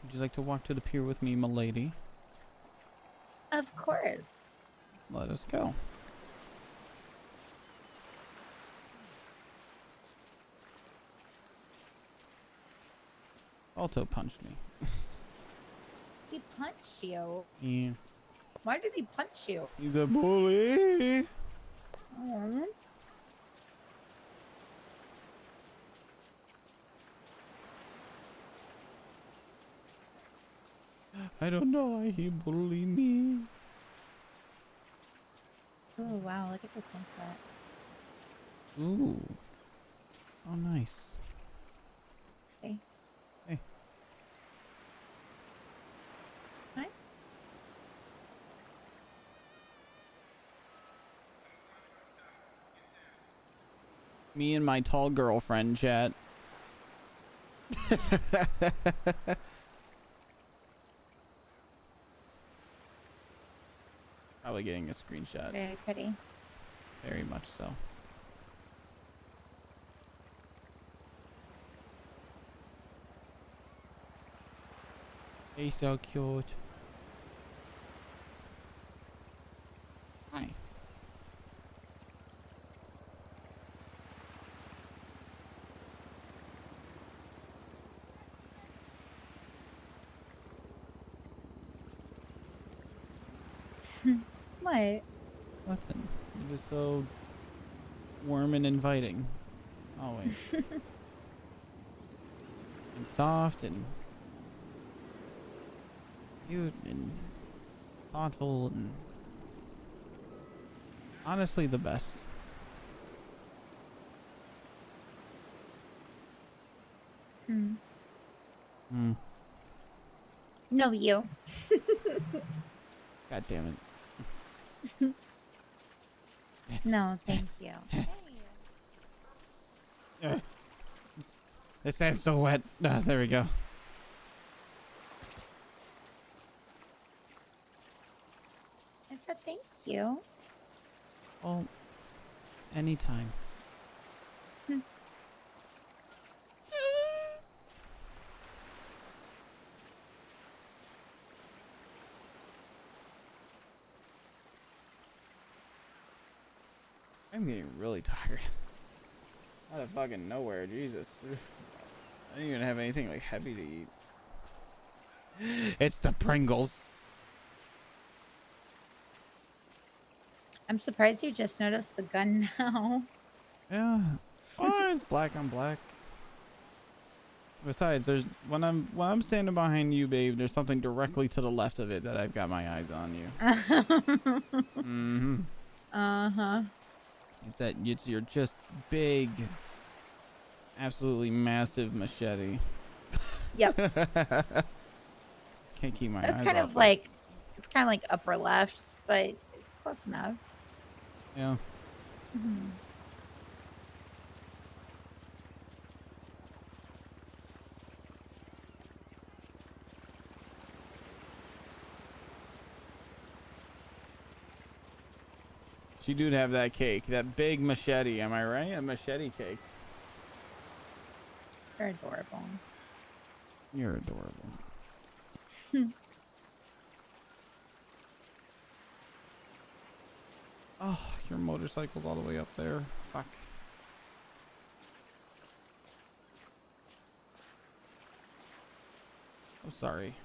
Would you like to walk to the pier with me, m'lady? Of course. Let us go. Balto punched me. He punched you. Yeah. Why did he punch you? He's a bully. Oh. I don't know why he bullied me. Oh wow, look at the sunset. Ooh. Oh, nice. Hey. Hey. Hi. Me and my tall girlfriend, chat. Probably getting a screenshot. Very pretty. Very much so. He's so cute. Hi. What? Nothing. You're just so warm and inviting. Always. And soft and cute and thoughtful and honestly the best. Hmm. Hmm. No, you. God damn it. No, thank you. This sand's so wet. Ah, there we go. I said thank you. Oh, anytime. I'm getting really tired. Out of fucking nowhere, Jesus. I don't even have anything like heavy to eat. It's the Pringles. I'm surprised you just noticed the gun now. Yeah. Oh, it's black on black. Besides, there's when I'm standing behind you, babe, there's something directly to the left of it that I've got my eyes on you. Mm-hmm. Uh-huh. It's your just big, absolutely massive machete. Yep. Just can't keep my eyes That's kind off of it. like, it's kind of like upper left, but close enough. Yeah. Mhm. She do have that cake, that big machete. Am I right? A machete cake. They're adorable. You're adorable. Oh, your motorcycle's all the way up there. Fuck. I'm sorry.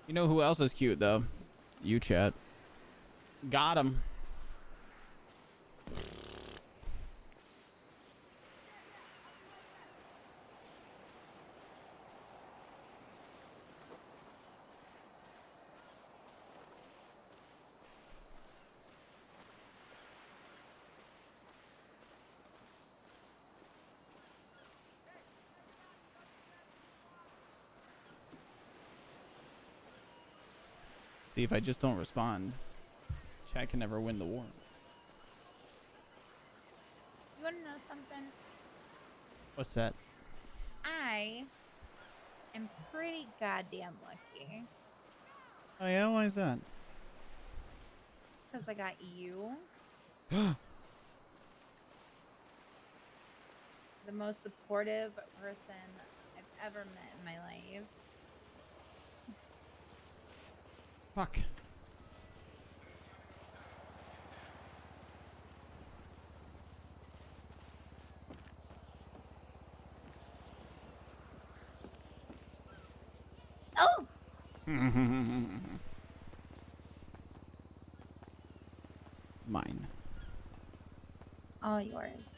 You know who else is cute though? You, chat. Got him. See, if I just don't respond, chat can never win the war. You want to know something? What's that? I am pretty goddamn lucky Oh yeah, why is that? because I got you. The most supportive person I've ever met in my life. Fuck. Oh! Mine. All yours.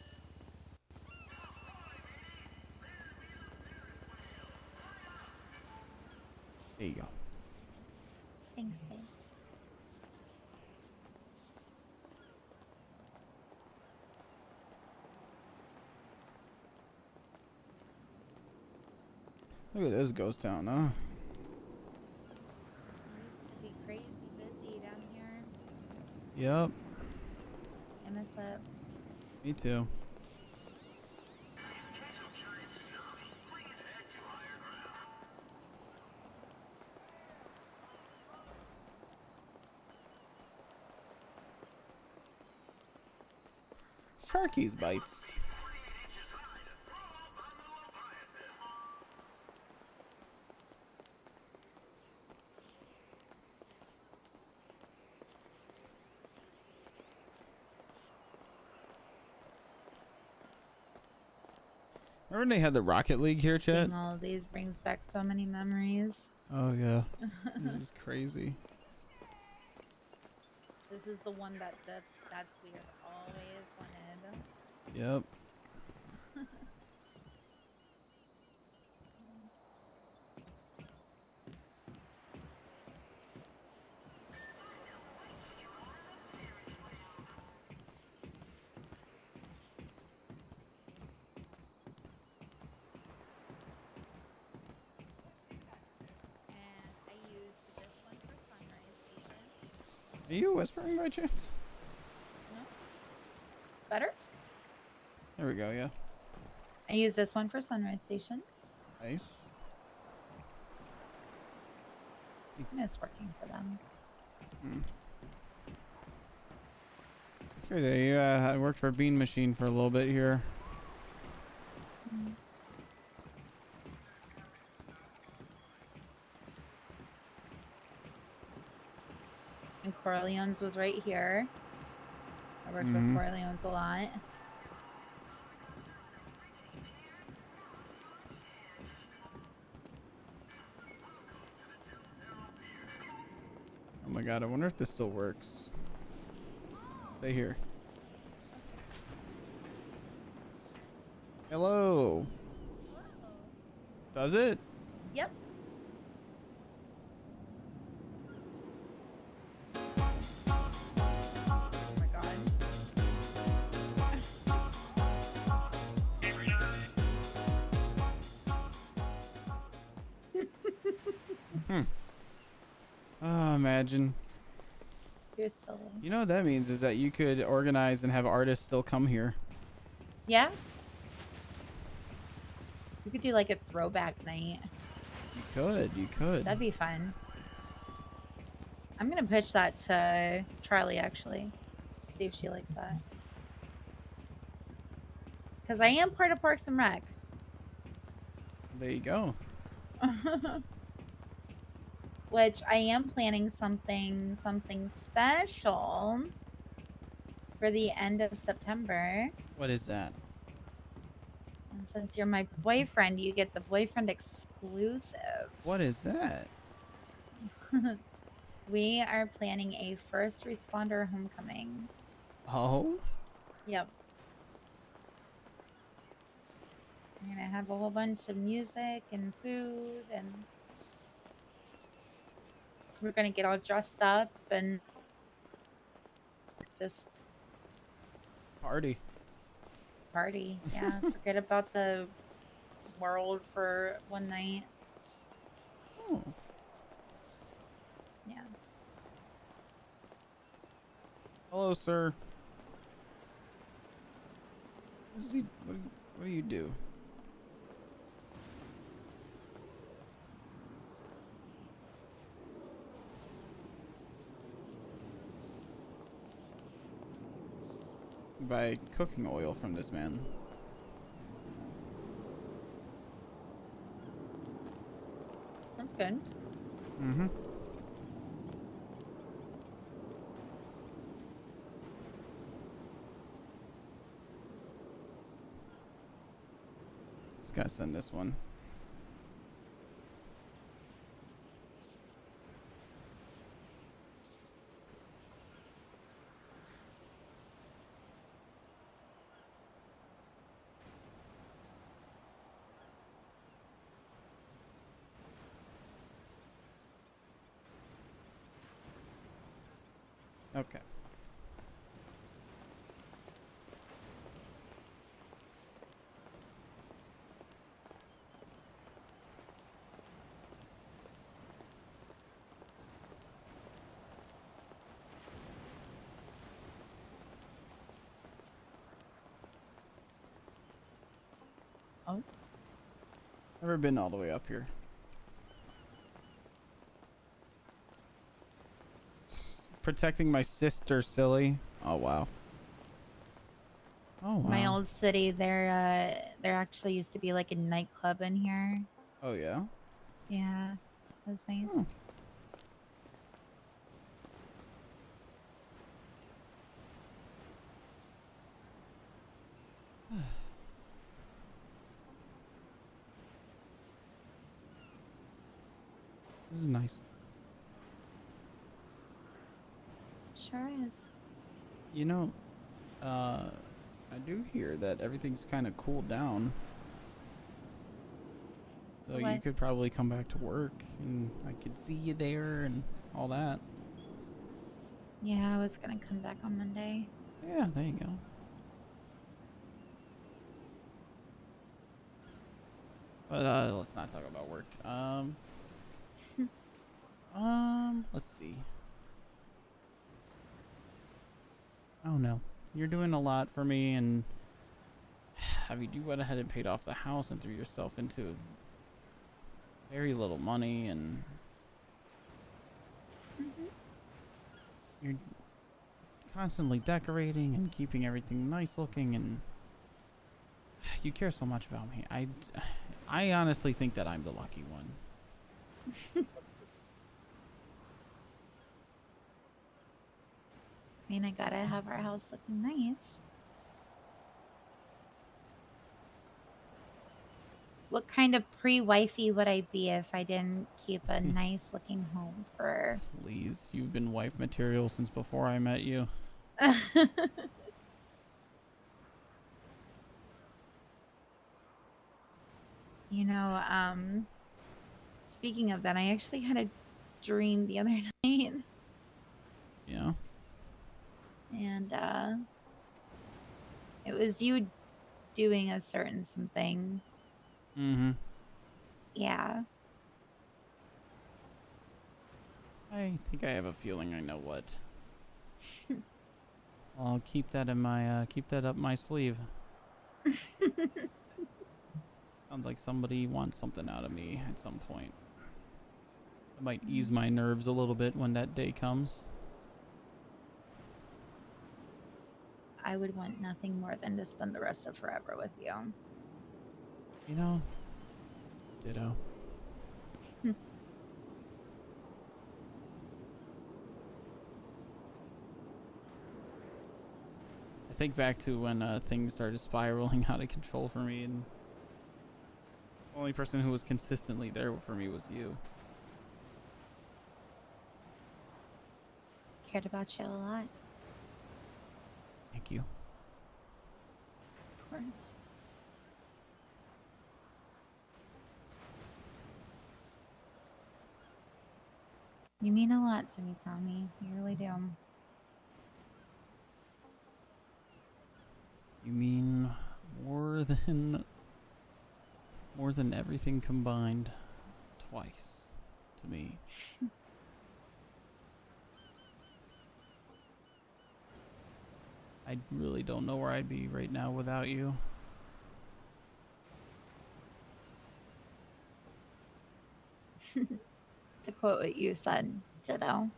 There you go. Thanks, babe. Look at this ghost town, huh? Used to be crazy busy down here. Yep. I miss it. Me too. Sharky's bites. Remember when they had the Rocket League here, Chet? Seeing all of these brings back so many memories. Oh yeah. This is crazy. This is the one that's weird. Always wanted. Yep. And I used this one for Sunrise Station. Are you whispering by chance? No? Better? There we go, yeah. I used this one for Sunrise Station. Nice. It's working for them. It's crazy. I worked for Bean Machine for a little bit here. And Corleone's was right here. I worked with Corleone's a lot. Oh my god, I wonder if this still works. Stay here. Hello. Does it? Yep. Oh my god. Oh, imagine. You're silly. You know what that means is that you could organize and have artists still come here. Yeah? You could do like a throwback night. You could. That'd be fun. I'm gonna pitch that to Charlie actually. See if she likes that. Because I am part of Parks and Rec. There you go. Which I am planning something special for the end of September. What is that? And since you're my boyfriend, you get the boyfriend exclusive. What is that? We are planning a first responder homecoming. Oh? Yep. We're gonna have a whole bunch of music and food, and we're gonna get all dressed up and just Party. Yeah, forget about the world for one night. Oh. Yeah. Hello, sir. What do you do? You buy cooking oil from this man. That's good. Mm-hmm. Just gotta send this one. Okay. Oh. Never been all the way up here. Protecting my sister, silly. Oh wow. Oh wow. My old city, there actually used to be like a nightclub in here. Oh yeah. Yeah, that was nice. Hmm. This is nice. Sure is. You know, I do hear that everything's kind of cooled down. So you What? could probably come back to work and I could see you there and all that. Yeah, I was gonna come back on Monday. Yeah, there you go. But let's not talk about work. Let's see. Oh no, you're doing a lot for me, and have you went ahead and paid off the house and threw yourself into very little money, and you're constantly decorating and keeping everything nice looking, and you care so much about me. I honestly think that I'm the lucky one. I mean, I gotta have our house looking nice. What kind of pre-wifey would I be if I didn't keep a nice looking home for... Please, you've been wife material since before I met you. You know, speaking of that, I actually had a dream the other night. Yeah. And it was you doing a certain something. Mm-hmm. Yeah. I think I have a feeling I know what. I'll keep that in my keep that up my sleeve. Sounds like somebody wants something out of me at some point. It might ease my nerves a little bit when that day comes. I would want nothing more than to spend the rest of forever with you. You know, ditto. I think back to when things started spiraling out of control for me, and the only person who was consistently there for me was you. Cared about you a lot. Thank you. Of course. You mean a lot to me, Tommy. You really do. You mean more than everything combined twice to me. I really don't know where I'd be right now without you. To quote what you said, ditto.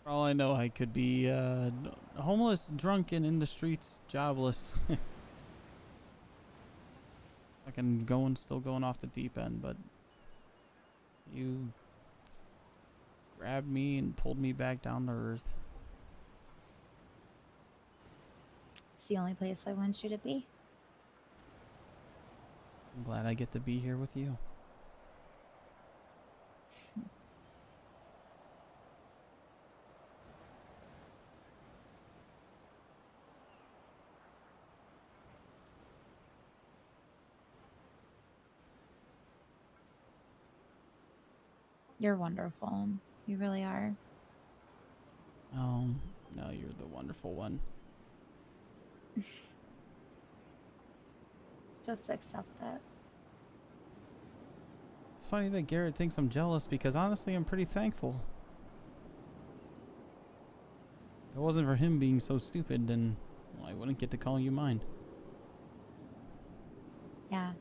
For all I know, I could be homeless, drunken, in the streets, jobless. Still going off the deep end, but you grabbed me and pulled me back down to earth. It's the only place I want you to be. I'm glad I get to be here with you. You're wonderful. You really are. Oh, no, you're the wonderful one. Just accept it. It's funny that Garrett thinks I'm jealous because honestly, I'm pretty thankful. If it wasn't for him being so stupid, then I wouldn't get to call you mine. Yeah.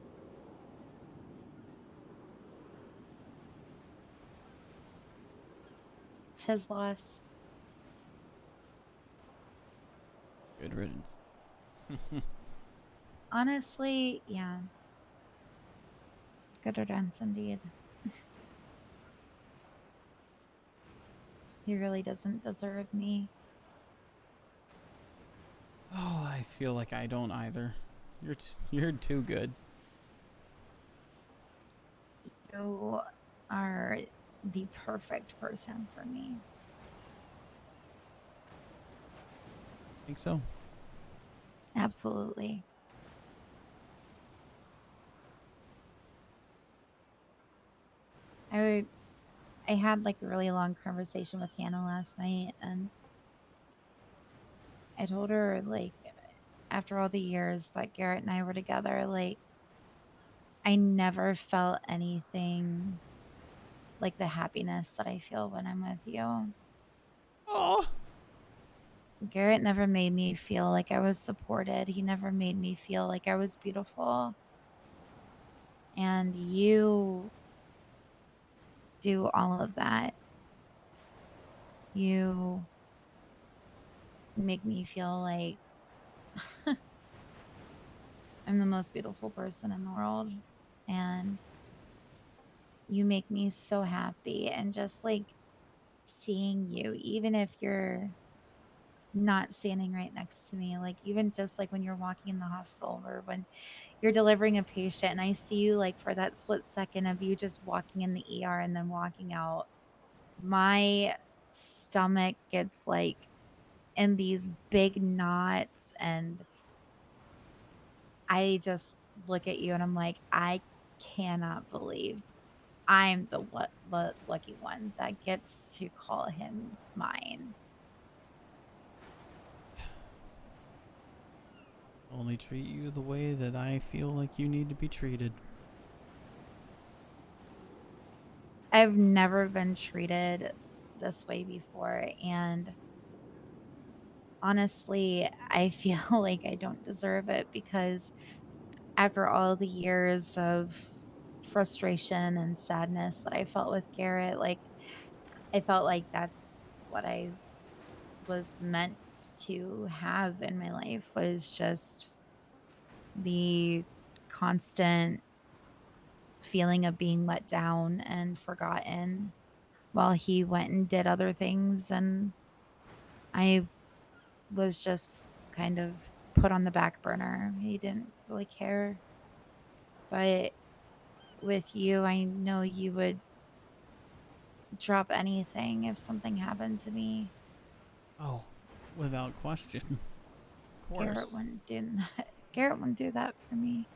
It's his loss. Good riddance. Honestly, yeah. Good riddance indeed. He really doesn't deserve me. Oh, I feel like I don't either. You're too good. You are the perfect person for me. Think so? Absolutely. I had like a really long conversation with Hannah last night, and I told her, like, after all the years that Garrett and I were together, like, I never felt anything like the happiness that I feel when I'm with you. Oh. Garrett never made me feel like I was supported. He never made me feel like I was beautiful. And you do all of that. You make me feel like I'm the most beautiful person in the world. And you make me so happy. And just like seeing you, even if you're not standing right next to me, like even just like when you're walking in the hospital or when you're delivering a patient and I see you like for that split second of you just walking in the ER and then walking out, my stomach gets like in these big knots, and I just look at you and I'm like, I cannot believe I'm the lucky one that gets to call him mine. Only treat you the way that I feel like you need to be treated. I've never been treated this way before, and honestly, I feel like I don't deserve it because after all the years of frustration and sadness that I felt with Garrett, like I felt like that's what I was meant to have in my life, was just the constant feeling of being let down and forgotten while he went and did other things, and I was just kind of put on the back burner. He didn't really care. But with you, I know you would drop anything if something happened to me. Oh, without question. Of course. Garrett wouldn't do that. Garrett wouldn't do that for me.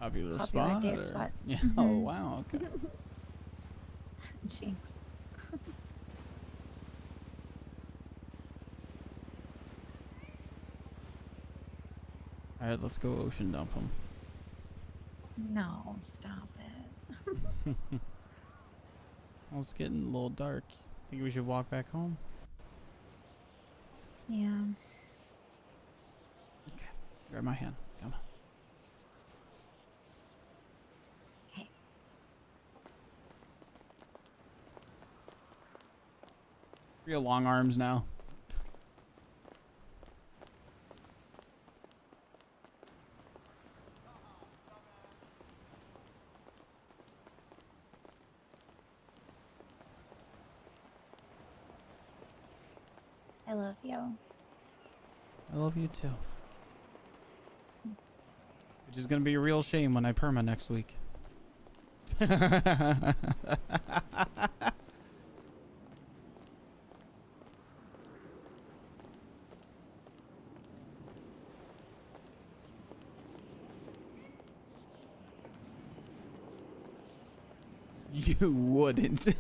Popular Popular spot? date or- spot. Yeah. Mhm. Oh wow. Okay. Jinx. All right, let's go ocean dump him. No, stop it. Well, it's getting a little dark. Think we should walk back home? Yeah. Grab my hand. Come on. Okay. Real long arms now. I love you. I love you too. Which is gonna be a real shame when I perma next week. You wouldn't.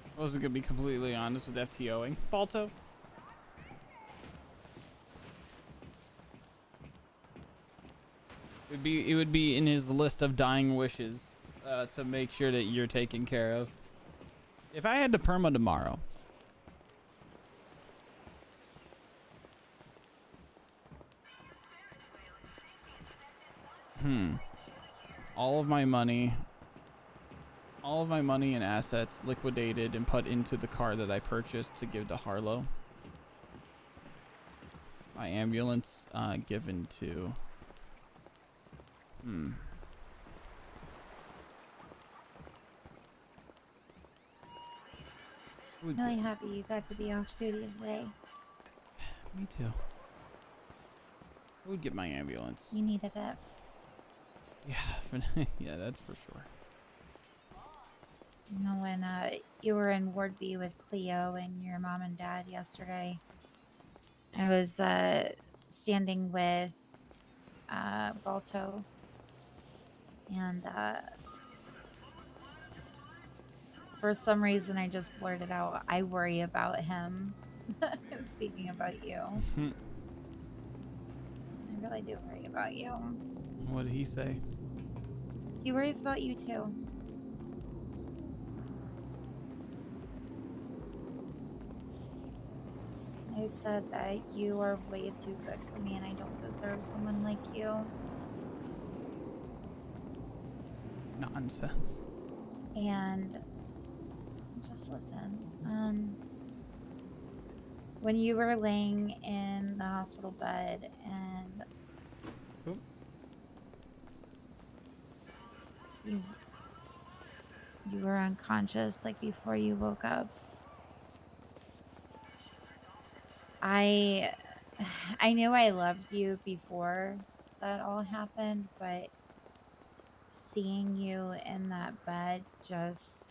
I wasn't gonna be completely honest with FTOing. Balto. It would be in his list of dying wishes to make sure that you're taken care of. If I had to perma tomorrow, all of my money and assets liquidated and put into the car that I purchased to give to Harlow. My ambulance given to I'm really happy you got to be off duty today. Me too. Who would get my ambulance? You needed it. Yeah, yeah, that's for sure. You know, when you were in Ward B with Cleo and your mom and dad yesterday, I was standing with Balto, and for some reason I just blurted out, I worry about him. Speaking about you. I really do worry about you. What did he say? He worries about you too. I said that you are way too good for me and I don't deserve someone like you. Nonsense. And just listen. When you were laying in the hospital bed and you were unconscious, like before you woke up, I knew I loved you before that all happened, but seeing you in that bed just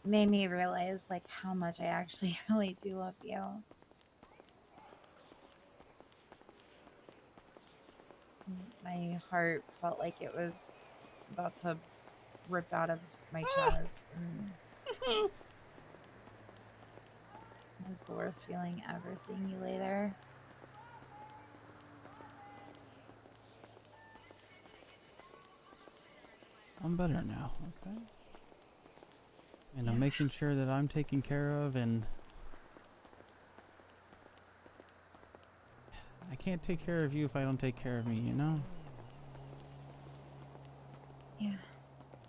made me realize like how much I actually really do love you. My heart felt like it was about to rip out of my chest. And it was the worst feeling ever, seeing you lay there. I'm better now, okay? And I'm making sure that I'm taken care of, and can't take care of you if I don't take care of me, you know? Yeah.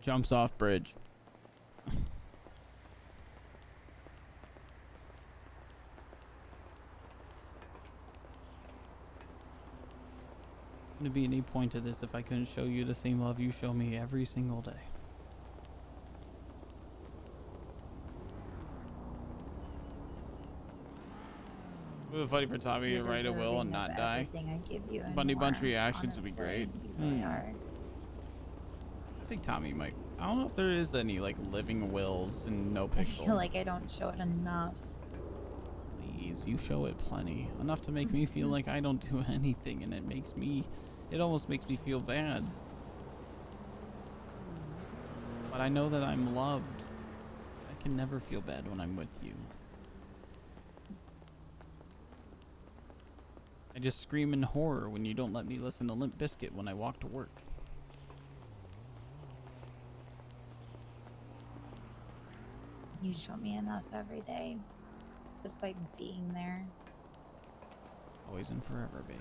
Jumps off bridge. Wouldn't be any point to this if I couldn't show you the same love you show me every single day. It would be funny for Tommy to write a will and not die. I give you and Bundy Bunch more, reactions would be honestly. great. You really are. I think Tommy might. I don't know if there is any like living wills in I NoPixel. feel like I don't show it enough. Please, you show it plenty. Enough to make me feel like I don't do anything, and it almost makes me feel bad. But I know that I'm loved. I can never feel bad when I'm with you. I just scream in horror when you don't let me listen to Limp Bizkit when I walk to work. You show me enough every day, just by being there. Always and forever, babe.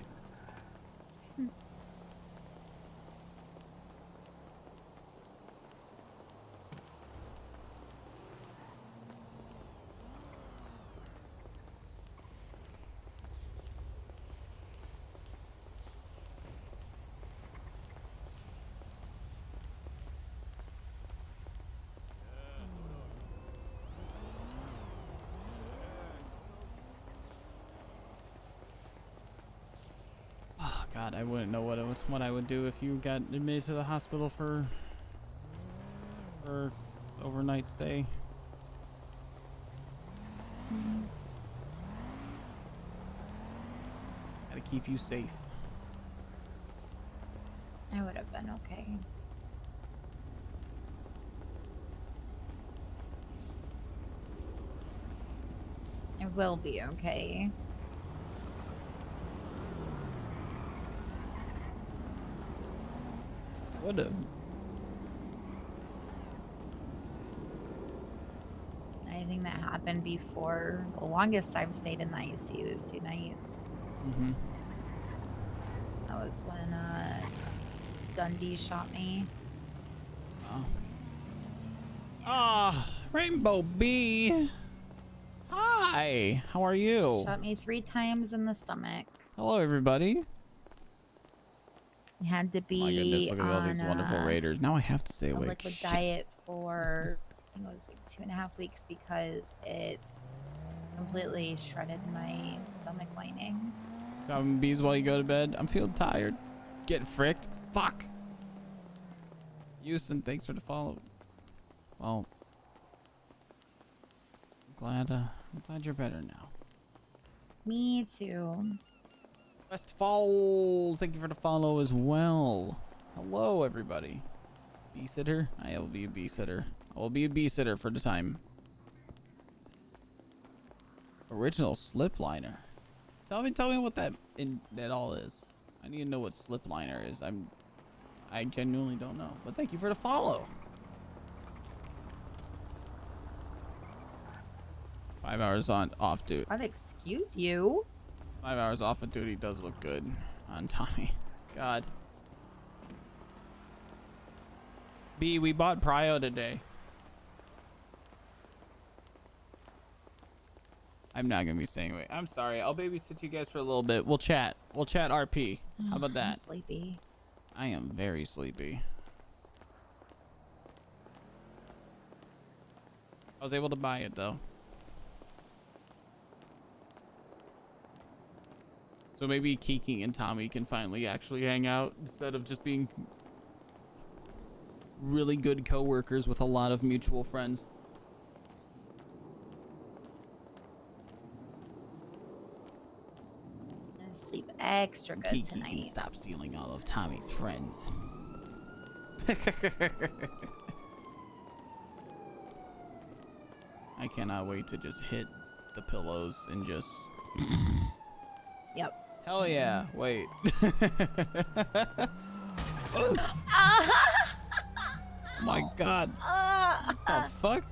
Oh God, I wouldn't know what I would do if you got admitted to the hospital for overnight stay. Gotta keep you safe. I would have been okay. I will be okay. Would have. Anything that happened before, the longest I've stayed in the ICU is 2 nights. Mm-hmm. That was when Dundee shot me. Oh. Ah, Rainbow Bee. Hi, how are you? Shot me 3 times in the stomach. Hello, everybody. You had to be Oh my goodness, look at all these on wonderful raiders. Now I have to stay a awake. liquid Shit. diet for, I think it was like 2.5 weeks because it completely shredded my stomach lining. Grabbing bees while you go to bed. I'm feeling tired. Get fricked. Fuck. Houston, thanks for the follow. Well, I'm glad you're better now. Me too. Westfall, thank you for the follow as well. Hello, everybody. Bee sitter? I will be a bee sitter. I will be a bee sitter for the time. Original slip liner. Tell me what that all is. I need to know what slip liner is. I genuinely don't know. But thank you for the follow. 5 hours off duty. I'd excuse you. 5 hours off of duty does look good on Tommy. God. B, we bought Prio today. I'm not gonna be staying away. I'm sorry. I'll babysit you guys for a little bit. We'll chat. We'll chat RP. How about that? I'm sleepy. I am very sleepy. I was able to buy it though. So maybe Kiki and Tommy can finally actually hang out instead of just being really good co-workers with a lot of mutual friends. I'm gonna sleep extra good Kiki tonight. can stop stealing all of Tommy's friends. I cannot wait to just hit the pillows and just... Yep. Hell yeah. Wait. My God. What the fuck?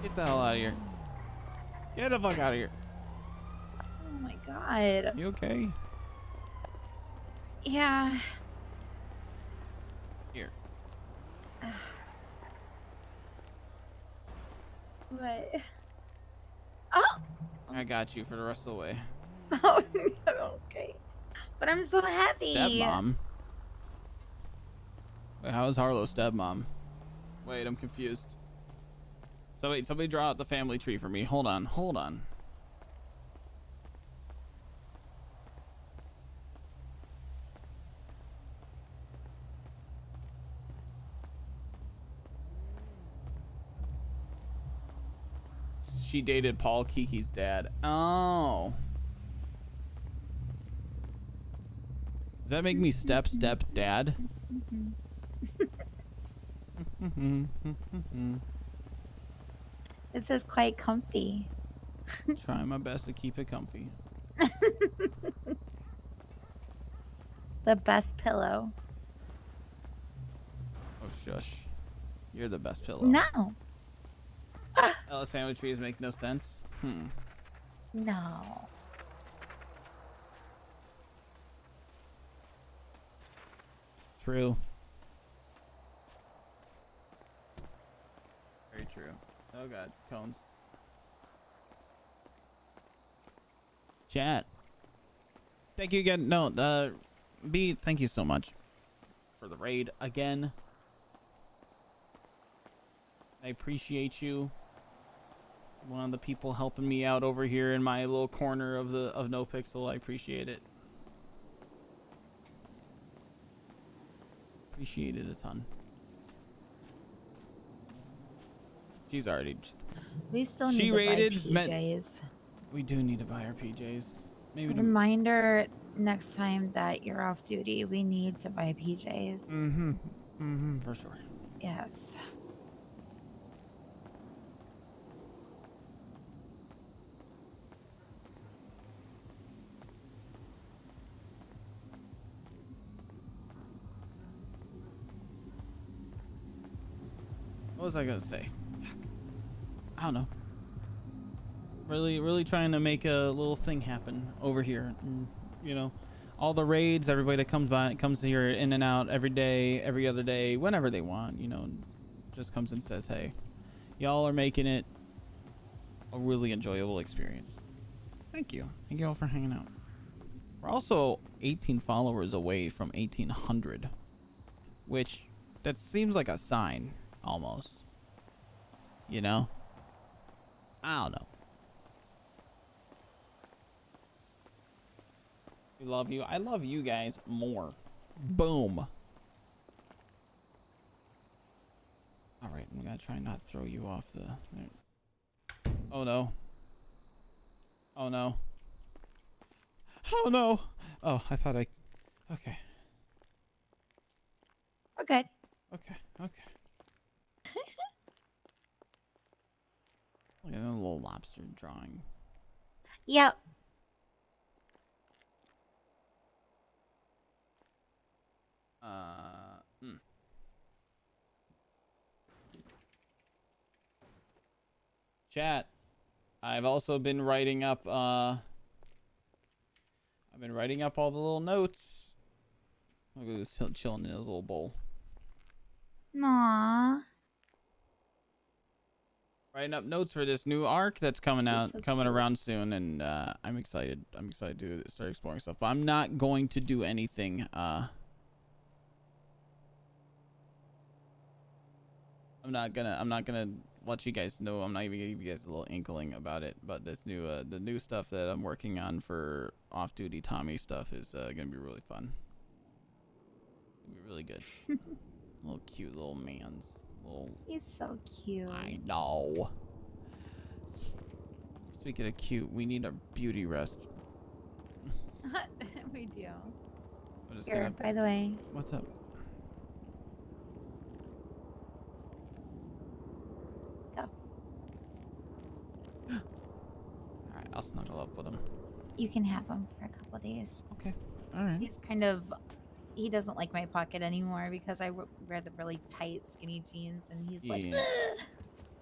Get the hell out of here. Get the fuck out of here. Oh my God. God. You okay? Yeah. Here. What? Oh. I got you for the rest of the way. Oh, okay. But I'm so happy. Stepmom. Wait, how is Harlow stepmom? Wait, I'm confused. So wait, somebody draw out the family tree for me. Hold on, hold on. She dated Paul Kiki's dad. Oh. Does that make me step dad? This is quite comfy. Trying my best to keep it comfy. The best pillow. Oh shush. You're the best pillow. No. Ellis family trees make no sense. No. True. Very true. Oh god, cones. Chat. Thank you again. No, B, thank you so much for the raid again. I appreciate you. One of the people helping me out over here in my little corner of NoPixel. I appreciate it. Appreciate it a ton. She's already just... We still she need to rated buy PJs. We do need to buy our PJs. Maybe Reminder next time that you're off duty, we need to buy PJs. For sure. Yes. What was I gonna say? Fuck. I don't know. Really trying to make a little thing happen over here. And, you know, all the raids, everybody that comes here in and out every day, every other day, whenever they want, you know, just comes and says, hey, y'all are making it a really enjoyable experience. Thank you. Thank you all for hanging out. We're also 18 followers away from 1800, which that seems like a sign almost. You know? I don't know. We love you. I love you guys more. Boom. All right, I'm gonna try not to throw you off the... Oh no. Oh no. Oh no. Oh, I thought I... Okay. We're good. Okay. Look at that little lobster drawing. Yep. Chat. I've also been writing up all the little notes. Look at this chilling in his little bowl. Aww. Writing up notes for this new arc that's coming around soon, and I'm excited. I'm excited to start exploring stuff. But I'm not going to do anything. I'm not gonna let you guys know. I'm not even gonna give you guys a little inkling about it. But this new the new stuff that I'm working on for off-duty Tommy stuff is gonna be really fun. It's gonna be really good. Little cute little mans. He's so cute. I know. Speaking of cute, we need a beauty rest. We do. I'm just Here, by the way. What's up? Go. Alright, I'll snuggle up with him. You can have him for a couple days. Okay. Alright. He's kind of... He doesn't like my pocket anymore because I wear the really tight, skinny jeans, and he's like... Ugh.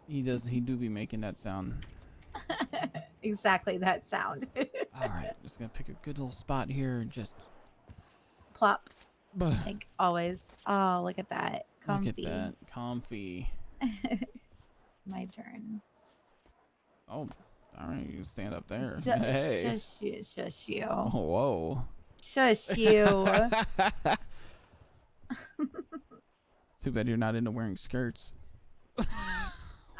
He do be making that sound. Exactly that sound. All right, just gonna pick a good little spot here and just Plop. Like always. Oh, look at that. Comfy. look at that. Comfy. My turn. Oh, all right. You can stand up there. Shush Hey. you. Shush you. Oh, whoa. Shush you. Too bad you're not into wearing skirts.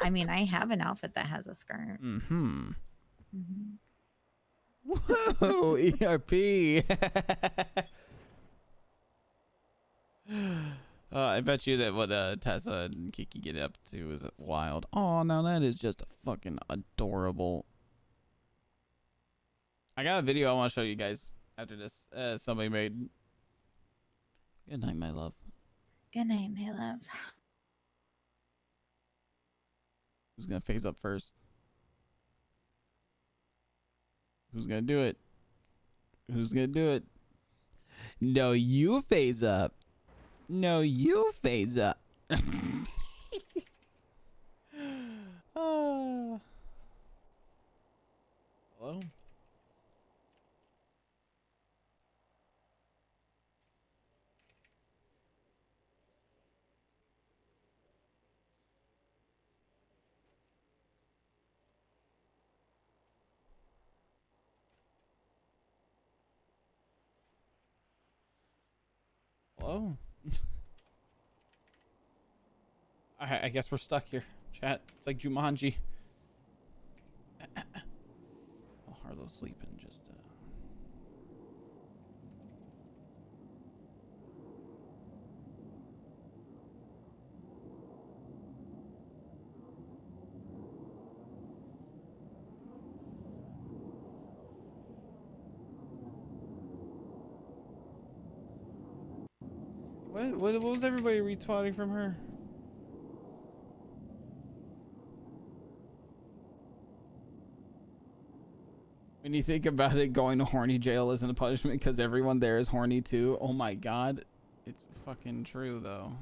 I mean, I have an outfit that has a skirt. Mm-hmm. Mm-hmm. Whoa, ERP. I bet you that what Tessa and Kiki get up to is wild. Oh, now that is just fucking adorable. I got a video I want to show you guys after this. Somebody made. Good night, my love. Good night, my love. Who's gonna phase up first? Who's gonna do it? Who's gonna do it? No, you phase up. No, you phase up. Hello? Hello? I guess we're stuck here, chat. It's like Jumanji. Oh, Harlow's sleeping. Just What was everybody retweeting from her? When you think about it, going to horny jail isn't a punishment because everyone there is horny too. Oh my god. It's fucking true though.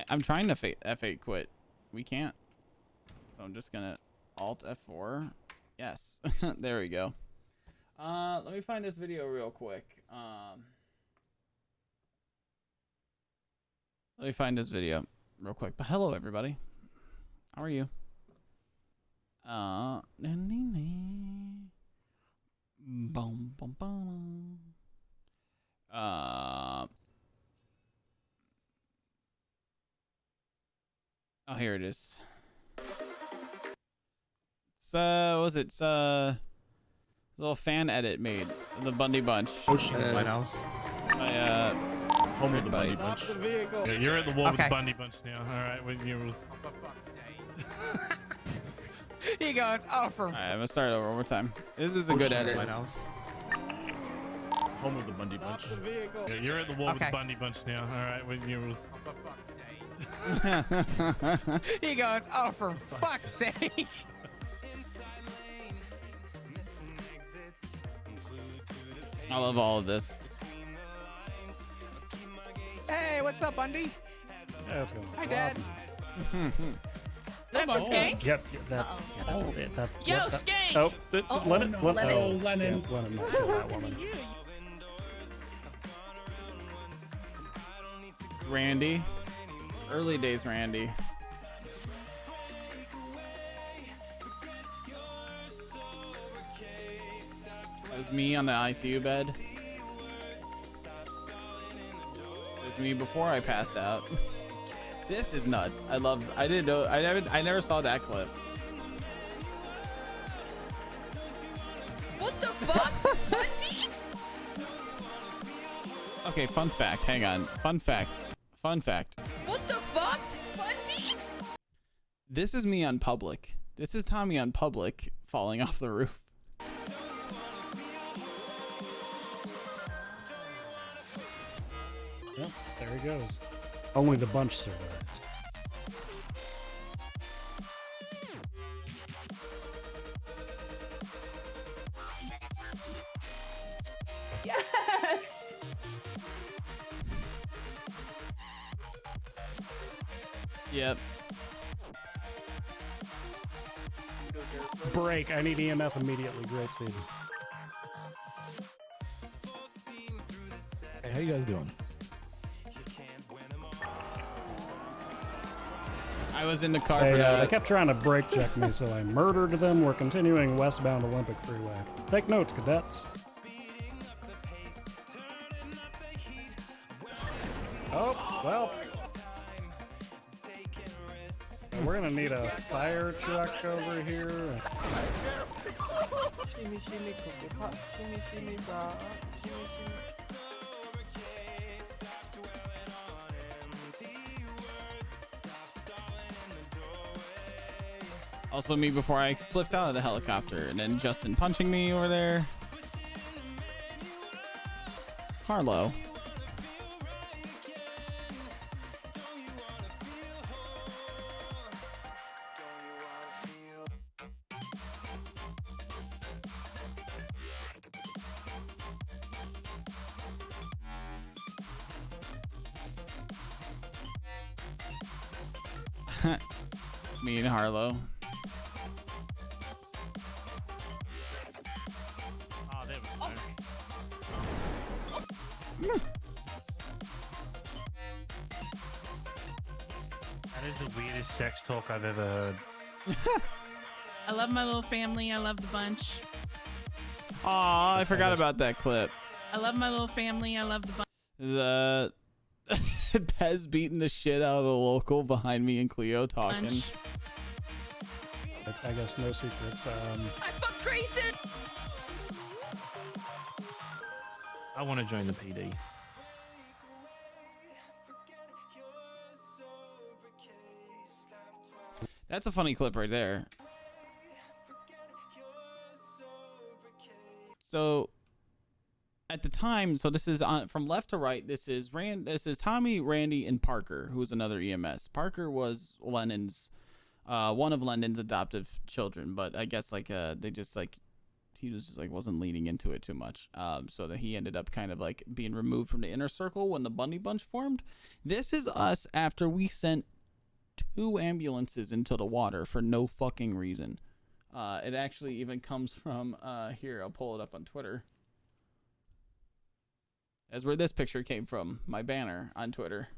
I'm trying to F8 quit. We can't. So I'm just gonna Alt F4. Yes. There we go. Let me find this video real quick. Let me find this video real quick. But hello everybody. How are you? Boom, boom, boom. Oh, here it is. It's was it? It's a little fan edit made of the Bundy Bunch. Ocean White House. My home of the Bundy Bunch. Yeah, you're at the wall with the Bundy Bunch now. All right, when you're with. He goes, oh, for. Alright, I'm gonna start over one more time. This is a good edit. White House. Home of the Bundy Bunch. Yeah, you're at the wall with the Bundy Bunch now. All right, when you're with. He goes, oh, for fuck's sake. I love all of this. Hey, what's up, Bundy? Yeah, what's going on? Hi, Dad. Is that for Skank? Yep, that. Yeah, that's it. That, Yo, that, Skank! Oh, Lennon. no, Lennon. Lennon. Oh, Lennon. Yeah, Lennon must kill that woman. It's Randy. Early days Randy. That was me on the ICU bed. It was me before I passed out. This is nuts. I didn't know. I never saw that clip. What the fuck? Bundy? Okay, fun fact. Hang on. Fun fact. Fun fact. What the fuck? Bundy? This is me on public. This is Tommy on public falling off the roof. Yep, there he goes. Only the bunch survived. Yes. Yep. Break. I need EMS immediately. Grapeseed. Hey, how you guys doing? I was in the car They, for that. they kept trying to brake check me, so I murdered them. We're continuing westbound Olympic Freeway. Take notes, cadets. Oh, well. We're gonna need a fire truck over here. Shimmy, shimmy, cocoa pop, shimmy, shimmy, rock, shimmy, shimmy. Also me before I flipped out of the helicopter, and then Justin punching me over there. Harlow. Me and Harlow. Oh, there we go. That is the weirdest sex talk I've ever heard. I love my little family. I love the bunch. Aw, I forgot about that clip. I love my little family. I love the bunch. The Pez beating the shit out of the local behind me and Cleo talking. I guess no secrets. I fucked Grayson. I want to join the PD. That's a funny clip right there. So at the time, so this is on from left to right. This is Tommy, Randy, and Parker, who's another EMS. Parker was Lennon's, one of Lennon's adoptive children, but I guess like they just like he was just like wasn't leaning into it too much. So that he ended up kind of like being removed from the inner circle when the Bundy Bunch formed. This is us after we sent 2 ambulances into the water for no fucking reason. It actually even comes from here. I'll pull it up on Twitter. As where this picture came from, my banner on Twitter.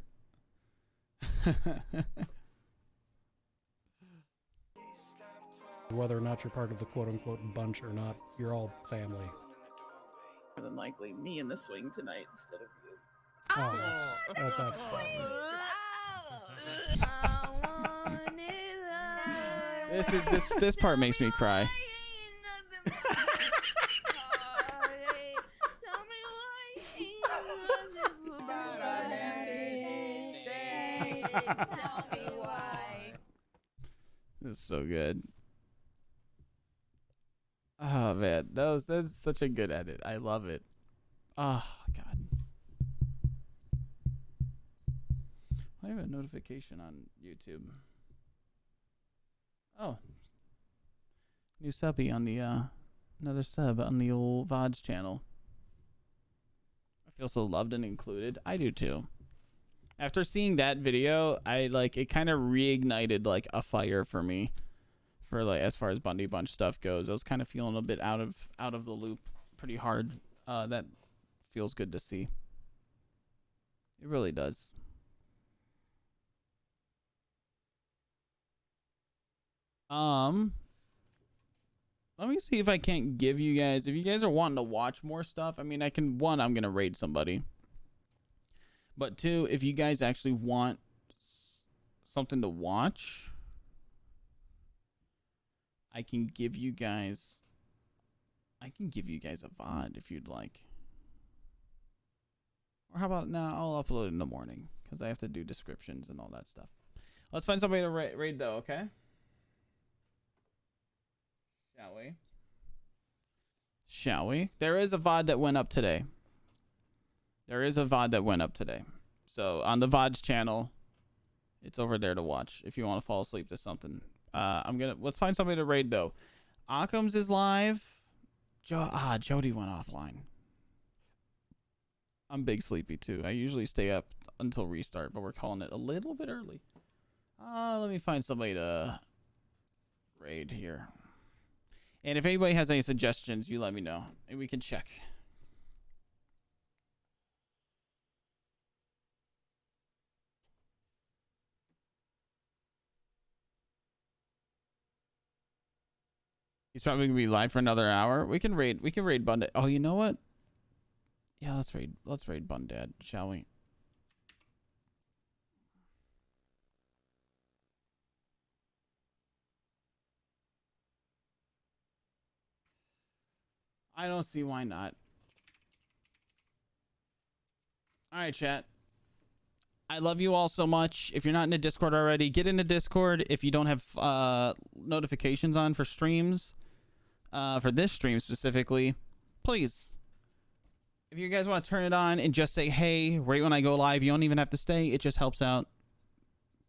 Whether or not you're part of the quote-unquote bunch or not, you're all family. More than likely, me in the swing tonight instead of you. Oh, that's fine. This part makes me cry. This is so good. Oh man, that's such a good edit. I love it. Oh god. I have a notification on YouTube. Oh. New subby on the another sub on the old VODs channel. I feel so loved and included. I do too. After seeing that video, I like it kind of reignited like a fire for me for like as far as Bundy Bunch stuff goes. I was kind of feeling a bit out of the loop pretty hard. That feels good to see. It really does. Let me see if I can't give you guys, if you guys are wanting to watch more stuff, I mean, I can, one, I'm going to raid somebody. But 2, if you guys actually want something to watch, I can give you guys a VOD if you'd like. Or how about now, I'll upload it in the morning because I have to do descriptions and all that stuff. Let's find somebody to raid though, okay? Shall we? There is a VOD that went up today. So on the VODs channel, it's over there to watch if you want to fall asleep to something. Let's find somebody to raid though. Occam's is live. Jody went offline. I'm big sleepy too. I usually stay up until restart, but we're calling it a little bit early. Let me find somebody to raid here. And if anybody has any suggestions, you let me know, and we can check. He's probably gonna be live for another hour. We can raid Bundy. Oh, you know what? Yeah, let's raid Bundad, shall we? I don't see why not. All right, chat. I love you all so much. If you're not in the Discord already, get in the Discord. If you don't have notifications on for streams, for this stream specifically, please. If you guys want to turn it on and just say hey right when I go live, you don't even have to stay. It just helps out.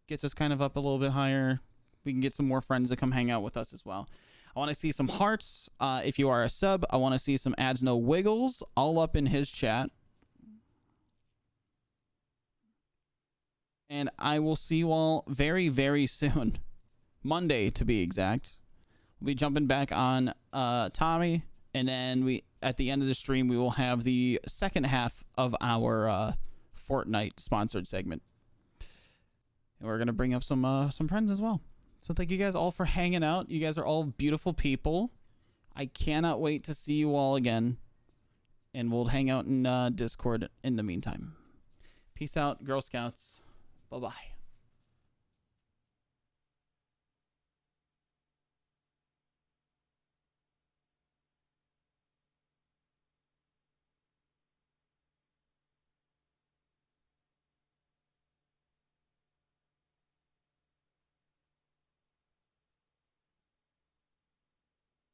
Gets us kind of up a little bit higher. We can get some more friends to come hang out with us as well. I want to see some hearts. If you are a sub, I want to see some ads no wiggles all up in his chat. And I will see you all very, very soon. Monday, to be exact. We'll be jumping back on Tommy. And then at the end of the stream, we will have the second half of our Fortnite sponsored segment. And we're going to bring up some friends as well. So thank you guys all for hanging out. You guys are all beautiful people. I cannot wait to see you all again. And we'll hang out in Discord in the meantime. Peace out, Girl Scouts. Bye-bye.